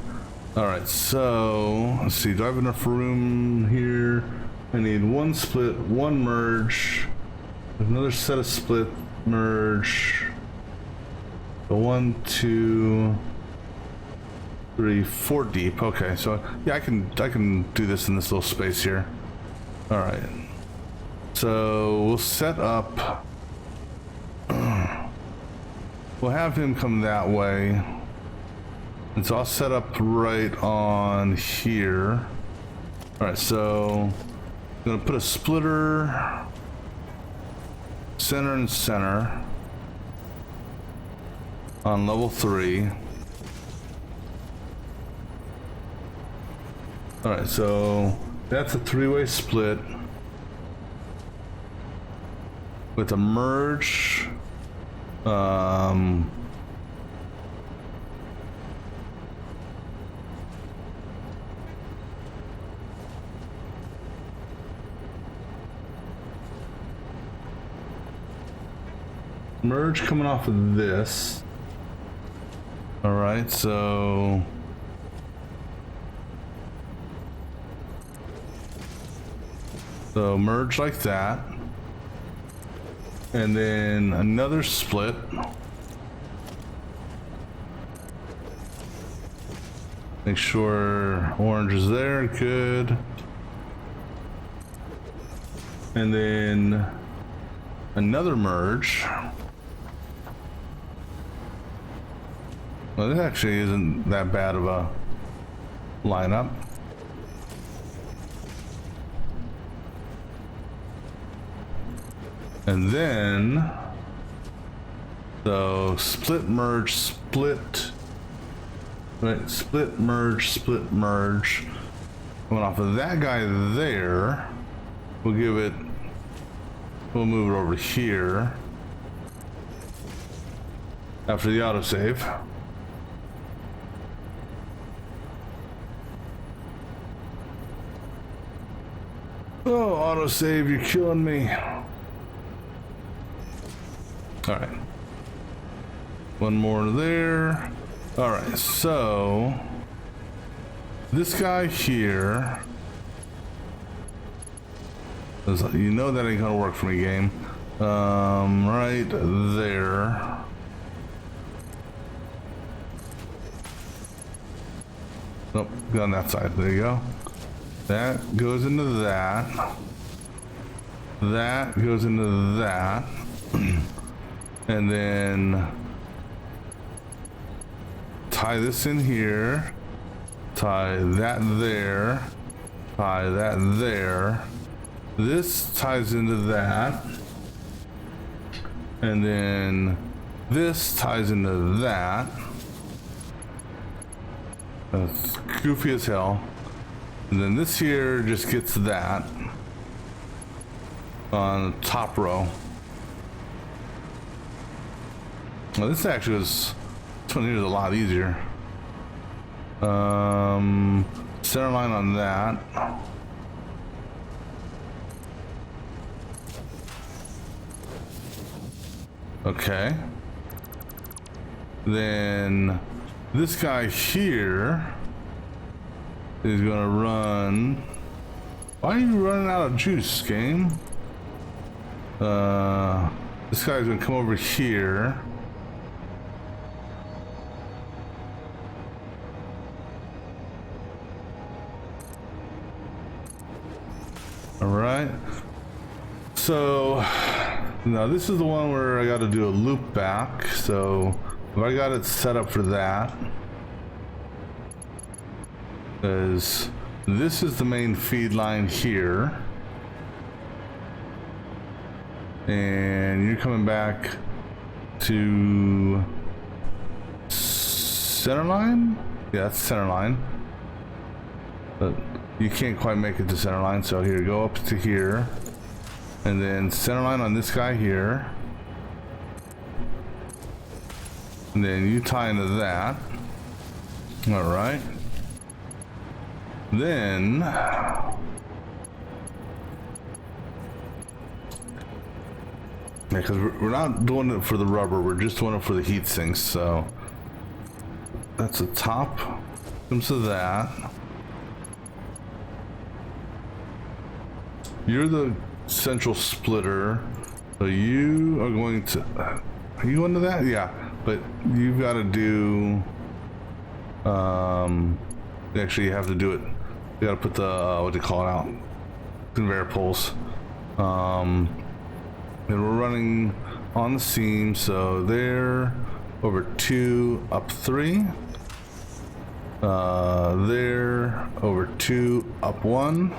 All right, so let's see. Do I have enough room here? I need one split, one merge, another set of split, merge. So 1, 2, 3, 4 deep. Okay, so yeah, I can do this in this little space here. All right. So we'll set up. We'll have him come that way. And so I'll set up right on here. All right, so I'm gonna put a splitter center and center on level 3. All right, so that's a 3-way split with a merge. Merge coming off of this. All right, so merge like that, and then another split. Make sure orange is there, good. And then another merge. Well, this actually isn't that bad of a lineup. And then, so split, merge, split, right? Split, merge, split, merge. Coming off of that guy there, we'll move it over here after the autosave. Oh, autosave, you're killing me. All right. One more there. All right, so this guy here, you know that ain't gonna work for me, game. Right there. Nope, go on that side. There you go. That goes into that. That goes into that. And then tie this in here. Tie that there. Tie that there. This ties into that. And then this ties into that. That's goofy as hell. And then this here just gets that on the top row. Well, this actually was, this one here is a lot easier. Center line on that. Okay. Then this guy here is gonna run. Why are you running out of juice, game? This guy's gonna come over here. All right. So now this is the one where I got to do a loop back. So if I got it set up for that, because this is the main feed line here, and you're coming back to center line. Yeah, that's center line, but you can't quite make it to center line. So here, go up to here, and then center line on this guy here, and then you tie into that. All right. Then because we're not doing it for the rubber, we're just doing it for the heat sinks. So that's the top. comes to that. You're the central splitter, so you are going to. Are you into that? Yeah, but you've got to do. Actually, you have to do it. You got to put the what do you call it out? Conveyor pulls. And we're running on the seam, so there, over 2, up 3. There, over 2, up 1.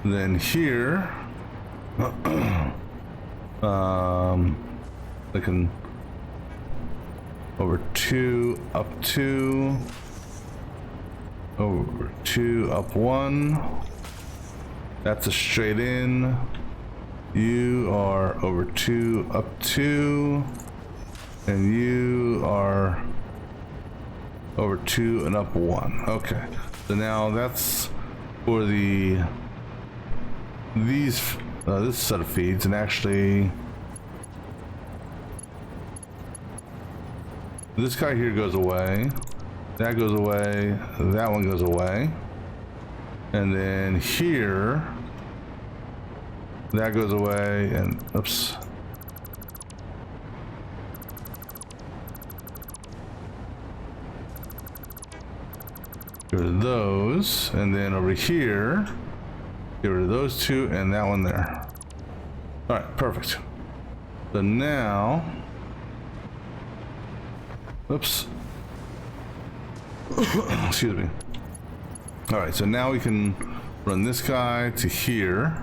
Then here, I can over 2, up 2, over 2, up 1. That's a straight in. You are over 2, up 2, and you are over 2 and up 1. Okay, so now that's for this set of feeds, and actually this guy here goes away, that goes away, that one goes away, and then here that goes away, and oops, get rid of those, and then over here get rid of those 2 and that one there. All right, perfect. So now, oops, excuse me. All right, so now we can run this guy to here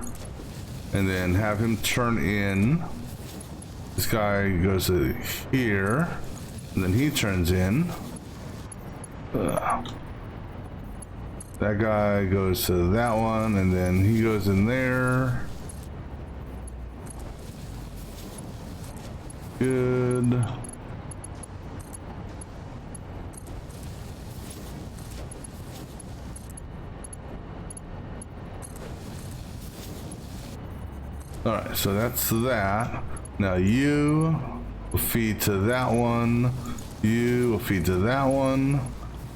and then have him turn in. This guy goes to here and then he turns in. That guy goes to that one and then he goes in there. Good. All right, so that's that. Now you will feed to that one. You will feed to that one.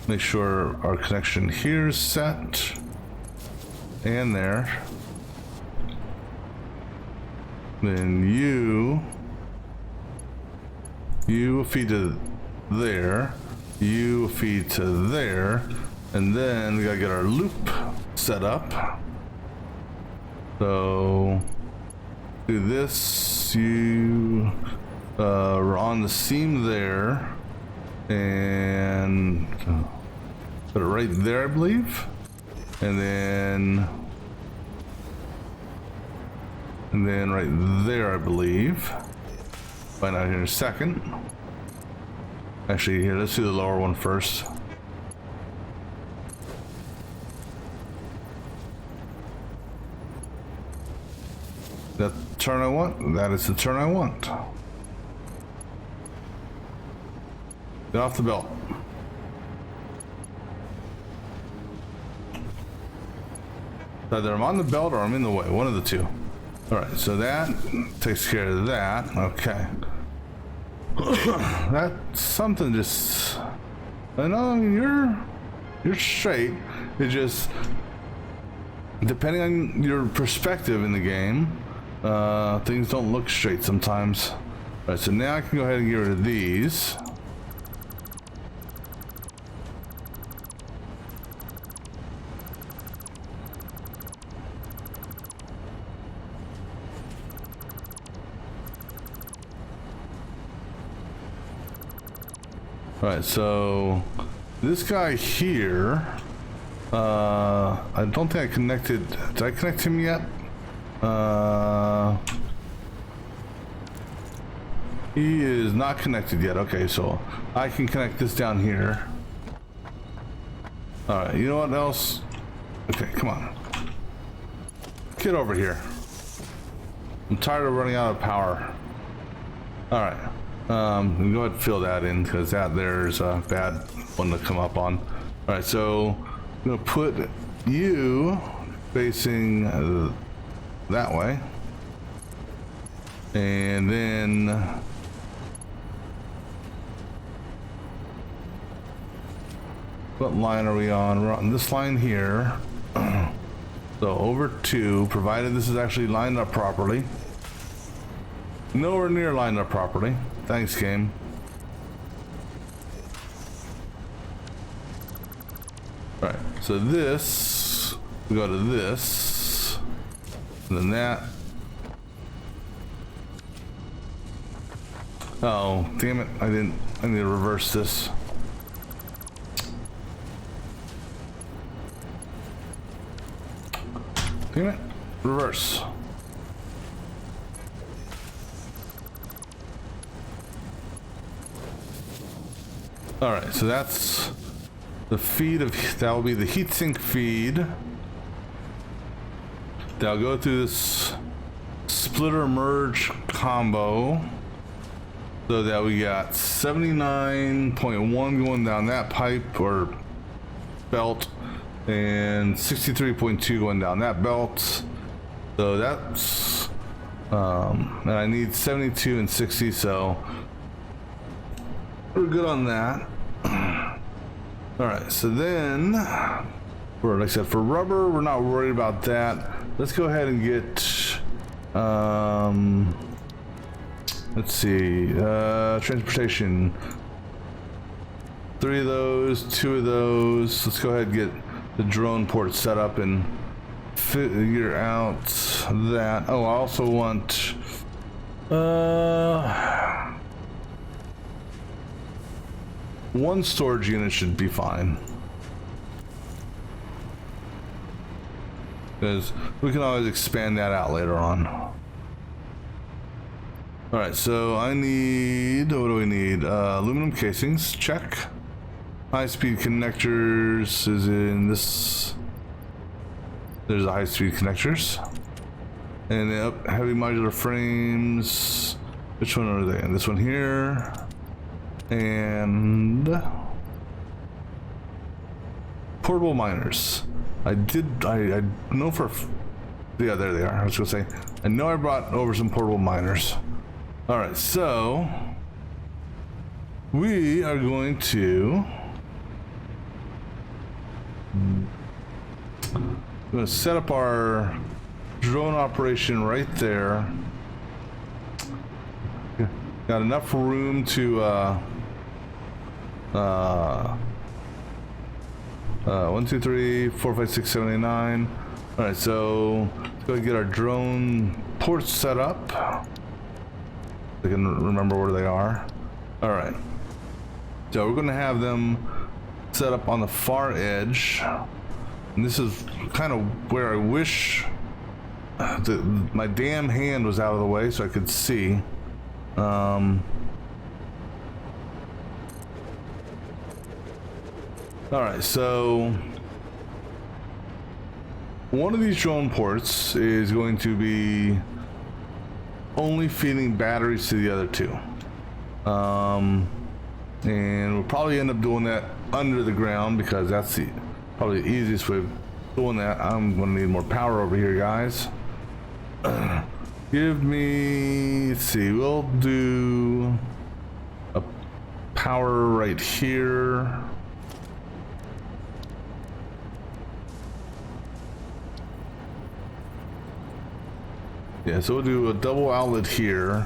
Make sure our connection here is set. And there. Then you will feed to there. You will feed to there. And then we gotta get our loop set up. So do this, you are on the seam there, and put it right there, I believe, and then right there, I believe. Find out here in a second. Actually, here, let's do the lower one first. That turn I want? That is the turn I want. Get off the belt. Either I'm on the belt or I'm in the way, one of the two. Alright, so that takes care of that. Okay. That's something just... I know you're straight. It just... Depending on your perspective in the game, things don't look straight sometimes. Alright, so now I can go ahead and get rid of these. Alright, so this guy here, I don't think I connected. Did I connect him yet? He is not connected yet. Okay, so I can connect this down here. Alright, you know what else? Okay, come on. Get over here. I'm tired of running out of power. Alright. Go ahead and fill that in because there's a bad one to come up on. Alright, so I'm gonna put you facing that way. And then What line are we on? We're on this line here. So over 2, provided this is actually lined up properly. Nowhere near lined up properly. Thanks, game. Alright, so this, we go to this, and then that. Oh, damn it, I need to reverse this. Damn it, reverse. Alright, so that's the feed of, that will be the heatsink feed. That'll go through this splitter merge combo. So that we got 79.1 going down that pipe or belt, and 63.2 going down that belt. So that's, and I need 72 and 60, so we're good on that. All right, so then, like I said, for rubber, we're not worried about that. Let's go ahead and get, let's see, transportation. 3 of those, 2 of those. Let's go ahead and get the drone port set up and figure out that. Oh, I also want, one storage unit should be fine. Because we can always expand that out later on. Alright, so I need, what do we need? Aluminum casings, check. High-speed connectors is in this. There's the high-speed connectors. And heavy modular frames. Which one are they in? This one here. And portable miners. I know for, yeah, there they are. I was gonna say, I know I brought over some portable miners. All right, so we are going to set up our drone operation right there. Got enough room to 1, 2, 3, 4, 5, 6, 7, 8, 9. All right, so let's go get our drone ports set up. I can remember where they are. All right, so we're gonna have them set up on the far edge, and this is kind of where I wish my damn hand was out of the way so I could see. Alright, so one of these drone ports is going to be only feeding batteries to the other 2. And we'll probably end up doing that under the ground because that's probably the easiest way of doing that. I'm going to need more power over here, guys. Give me, let's see, we'll do a power right here. Yeah, so we'll do a double outlet here.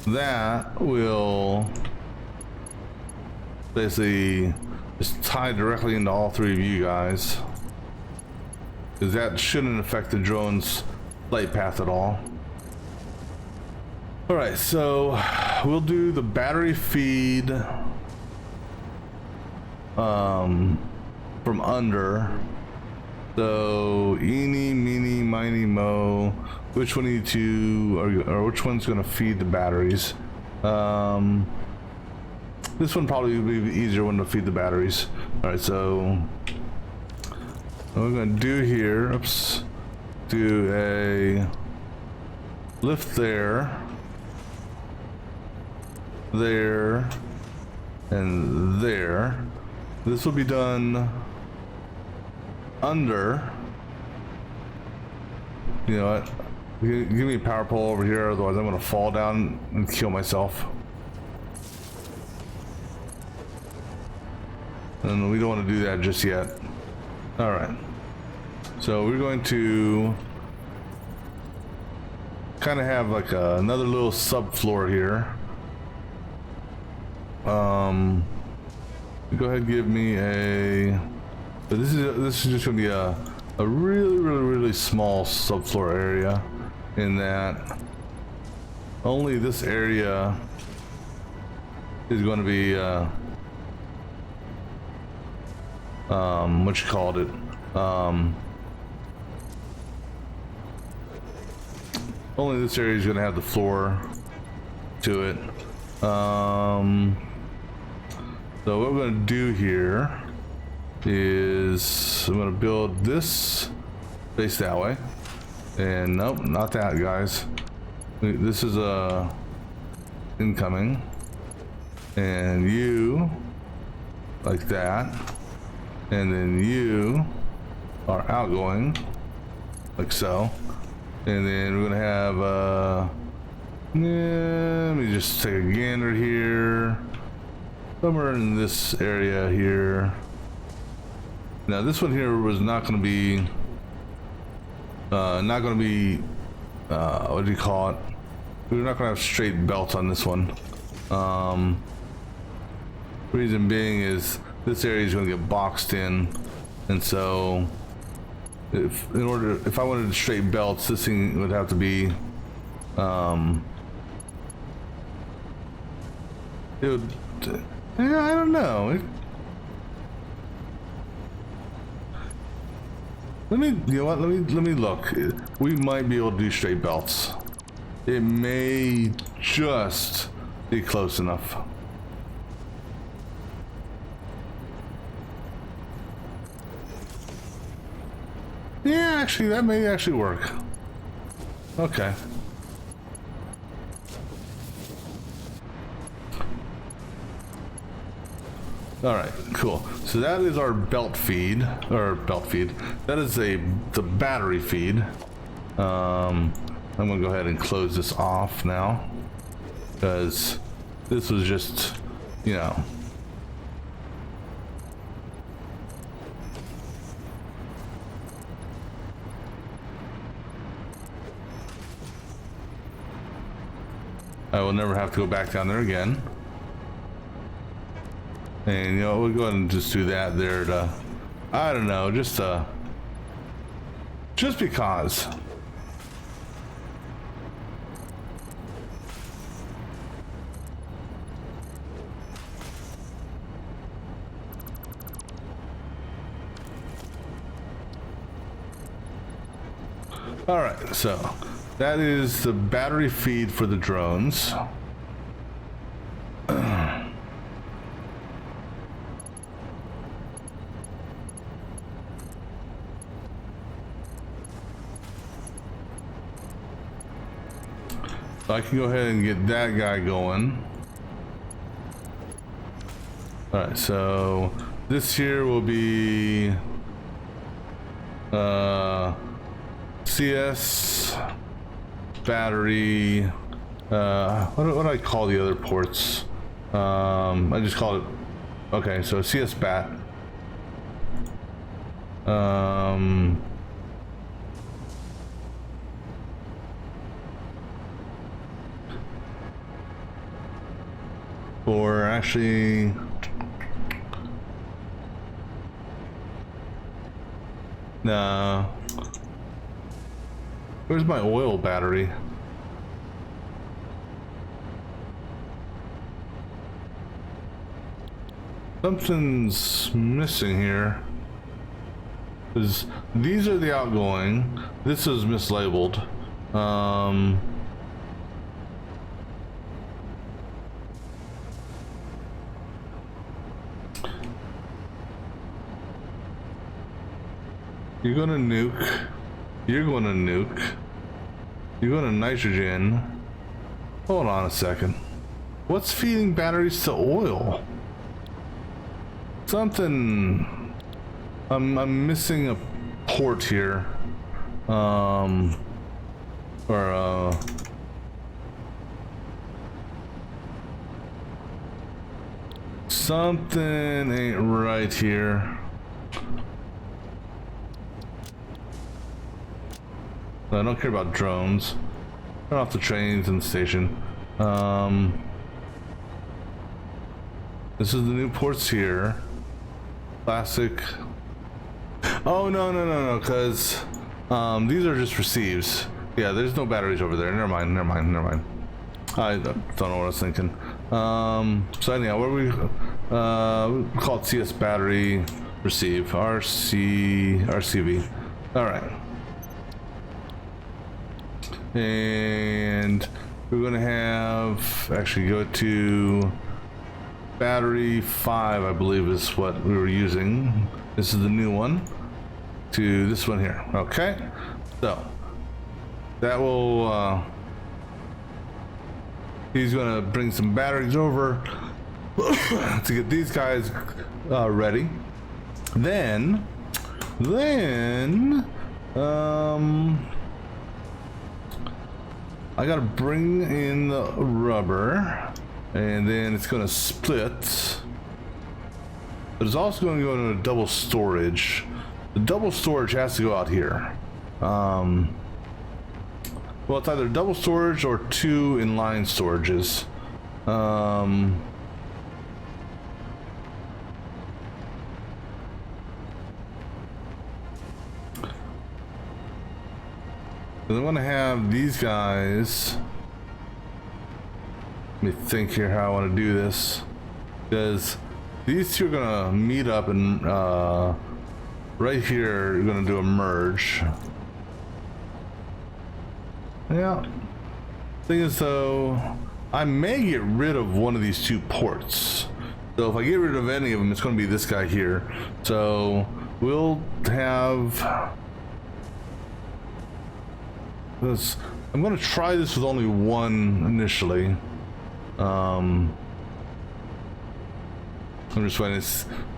That will basically just tie directly into all 3 of you guys, because that shouldn't affect the drone's flight path at all. All right, so we'll do the battery feed from under. So eeny, meeny, miny, mo. Which one need to, or which one's going to feed the batteries? This one probably would be the easier one to feed the batteries. All right, so what we're going to do here, oops, do a lift there, and there. This will be done under. You know what? Give me a power pole over here, otherwise I'm gonna fall down and kill myself. and we don't want to do that just yet. All right. So we're going to kind of have like another little subfloor here. Go ahead and give me a. But this is just going to be a really small subfloor area, in that only this area is going to be what you called it, only this area is going to have the floor to it. So what we're going to do here is I'm going to build this face that way, and nope, not that, guys. This is a incoming, and you like that, and then you are outgoing like so, and then we're gonna have let me just take a gander here, somewhere in this area here. Now this one here was not going to be what do you call it, we're not going to have straight belts on this one. Reason being is this area is going to get boxed in, and so if I wanted straight belts, this thing would have to be it would, yeah, I don't know. Let me, you know what? Let me look. We might be able to do straight belts. It may just be close enough. Yeah, actually, that may actually work. Okay. All right, cool. So that is our belt feed, That is the battery feed. I'm gonna go ahead and close this off now, because this was just, you know. I will never have to go back down there again. And you know, we'll go ahead and just do that there to, I don't know, just because. All right, so that is the battery feed for the drones. So I can go ahead and get that guy going. All right, so this here will be CS battery. What do I call the other ports? I just call it. Okay, so CS bat. Or actually, nah. Where's my oil battery? Something's missing here. 'Cause these are the outgoing. This is mislabeled. You're gonna nuke. You're gonna nuke. You're gonna nitrogen. Hold on a second. What's feeding batteries to oil? Something. I'm missing a port here. Something ain't right here. I don't care about drones. Turn off the trains in the station. This is the new ports here. Classic. Oh no, because these are just receives. Yeah, there's no batteries over there. Never mind. I don't know what I was thinking. So anyhow, what we call it CS battery receive RCV. All right. And we're gonna have actually go to battery 5, I believe is what we were using. This is the new one to this one here. Okay, so that will he's gonna bring some batteries over to get these guys ready. Then I gotta bring in the rubber, and then it's gonna split. But it's also gonna go into a double storage. The double storage has to go out here. Well, it's either double storage or 2 inline storages. I'm gonna have these guys. Let me think here how I want to do this, because these two are gonna meet up and right here you're gonna do a merge. Yeah. Thing is though, I may get rid of one of these 2 ports. So if I get rid of any of them, it's gonna be this guy here. So we'll have this. I'm gonna try this with only one initially. I'm just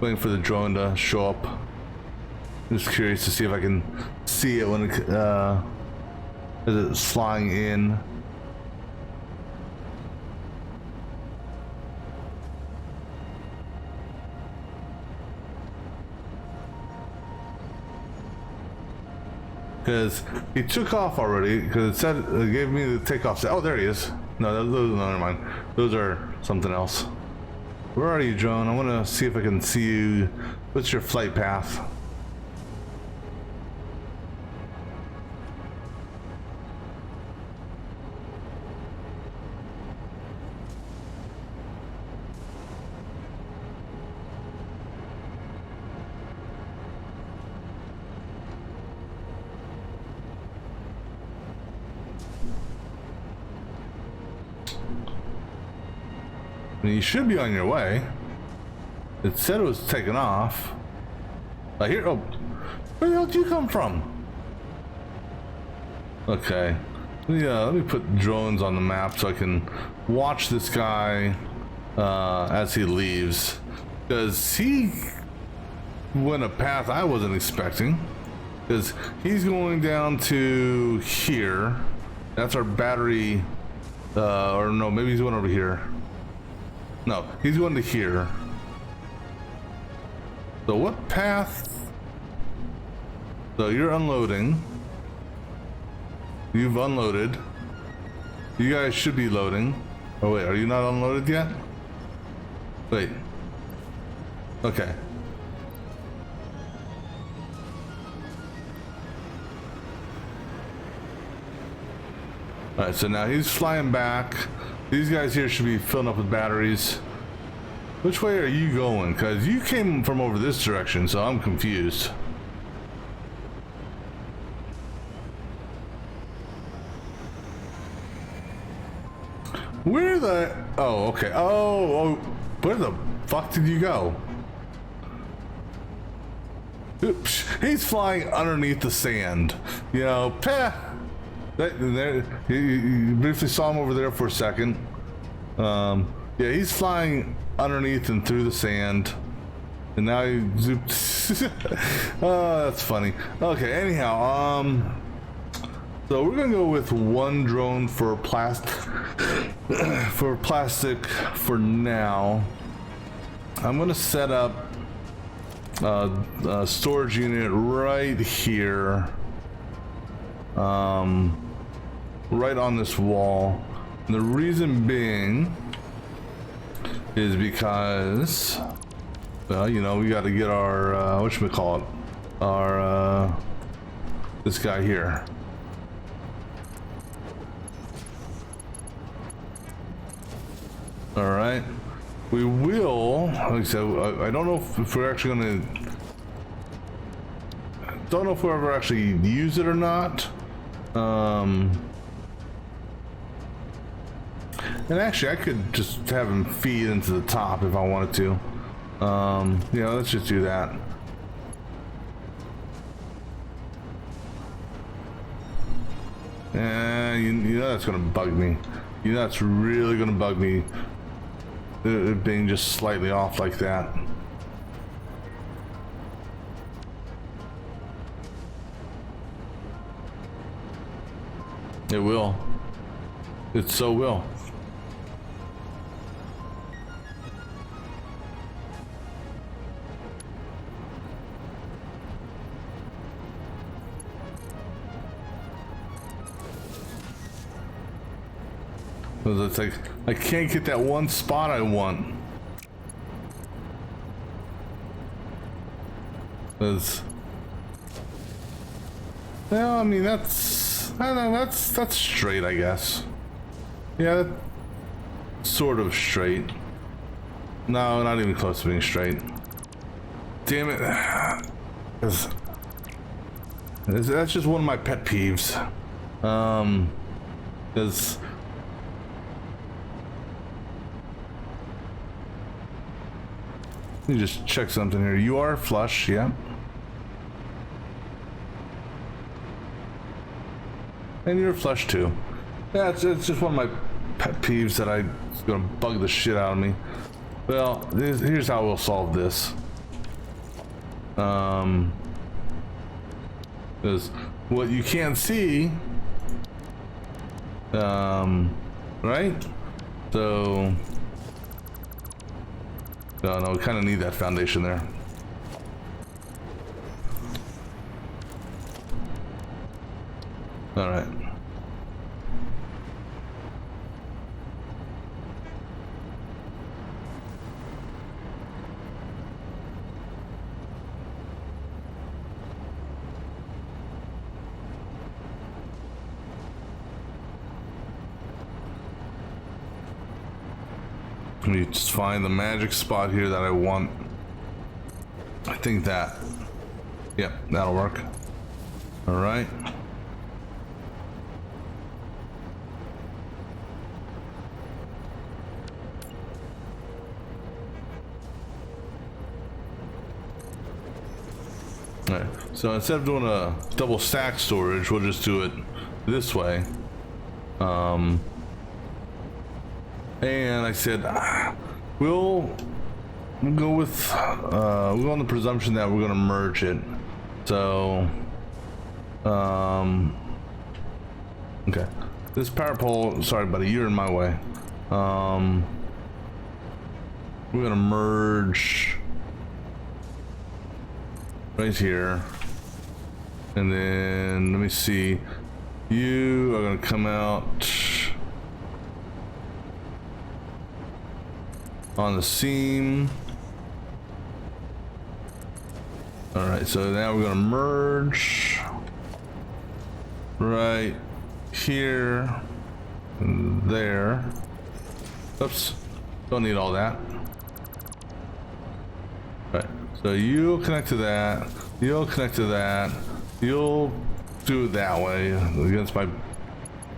waiting for the drone to show up. I'm just curious to see if I can see it when it as it's flying in. Because he took off already, because it said it gave me the takeoff set. Oh, there he is. No, those never mind. Those are something else. Where are you, drone? I want to see if I can see you. What's your flight path? You should be on your way. It said it was taken off. I hear. Oh, where the hell did you come from? Okay. Yeah, let me put drones on the map so I can watch this guy as he leaves, because he went a path I wasn't expecting. Because he's going down to here. That's our battery. Or no, maybe he's going over here. No, he's going to here. So what path? So you're unloading. You've unloaded. You guys should be loading. Oh wait, are you not unloaded yet? Wait. Okay. Alright, so now he's flying back. These guys here should be filling up with batteries. Which way are you going? Because you came from over this direction, so I'm confused. Where the... Oh, okay. Oh, where the fuck did you go? Oops. He's flying underneath the sand. You know, peh. There, you briefly saw him over there for a second. Yeah, he's flying underneath and through the sand, and now he zooped. Oh, that's funny. Okay, anyhow, so we're gonna go with one drone for plastic, for now. I'm gonna set up a storage unit right here, right on this wall. And the reason being is because, well, you know, we got to get our whatchamacallit, our this guy here. All right, we will. Like I said, I don't know if we're actually gonna. Don't know if we'll ever actually use it or not. And actually, I could just have him feed into the top if I wanted to. You know, let's just do that. You know that's gonna bug me. You know that's really gonna bug me. It being just slightly off like that. It will. It so will. It's like I can't get that one spot I want. Well, I mean that's, I don't know, that's straight, I guess. Yeah, that's sort of straight. No, not even close to being straight. Damn it! That's just one of my pet peeves. Because. Let me just check something here. You are flush, yeah. And you're flush too. Yeah, it's just one of my pet peeves that it's gonna bug the shit out of me. Well, here's how we'll solve this. Because what you can't see, right? So. No, we kind of need that foundation there. All right. Let me just find the magic spot here that I want. I think that. Yep, that'll work. All right. All right. So instead of doing a double stack storage, we'll just do it this way. And I said, we'll go with, we'll go on the presumption that we're going to merge it. So, okay. This power pole, sorry buddy, you're in my way. We're going to merge right here. And then, let me see. You are going to come out on the seam. All right, so now we're gonna merge right here and there. Oops, don't need all that. All right, so you'll connect to that, you'll connect to that, you'll do it that way against my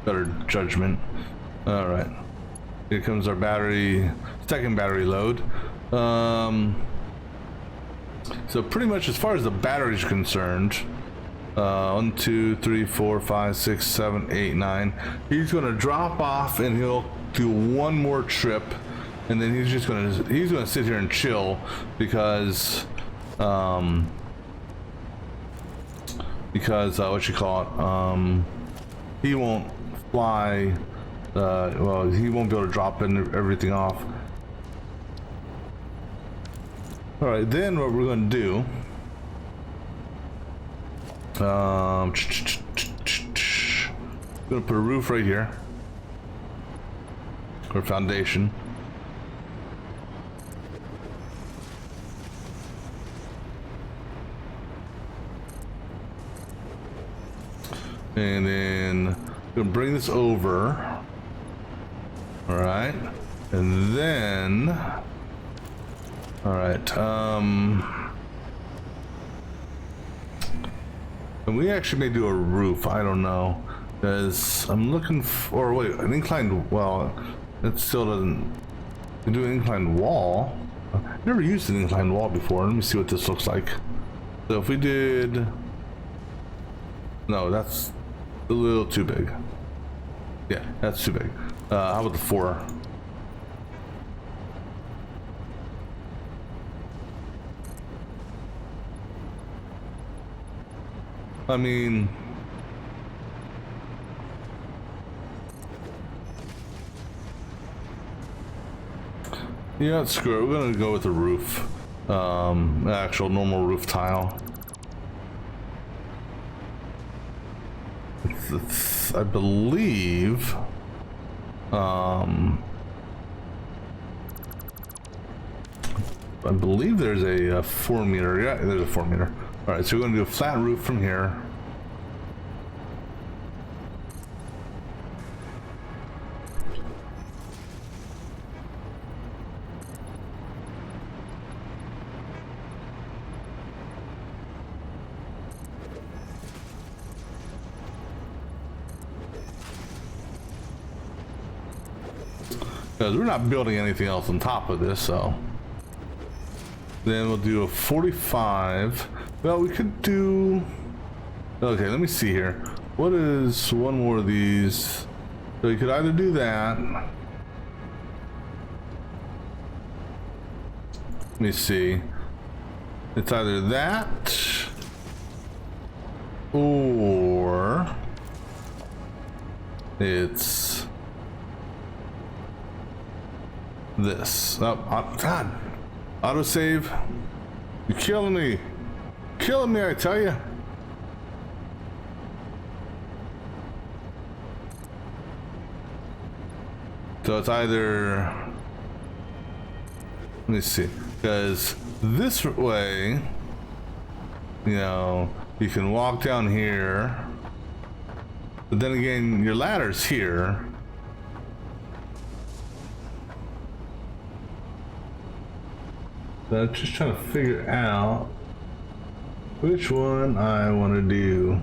better judgment. All right, here comes our battery. Second battery load. So pretty much as far as the battery's concerned, 1, 2, 3, 4, 5, 6, 7, 8, 9. He's gonna drop off and he'll do one more trip, and then he's gonna sit here and chill because what you call it? He won't fly. Well, he won't be able to drop everything off. All right, then what we're going to do, I'm going to put a roof right here, or foundation. And then I'm going to bring this over. All right, and then, all right, and we actually may do a roof. I don't know, because I'm looking for, wait, an inclined, well, it still doesn't do an inclined wall. I've never used an inclined wall before. Let me see what this looks like. So if we did, no, that's a little too big. Yeah, that's too big. How about the 4? I mean, yeah, screw it. We're gonna go with the roof. Actual normal roof tile. It's, I believe, there's a 4 meter. Yeah, there's a 4 meter. All right, so we're going to do a flat roof from here. Because we're not building anything else on top of this, so. Then we'll do a 45. Well, we could do, okay, let me see here. What is one more of these? So you could either do that. Let me see. It's either that or it's this. Oh, God. Autosave. You're killing me. Killing me, I tell you. So it's either, let me see, because this way, you know, you can walk down here, but then again, your ladder's here. So I'm just trying to figure out which one I want to do.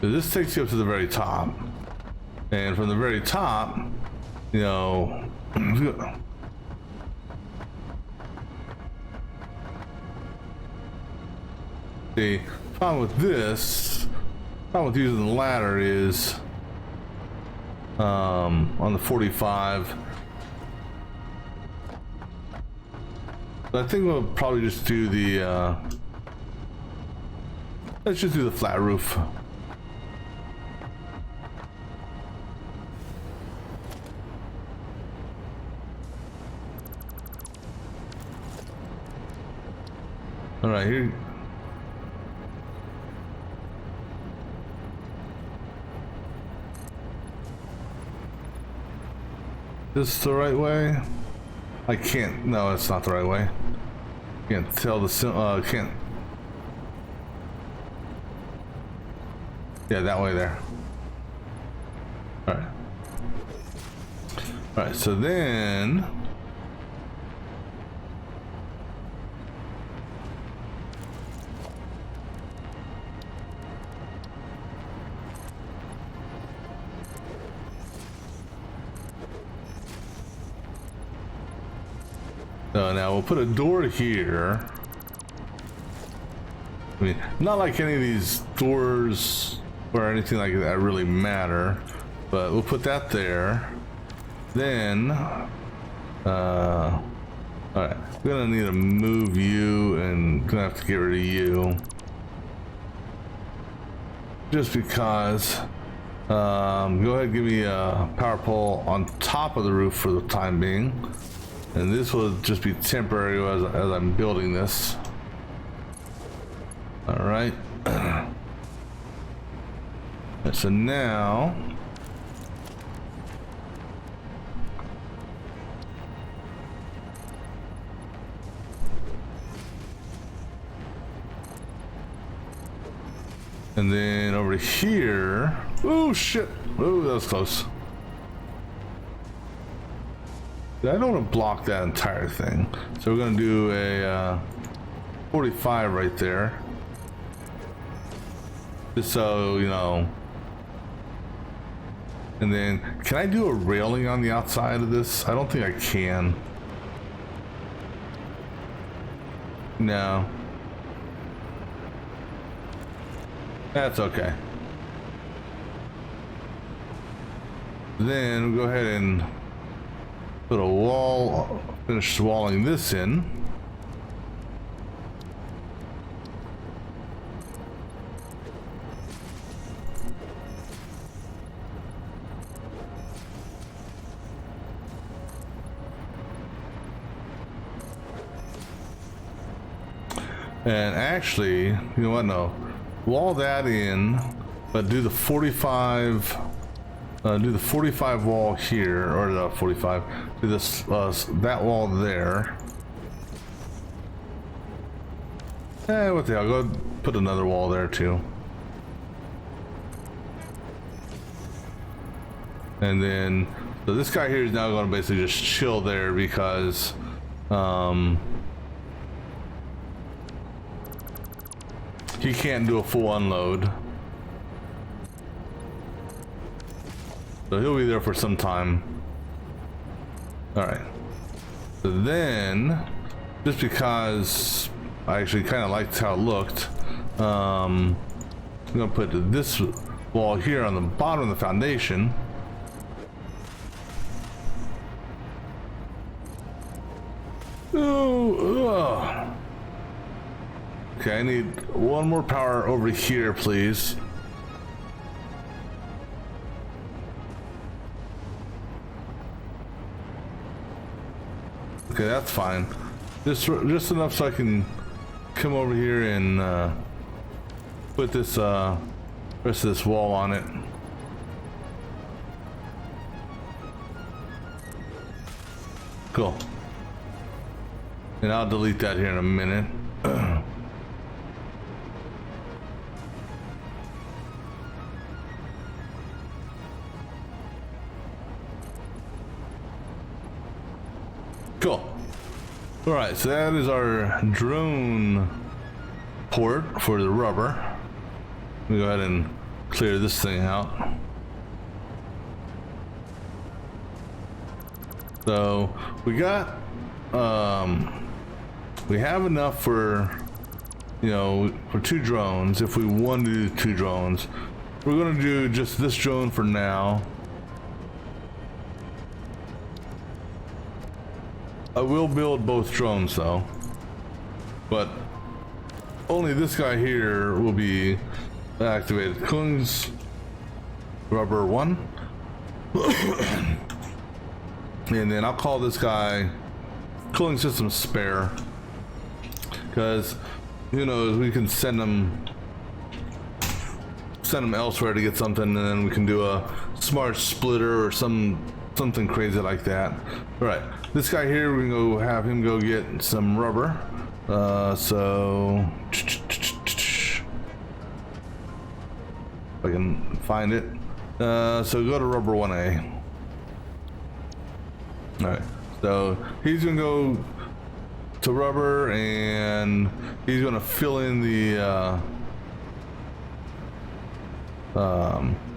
So this takes you up to the very top. And from the very top, you know, the problem with this, problem with using the ladder is on the 45. But I think we'll probably just do the let's just do the flat roof. All right, here. This the right way? I can't. No, it's not the right way. Can't tell the can't. Yeah, that way there. All right. All right. So then. Now we'll put a door here. I mean, not like any of these doors or anything like that really matter, but we'll put that there. Then, all right, we're gonna need to move you, and gonna have to get rid of you. just because. Go ahead and give me a power pole on top of the roof for the time being. And this will just be temporary as I'm building this. All right. So now, and then over here, oh shit, oh that was close. I don't want to block that entire thing, so we're gonna do a 45 right there, just so you know. And then, can I do a railing on the outside of this? I don't think I can. No. That's okay. Then we'll go ahead and put a wall, finish walling this in. And actually, you know what, no. Wall that in, but do the 45, do the 45 wall here, or the 45, do this, that wall there. What the hell, go put another wall there too. And then, so this guy here is now going to basically just chill there because, he can't do a full unload. So he'll be there for some time. Alright. So then, just because I actually kind of liked how it looked, I'm going to put this wall here on the bottom of the foundation. Oh, okay, I need one more power over here, please. Okay, that's fine. Just enough so I can come over here and put this rest of this wall on it. Cool. And I'll delete that here in a minute. Cool. All right, so that is our drone port for the rubber. Let me go ahead and clear this thing out. So we got, we have enough for, you know, for 2 drones. If we want to do 2 drones, we're going to do just this drone for now. I will build both drones though, but only this guy here will be activated. Kung's rubber 1. And then I'll call this guy cooling system spare, because who knows, we can send them elsewhere to get something, and then we can do a smart splitter or something crazy like that. All right, this guy here, we're gonna go have him go get some rubber. So if I can find it. So go to rubber 1A. All right, so he's gonna go to rubber and he's gonna fill in the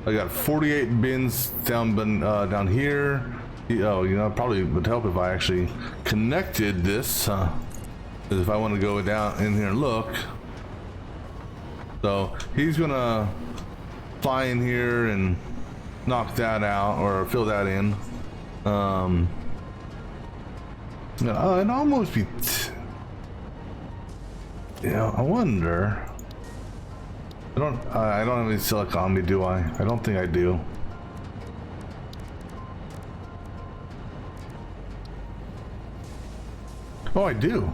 I got 48 bins down here. Oh, you know, it probably would help if I actually connected this, because if I want to go down in here and look. So he's gonna fly in here and knock that out or fill that in. It'd almost be, I wonder. I don't have any silicon on me, do I? I don't think I do. Oh, I do.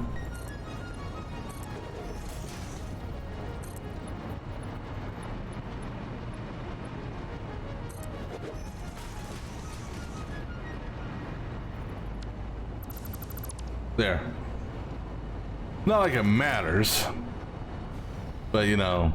There. Not like it matters, but you know.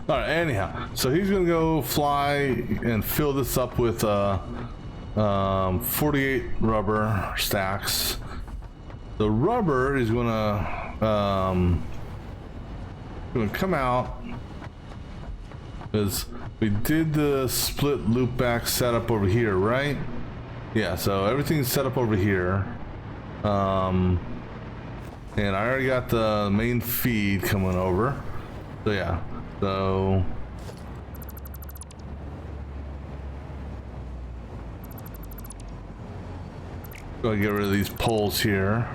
All right, anyhow, so he's gonna go fly and fill this up with 48 rubber stacks. The rubber is gonna come out because we did the split loop back setup over here, right? Yeah, so everything's set up over here. And I already got the main feed coming over. So yeah, so go get rid of these poles here.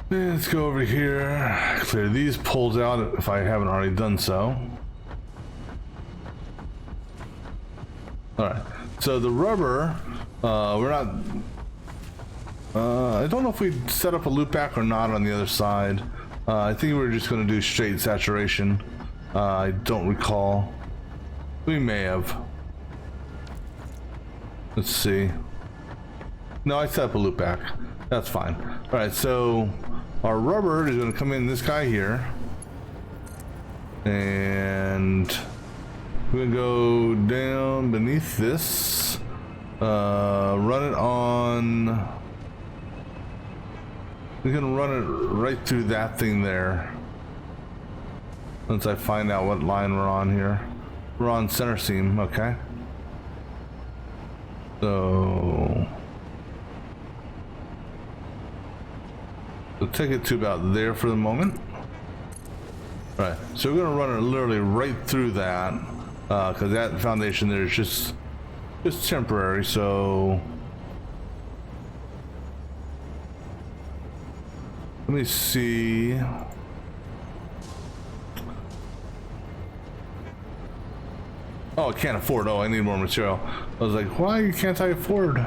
Let's go over here, clear these poles out if I haven't already done so. Alright, so the rubber, we're not, I don't know if we set up a loop back or not on the other side. I think we were just going to do straight saturation. I don't recall. We may have. Let's see. No, I set up a loop back. That's fine. Alright, so our rubber is going to come in this guy here. And we're going to go down beneath this. Run it on. We're going to run it right through that thing there. Once I find out what line we're on here. We're on center seam, okay. So we'll take it to about there for the moment. All right, so we're gonna run it literally right through that because that foundation there is just temporary. So let me see. Oh, I can't afford. Oh, I need more material. I was like, why can't I afford?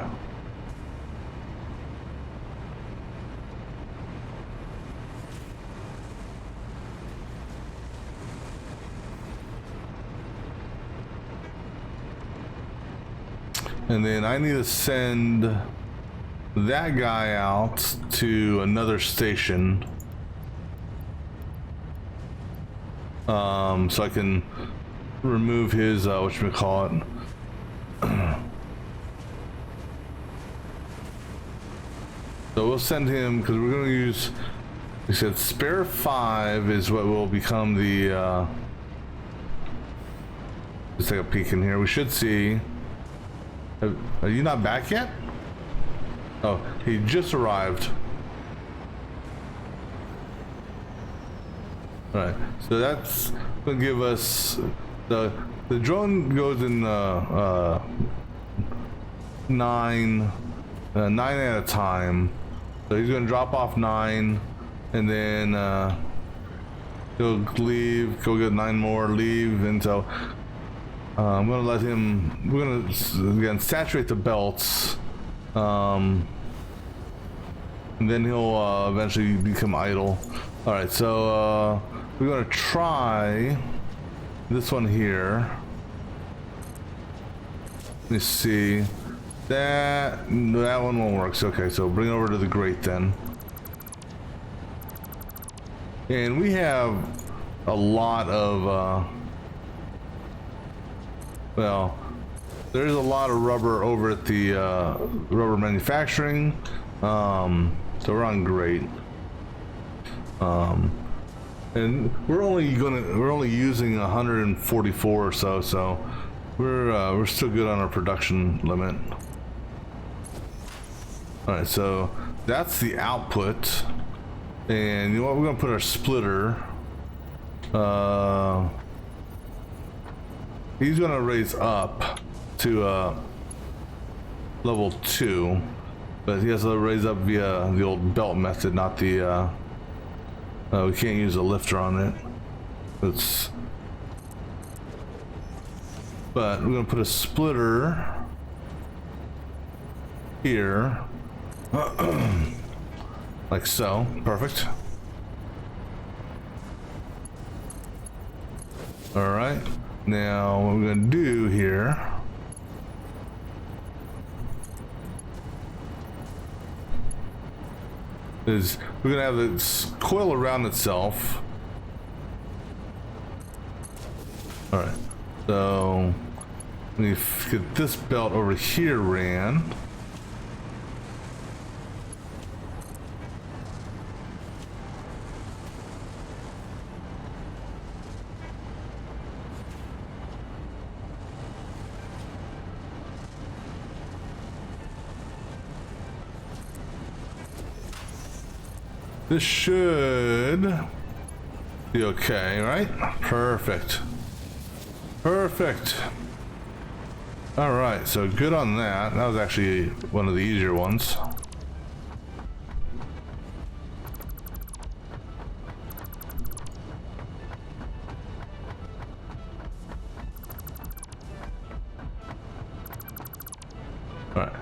And then I need to send that guy out to another station. So I can remove his whatchamacallit. So we'll send him because we're going to use, we said spare 5 is what will become the let's take a peek in here. We should see. Are you not back yet? Oh, he just arrived. All right, so that's gonna give us the drone goes in 9 at a time. So he's gonna drop off 9, and then he'll leave, go get 9 more, leave, and so I'm gonna let him. We're gonna again saturate the belts, and then he'll eventually become idle. All right, so we're gonna try this one here. Let me see. That one won't work. So, okay, so bring it over to the grate then. And we have a lot of well, there's a lot of rubber over at the rubber manufacturing. So so we're on great. And we're only using 144 or so, so we're still good on our production limit. All right, so that's the output, and you know what? We're gonna put our splitter. He's gonna raise up to level 2, but he has to raise up via the old belt method, not the. We can't use a lifter on it. But we're gonna put a splitter here, like so. Perfect. All right. Now what we're gonna do here is we're gonna have this coil around itself. All right, so let me get this belt over here ran. This should be okay, right? Perfect. Perfect. All right, so good on that. That was actually one of the easier ones. All right,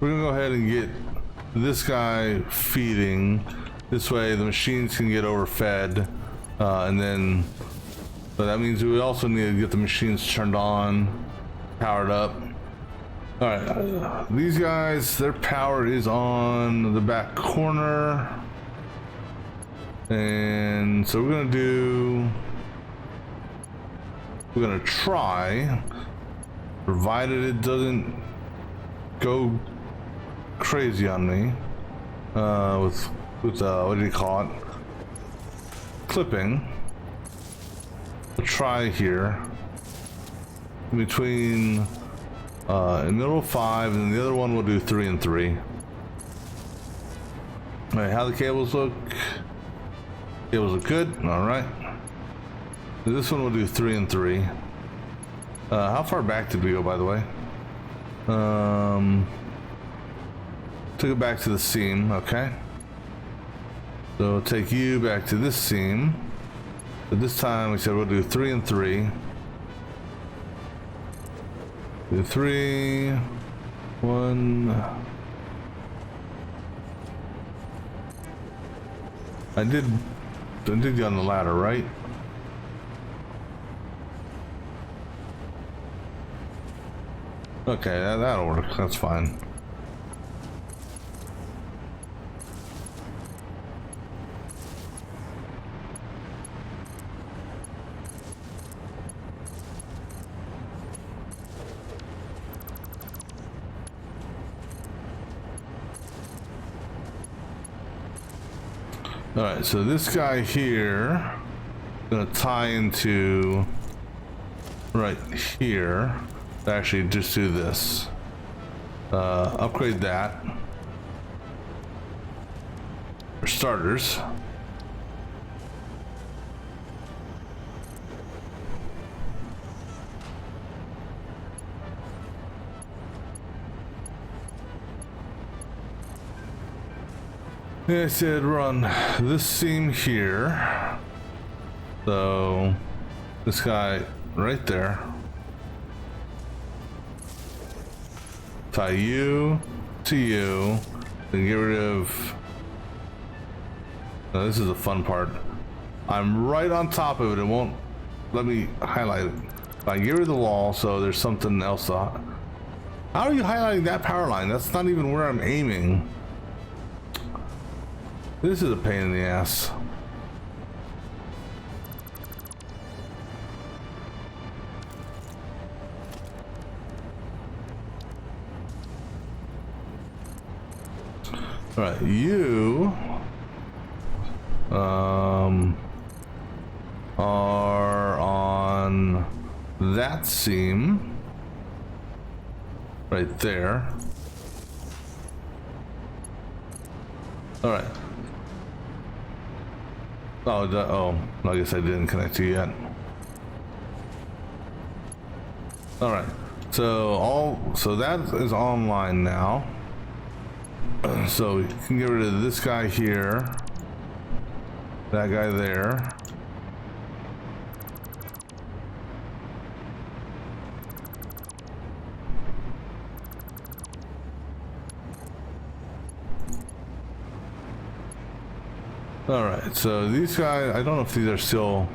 we're gonna go ahead and get this guy feeding. This way the machines can get overfed, and then, but that means we also need to get the machines turned on, powered up. All right, these guys, their power is on the back corner. And so we're gonna try, provided it doesn't go crazy on me, with what do you call it? Clipping. We'll try here. Between in the middle of 5 and the other one we'll do 3 and 3. Alright, how the cables look? Cables look good, alright. This one we'll do 3 and 3. How far back did we go, by the way? Took it back to the seam, okay. So we'll take you back to this seam. But this time we said we'll do 3 and 3. Do 3, 1. I did get on the ladder, right? Okay, that'll work. That's fine. All right, so this guy here is gonna tie into right here. Actually, just do this. Upgrade that for starters. I said run this seam here. So this guy right there. Tie you to you. Then get rid of. Now this is the fun part. I'm right on top of it. It won't let me highlight it. I get rid of the wall, so there's something else. How are you highlighting that power line? That's not even where I'm aiming. This is a pain in the ass. All right, you are on that seam right there. All right. Oh, I guess I didn't connect you yet. All right. So that is online now. So we can get rid of this guy here, that guy there. All right, so these guys, I don't know if these are still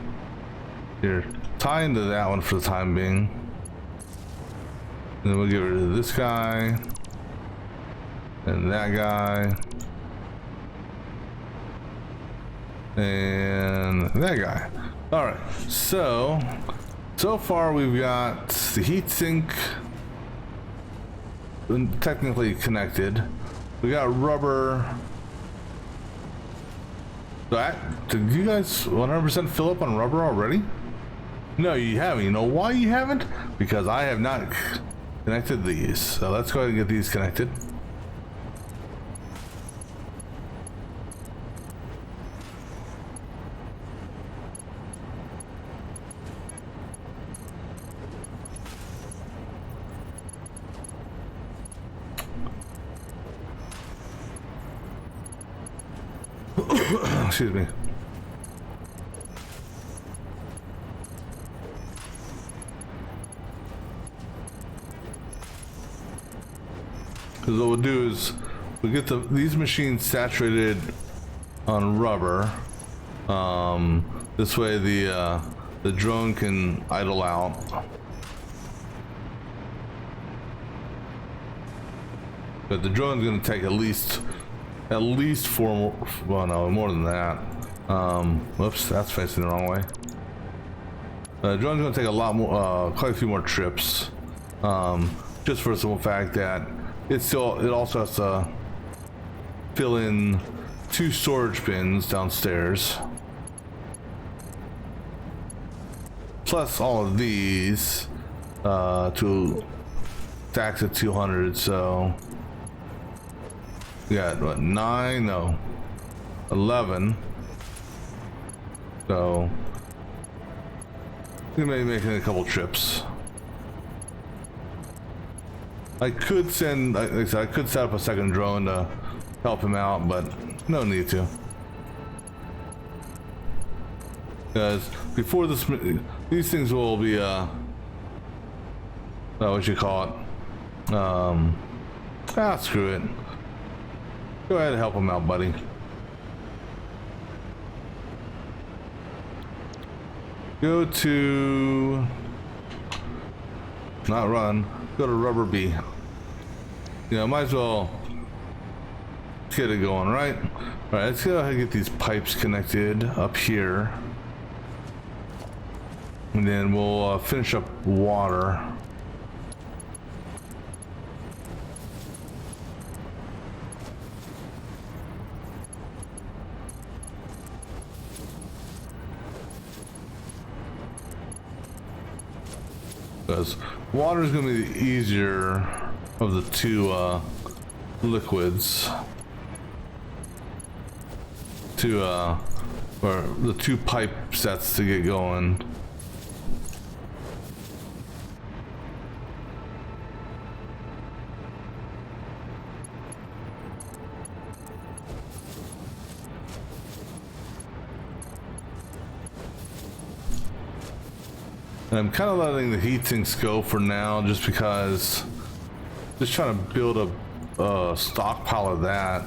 here. Tie into that one for the time being. And then we'll get rid of this guy and that guy and that guy. All right, so far we've got the heatsink technically connected. We got rubber. Did you guys 100% fill up on rubber already? No, you haven't. You know why you haven't? Because I have not connected these. So let's go ahead and get these connected. Excuse me. Because what we'll do is we get these machines saturated on rubber. This way the drone can idle out. But the drone's going to take at least 4 more, well no, more than that. Whoops, that's facing the wrong way. The drone's gonna take a lot more, quite a few more trips. Just for the simple fact that it also has to fill in 2 storage bins downstairs. Plus all of these, to tax at 200, so we got what, 9? No, 11. So we may be making a couple trips. I could send, like I said, I could set up a second drone to help him out, but no need to. Because before this, these things will be what you call it? Screw it. Go ahead and help him out, buddy. Go to... not run. Go to rubber B. You know, might as well get it going, right? Alright, let's go ahead and get these pipes connected up here. And then we'll finish up water. Because water is going to be the easier of the 2 liquids to or the 2 pipe sets to get going. And I'm kind of letting the heat sinks go for now, just because, just trying to build a stockpile of that,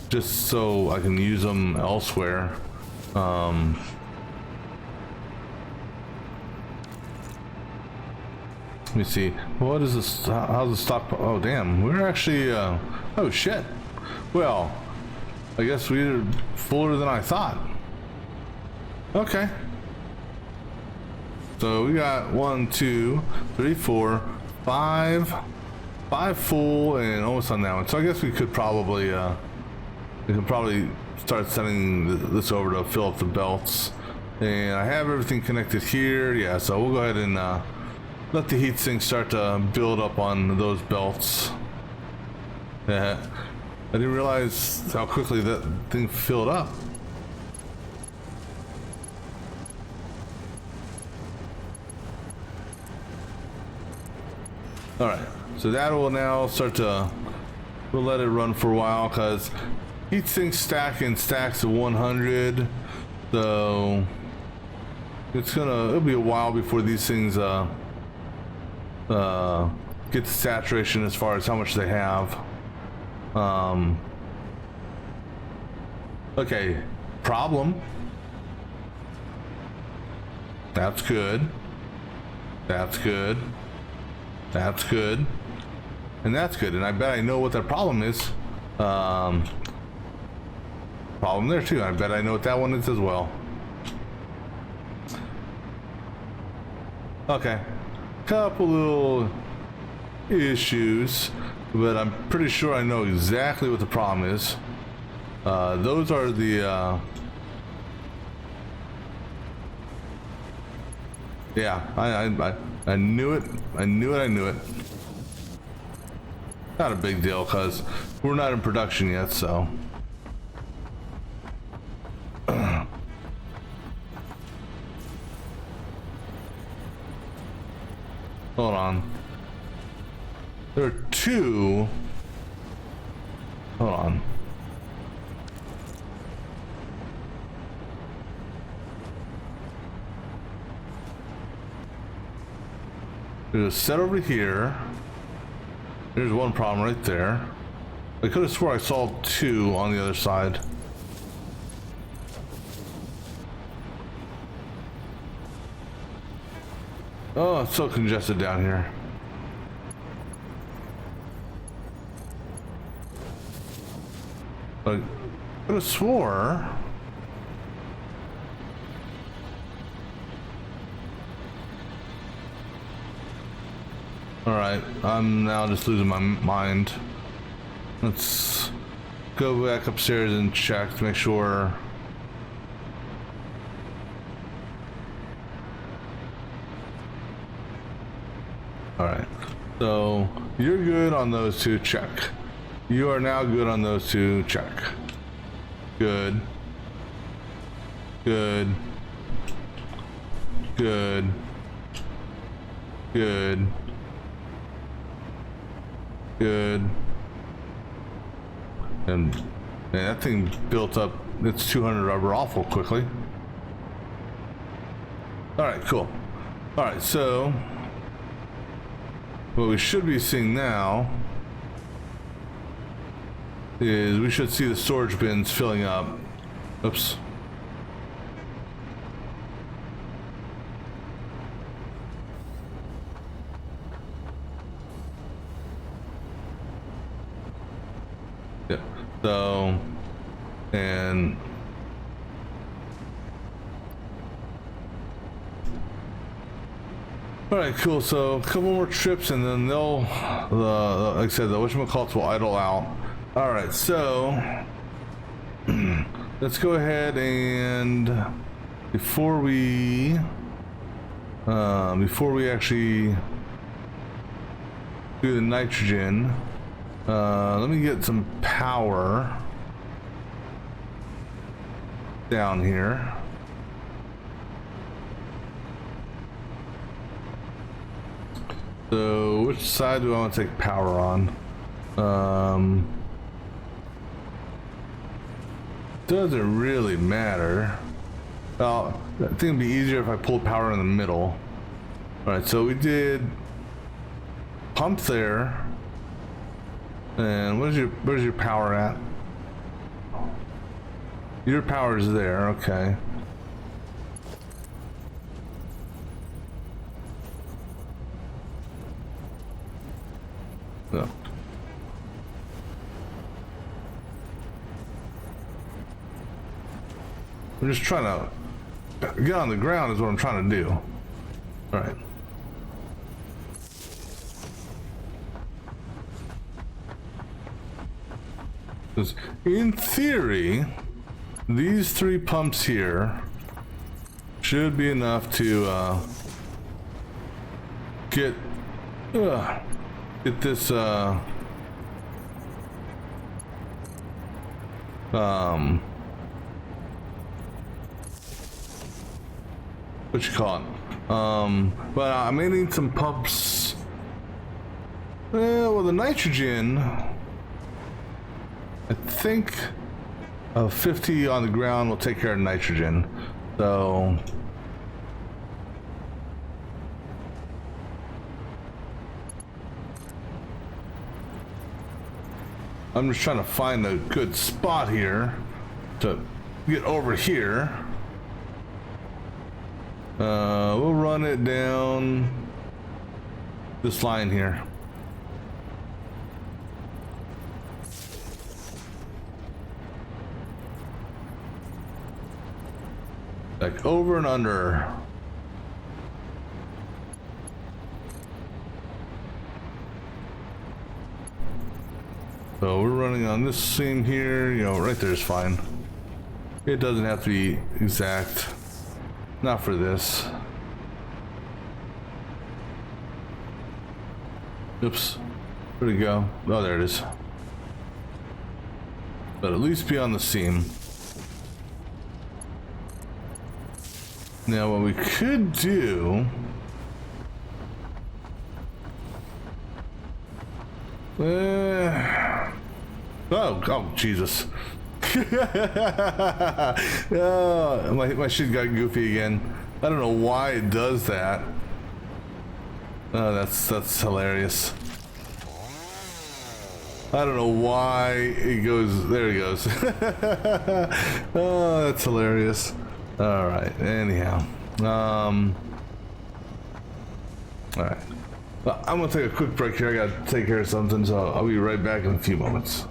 just so I can use them elsewhere. Let me see. What is this? How's the stockpile? Oh damn, we're actually. Oh shit. Well, I guess we're fuller than I thought. Okay. So we got 1, 2, 3, 4, 5 full and almost on that one. So I guess we could probably we can probably start sending this over to fill up the belts. And I have everything connected here. Yeah, so we'll go ahead and let the heat sink start to build up on those belts. Yeah, I didn't realize how quickly that thing filled up. All right, so that will now start to, we'll let it run for a while because heat sinks stack in stacks of 100. So it'll be a while before these things get to saturation as far as how much they have. Okay, problem. That's good. That's good. That's good. And that's good. And I bet I know what that problem is. Problem there too. I bet I know what that one is as well. Okay. Couple little issues, but I'm pretty sure I know exactly what the problem is. Those are the yeah, I knew it. I knew it. Not a big deal because we're not in production yet, so. Hold on. There are two. Hold on. There's a set over here. There's one problem right there. I could have swore I saw two on the other side. Oh, it's so congested down here. I could have swore. Alright, I'm now just losing my mind. Let's go back upstairs and check to make sure. Alright, so you're good on those two, check. You are now good on those two, check. Good. Good. Good. Good. Good. And man, that thing built up its 200 rubber awful quickly. Alright, cool. Alright, so what we should be seeing now is we should see the storage bins filling up. Oops. Yeah. So, and all right, cool. So a couple more trips, and then they'll, like I said, the whatchamacallits will idle out. All right, so let's go ahead and before we actually do the nitrogen, let me get some power down here. So which side do I want to take power on? Doesn't really matter. Well, I think it'd be easier if I pulled power in the middle. Alright, so we did pump there. And where's your power at? Your power is there, okay. No. I'm just trying to get on the ground is what I'm trying to do. All right. Because in theory, these 3 pumps here should be enough to get this what you call it? But I may need some pumps. Well, the nitrogen, I think 50 on the ground will take care of nitrogen. So I'm just trying to find a good spot here to get over here. We'll run it down this line here. Like over and under. So we're running on this seam here, you know, right there is fine. It doesn't have to be exact. Not for this. Oops. Where'd it go? Oh, there it is. But at least be on the seam. Now what we could do... Oh, Jesus. Oh, my shit got goofy again. I don't know why it does that. Oh, that's hilarious. I don't know why it goes. There it goes. Oh, that's hilarious. All right. Anyhow, all right. Well, I'm gonna take a quick break here. I gotta take care of something, so I'll be right back in a few moments.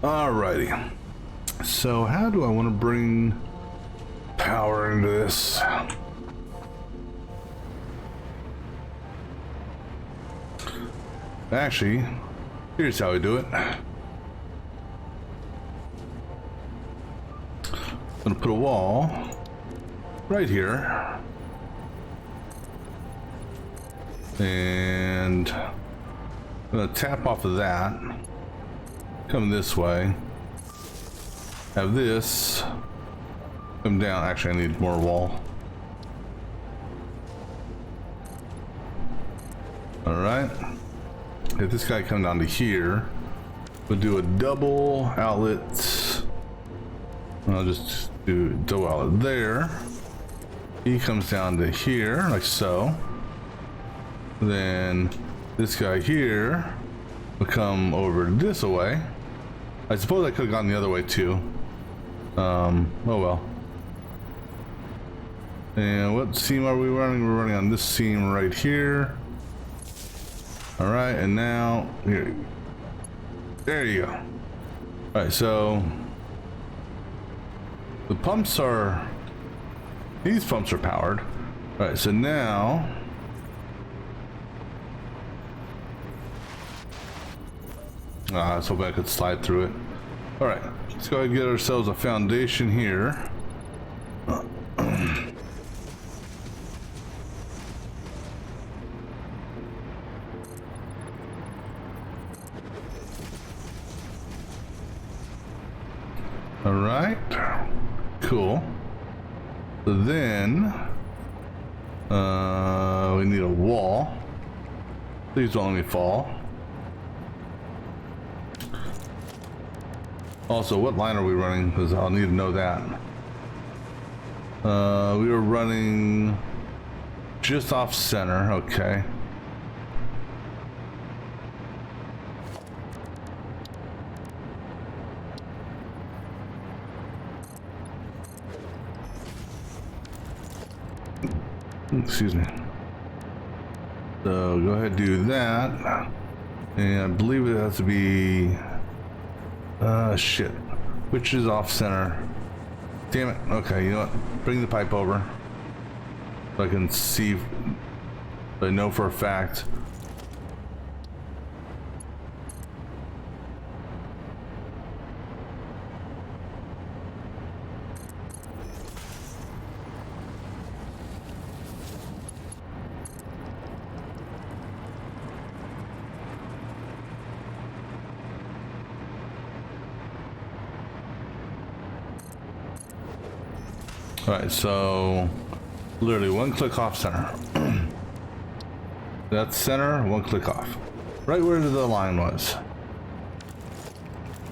Alrighty. So how do I want to bring power into this? Actually, here's how we do it. I'm gonna put a wall right here. And I'm gonna tap off of that. Come this way. Have this come down. Actually, I need more wall. Alright. If this guy come down to here, we'll do a double outlet. I'll just do double outlet there. He comes down to here, like so. Then this guy here will come over this way. I suppose I could have gone the other way too. Oh well. And what seam are we running? We're running on this seam right here. Alright, and now here. There you go. Alright, so the pumps are, these pumps are powered. Alright, so now I was hoping I could slide through it. Alright, let's go ahead and get ourselves a foundation here. Alright, cool. So then, we need a wall. Please don't let me fall. Also, what line are we running? Because I'll need to know that. We were running just off center, okay. Excuse me. So go ahead and do that. And I believe it has to be shit. Which is off center. Damn it. Okay, you know what? Bring the pipe over. So I can see, so I know for a fact. Alright, so literally one click off center. That's center, one click off. Right where the line was.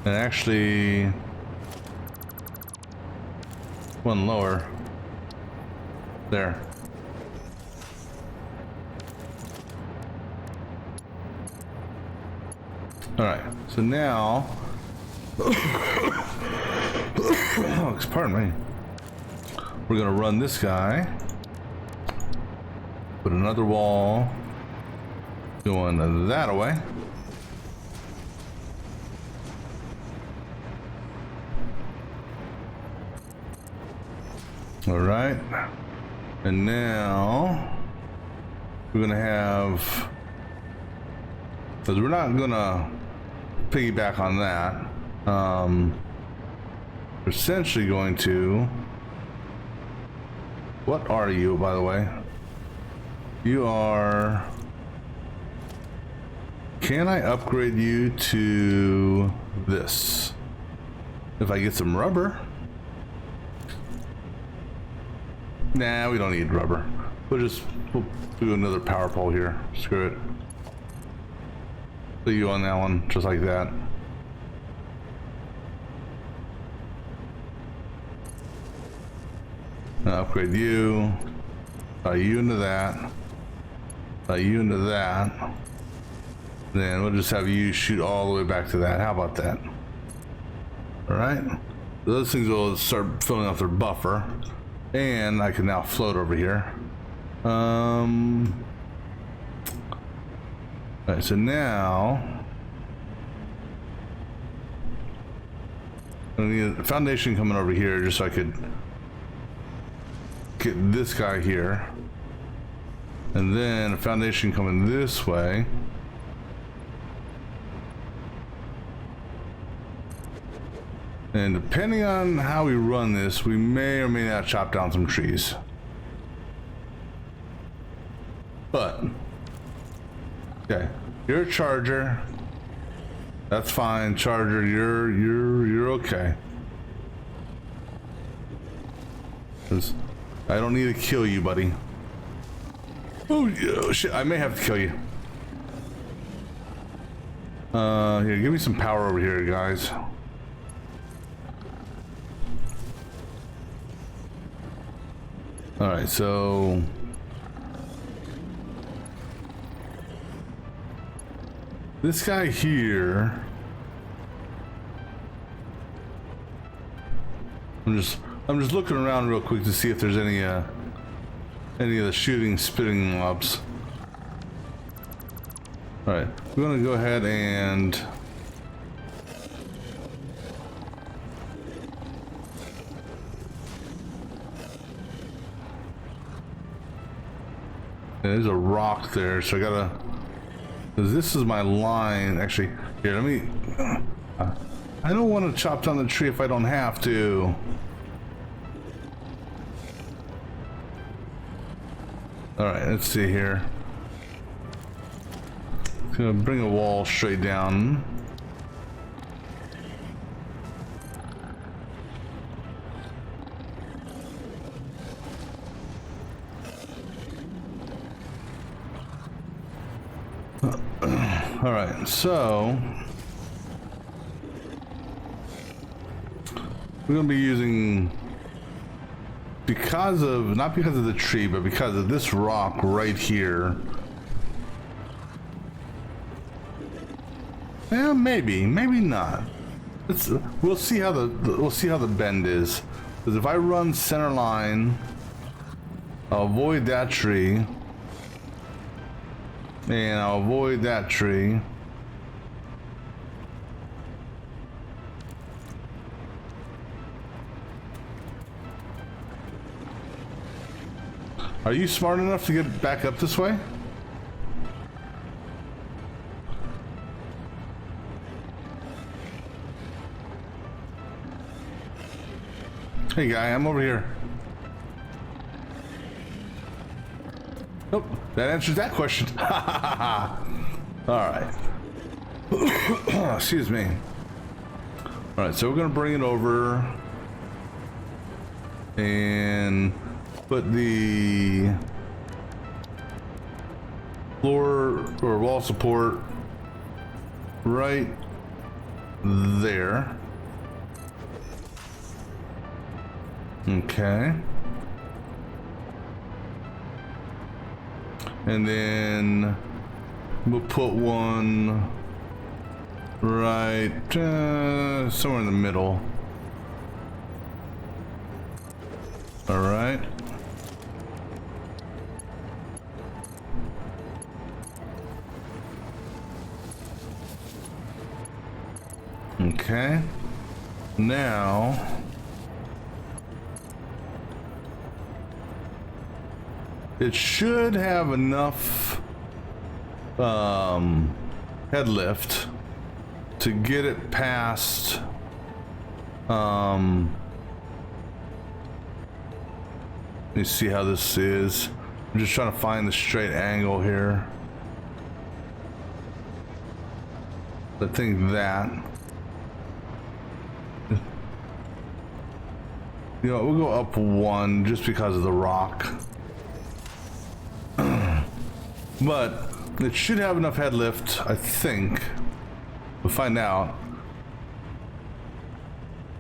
And actually one lower. There. Alright, so now oh, pardon me. We're gonna run this guy, put another wall going that way. All right, and now we're gonna have, because we're not gonna piggyback on that. We're essentially going to. What are you, by the way? You are... Can I upgrade you to this? If I get some rubber? Nah, we don't need rubber. We'll do another power pole here. Screw it. Put you on that one, just like that. Upgrade you. You into that. You into that. Then we'll just have you shoot all the way back to that. How about that? Alright. Those things will start filling up their buffer. And I can now float over here. Alright, so now I need a foundation coming over here just so I could get this guy here. And then a foundation coming this way. And depending on how we run this, we may or may not chop down some trees. But, okay, you're a charger. That's fine, charger. You're okay. 'Cause I don't need to kill you, buddy. Oh shit! I may have to kill you. Here, give me some power over here, guys. All right, so. This guy here, I'm just looking around real quick to see if there's any of the spitting mobs. All right, we're gonna go ahead and there's a rock there, so I gotta. This is my line. Actually, here, let me. I don't want to chop down the tree if I don't have to. All right, let's see here. Gonna bring a wall straight down. All right, so we're gonna be using, not because of the tree, but because of this rock right here. Yeah, maybe not. We'll see how the bend is. Because if I run center line, I'll avoid that tree. And I'll avoid that tree. Are you smart enough to get back up this way? Hey guy, I'm over here. Nope, that answers that question. Alright. Excuse me. Alright, so we're gonna bring it over and put the floor or wall support right there. Okay. And then we'll put one right somewhere in the middle. All right. Okay. Now it should have enough head lift to get it past let me see how this is. I'm just trying to find the straight angle here. I think that, you know, we'll go up one just because of the rock. But it should have enough head lift, I think. We'll find out.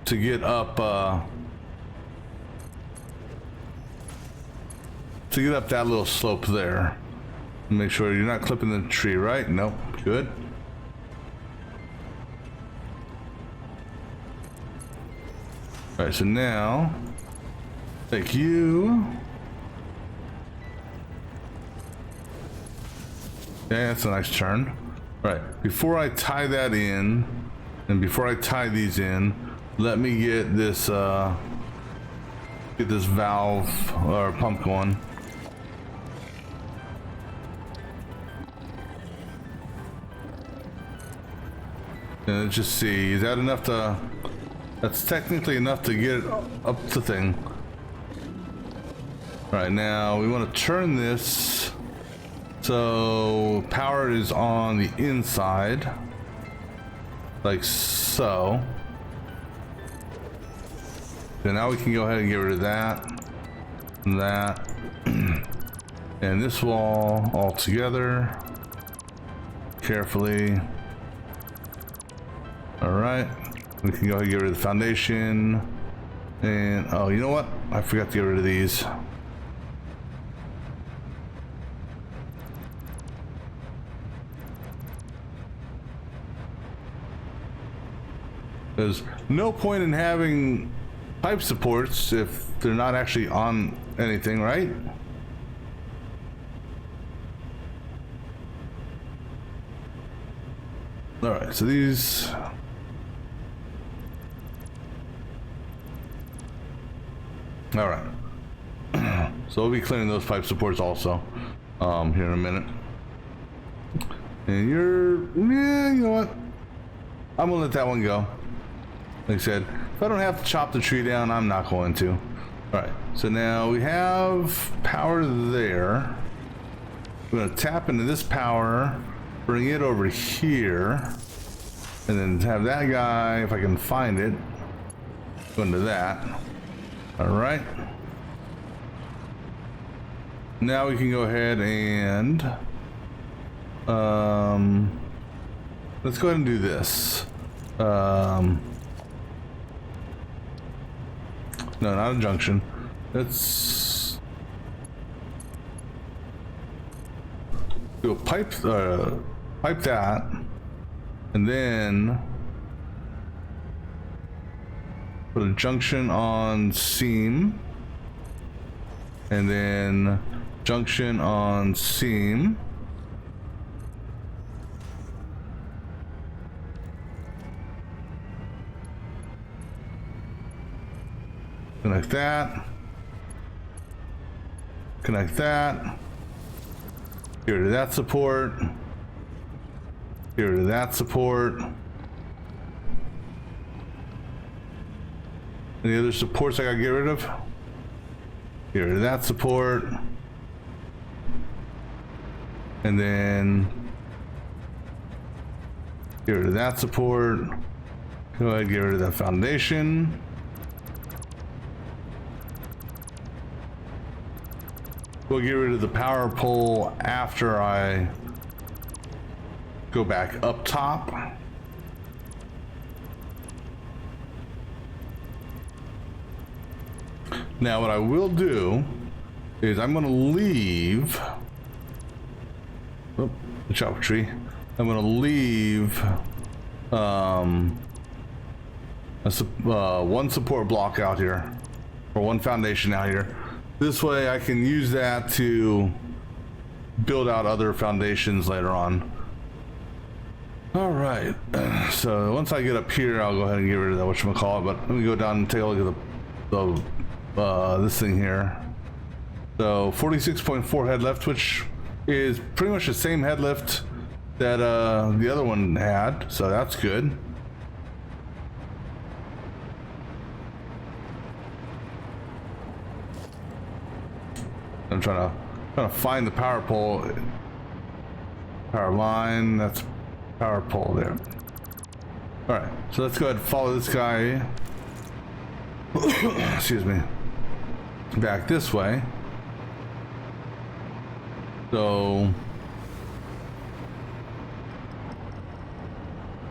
To get up, that little slope there. Make sure you're not clipping the tree, right? Nope. Good. All right, so now, take you. Yeah, that's a nice turn. All right, before I tie that in, and before I tie these in, let me get this valve or pump going. And let's just see, is that enough to, that's technically enough to get it up the thing. All right, now we want to turn this so power is on the inside, like so. So now we can go ahead and get rid of that, and that, and this wall all together, carefully. All right, we can go ahead and get rid of the foundation. And oh, you know what? I forgot to get rid of these. There's no point in having pipe supports if they're not actually on anything, right? All right, so these. All right. So we'll be cleaning those pipe supports also here in a minute. And yeah, you know what? I'm gonna let that one go. Like I said, if I don't have to chop the tree down, I'm not going to. All right, so now we have power there. We're gonna tap into this power, bring it over here, and then have that guy, if I can find it, go into that. All right. Now we can go ahead and let's go ahead and do this. No, not a junction. Let's do a pipe that, and then put a junction on seam, and then junction on seam. Connect that. Connect that. Get rid of that support. Get rid of that support. Any other supports I gotta get rid of? Get rid of that support. And then get rid of that support. Go ahead and get rid of that foundation. We'll get rid of the power pole after I go back up top. Now what I will do is I'm going to leave the chopper tree. I'm going to leave one support block out here, or one foundation out here. This way I can use that to build out other foundations later on. All right, so once I get up here, I'll go ahead and get rid of that whatchamacallit, but let me go down and take a look at this thing here. So 46.4 head lift, which is pretty much the same head lift that the other one had, so that's good. I'm trying to find the power pole, power line. That's power pole there. All right, so let's go ahead and follow this guy. Excuse me. Back this way. So,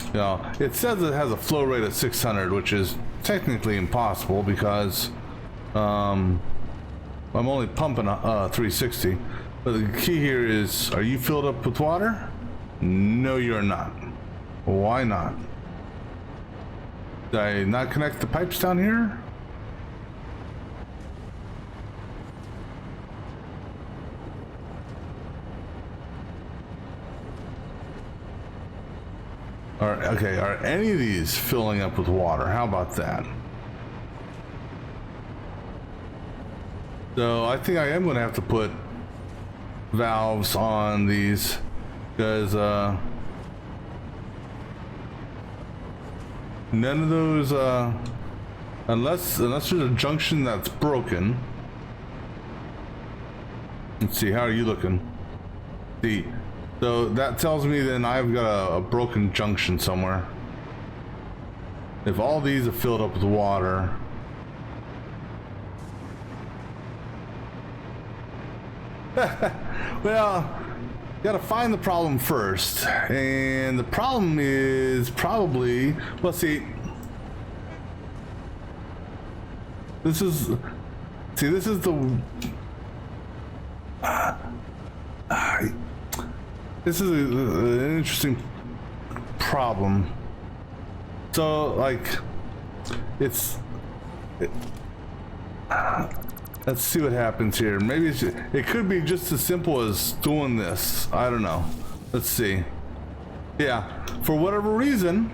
you know, it says it has a flow rate of 600, which is technically impossible because I'm only pumping 360. But the key here is, are you filled up with water? No, you're not. Why not? Did I not connect the pipes down here? Are any of these filling up with water? How about that? So I think I am going to have to put valves on these because none of those unless there's a junction that's broken. Let's see, how are you looking? See, so that tells me then I've got a broken junction somewhere. If all these are filled up with water, well, gotta find the problem first, and the problem is probably, let's see, this is the this is an interesting problem. So like let's see what happens here. Maybe it could be just as simple as doing this. I don't know. Let's see. Yeah, for whatever reason,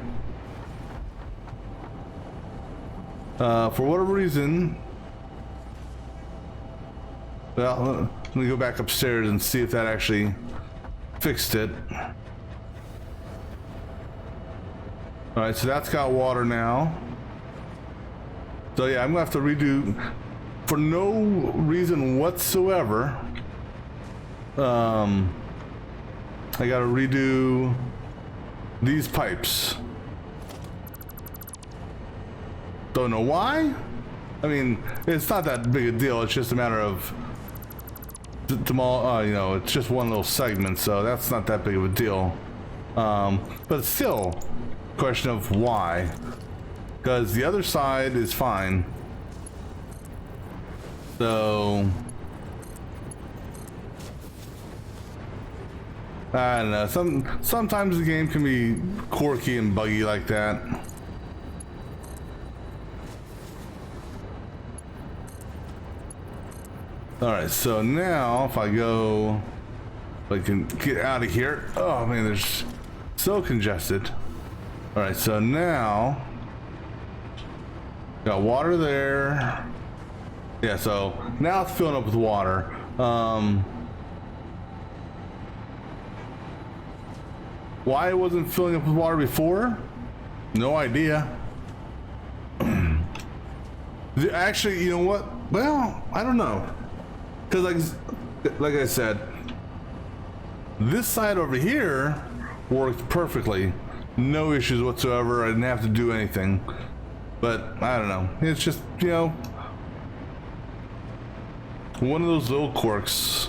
well, let me go back upstairs and see if that actually fixed it. All right, so that's got water now. So yeah, I'm gonna have to redo, for no reason whatsoever. I gotta redo these pipes. Don't know why. I mean, it's not that big a deal. It's just a matter of you know, it's just one little segment, so that's not that big of a deal. But it's still a question of why, because the other side is fine. So I don't know. Sometimes the game can be quirky and buggy like that. Alright, so now if I can get out of here. Oh man, there's so congested. Alright, so now got water there. Yeah, so now it's filling up with water. Why it wasn't filling up with water before? No idea. Actually, you know what? Well, I don't know. Because like I said, this side over here worked perfectly. No issues whatsoever. I didn't have to do anything. But I don't know. It's just, you know, one of those little quirks.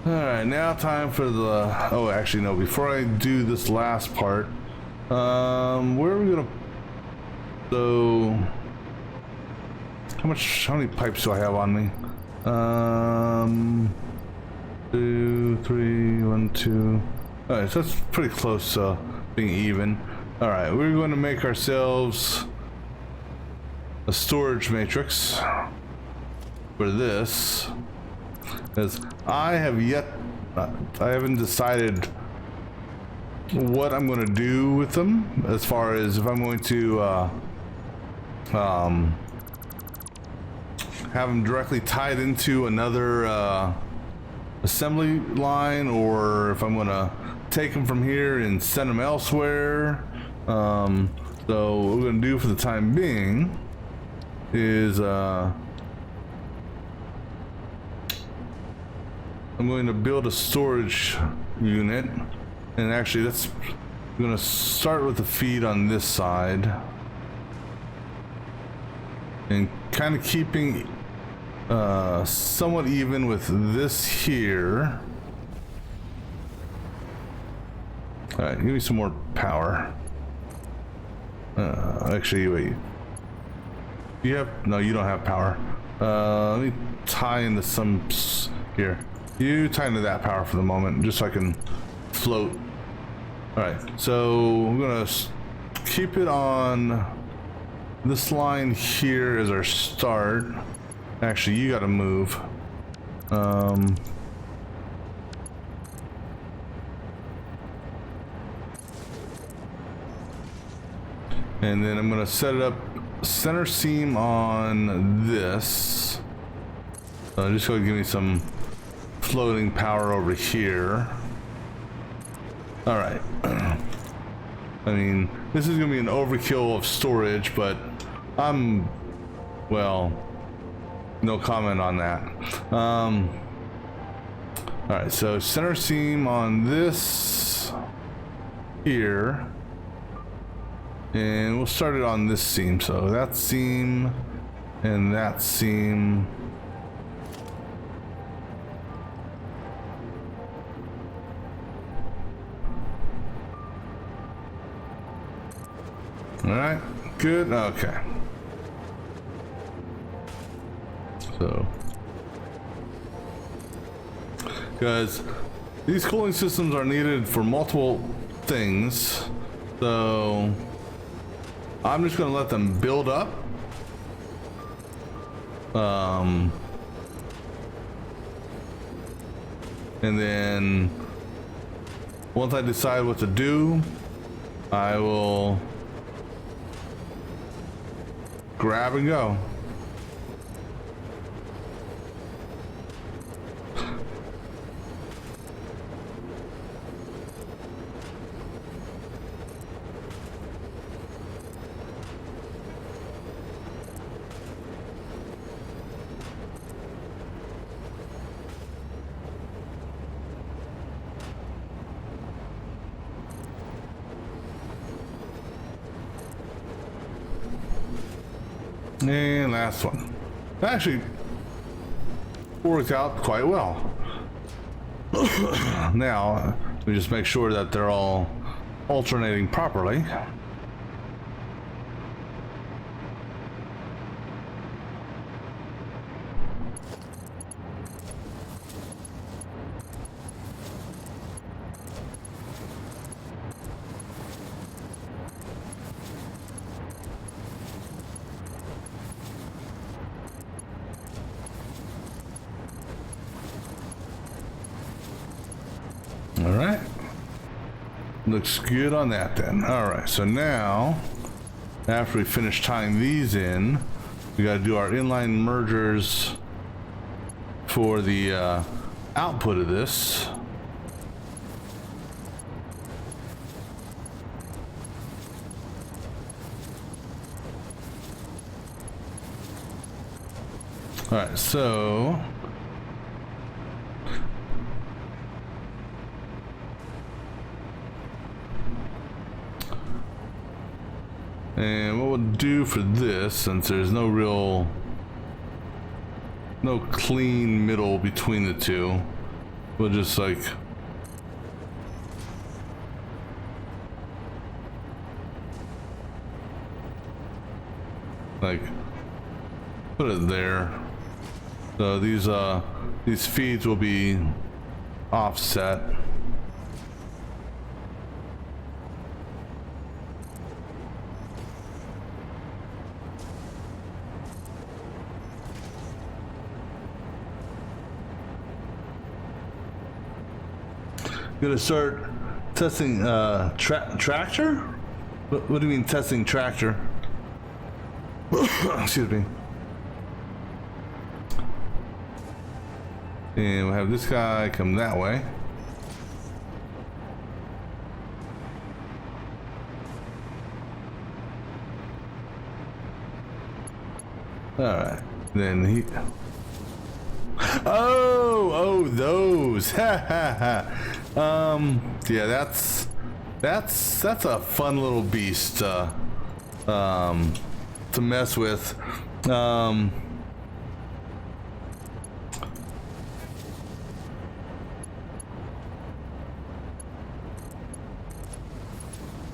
Alright, now time for the... Oh, actually, no. Before I do this last part, where are we gonna... So... How many pipes do I have on me? 2, 3, 1, 2. Alright, so that's pretty close to being even. Alright, we're going to make ourselves a storage matrix for this, because I haven't decided what I'm going to do with them, as far as if I'm going to have them directly tied into another assembly line, or if I'm going to take them from here and send them elsewhere. So what we're going to do for the time being is I'm going to build a storage unit, and actually I'm going to start with the feed on this side and kind of keeping somewhat even with this here. All right, give me some more power. Actually, wait. No, you don't have power. Let me tie into some here. You tie into that power for the moment, just so I can float. All right, so I'm gonna keep it on this line here as our start. Actually, you gotta move. And then I'm gonna set it up center seam on this. Just gonna give me some floating power over here. All right. I mean, this is gonna be an overkill of storage, but well, no comment on that. All right, so center seam on this here, and we'll start it on this seam. So that seam and that seam. All right, good, okay. So, because these cooling systems are needed for multiple things, so I'm just gonna let them build up. And then once I decide what to do, I will grab and go. And last one. That actually worked out quite well. Now, we just make sure that they're all alternating properly. All right, looks good on that then. All right, so now after we finish tying these in, we got to do our inline mergers for the output of this. All right, so and what we'll do for this, since there's no clean middle between the two, we'll just like put it there. So these feeds will be offset. Gonna start testing tractor? What do you mean testing tractor? Excuse me. And we'll have this guy come that way. All right, then he. Oh, those. Yeah, that's a fun little beast to mess with.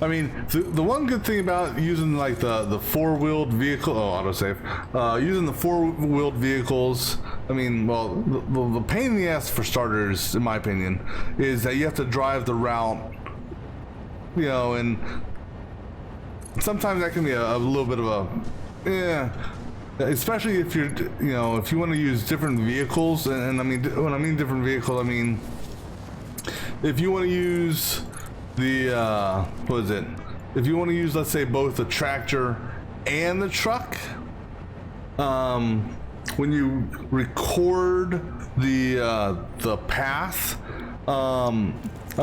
I mean, the one good thing about using like the four-wheeled vehicle, autosave, using the four-wheeled vehicles, I mean, well, the pain in the ass for starters, in my opinion, is that you have to drive the route, you know, and sometimes that can be a little bit of a, yeah, especially if you're, you know, if you want to use different vehicles, and I mean, when I mean different vehicle, I mean, if you want to use the, what is it, if you want to use, let's say, both the tractor and the truck, when you record the path, a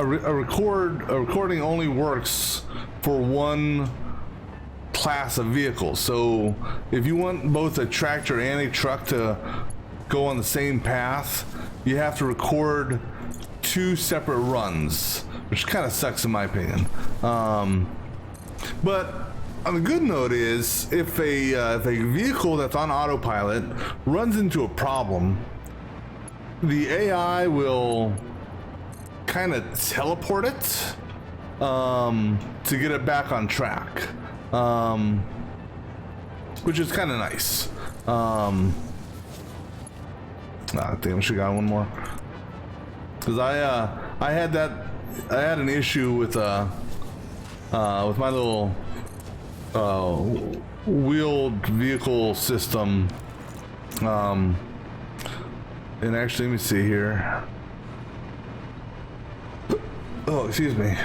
recording only works for one class of vehicles. So if you want both a tractor and a truck to go on the same path, you have to record 2 separate runs, which kind of sucks in my opinion. But on the good note is, if a vehicle that's on autopilot runs into a problem, the AI will kind of teleport it to get it back on track, which is kind of nice. I think I should have got one more, because I had an issue with my little wheeled vehicle system. And actually, let me see here. Oh, excuse me.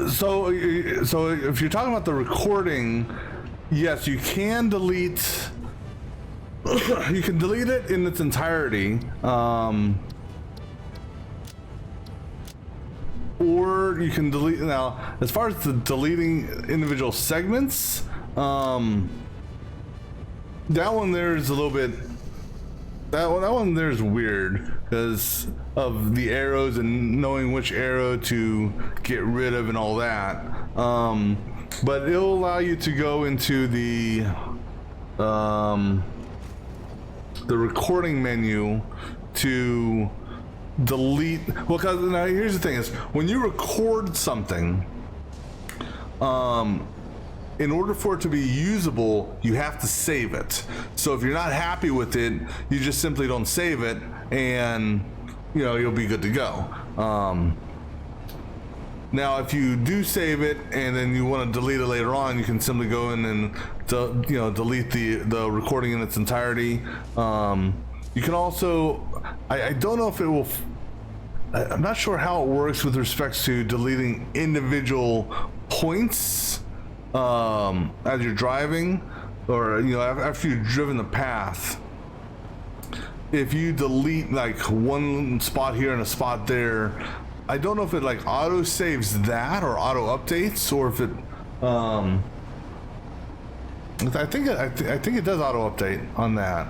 So if you're talking about the recording, yes, you can delete. You can delete it in its entirety, or you can delete. Now, as far as the deleting individual segments, that one there's a little bit. That one there's weird because of the arrows and knowing which arrow to get rid of and all that. But it'll allow you to go into the recording menu to delete. Well, because now here's the thing: is when you record something, in order for it to be usable, you have to save it. So if you're not happy with it, you just simply don't save it, and you'll be good to go. Now, if you do save it and then you want to delete it later on, you can simply go in and delete the recording in its entirety. You can also, I don't know if it will. I'm not sure how it works with respect to deleting individual points as you're driving, or after you've driven the path. If you delete like one spot here and a spot there, I don't know if it like auto saves that or auto updates, or if it I think it does auto update on that.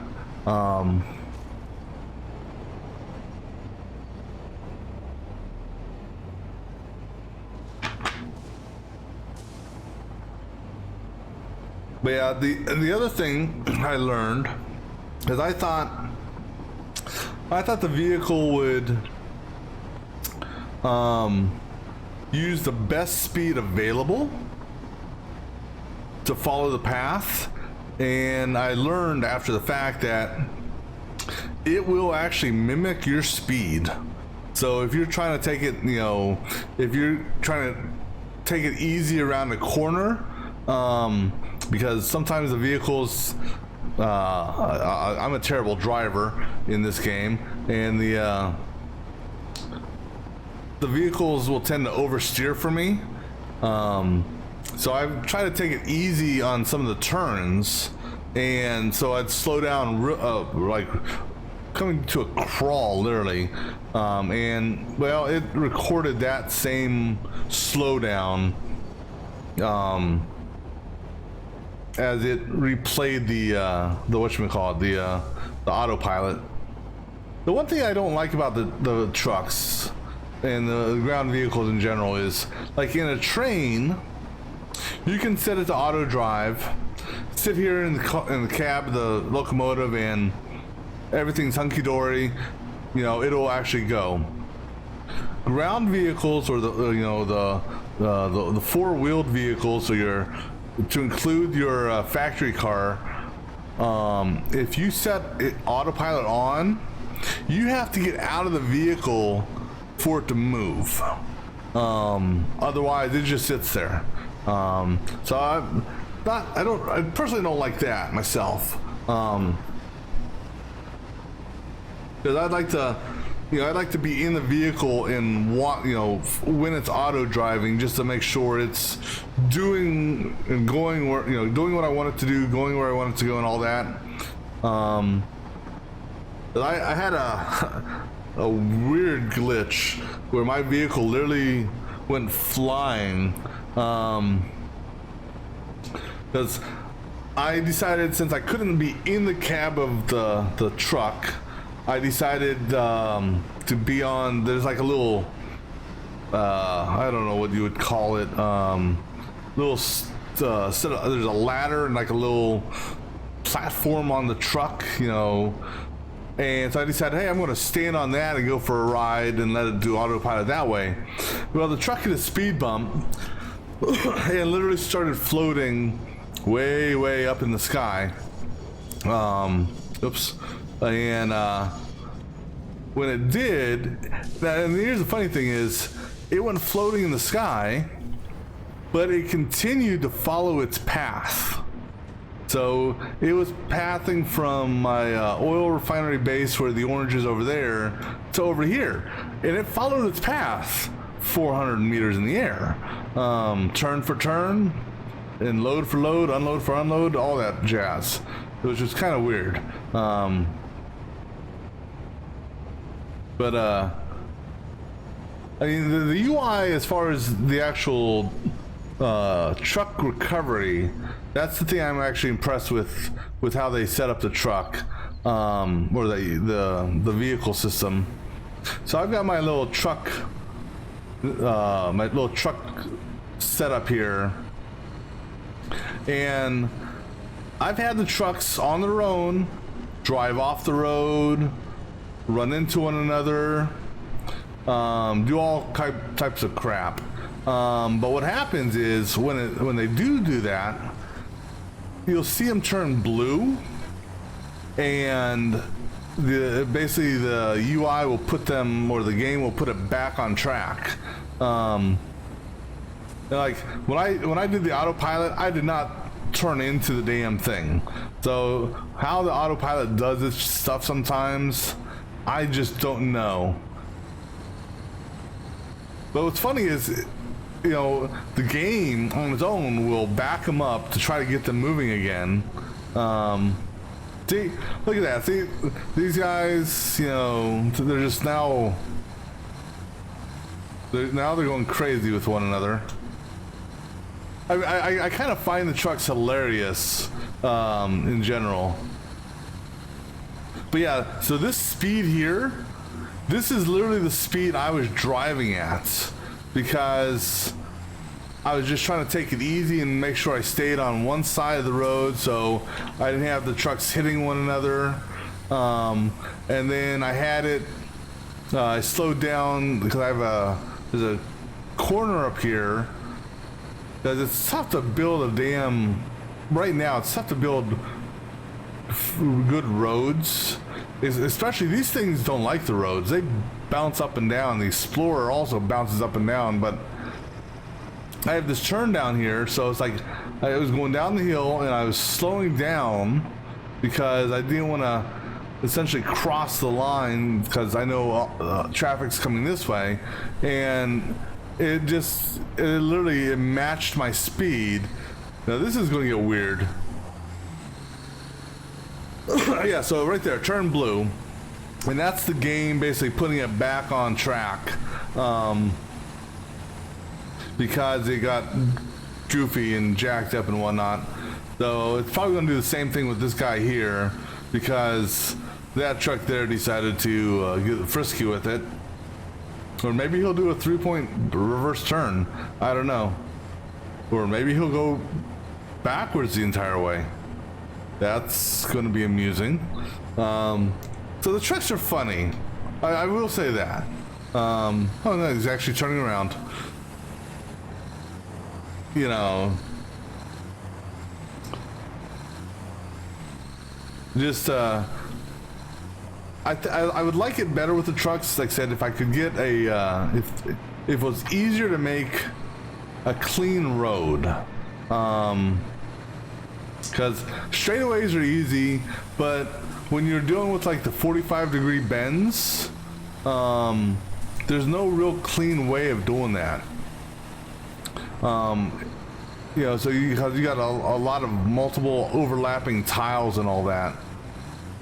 But yeah, the other thing I learned is I thought the vehicle would use the best speed available to follow the path, and I learned after the fact that it will actually mimic your speed. So if you're trying to take it, if you're trying to take it easy around the corner, because sometimes the vehicles, I'm a terrible driver in this game, and the vehicles will tend to oversteer for me. So I've tried to take it easy on some of the turns, and so I'd slow down, like coming to a crawl, literally. And well, it recorded that same slowdown as it replayed the whatchamacallit, the autopilot. The one thing I don't like about the trucks and the ground vehicles in general is, like in a train, you can set it to auto drive, sit here in the cab of the locomotive, and everything's hunky-dory. It'll actually go. Ground vehicles, or the four-wheeled vehicles, so to include your factory car, if you set it autopilot on, you have to get out of the vehicle for it to move. Otherwise, it just sits there. So I personally don't like that myself. because I'd like to, I'd like to be in the vehicle and when it's auto driving, just to make sure it's doing and going where, doing what I want it to do, going where I want it to go, and all that. I had a weird glitch where my vehicle literally went flying, because I decided, since I couldn't be in the cab of the truck, I decided to be on, there's like a little, I don't know what you would call it, little there's a ladder and like a little platform on the truck, and so I decided, hey, I'm going to stand on that and go for a ride and let it do autopilot that way. Well, the truck hit a speed bump and literally started floating way up in the sky. Oops. And when it did, and here's the funny thing is, it went floating in the sky, but it continued to follow its path. So it was pathing from my oil refinery base, where the orange is over there, to over here, and it followed its path 400 meters in the air, turn for turn, and load for load, unload for unload, all that jazz. It was just kind of weird. But I mean, the UI, as far as the actual truck recovery, that's the thing I'm actually impressed with how they set up the truck, or the vehicle system. So I've got my little truck set up here, and I've had the trucks on their own drive off the road, run into one another, do all types of crap. But what happens is, when they do that, you'll see them turn blue, and basically the UI will put them, or the game will put it back on track. Like when I did the autopilot, I did not turn into the damn thing. So how the autopilot does this stuff sometimes, I just don't know. But what's funny is, the game on its own will back them up to try to get them moving again. See, look at that. See, these guys, they're just now they're going crazy with one another. I kind of find the trucks hilarious in general. But yeah, so this speed here, this is literally the speed I was driving at, because I was just trying to take it easy and make sure I stayed on one side of the road, so I didn't have the trucks hitting one another. And then I had it, I slowed down because there's a corner up here, because it's tough to build right now it's tough to build good roads. Especially, these things don't like the roads. They bounce up and down. The Explorer also bounces up and down, but I have this turn down here, so it's like I was going down the hill and I was slowing down because I didn't want to essentially cross the line, because I know traffic's coming this way, and it literally matched my speed. Now this is going to get weird. Yeah, so right there, turn blue, and that's the game basically putting it back on track, because it got goofy and jacked up and whatnot. So it's probably going to do the same thing with this guy here, because that truck there decided to get frisky with it. Or maybe he'll do a 3-point reverse turn, I don't know. Or maybe he'll go backwards the entire way. That's going to be amusing. So the tricks are funny, I will say that. Oh no, he's actually turning around. Just I would like it better with the trucks. Like I said, if I could get if it was easier to make a clean road, because straightaways are easy, but when you're dealing with like the 45-degree bends, there's no real clean way of doing that. You know, so you got a lot of multiple overlapping tiles and all that.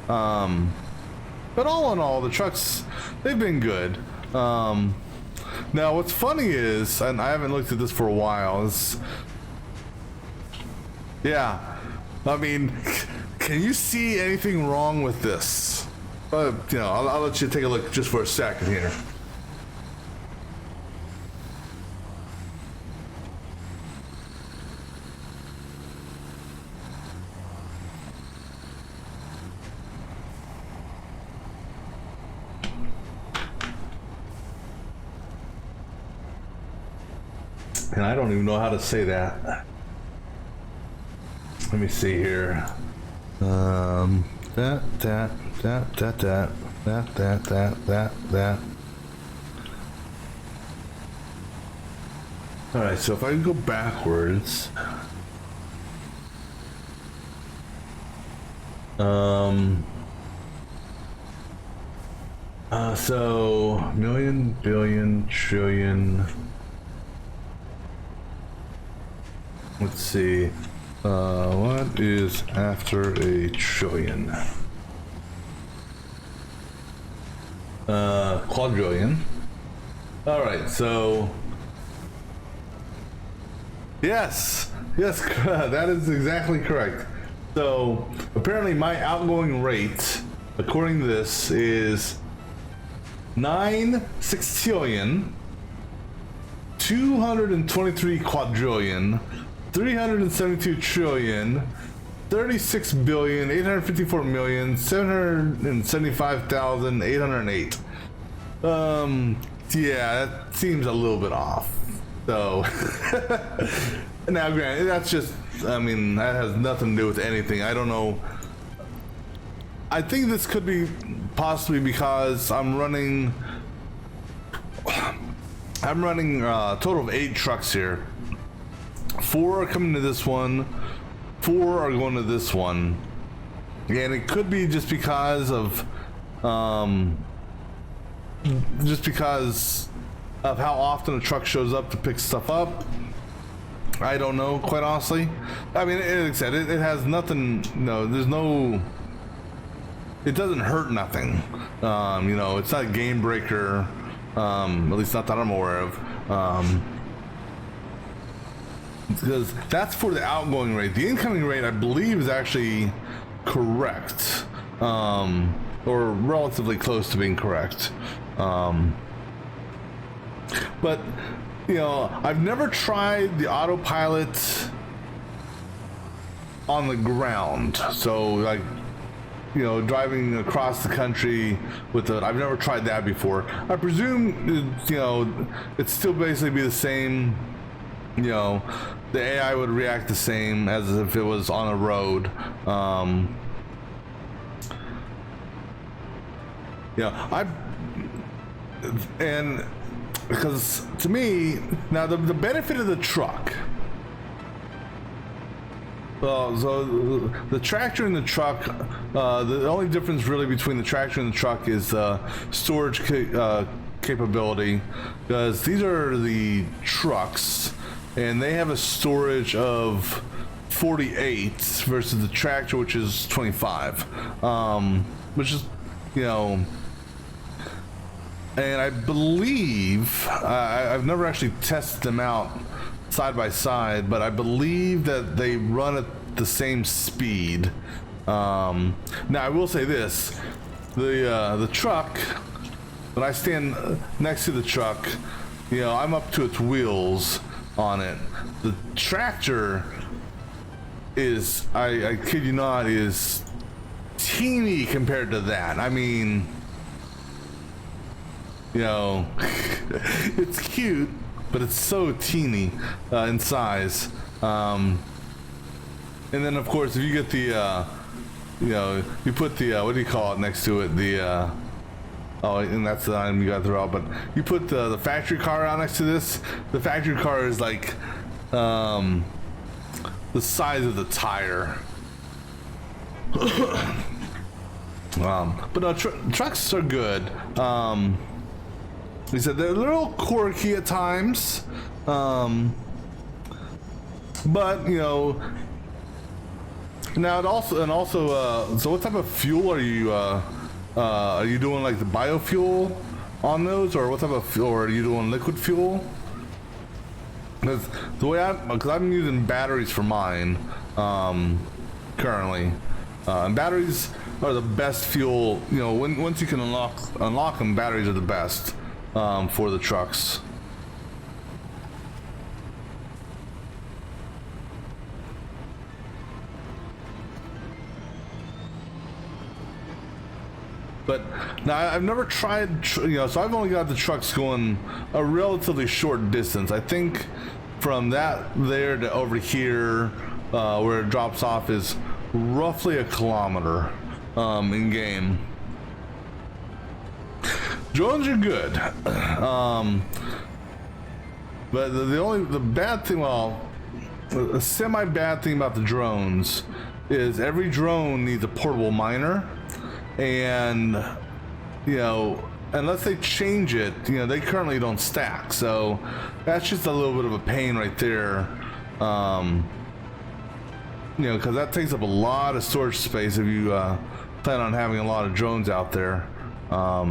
But all in all, the trucks, they've been good. Now what's funny is, and I haven't looked at this for a while, is, yeah, I mean, can you see anything wrong with this? You know, I'll let you take a look just for a second here. And I don't even know how to say that. Let me see here. That. All right, so if I can go backwards. So million, billion, trillion. Let's see. What is after a trillion? Quadrillion. All right, so yes, that is exactly correct. So apparently my outgoing rate, according to this, is 9 sextillion, 223 quadrillion, 372 trillion, 36 billion, 854 million, 775,808. Yeah, that seems a little bit off. So, now granted, that's just, I mean, that has nothing to do with anything. I don't know. I think this could be possibly because I'm running a total of 8 trucks here. 4 are coming to this one, 4 are going to this one, and it could be just because of how often a truck shows up to pick stuff up. I don't know, quite honestly. I mean, like I said, it has nothing. No, there's no. It doesn't hurt nothing. You know, it's not a game breaker. At least not that I'm aware of. Because that's for the outgoing rate. The incoming rate, I believe, is actually correct, or relatively close to being correct. But you know, I've never tried the autopilot on the ground. So like, you know, driving across the country with it, I've never tried that before. I presume, you know, it'd still basically be the same. You know, the AI would react the same as if it was on a road. Yeah, and because to me, now the benefit of the truck. Well, so the tractor and the truck, the only difference really between the tractor and the truck is storage capability, because these are the trucks. And they have a storage of 48 versus the tractor, which is 25, which is, you know, and I believe, I've never actually tested them out side by side, but I believe that they run at the same speed. Now I will say this, the truck, when I stand next to the truck, you know, I'm up to its wheels on it. The tractor is, I kid you not, is teeny compared to that. I mean, you know, it's cute, but it's so teeny in size. And then of course, if you get the, you know, you put the, what do you call it next to it? The, oh, and that's the item you got to throw out. But you put the factory car out next to this. The factory car is like the the size of the tire. But no, trucks are good. He said they're a little quirky at times, but you know. Now it also, so what type of fuel are you doing, like the biofuel on those, or what type of fuel, or are you doing liquid fuel? Because the way because I'm using batteries for mine currently, and batteries are the best fuel. You know, once you can unlock them, batteries are the best for the trucks. But now I've never tried, you know, so I've only got the trucks going a relatively short distance. I think from that there to over here where it drops off is roughly 1 kilometer in game. Drones are good, but the bad thing, well, a semi bad thing about the drones is every drone needs a portable miner. And you know, unless they change it, you know, they currently don't stack, so that's just a little bit of a pain right there. You know, because that takes up a lot of storage space if you plan on having a lot of drones out there. Or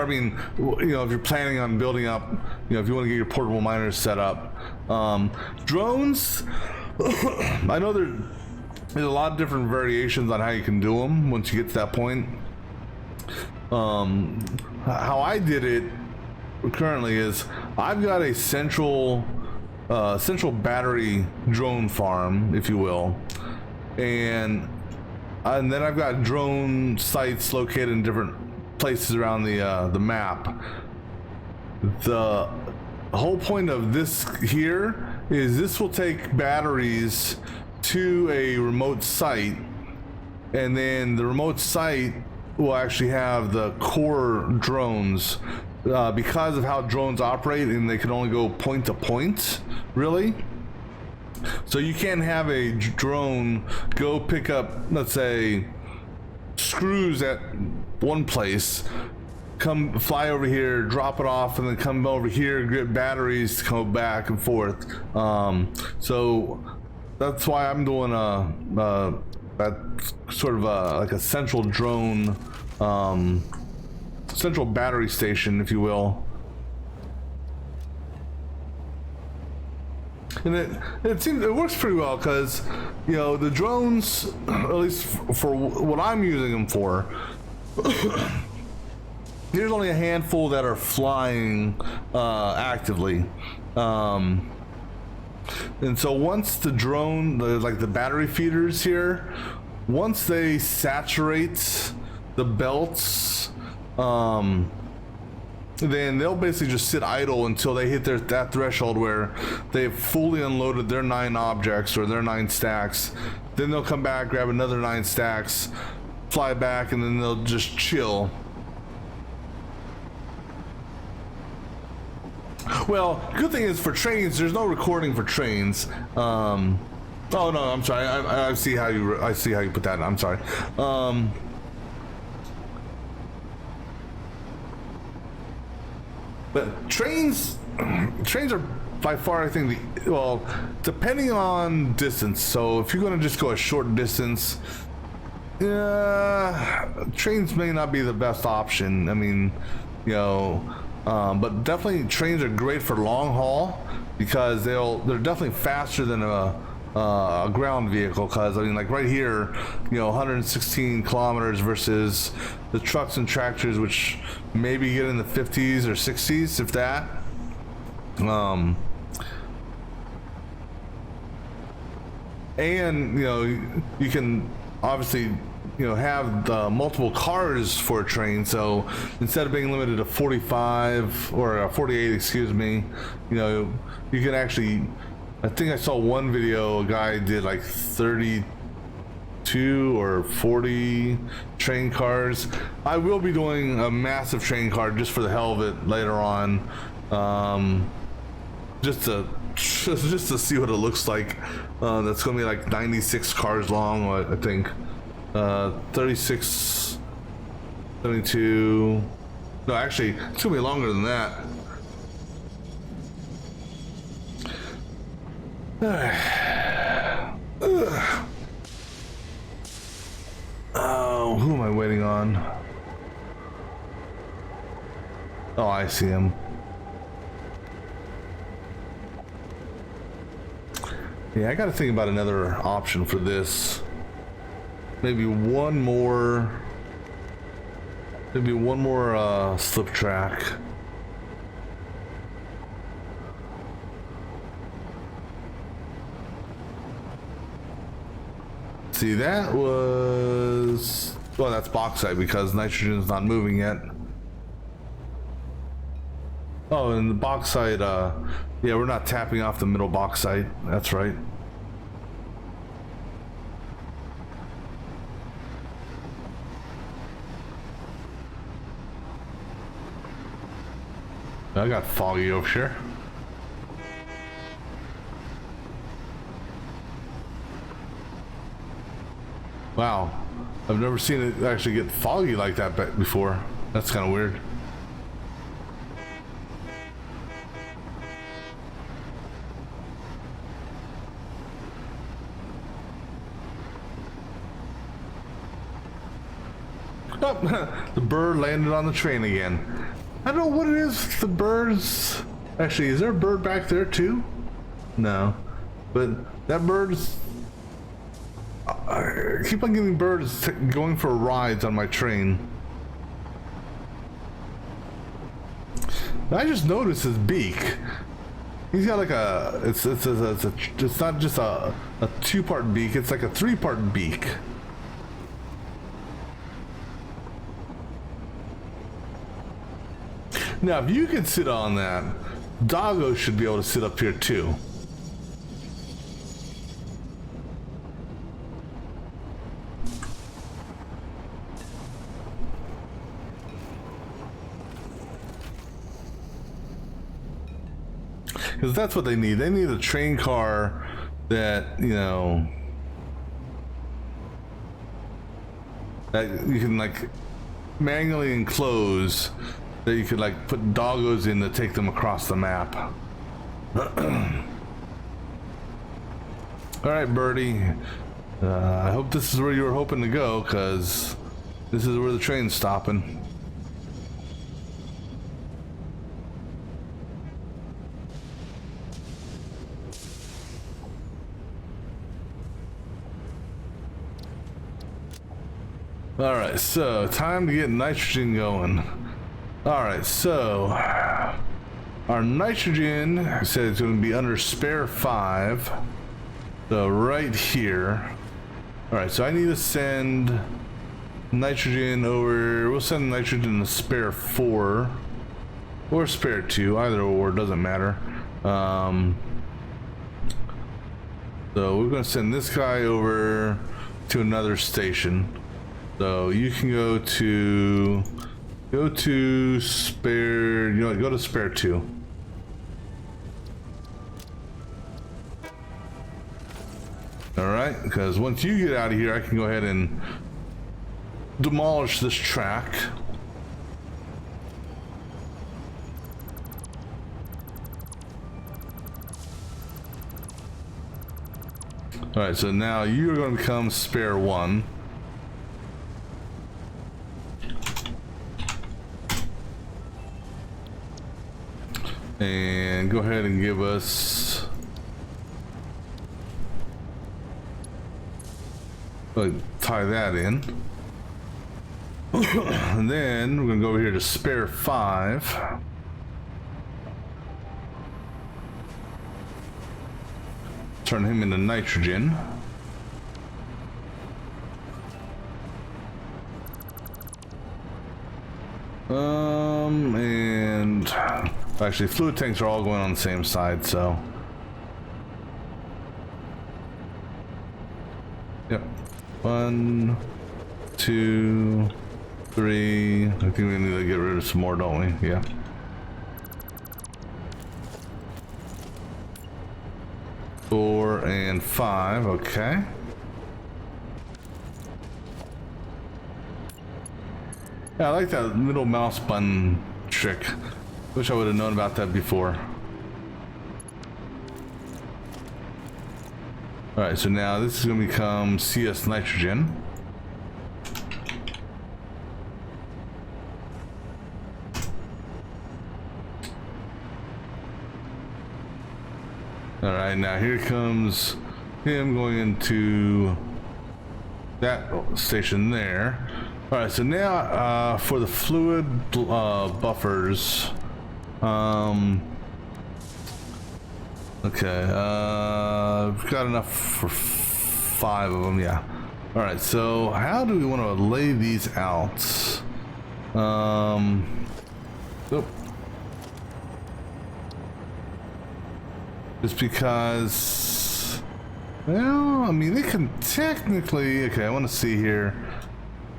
I mean, you know, if you're planning on building up, you know, if you want to get your portable miners set up, drones. I know there's a lot of different variations on how you can do them once you get to that point. How I did it currently is I've got a central battery drone farm, if you will, and then I've got drone sites located in different places around the map. The whole point of this here is this will take batteries to a remote site, and then the remote site will actually have the core drones because of how drones operate, and they can only go point to point, really. So you can't have a drone go pick up, let's say, screws at one place, come fly over here, drop it off, and then come over here, get batteries to go back and forth. So that's why I'm doing that sort of like a central drone, central battery station, if you will. And it seems it works pretty well because, you know, the drones, at least for what I'm using them for, there's only a handful that are flying actively. And so once the drone, like the battery feeders here, once they saturate the belts, then they'll basically just sit idle until they hit that threshold where they've fully unloaded their 9 objects or their 9 stacks. Then they'll come back, grab another 9 stacks, fly back, and then they'll just chill. Well, good thing is for trains, there's no recording for trains. Oh no, I'm sorry. I see how you put that in. I'm sorry. But trains are by far, I think, well, depending on distance. So if you're going to just go a short distance, trains may not be the best option. I mean, you know, but definitely trains are great for long haul because they're definitely faster than a ground vehicle. Because I mean, like right here, you know, 116 kilometers versus the trucks and tractors, which maybe get in the 50s or 60s, if that. And you know, you can obviously, you know, have multiple cars for a train. So instead of being limited to 45 or 48, excuse me, you know, you can actually, I think I saw one video, a guy did like 32 or 40 train cars. I will be doing a massive train car just for the hell of it later on, just to just to see what it looks like. That's gonna be like 96 cars long, I think. 36, 72. No, actually, it's gonna be longer than that. Oh, who am I waiting on? Oh, I see him. Yeah, I gotta think about another option for this. Maybe one more slip track. See, that was... Well, that's bauxite because nitrogen's not moving yet. Oh, and the bauxite, yeah, we're not tapping off the middle bauxite. That's right. I got foggy over here. Wow, I've never seen it actually get foggy like that before. That's kind of weird. Oh, the bird landed on the train again. I don't know what it is. The birds. Actually, is there a bird back there too? No, but that bird's. I keep on getting birds going for rides on my train. I just noticed his beak. He's got like a. It's not just a two-part beak. It's like a three-part beak. Now, if you can sit on that, Doggo should be able to sit up here too. Because that's what they need. They need a train car that, you know, that you can like manually enclose, that you could like put doggos in to take them across the map. All right, Birdie. I hope this is where you were hoping to go, because this is where the train's stopping. All right, so time to get nitrogen going. All right, so our nitrogen said it's going to be under spare 5. So right here. All right, so I need to send nitrogen over. We'll send nitrogen to spare 4 or spare 2, either or, doesn't matter. So we're going to send this guy over to another station. So you can go to spare, you know what, go to spare 2. All right, because once you get out of here, I can go ahead and demolish this track. All right, so now you're going to become spare 1. And go ahead and give us, tie that in. And then we're gonna go over here to spare 5. Turn him into nitrogen. And actually, fluid tanks are all going on the same side, so. Yep. 1, 2, 3. I think we need to get rid of some more, don't we? Yeah. 4, and 5. Okay. Yeah, I like that middle mouse button trick. Wish I would have known about that before. Alright, so now this is going to become CS nitrogen. Alright, now here comes him going into that station there. Alright, so now for the fluid buffers, okay, we've got enough for 5 of them, yeah. Alright, so how do we want to lay these out? Oh. Just because, well, I mean, they can technically, okay, I want to see here.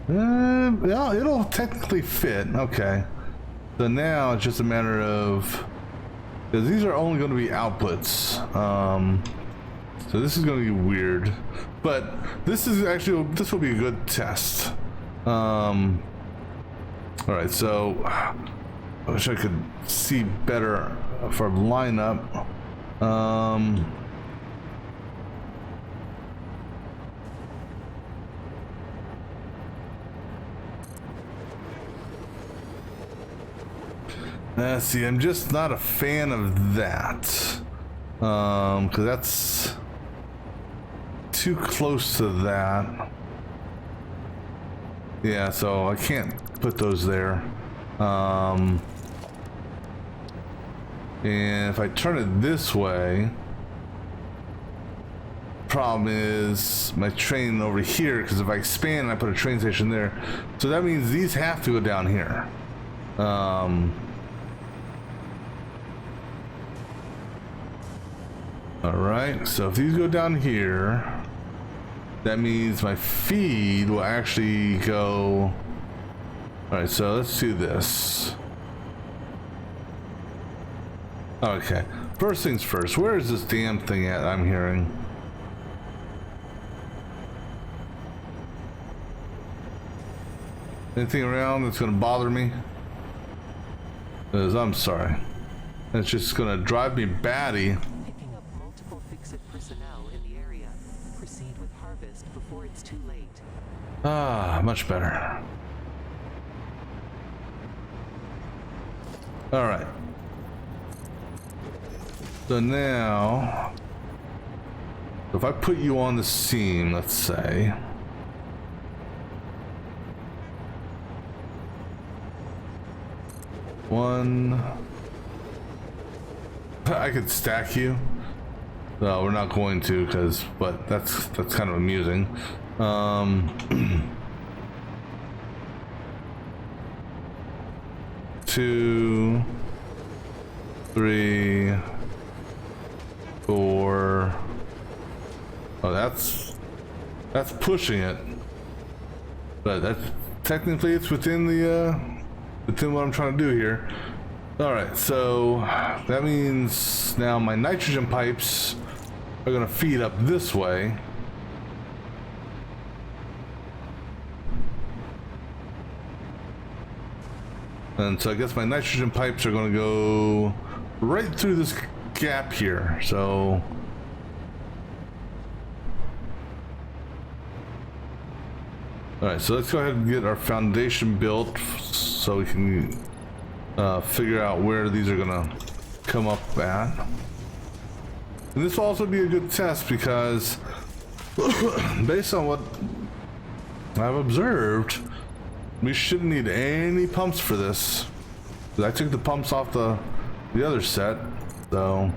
Yeah, it'll technically fit, okay. So now it's just a matter of, because these are only going to be outputs. So this is going to be weird, but this is actually, this will be a good test. All right, so I wish I could see better for lineup. See, I'm just not a fan of that, because that's too close to that. Yeah, so I can't put those there. And if I turn it this way, problem is my train over here, because if I expand and I put a train station there, so that means these have to go down here. Alright, so if these go down here, that means my feed will actually go. Alright, so let's do this. Okay, first things first, where is this damn thing at I'm hearing? Anything around that's gonna bother me? Because I'm sorry. It's just gonna drive me batty.
Picking up multiple fix-it personnel in the area. Proceed with harvest before it's too late.
Ah, much better. Alright. So now, if I put you on the seam, let's say, one, I could stack you. No, we're not going to, but that's kind of amusing. 2, 3, 4. Oh, that's pushing it, but that's technically it's within the within what I'm trying to do here. All right, so that means now my nitrogen pipes are gonna feed up this way. And so I guess my nitrogen pipes are gonna go right through this gap here, so. All right, so let's go ahead and get our foundation built so we can figure out where these are gonna come up at. And this will also be a good test because based on what I've observed, we shouldn't need any pumps for this. I took the pumps off the other set, so.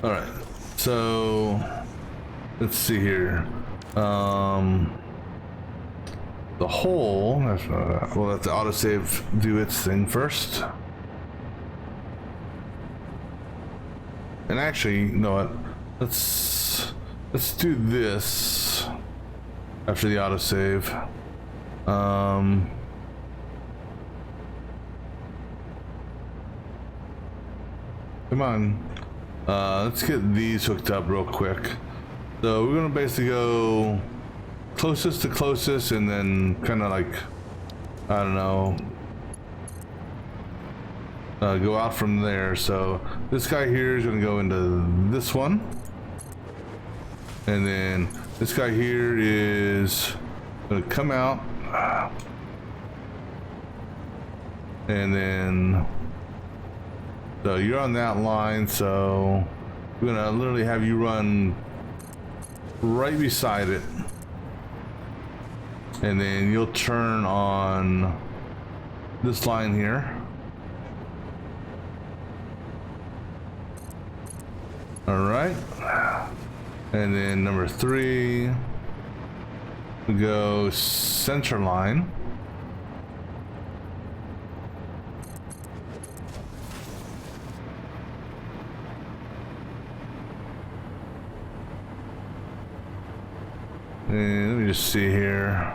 All right, so let's see here. The hole, we'll let the autosave do its thing first. And actually, you know what? Let's do this. after the autosave. Come on. Let's get these hooked up real quick. So we're gonna basically go closest to closest and then kind of like, I don't know, go out from there. So this guy here is gonna go into this one. And then this guy here is gonna come out. And then, so you're on that line, so we're gonna literally have you run right beside it. And then you'll turn on this line here. All right. And then number 3, we go center line. And let me just see here.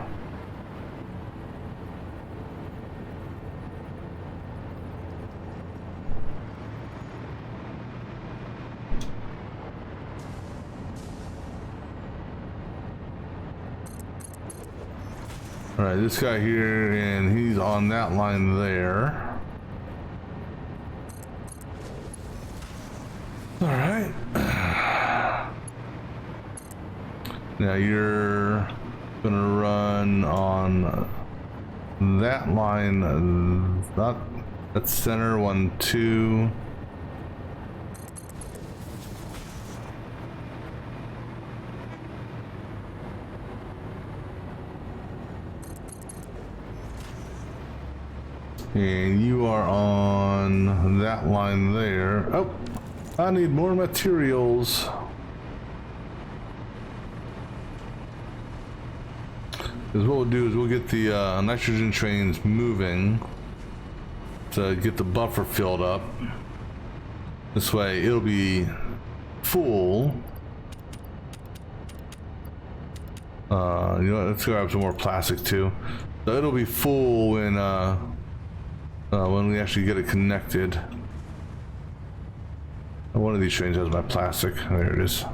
All right, this guy here, and he's on that line there. All right. Now you're gonna run on that line, not that center 1, 2. And you are on that line there. Oh, I need more materials. Because what we'll do is we'll get the nitrogen trains moving to get the buffer filled up. This way it'll be full. You know what, let's grab some more plastic too. So it'll be full when we actually get it connected. One of these trains has my plastic. There it is.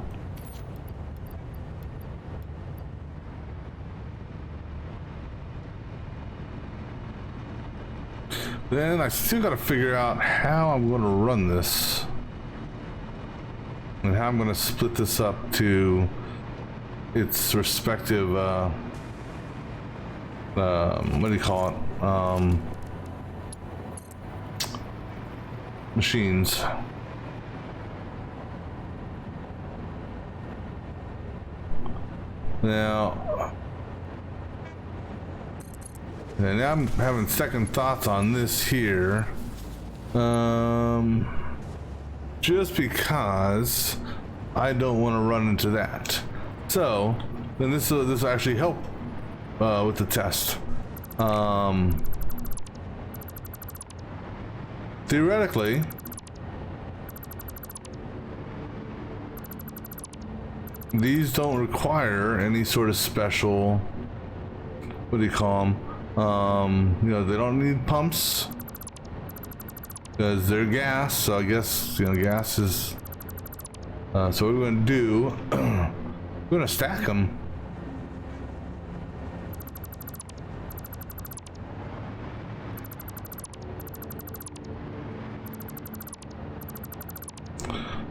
Then I still got to figure out how I'm going to run this and how I'm going to split this up to its respective what do you call it, machines. Now I'm having second thoughts on this here, just because I don't want to run into that. So then this will actually help with the test. Theoretically, these don't require any sort of special, what do you call them? You know, they don't need pumps because they're gas. So I guess, you know, gas is. So what we're going to do, we're going to stack them.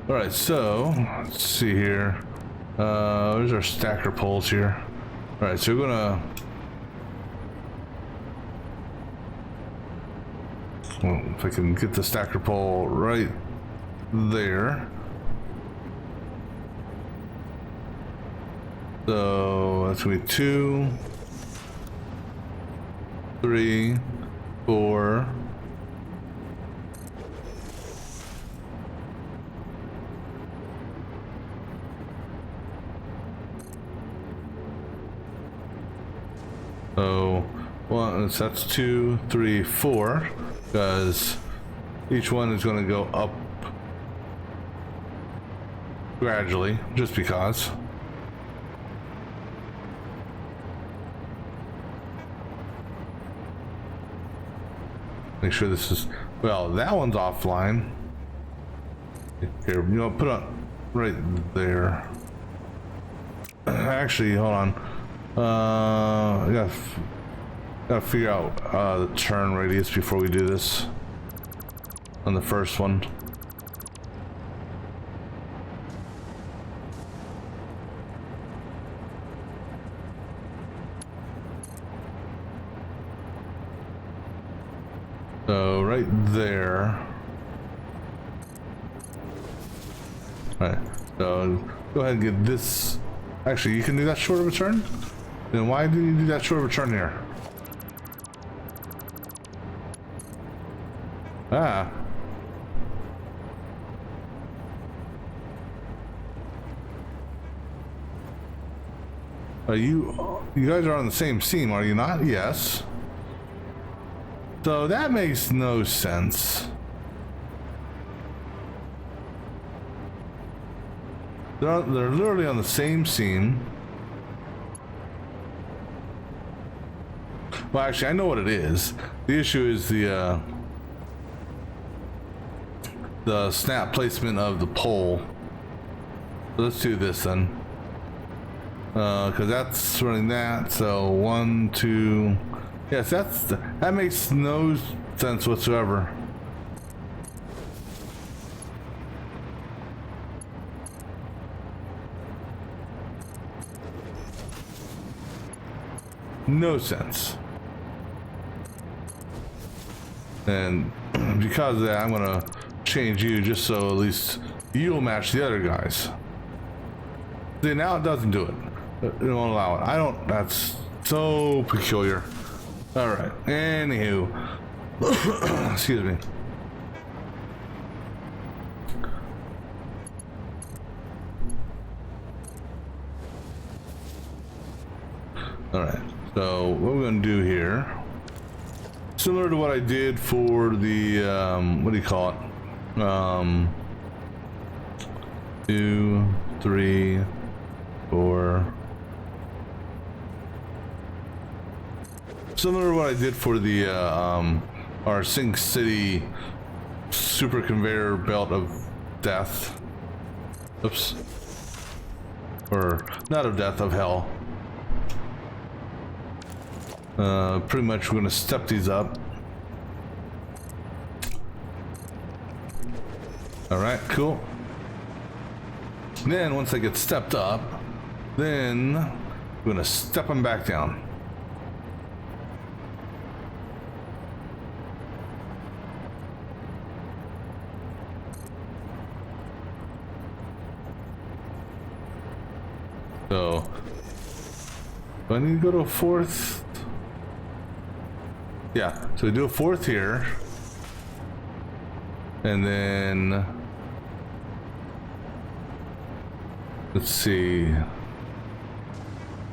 All right, so let's see here. There's our stacker poles here. All right, so we're gonna. Well, if I can get the stacker pole right there. So that's gonna be 2, 3, 4. So that's 2, 3, 4, because each one is going to go up gradually, just because. Make sure this is, well, that one's offline. Here, you know, put it right there. Actually, hold on. I gotta figure out the turn radius before we do this on the first one. So right there. All right. So go ahead and get this. Actually, you can do that short of a turn. Then why did you do that short of a turn here? Ah. Are you guys are on the same scene, are you not? Yes. So that makes no sense. They're literally on the same scene. Well, actually, I know what it is. The issue is the snap placement of the pole. So let's do this then. Because that's running that. So 1, 2. Yes, that makes no sense whatsoever. No sense. And because of that, I'm gonna change you just so at least you'll match the other guys. See, now it doesn't do it. It won't allow it. I don't. That's so peculiar. All right. Anywho, excuse me. All right. So what we're gonna do here, similar to what I did for the what do you call it? 2, 3, 4. Similar to what I did for the our Sink City super conveyor belt of death. Oops. Or not of death, of hell. Pretty much we're gonna step these up. All right, cool. Then once they get stepped up, then we're gonna step them back down. So, do I need to go to a fourth? Yeah, so we do a fourth here. And then, let's see.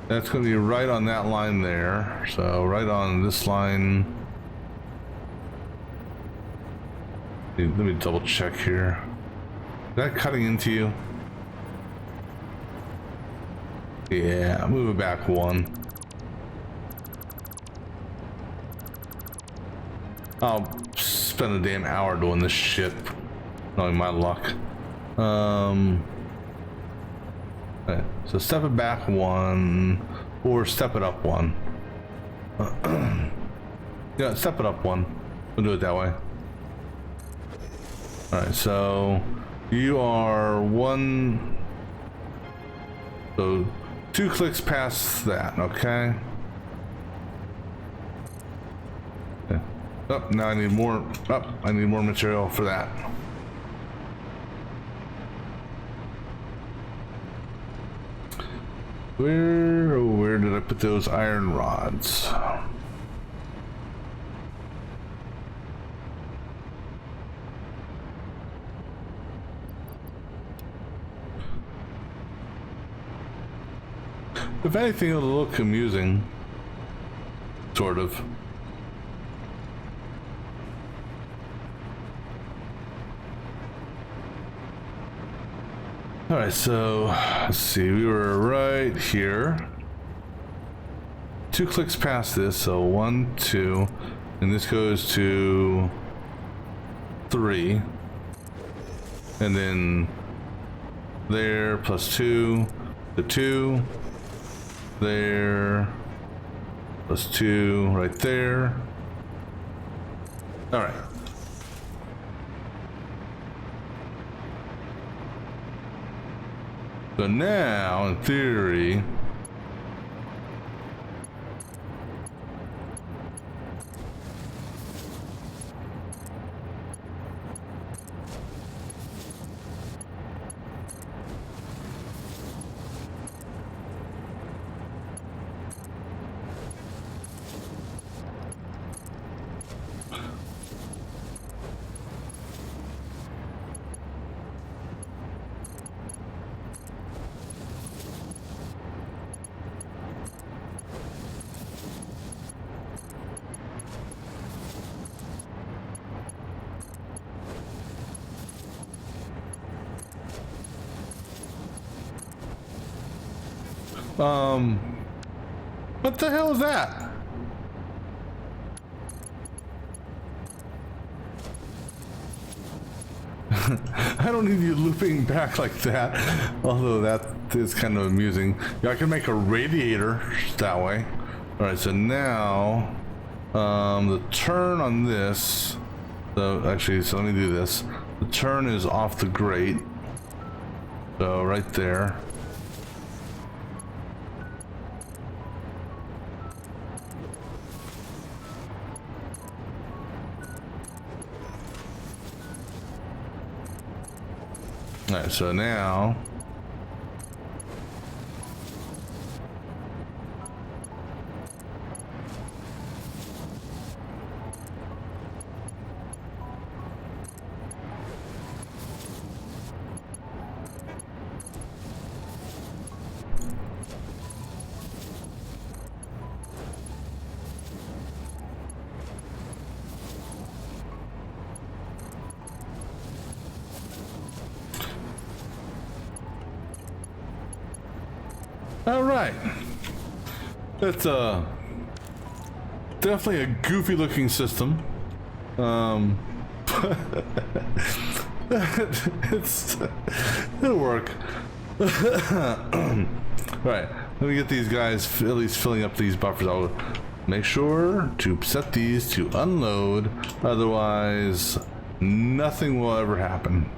That's going to be right on that line there. So, right on this line. Let me double check here. Is that cutting into you? Yeah, move it back 1. I'll spend a damn hour doing this shit. Knowing my luck. Okay, so step it back 1, or step it up 1. Yeah, step it up 1. We'll do it that way. Alright, so you are 1. So 2 clicks past that, okay? Oh, now I need more. Oh, I need more material for that. Where did I put those iron rods? If anything, it'll look amusing. Sort of. All right, so let's see. We were right here. 2 clicks past this, so 1, 2. and this goes to 3, and then there plus 2 to 2, there plus 2 right there. All right. So now, in theory, what the hell is that? I don't need you looping back like that, although that is kind of amusing. Yeah, I can make a radiator that way. All right, so now the turn on this, so actually, so let me do this. The turn is off the grate, so right there. All right, so now all right. That's definitely a goofy looking system. It'll work. Right, let me get these guys at least filling up these buffers. I'll make sure to set these to unload, otherwise nothing will ever happen.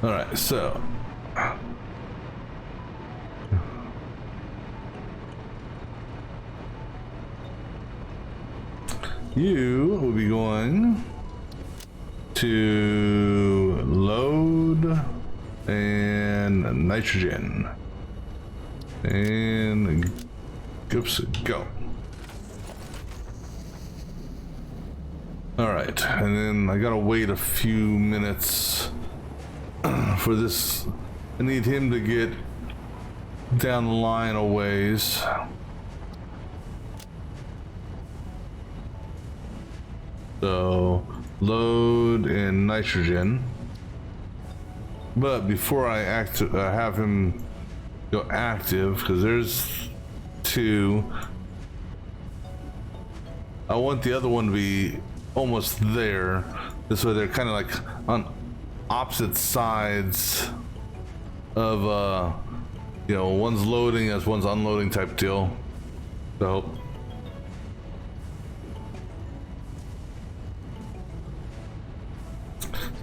All right, so you will be going to load and nitrogen and oops, go. All right, and then I gotta wait a few minutes for this. I need him to get down the line a ways. So load in nitrogen, but before I have him go active, because there's 2, I want the other one to be almost there. This way they're kind of like on opposite sides of you know, one's loading as one's unloading type deal. So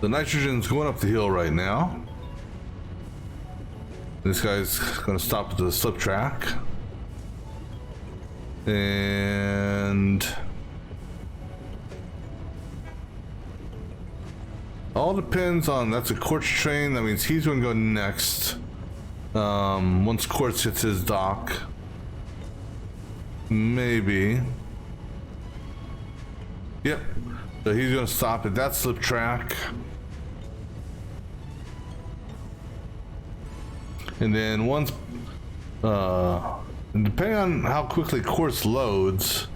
the nitrogen's going up the hill right now. This guy's gonna stop at the slip track, and all depends on, that's a quartz train, that means he's gonna go next. Once quartz hits his dock, maybe. Yep, so he's gonna stop at that slip track. And then once, depending on how quickly quartz loads,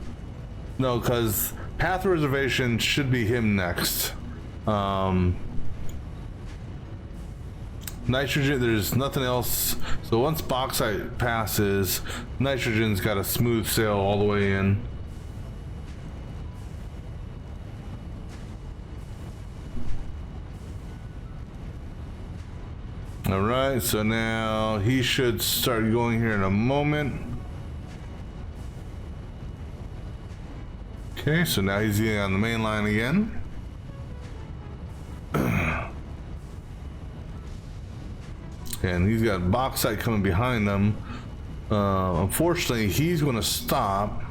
no, because path reservation should be him next. Nitrogen, there's nothing else. So once bauxite passes, nitrogen's got a smooth sail all the way in. All right, so now he should start going here in a moment. Okay, so now he's getting on the main line again. And he's got bauxite coming behind them. Unfortunately, he's going to stop.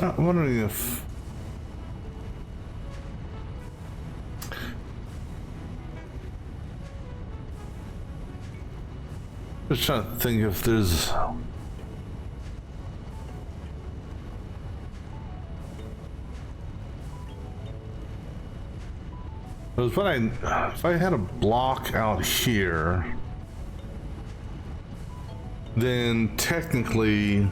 I'm wondering if just trying to think if there's if I had a block out here, then technically,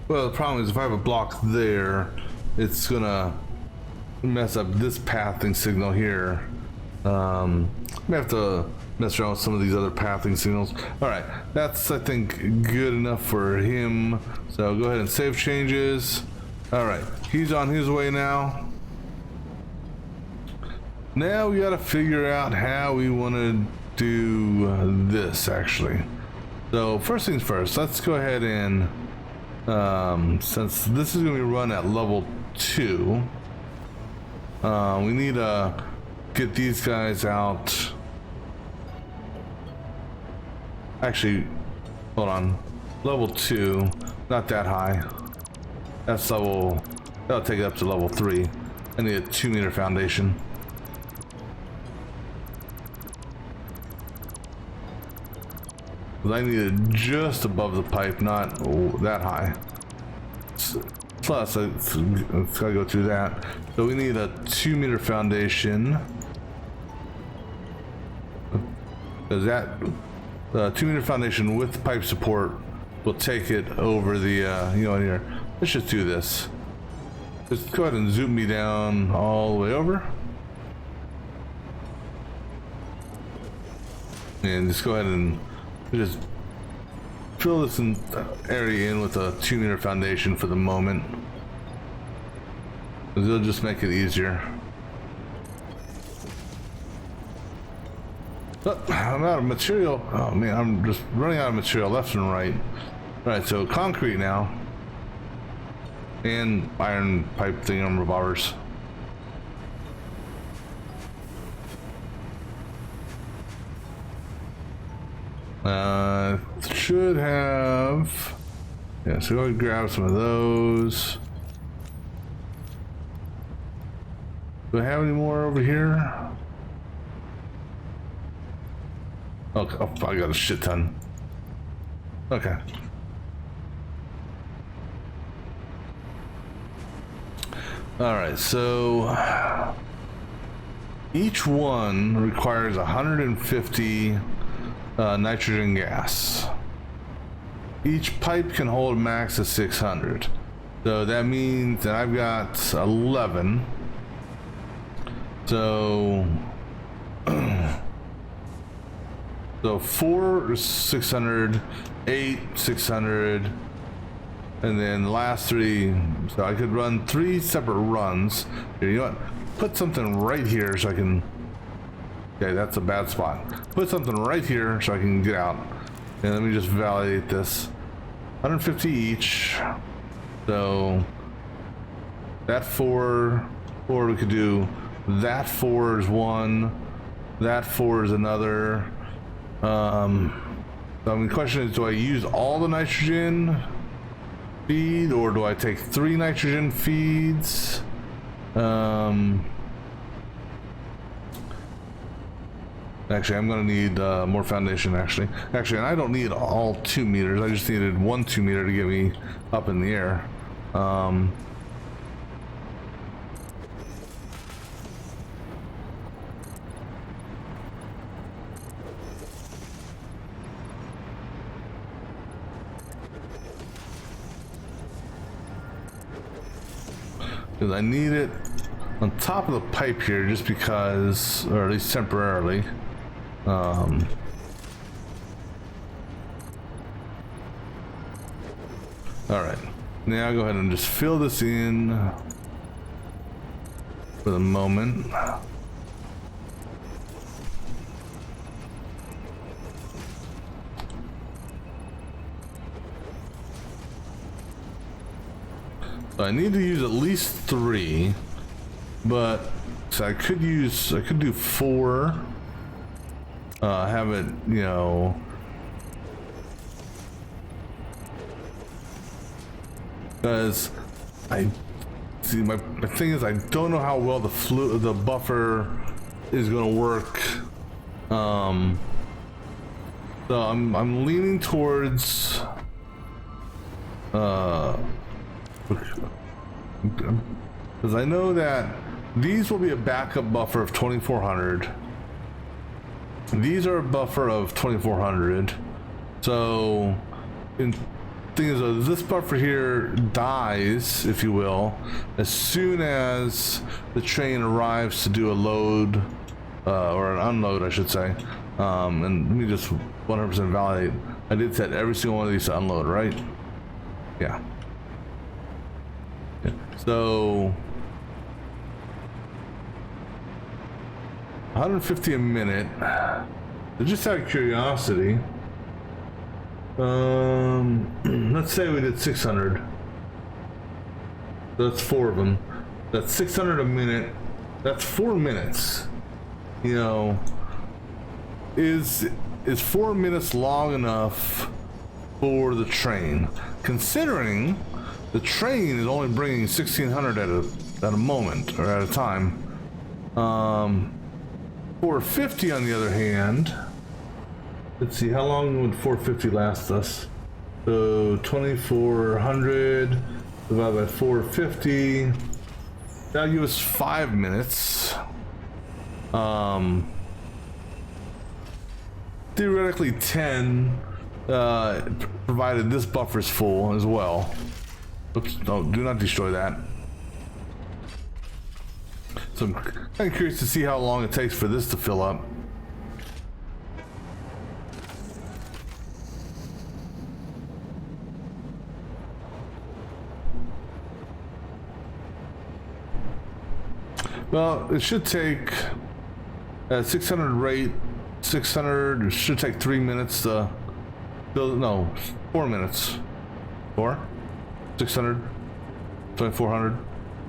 well, the problem is if I have a block there, it's gonna mess up this pathing signal here. I have to mess around with some of these other pathing signals. All right, that's, I think, good enough for him. So go ahead and save changes. All right, he's on his way now. Now we gotta figure out how we wanna do this, actually. So first things first, let's go ahead and, since this is gonna be run at level 2, we need to get these guys out. Actually, hold on. Level 2, not that high. That's level, that'll take it up to level 3. I need a 2-meter foundation. I need it just above the pipe, not that high. Plus, it's gotta go through that. So we need a 2-meter foundation. Because that 2-meter foundation with pipe support will take it over the, you know, here. Let's just do this. Just go ahead and zoom me down all the way over. And just go ahead and just fill this area in with a 2-meter foundation for the moment. It'll just make it easier. Oh, I'm out of material. Oh man, I'm just running out of material left and right. All right, so concrete now. And iron pipe thingamabobbers. Should have, yeah, so go ahead and grab some of those. Do I have any more over here? Okay, oh, I got a shit ton. Okay. All right, so each one requires 150 nitrogen gas. Each pipe can hold a max of 600. So that means that I've got 11. So, so 4 is 600, 8, 600, and then the last 3. So I could run 3 separate runs. Here, you know what? Put something right here so I can. Okay, that's a bad spot. Put something right here so I can get out. And let me just validate this. 150 each. So that 4, we could do that 4 is 1, that 4 is another. So the question is, do I use all the nitrogen feed or do I take 3 nitrogen feeds? Actually, I'm gonna need more foundation. Actually, and I don't need all 2 meters. I just needed 1 2-meter to get me up in the air. because I need it on top of the pipe here just because, or at least temporarily. All right, now go ahead and just fill this in for the moment. So I need to use at least 3, but so I could do 4. Have it, you know, because I see my thing is I don't know how well the buffer is going to work. So I'm leaning towards because I know that these will be a backup buffer of 2400. These are a buffer of 2400. So, thing is, this buffer here dies, if you will, as soon as the train arrives to do a load, or an unload, I should say. And let me just 100% validate. I did set every single one of these to unload, right? Yeah. So 150 a minute. Just out of curiosity, let's say we did 600. That's 4 of them. That's 600 a minute. That's 4 minutes. You know, is 4 minutes long enough for the train? Considering the train is only bringing 1600 at a moment or at a time. 450 on the other hand. Let's see, how long would 450 last us? So 2400 divided by 450. That'll give us 5 minutes. Theoretically 10, provided this buffer's full as well. Oops, no, do not destroy that. So I'm kind of curious to see how long it takes for this to fill up. Well, it should take at 600 rate, 600, it should take 3 minutes to build, no, 4 minutes. 4? 600, 2400,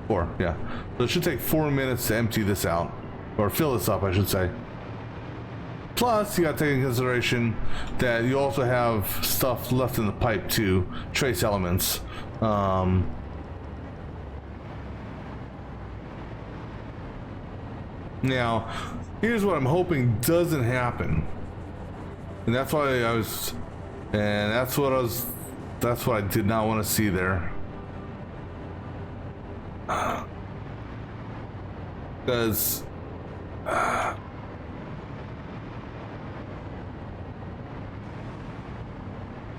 4, yeah. So it should take 4 minutes to empty this out, or fill this up, I should say. Plus, you gotta take into consideration that you also have stuff left in the pipe too, trace elements. Now, here's what I'm hoping doesn't happen, and that's why that's what I did not want to see there. Because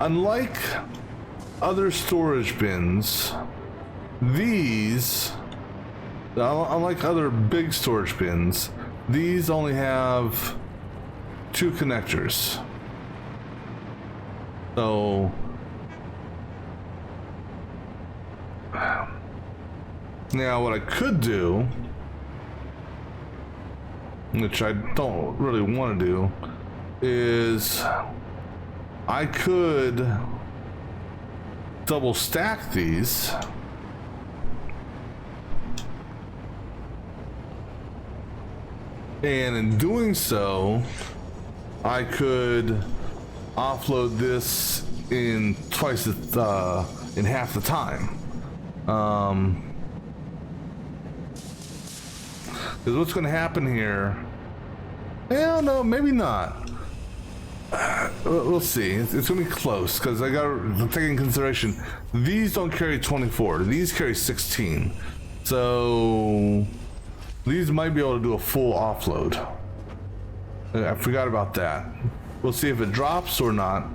unlike other storage bins, unlike other big storage bins, these only have 2 connectors. So now what I could do, which I don't really want to do, is I could double stack these. And in doing so, I could offload this in in half the time. Because what's going to happen here? I don't know, maybe not. We'll see. It's going to be close because I got to take in consideration these don't carry 24. These carry 16. So these might be able to do a full offload. I forgot about that. We'll see if it drops or not.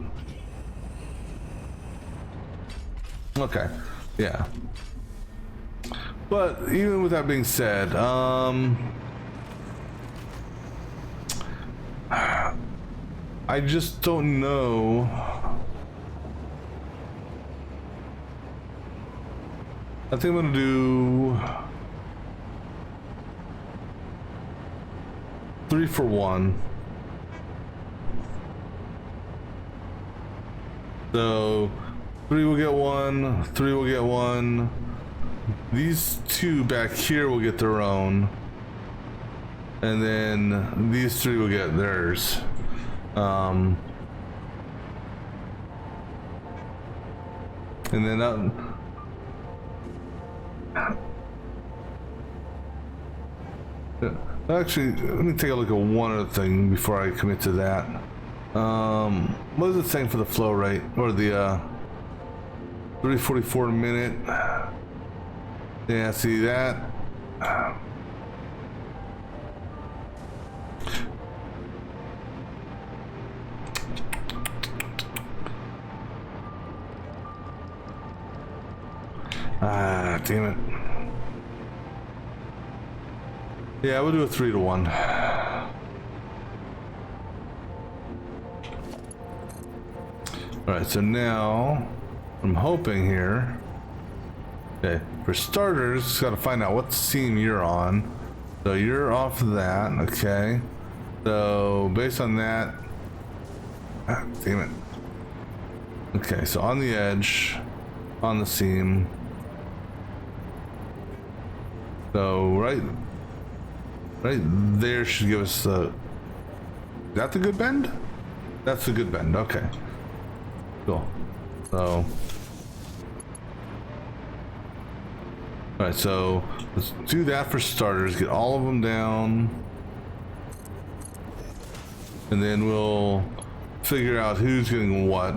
Okay, yeah. But even with that being said, I just don't know. I think I'm gonna do 3 for 1. So 3 will get 1, 3 will get 1. These 2 back here will get their own. And then these 3 will get theirs. And then actually, let me take a look at one other thing before I commit to that. What is it saying for the flow rate or the 344 a minute? Yeah, see that. Ah, damn it. Yeah, we'll do a 3 to 1. Alright, so now I'm hoping here. Okay, for starters, just gotta find out what seam you're on. So you're off of that, okay. So based on that, ah, damn it. Okay, so on the edge, on the seam. So right there should give us the. Is that the good bend? That's the good bend. Okay. Cool. So. All right. So let's do that for starters. Get all of them down, and then we'll figure out who's getting what.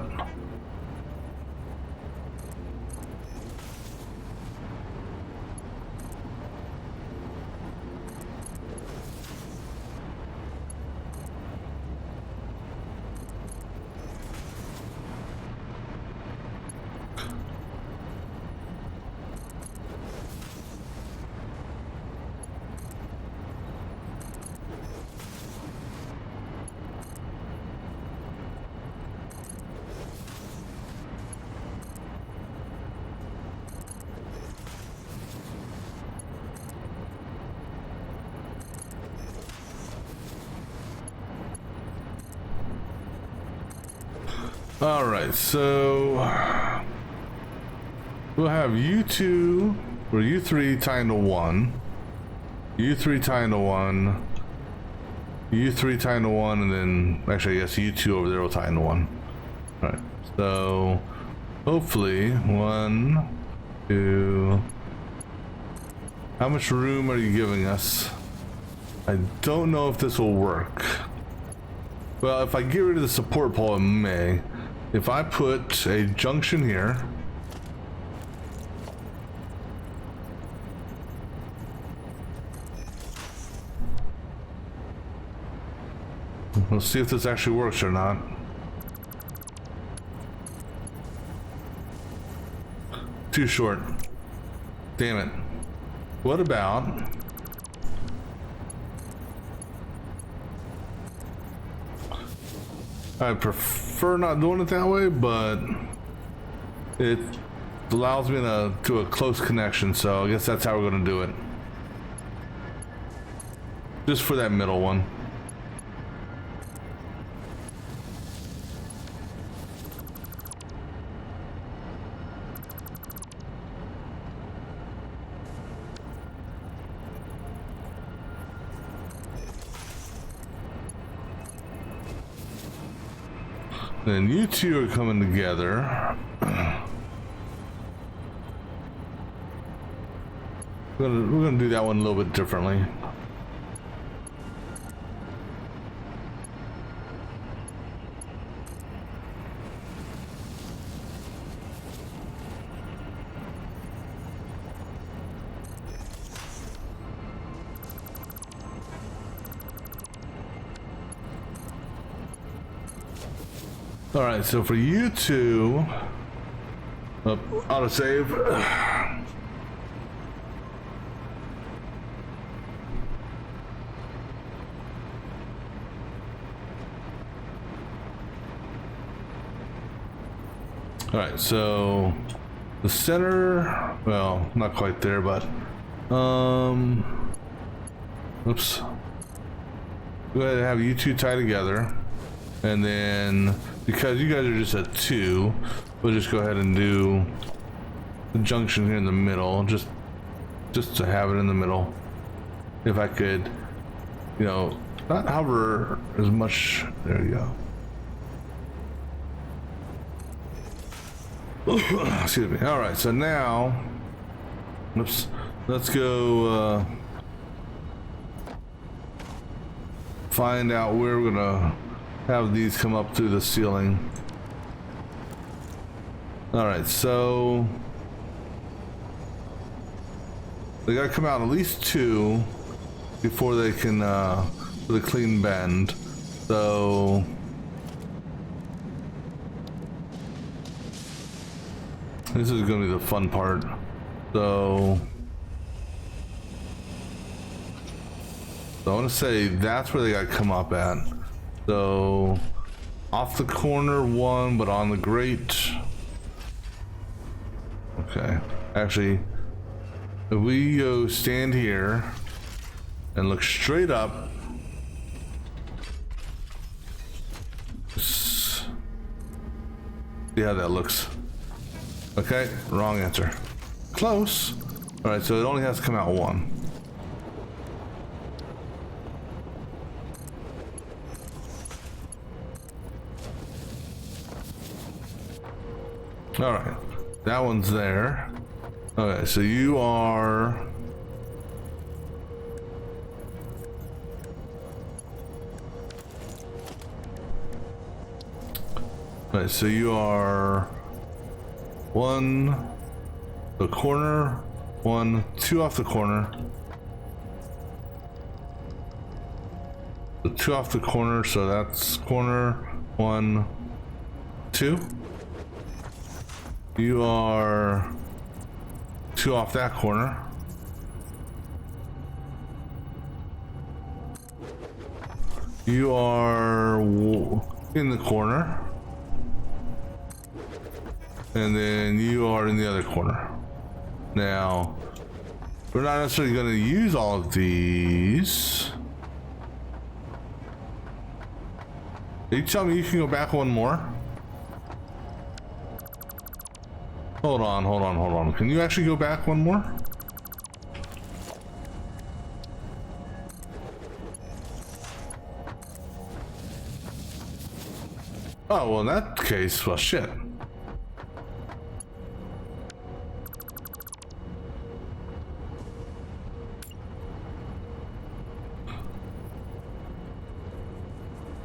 All right, so we'll have you 2 or you 3 tie into 1, you 3 tie into 1, you 3 tie into 1, and then actually I guess you 2 over there will tie into 1. All right, so hopefully 1, 2. How much room are you giving us? I don't know if this will work. Well, if I get rid of the support pole, it may. If I put a junction here, we'll see if this actually works or not. Too short. Damn it. What about I prefer not doing it that way, but it allows me to do a close connection, so I guess that's how we're going to do it. Just for that middle one. Then you 2 are coming together. We're gonna do that one a little bit differently. All right, so for you 2, autosave. All right, so the center, well, not quite there, but oops. Go ahead and have you two tie together, and then because you guys are just at 2, we'll just go ahead and do the junction here in the middle, just to have it in the middle. If I could, you know, not hover as much. There you go. Excuse me. All right, so now, let's go find out where we're gonna have these come up through the ceiling. All right, so they gotta come out at least 2 before they can do the clean bend. So this is gonna be the fun part. So I want to say that's where they got to come up at. So off the corner 1, but on the grate. Okay, actually, if we go stand here and look straight up, see how that looks. Okay, wrong answer. Close. All right, so it only has to come out 1. All right, that one's there. Okay, so you are right, so you are 1 the corner, 1, 2 off the corner. The 2 off the corner, so that's corner 1, 2. You are 2 off that corner. You are in the corner. And then you are in the other corner. Now, we're not necessarily going to use all of these. Are you telling me you can go back 1 more? Hold on. Can you actually go back 1 more? Oh, well, in that case, well, shit.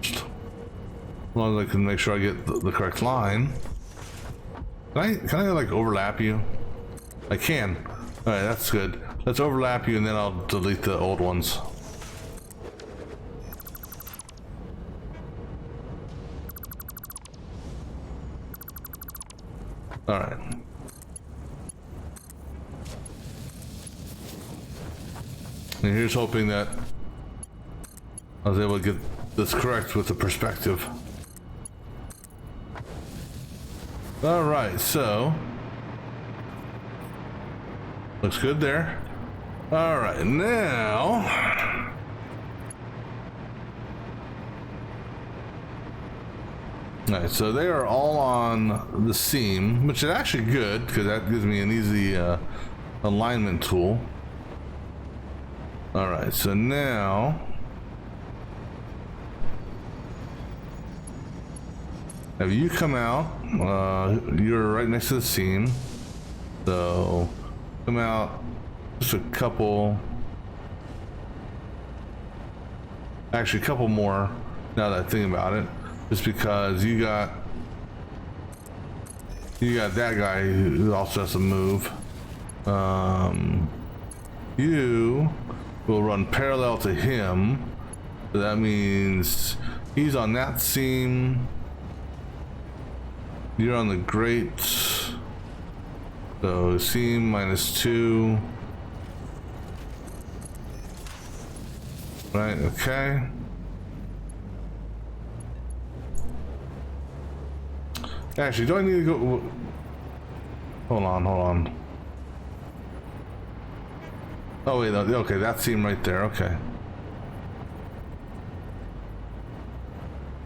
As long as I can make sure I get the correct line. Can I like overlap you? I can. All right, that's good. Let's overlap you and then I'll delete the old ones. All right. And here's hoping that I was able to get this correct with the perspective. All right, so looks good there. All right, now all right, so they are all on the seam, which is actually good because that gives me an easy alignment tool. All right, so now have you come out. You're right next to the seam, so come out just a couple, actually a couple more now that I think about it, just because you got that guy who also has to move. You will run parallel to him, so that means he's on that seam. You're on the grate, so seam -2. Right, okay. Actually, do I need to go? Hold on, hold on. Oh wait, no, okay, that seam right there. Okay.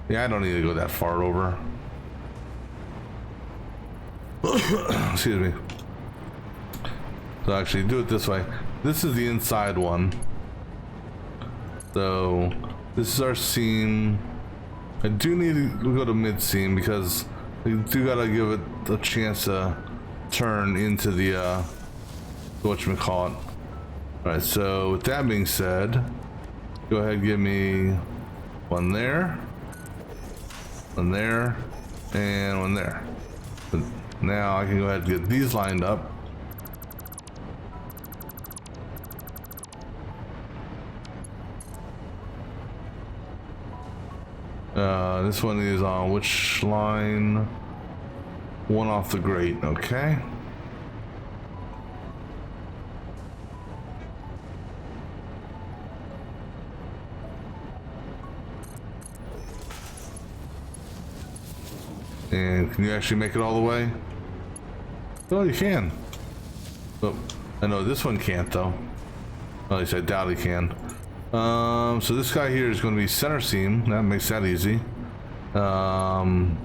Yeah, I don't need to go that far over. Excuse me. So actually, do it this way. This is the inside one. So this is our seam. I do need to go to mid seam because we do gotta give it a chance to turn into the whatchamacallit. Alright, so with that being said, go ahead and give me one there, and one there. But now I can go ahead and get these lined up. This one is on which line? One off the grate, okay. And can you actually make it all the way? Oh, you can. Oh, I know this one can't though. At least I doubt he can. So this guy here is going to be center seam. That makes that easy. And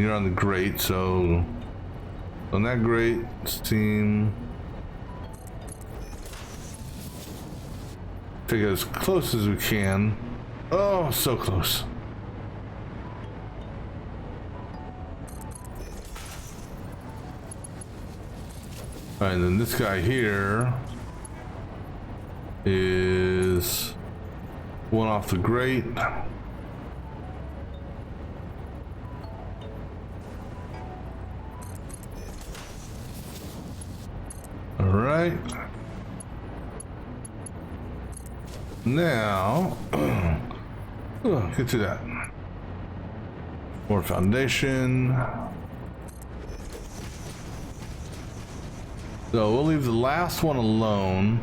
you're on the grate, so on that grate seam, take it as close as we can. Oh, so close. All right, and then this guy here is one off the grate. All right. Now, get to that. More foundation. So we'll leave the last one alone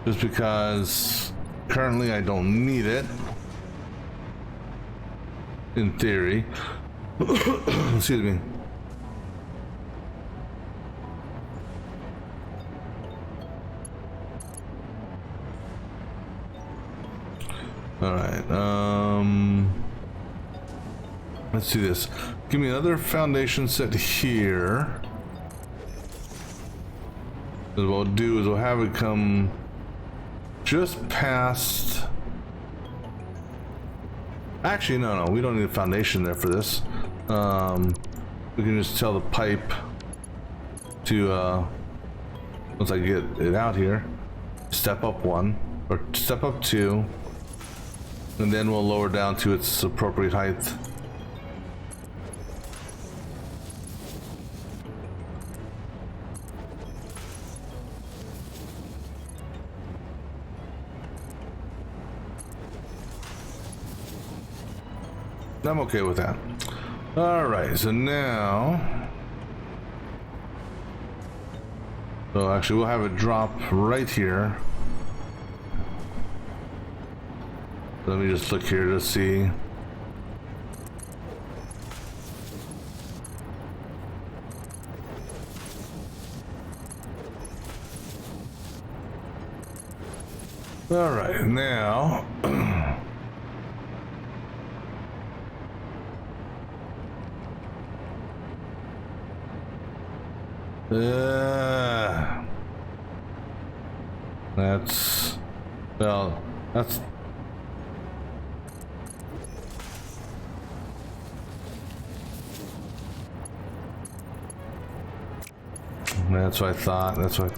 just because currently I don't need it. In theory. Excuse me. All right. Let's do this. Give me another foundation set here. What we'll do is we'll have it come just past. Actually, no, we don't need a foundation there for this. We can just tell the pipe to once I get it out here, step up one or step up two, and then we'll lower down to its appropriate height. I'm okay with that. All right, so now, so actually we'll have it drop right here. Let me just look here to see. All right, now. That's, well, that's, what I thought, that's what.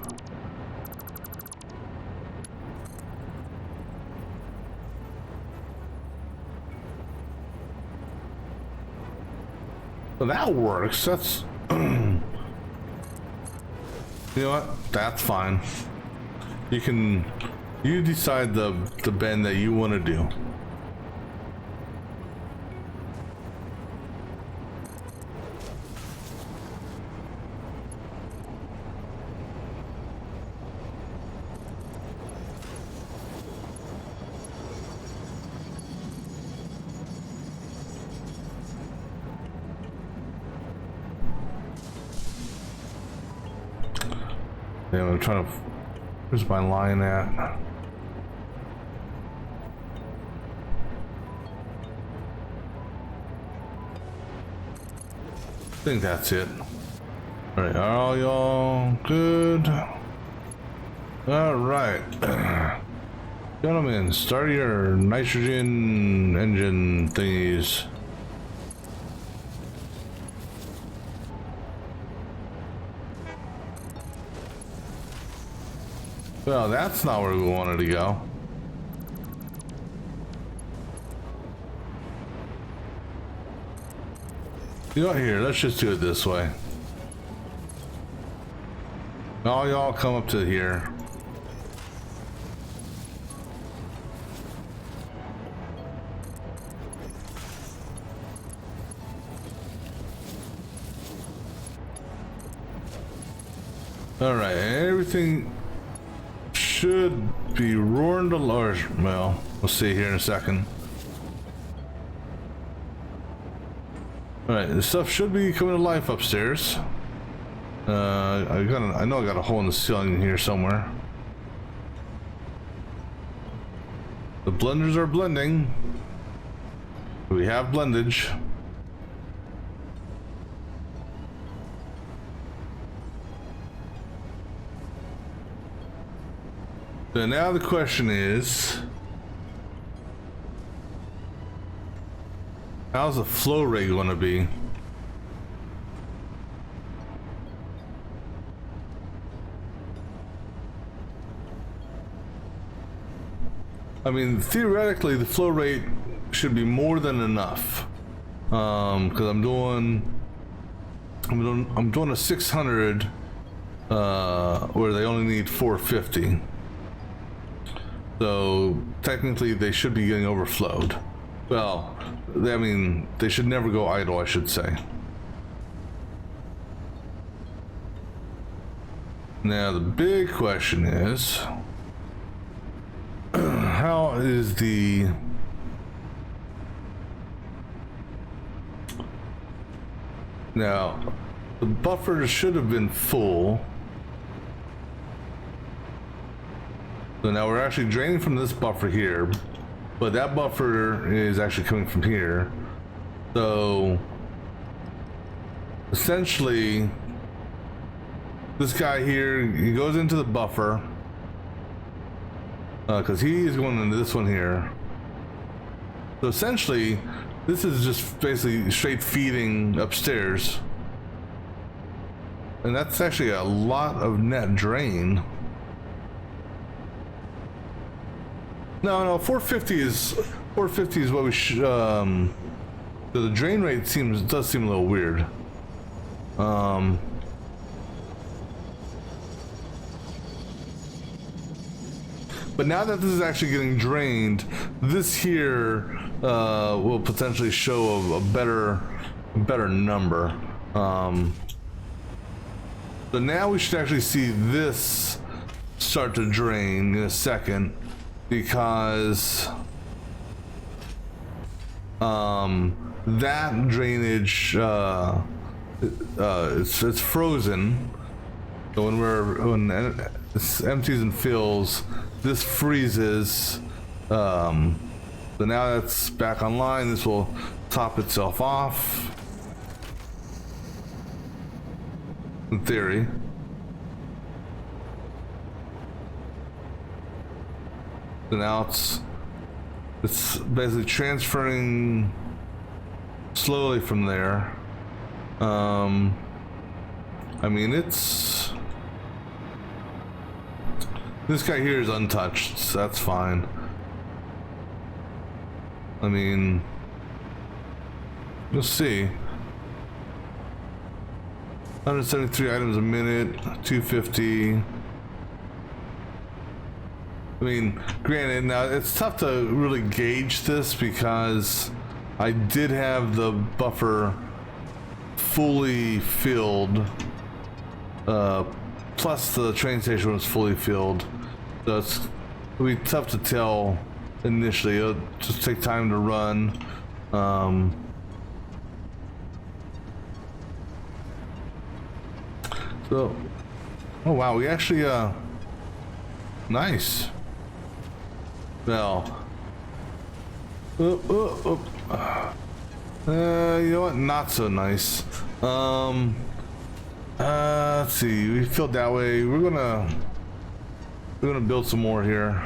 Well, that works, that's, you know what? That's fine. You decide the bend that you want to do. Damn, I'm trying to. Where's my line at? I think that's it. All right, are all y'all good? All right, gentlemen, start your nitrogen engine thingies. Well, that's not where we wanted to go. You know what, here, let's just do it this way. All y'all come up to here. All right, everything should be roaring to large. Well, we'll see here in a second. All right, this stuff should be coming to life upstairs. I know I got a hole in the ceiling here somewhere. The blenders are blending. We have blendage. So now the question is, how's the flow rate going to be? I mean, theoretically, the flow rate should be more than enough. Because I'm doing a 600, where they only need 450. So technically, they should be getting overflowed. Well, I mean, they should never go idle, I should say. Now, the big question is, how is the... Now, the buffer should have been full. So now we're actually draining from this buffer here, but that buffer is actually coming from here. So essentially, this guy here, he goes into the buffer because he is going into this one here. So essentially, this is just basically straight feeding upstairs, and that's actually a lot of net drain. No, 450 is what we should. The drain rate does seem a little weird. But now that this is actually getting drained, this here will potentially show a better number. So now we should actually see this start to drain in a second, because that drainage it's frozen. So when this empties and fills, this freezes. So now that's back online. This will top itself off, in theory. So now it's basically transferring slowly from there. I mean, this guy here is untouched, so that's fine. I mean, you'll see. 173 items a minute, 250. I mean, granted, now it's tough to really gauge this because I did have the buffer fully filled, plus the train station was fully filled, so it'll be tough to tell initially. It'll just take time to run. So Oh wow, we actually nice. Well, you know what? Not so nice. Let's see. We filled that way. We're gonna build some more here.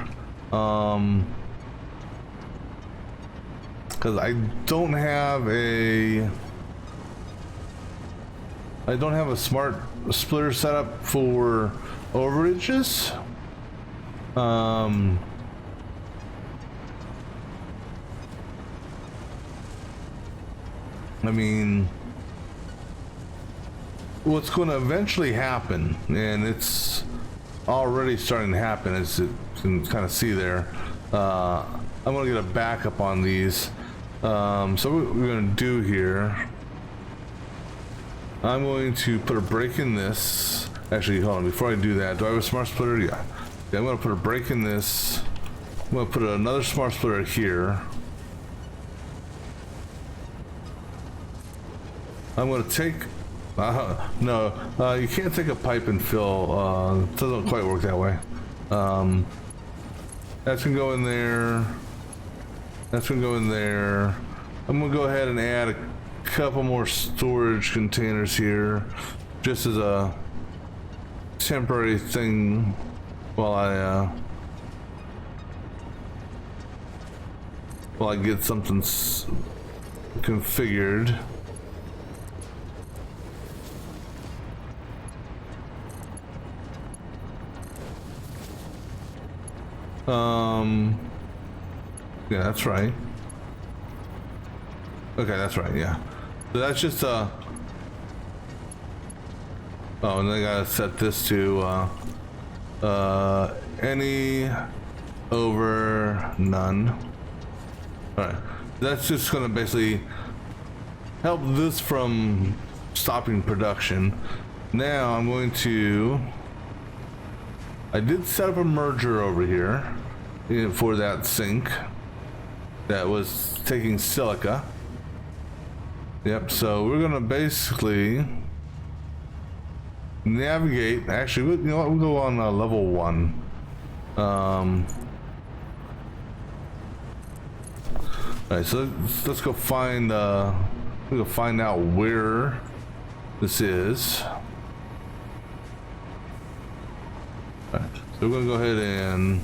Because I don't have a smart splitter setup for overages. I mean, what's going to eventually happen, and it's already starting to happen, as you can kind of see there. I'm going to get a backup on these. So what we're going to do here, I'm going to put a break in this. Actually, hold on, before I do that, do I have a smart splitter? Yeah. I'm going to put a break in this. I'm going to put another smart splitter here. I'm going to take... no, you can't take a pipe and fill. It doesn't quite work that way. That's going to go in there. That's going to go in there. I'm going to go ahead and add a couple more storage containers here, just as a temporary thing while I get something configured. Yeah, that's right. Okay, that's right, yeah. So that's just oh, and then I gotta set this to any over none. Alright, that's just gonna basically help this from stopping production. Now I'm going to... I did set up a merger over here for that sink that was taking silica. Yep, so we're gonna basically navigate. Actually, you know what? We'll go on level 1. Alright, so let's go find we'll go find out where this is. Alright, so we're gonna go ahead and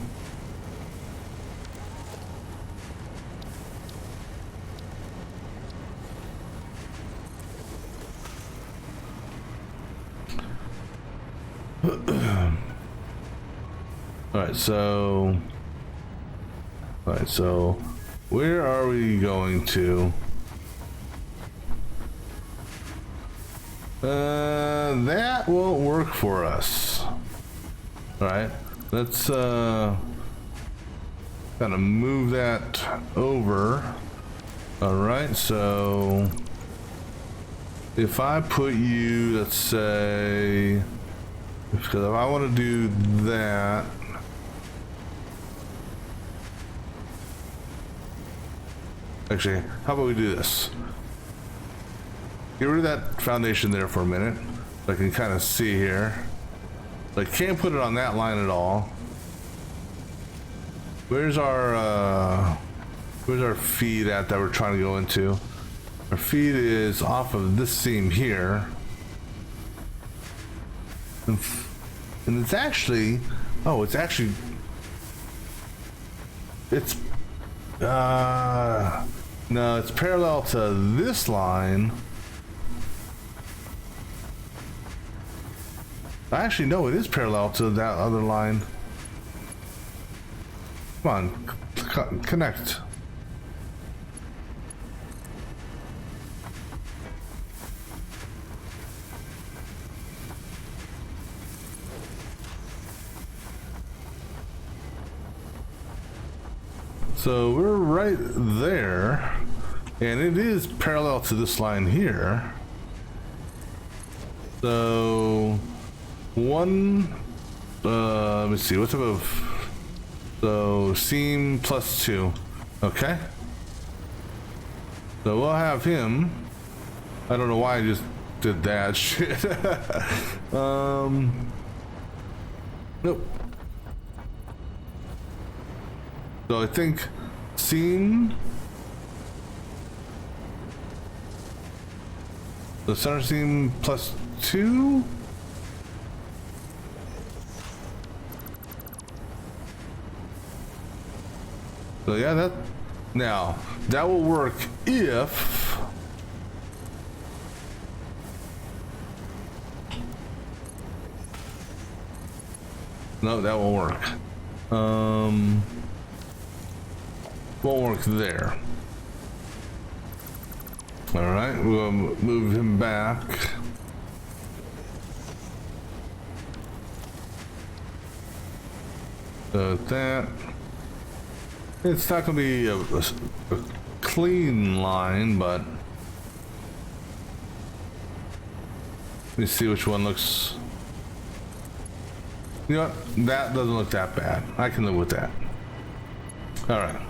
Alright, so where are we going to? That won't work for us. Alright, let's kind of move that over. Alright, so if I put you, let's say, because if I want to do that, actually, how about we do this? Get rid of that foundation there for a minute, so I can kind of see here. I can't put it on that line at all. Where's our feed at that we're trying to go into? Our feed is off of this seam here. And it's actually, oh, it's actually, it's, no, it's parallel to this line. Actually, no, it is parallel to that other line. Come on, connect. So we're right there, and it is parallel to this line here. So one, let me see, what's above? So seam plus 2, okay. So we'll have him. I don't know why I just did that shit. Nope. So I think scene. The center scene +2. So yeah, that now that will work if no, that won't work. Won't work there. All right, we'll move him back. So that it's not going to be a clean line, but let me see which one looks. You know what? That doesn't look that bad. I can live with that. All right.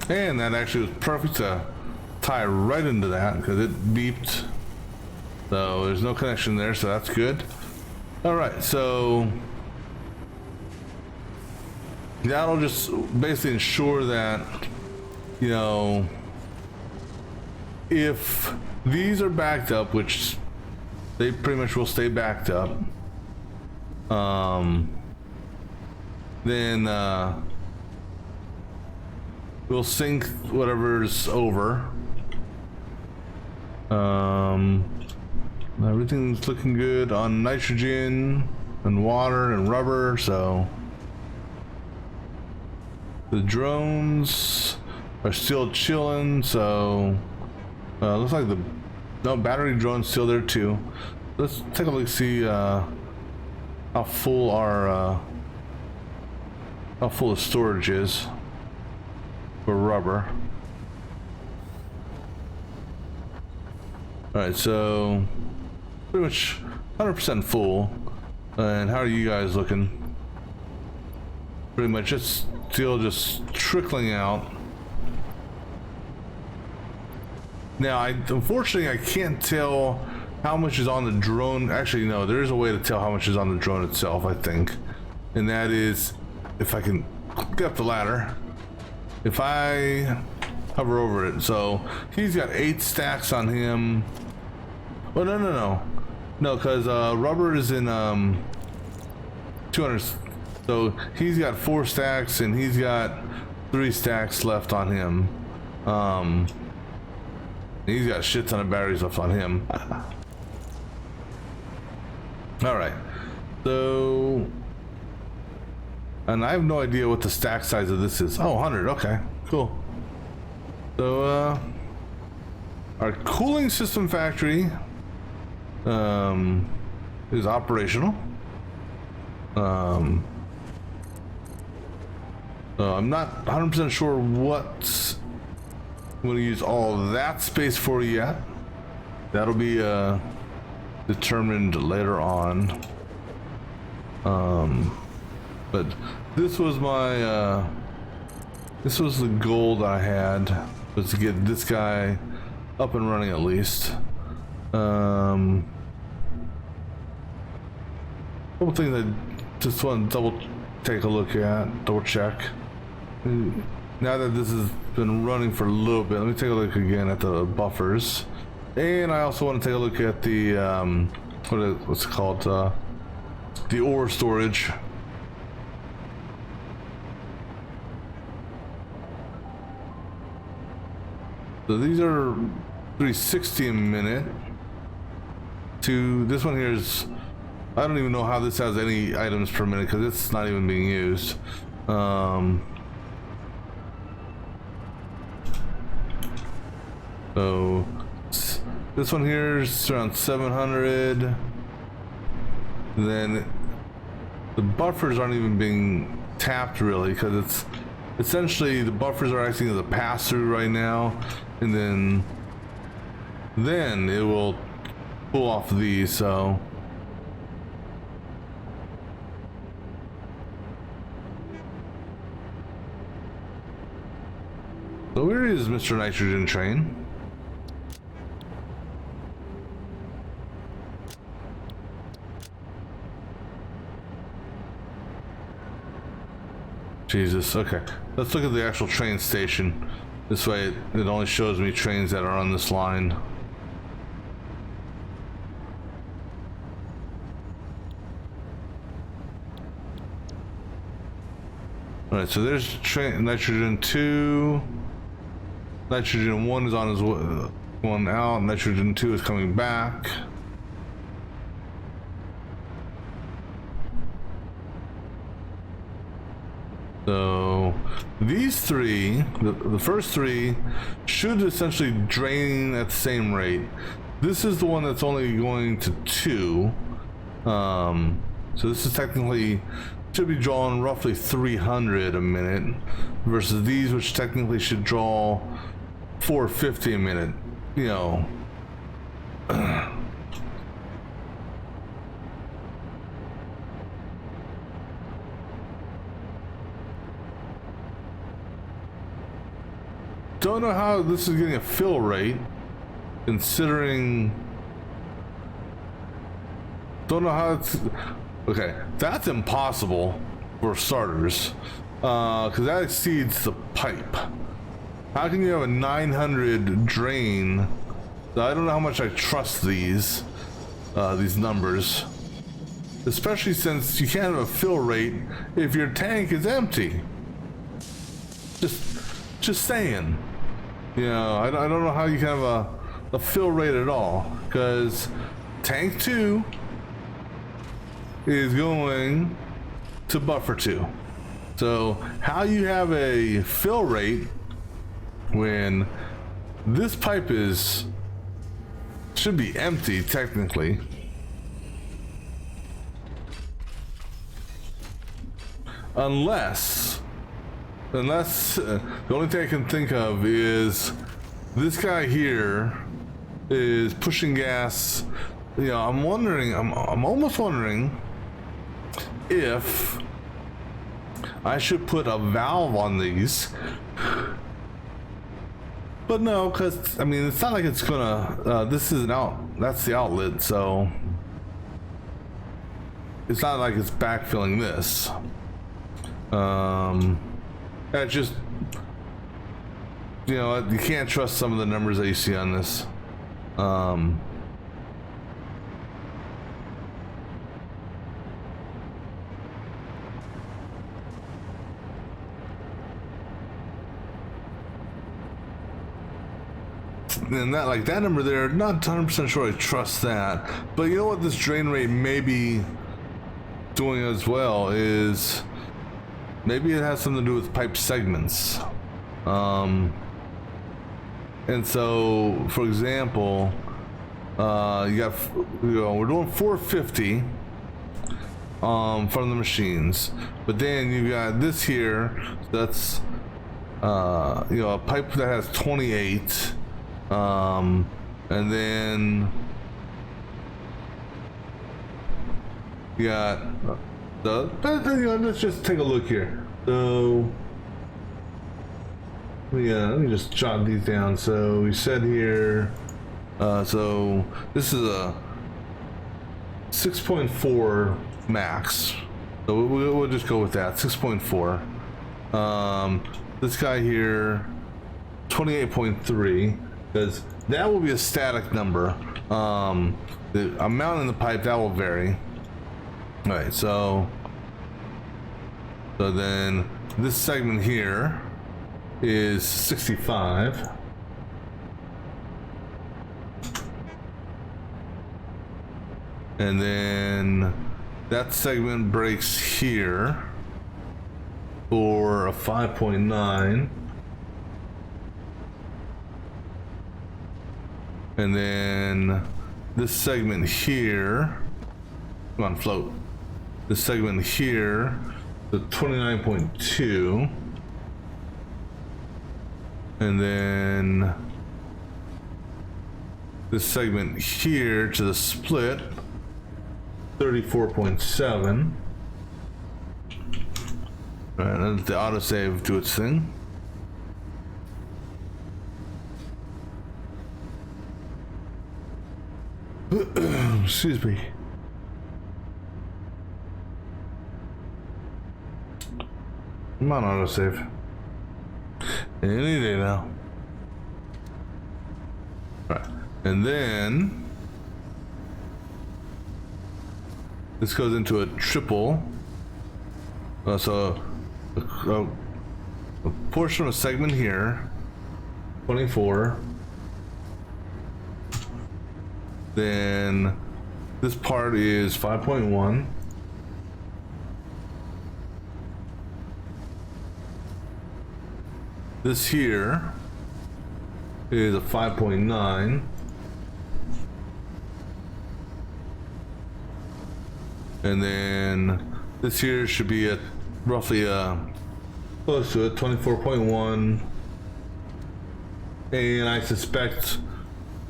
And that actually was perfect to tie right into that because it beeped. So there's no connection there, so that's good. All right, so that'll just basically ensure that, you know, if these are backed up, which they pretty much will stay backed up, then we'll sync whatever's over. Everything's looking good on nitrogen and water and rubber, so the drones are still chilling. So looks like the battery drone's still there too. Let's take a look, see how full our how full the storage is for rubber. All right, so pretty much 100% full. And how are you guys looking? Pretty much it's still just trickling out. Now, unfortunately I can't tell how much is on the drone. Actually, no, there is a way to tell how much is on the drone itself, I think. And that is, if I can get up the ladder, if I hover over it. So he's got 8 stacks on him. Well, no, because rubber is in 200. So he's got 4 stacks and he's got 3 stacks left on him. He's got a shit ton of batteries left on him. All right, so, and I have no idea what the stack size of this is. Oh, 100. Okay, cool. So our cooling system factory is operational. So I'm not 100% sure what I'm going to use all that space for yet. That'll be determined later on. But this was my this was the goal that I had, was to get this guy up and running at least. Couple things I just want to take a look at, double check. Now that this has been running for a little bit, let me take a look again at the buffers. And I also want to take a look at the what's it called, the ore storage. So these are 360 a minute. To this one here is, I don't even know how this has any items per minute because it's not even being used. So this one here is around 700. Then the buffers aren't even being tapped really, because it's essentially the buffers are acting as a pass-through right now, and then it will pull off these. So where is Mr. Nitrogen Train? Jesus. Okay. Let's look at the actual train station. This way it only shows me trains that are on this line. Alright, so there's train nitrogen 2. Nitrogen 1 is on his one out. Nitrogen 2 is coming back. So these three, the first three, should essentially drain at the same rate. This is the one that's only going to 2. So this is technically should be drawing roughly 300 a minute, versus these, which technically should draw 450 a minute. You know. Don't know how this is getting a fill rate, considering. Don't know how it's. Okay, that's impossible for starters, because that exceeds the pipe. How can you have a 900 drain? I don't know how much I trust these numbers, especially since you can't have a fill rate if your tank is empty. Just saying. You know, I don't know how you can have a fill rate at all, because tank 2 is going to buffer 2. So how you have a fill rate when this pipe should be empty technically. Unless the only thing I can think of is this guy here is pushing gas. You know, I'm almost wondering if I should put a valve on these. But no, because I mean, it's not like it's gonna this is that's the outlet, so it's not like it's backfilling this. It's just, you know, you can't trust some of the numbers that you see on this. And that number there, not 100% sure I trust that. But you know what this drain rate may be doing as well is maybe it has something to do with pipe segments. And so, for example, we're doing 450 from the machines, but then you got this here. That's a pipe that has 28. And then you got let's just take a look here. So let me just jot these down. So we said here, so this is a 6.4 max. So we'll just go with that, 6.4. This guy here, 28.3. Because that will be a static number. The amount in the pipe, that will vary. All right, so then this segment here is 65. And then that segment breaks here for a 5.9. And then this segment here, come on, float. This segment here, the 29.2. And then this segment here to the split, 34.7. All right, let the autosave do its thing. Excuse me. Come on, autosave. Any day now. Alright. And then this goes into a triple. So a portion of a segment here, 24. Then this part is 5.1. This here is a 5.9. And then this here should be at roughly close to it, 24.1. And I suspect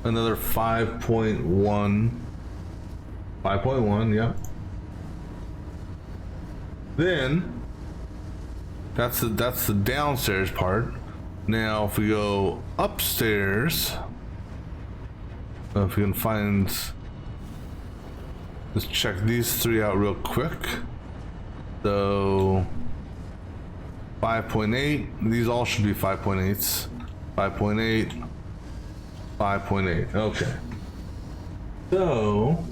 another 5.1. 5.1, yeah. Then that's the downstairs part. Now if we go upstairs, if we can find, let's check these three out real quick. So 5.8, these all should be 5.8s. 5.8, 5.8, okay. So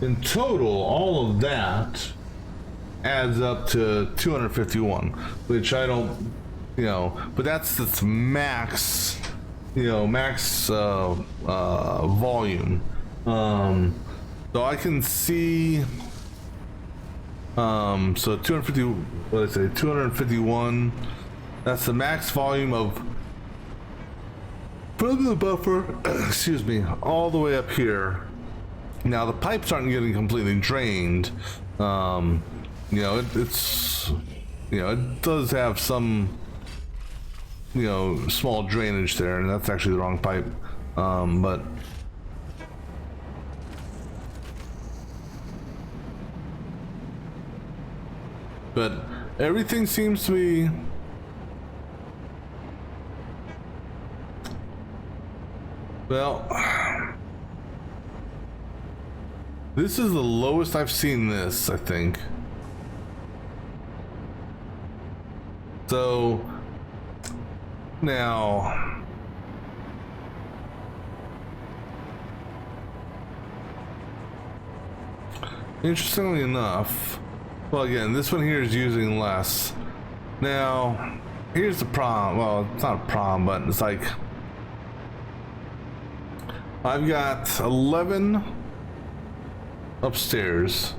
in total, all of that adds up to 251, which I don't, but that's max, max volume. So I can see, so 250, what did I say, 251, that's the max volume of, from the buffer, excuse me, all the way up here. Now the pipes aren't getting completely drained. It's it does have some small drainage there, and that's actually the wrong pipe. But everything seems to be well. This is the lowest I've seen this, I think. So now interestingly enough, well, again, this one here is using less. Now here's the problem. Well, it's not a problem, but it's like I've got 11 upstairs.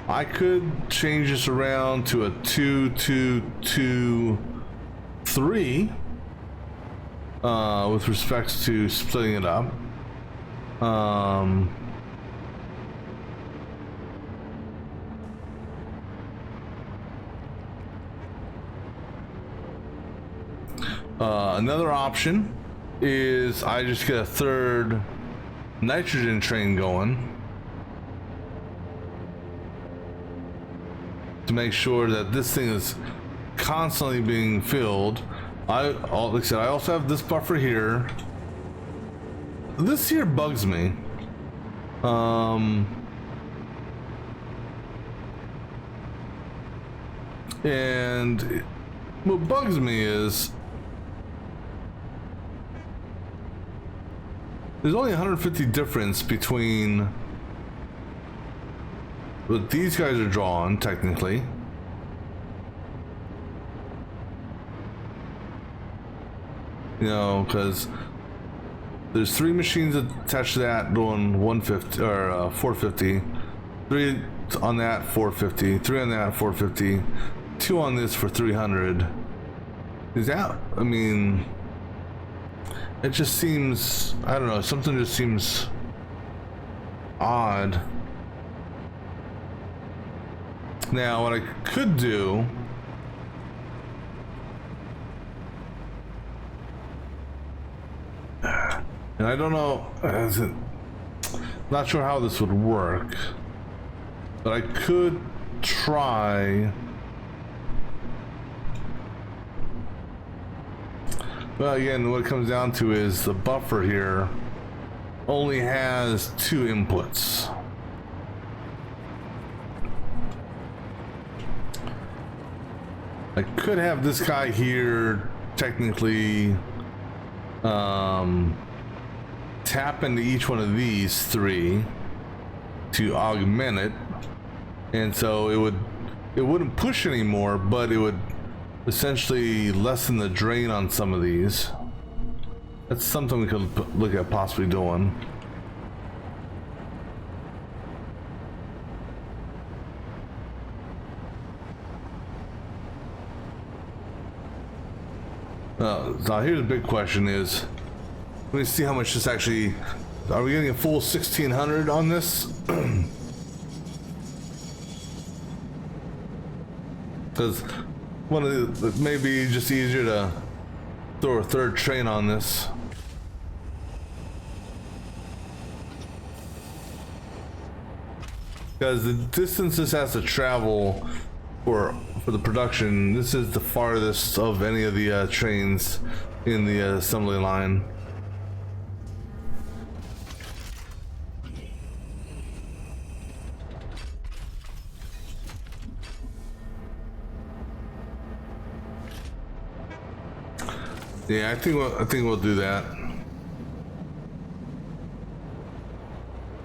I could change this around to a 2, 2, 2, 3 with respects to splitting it up. Another option is I just get a third nitrogen train going to make sure that this thing is constantly being filled. Like I said, I also have this buffer here. This here bugs me. And what bugs me is there's only 150 difference between what these guys are drawn, technically. Because there's 3 machines attached to that doing 150 or 450, 3 on that 450, 3 on that 450, 2 on this for 300. Is that? I mean, it just seems, I don't know, something just seems odd. Now, what I could do, and I don't know, not sure how this would work, but I could try. Well, again, what it comes down to is the buffer here only has 2 inputs. I could have this guy here technically tap into each one of these three to augment it, and so it wouldn't push anymore, but it would essentially lessen the drain on some of these. That's something we could look at possibly doing. Now here's the big question is, let me see how much this actually, are we getting a full 1600 on this? Because one of the, maybe just easier to throw a third train on this. Because the distance this has to travel for the production, this is the farthest of any of the trains in the assembly line. Yeah, I think we'll do that.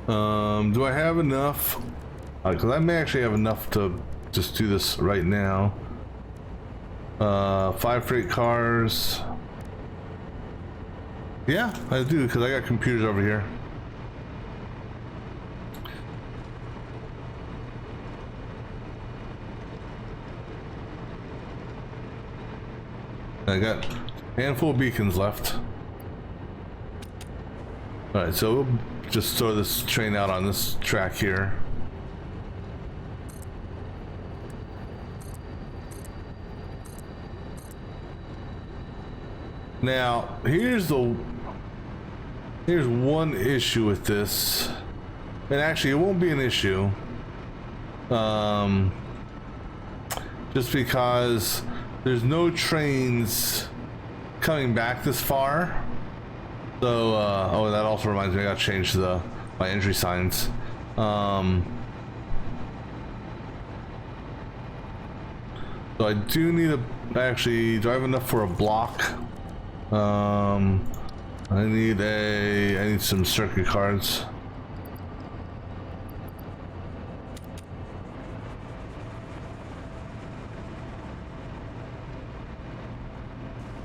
Do I have enough? Because I may actually have enough to just do this right now. 5 freight cars. Yeah, I do, because I got computers over here. I got a handful of beacons left. Alright, so we'll just throw this train out on this track here. Now, here's one issue with this, and actually it won't be an issue, just because there's no trains coming back this far. So, oh, that also reminds me, I gotta change my entry signs. So I do need actually, do I have enough for a block? I need some circuit cards.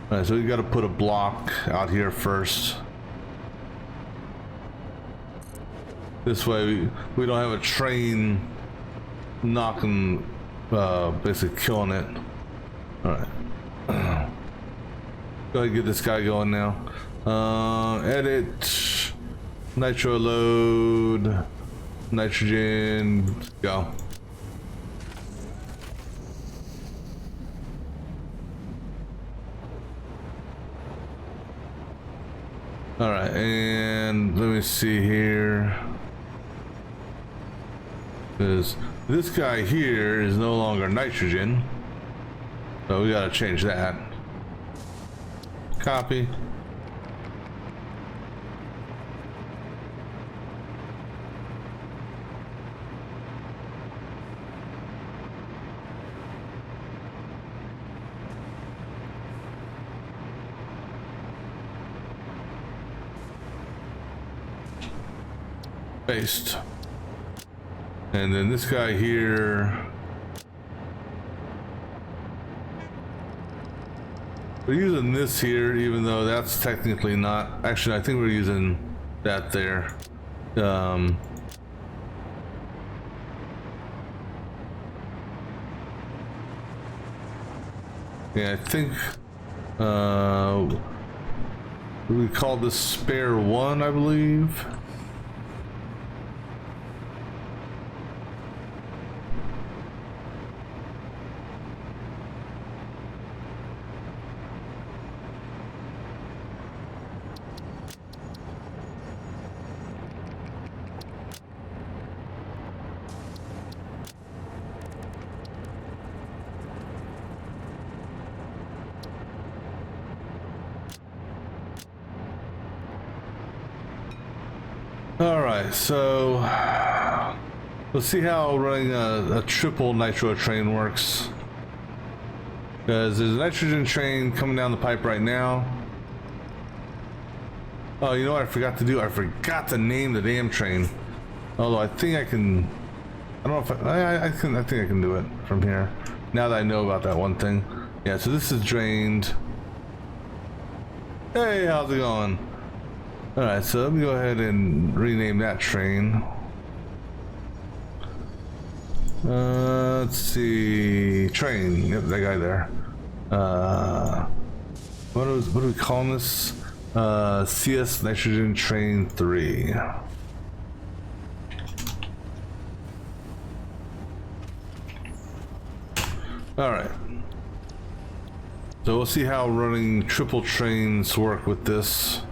All right, so we got to put a block out here first. This way we don't have a train knocking, basically killing it. All right. Go ahead and get this guy going now. Edit, nitro load, nitrogen, go. All right, and let me see here. Because this guy here is no longer nitrogen, so we gotta change that. Copy. Paste. And then this guy here, we're using this here, even though that's technically not. Actually, I think we're using that there. Yeah, I think we call this spare one, I believe. Alright, so let's see how running a triple nitro train works. Because there's a nitrogen train coming down the pipe right now. Oh, you know what I forgot to do? I forgot to name the damn train. Although I think I can. I don't know if I can. I think I can do it from here. Now that I know about that one thing. Yeah. So this is drained. Hey, how's it going? All right. So let me go ahead and rename that train. Let's see. Train. Yep, that guy there. What are we calling this? CS Nitrogen Train 3. Alright. So we'll see how running triple trains work with this.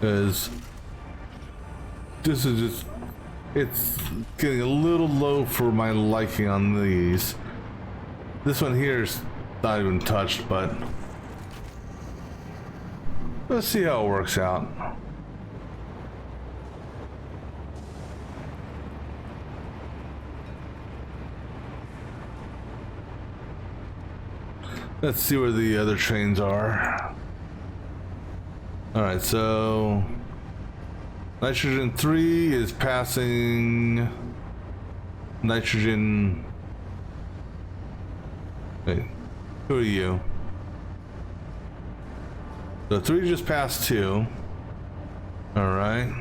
Because this is just, it's getting a little low for my liking on these. This one here is not even touched, but let's see how it works out. Let's see where the other trains are. Alright, so nitrogen 3 is passing nitrogen. Wait, who are you? So 3 just passed 2. Alright.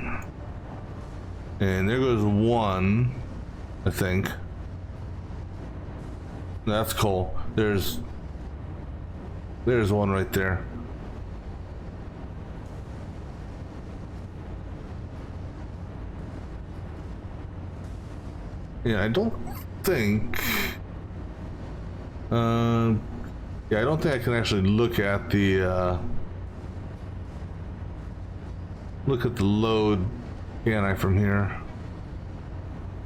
And there goes 1, I think. That's cool. There's one right there. Yeah, I don't think. Yeah, I don't think I can actually look at the load, can I, from here?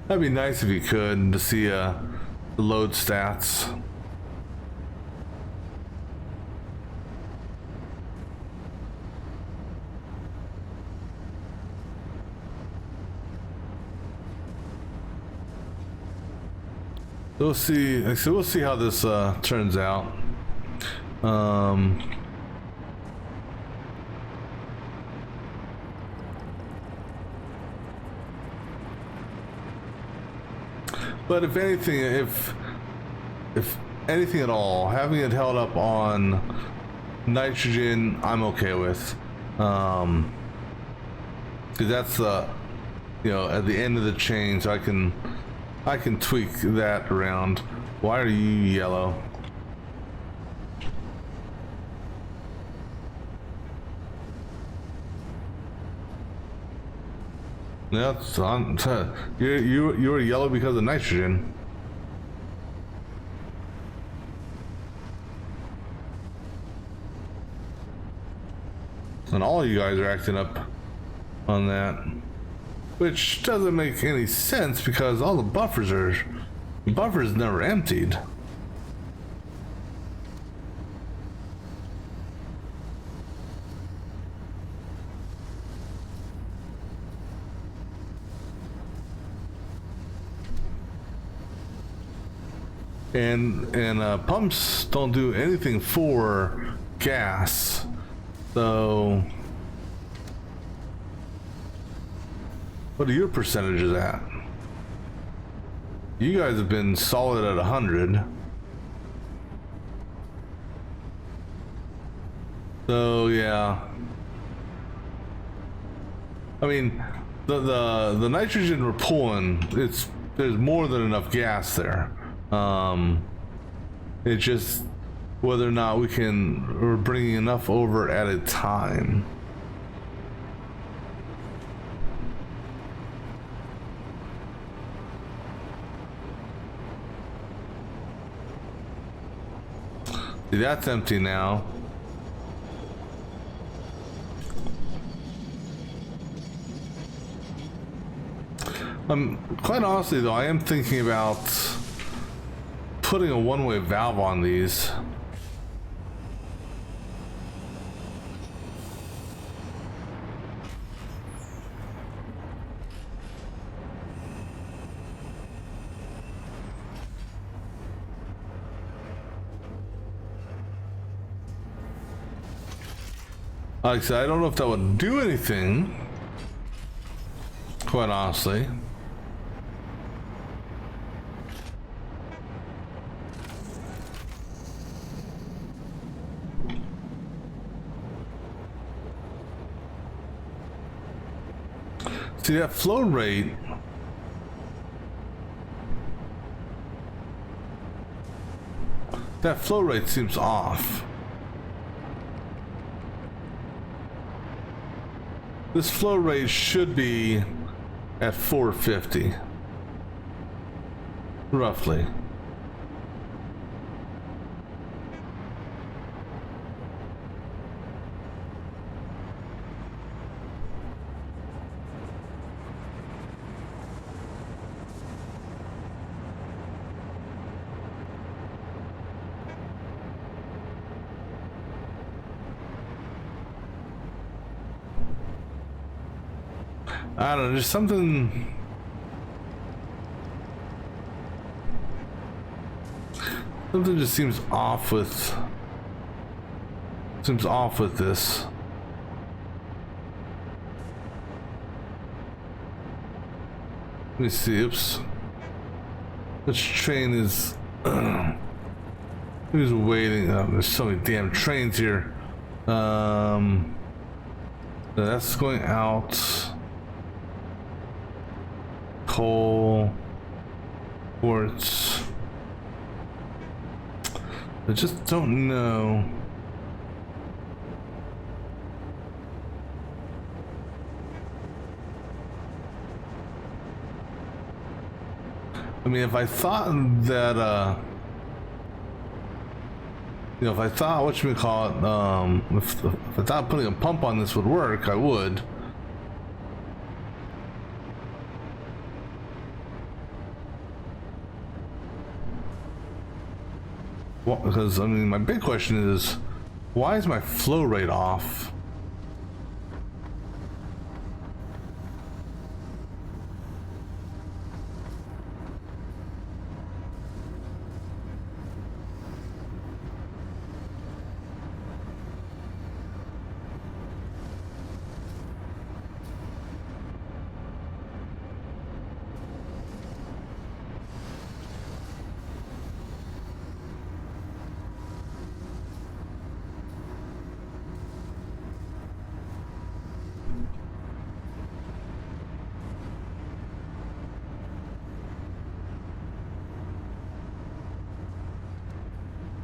That'd be nice if you could, to see the load stats. We'll see. So we'll see how this turns out. But if anything, if anything at all, having it held up on nitrogen, I'm okay with. Because that's you know, at the end of the chain, so I can tweak that around. Why are you yellow? That's on. You were yellow because of nitrogen. And all you guys are acting up on that. Which doesn't make any sense because all the buffers never emptied. And pumps don't do anything for gas, so. What are your percentages at? You guys have been solid at 100. So yeah. I mean, the nitrogen we're pulling, there's more than enough gas there. It's just whether or not we're bringing enough over at a time. See, that's empty now. Quite honestly though, I am thinking about putting a one-way valve on these. Like I said, I don't know if that would do anything, quite honestly. See, that flow rate, seems off. This flow rate should be at 450, roughly. I don't know, there's something just seems off with this. Let me see. Oops. Which train is who's waiting? There's so many damn trains here. That's going out. Coal, quartz. I just don't know. I mean, if I thought that, you know, if I thought if I thought putting a pump on this would work, I would. Well, because I mean, my big question is, why is my flow rate off?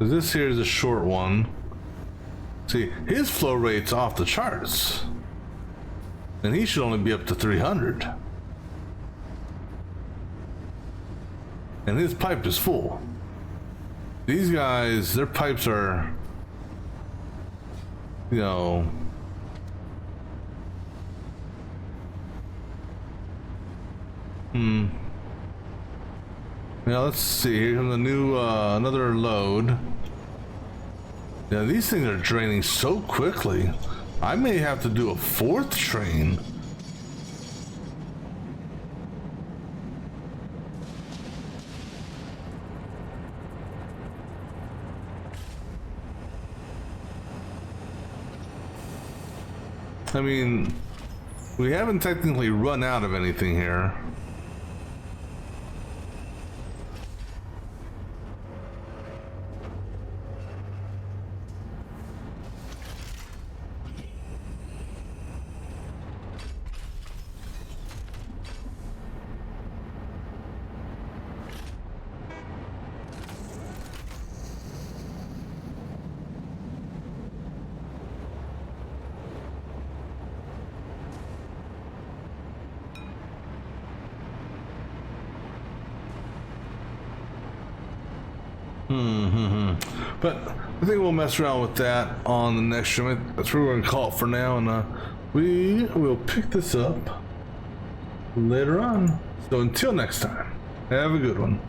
This here is a short one. See, his flow rate's off the charts. And he should only be up to 300. And his pipe is full. These guys, their pipes are, you know, now let's see, here comes a new, another load. Yeah, these things are draining so quickly. I may have to do a fourth train. I mean, we haven't technically run out of anything here. But I think we'll mess around with that on the next stream. That's where we're going to call it for now, and we will pick this up later on. So until next time, have a good one.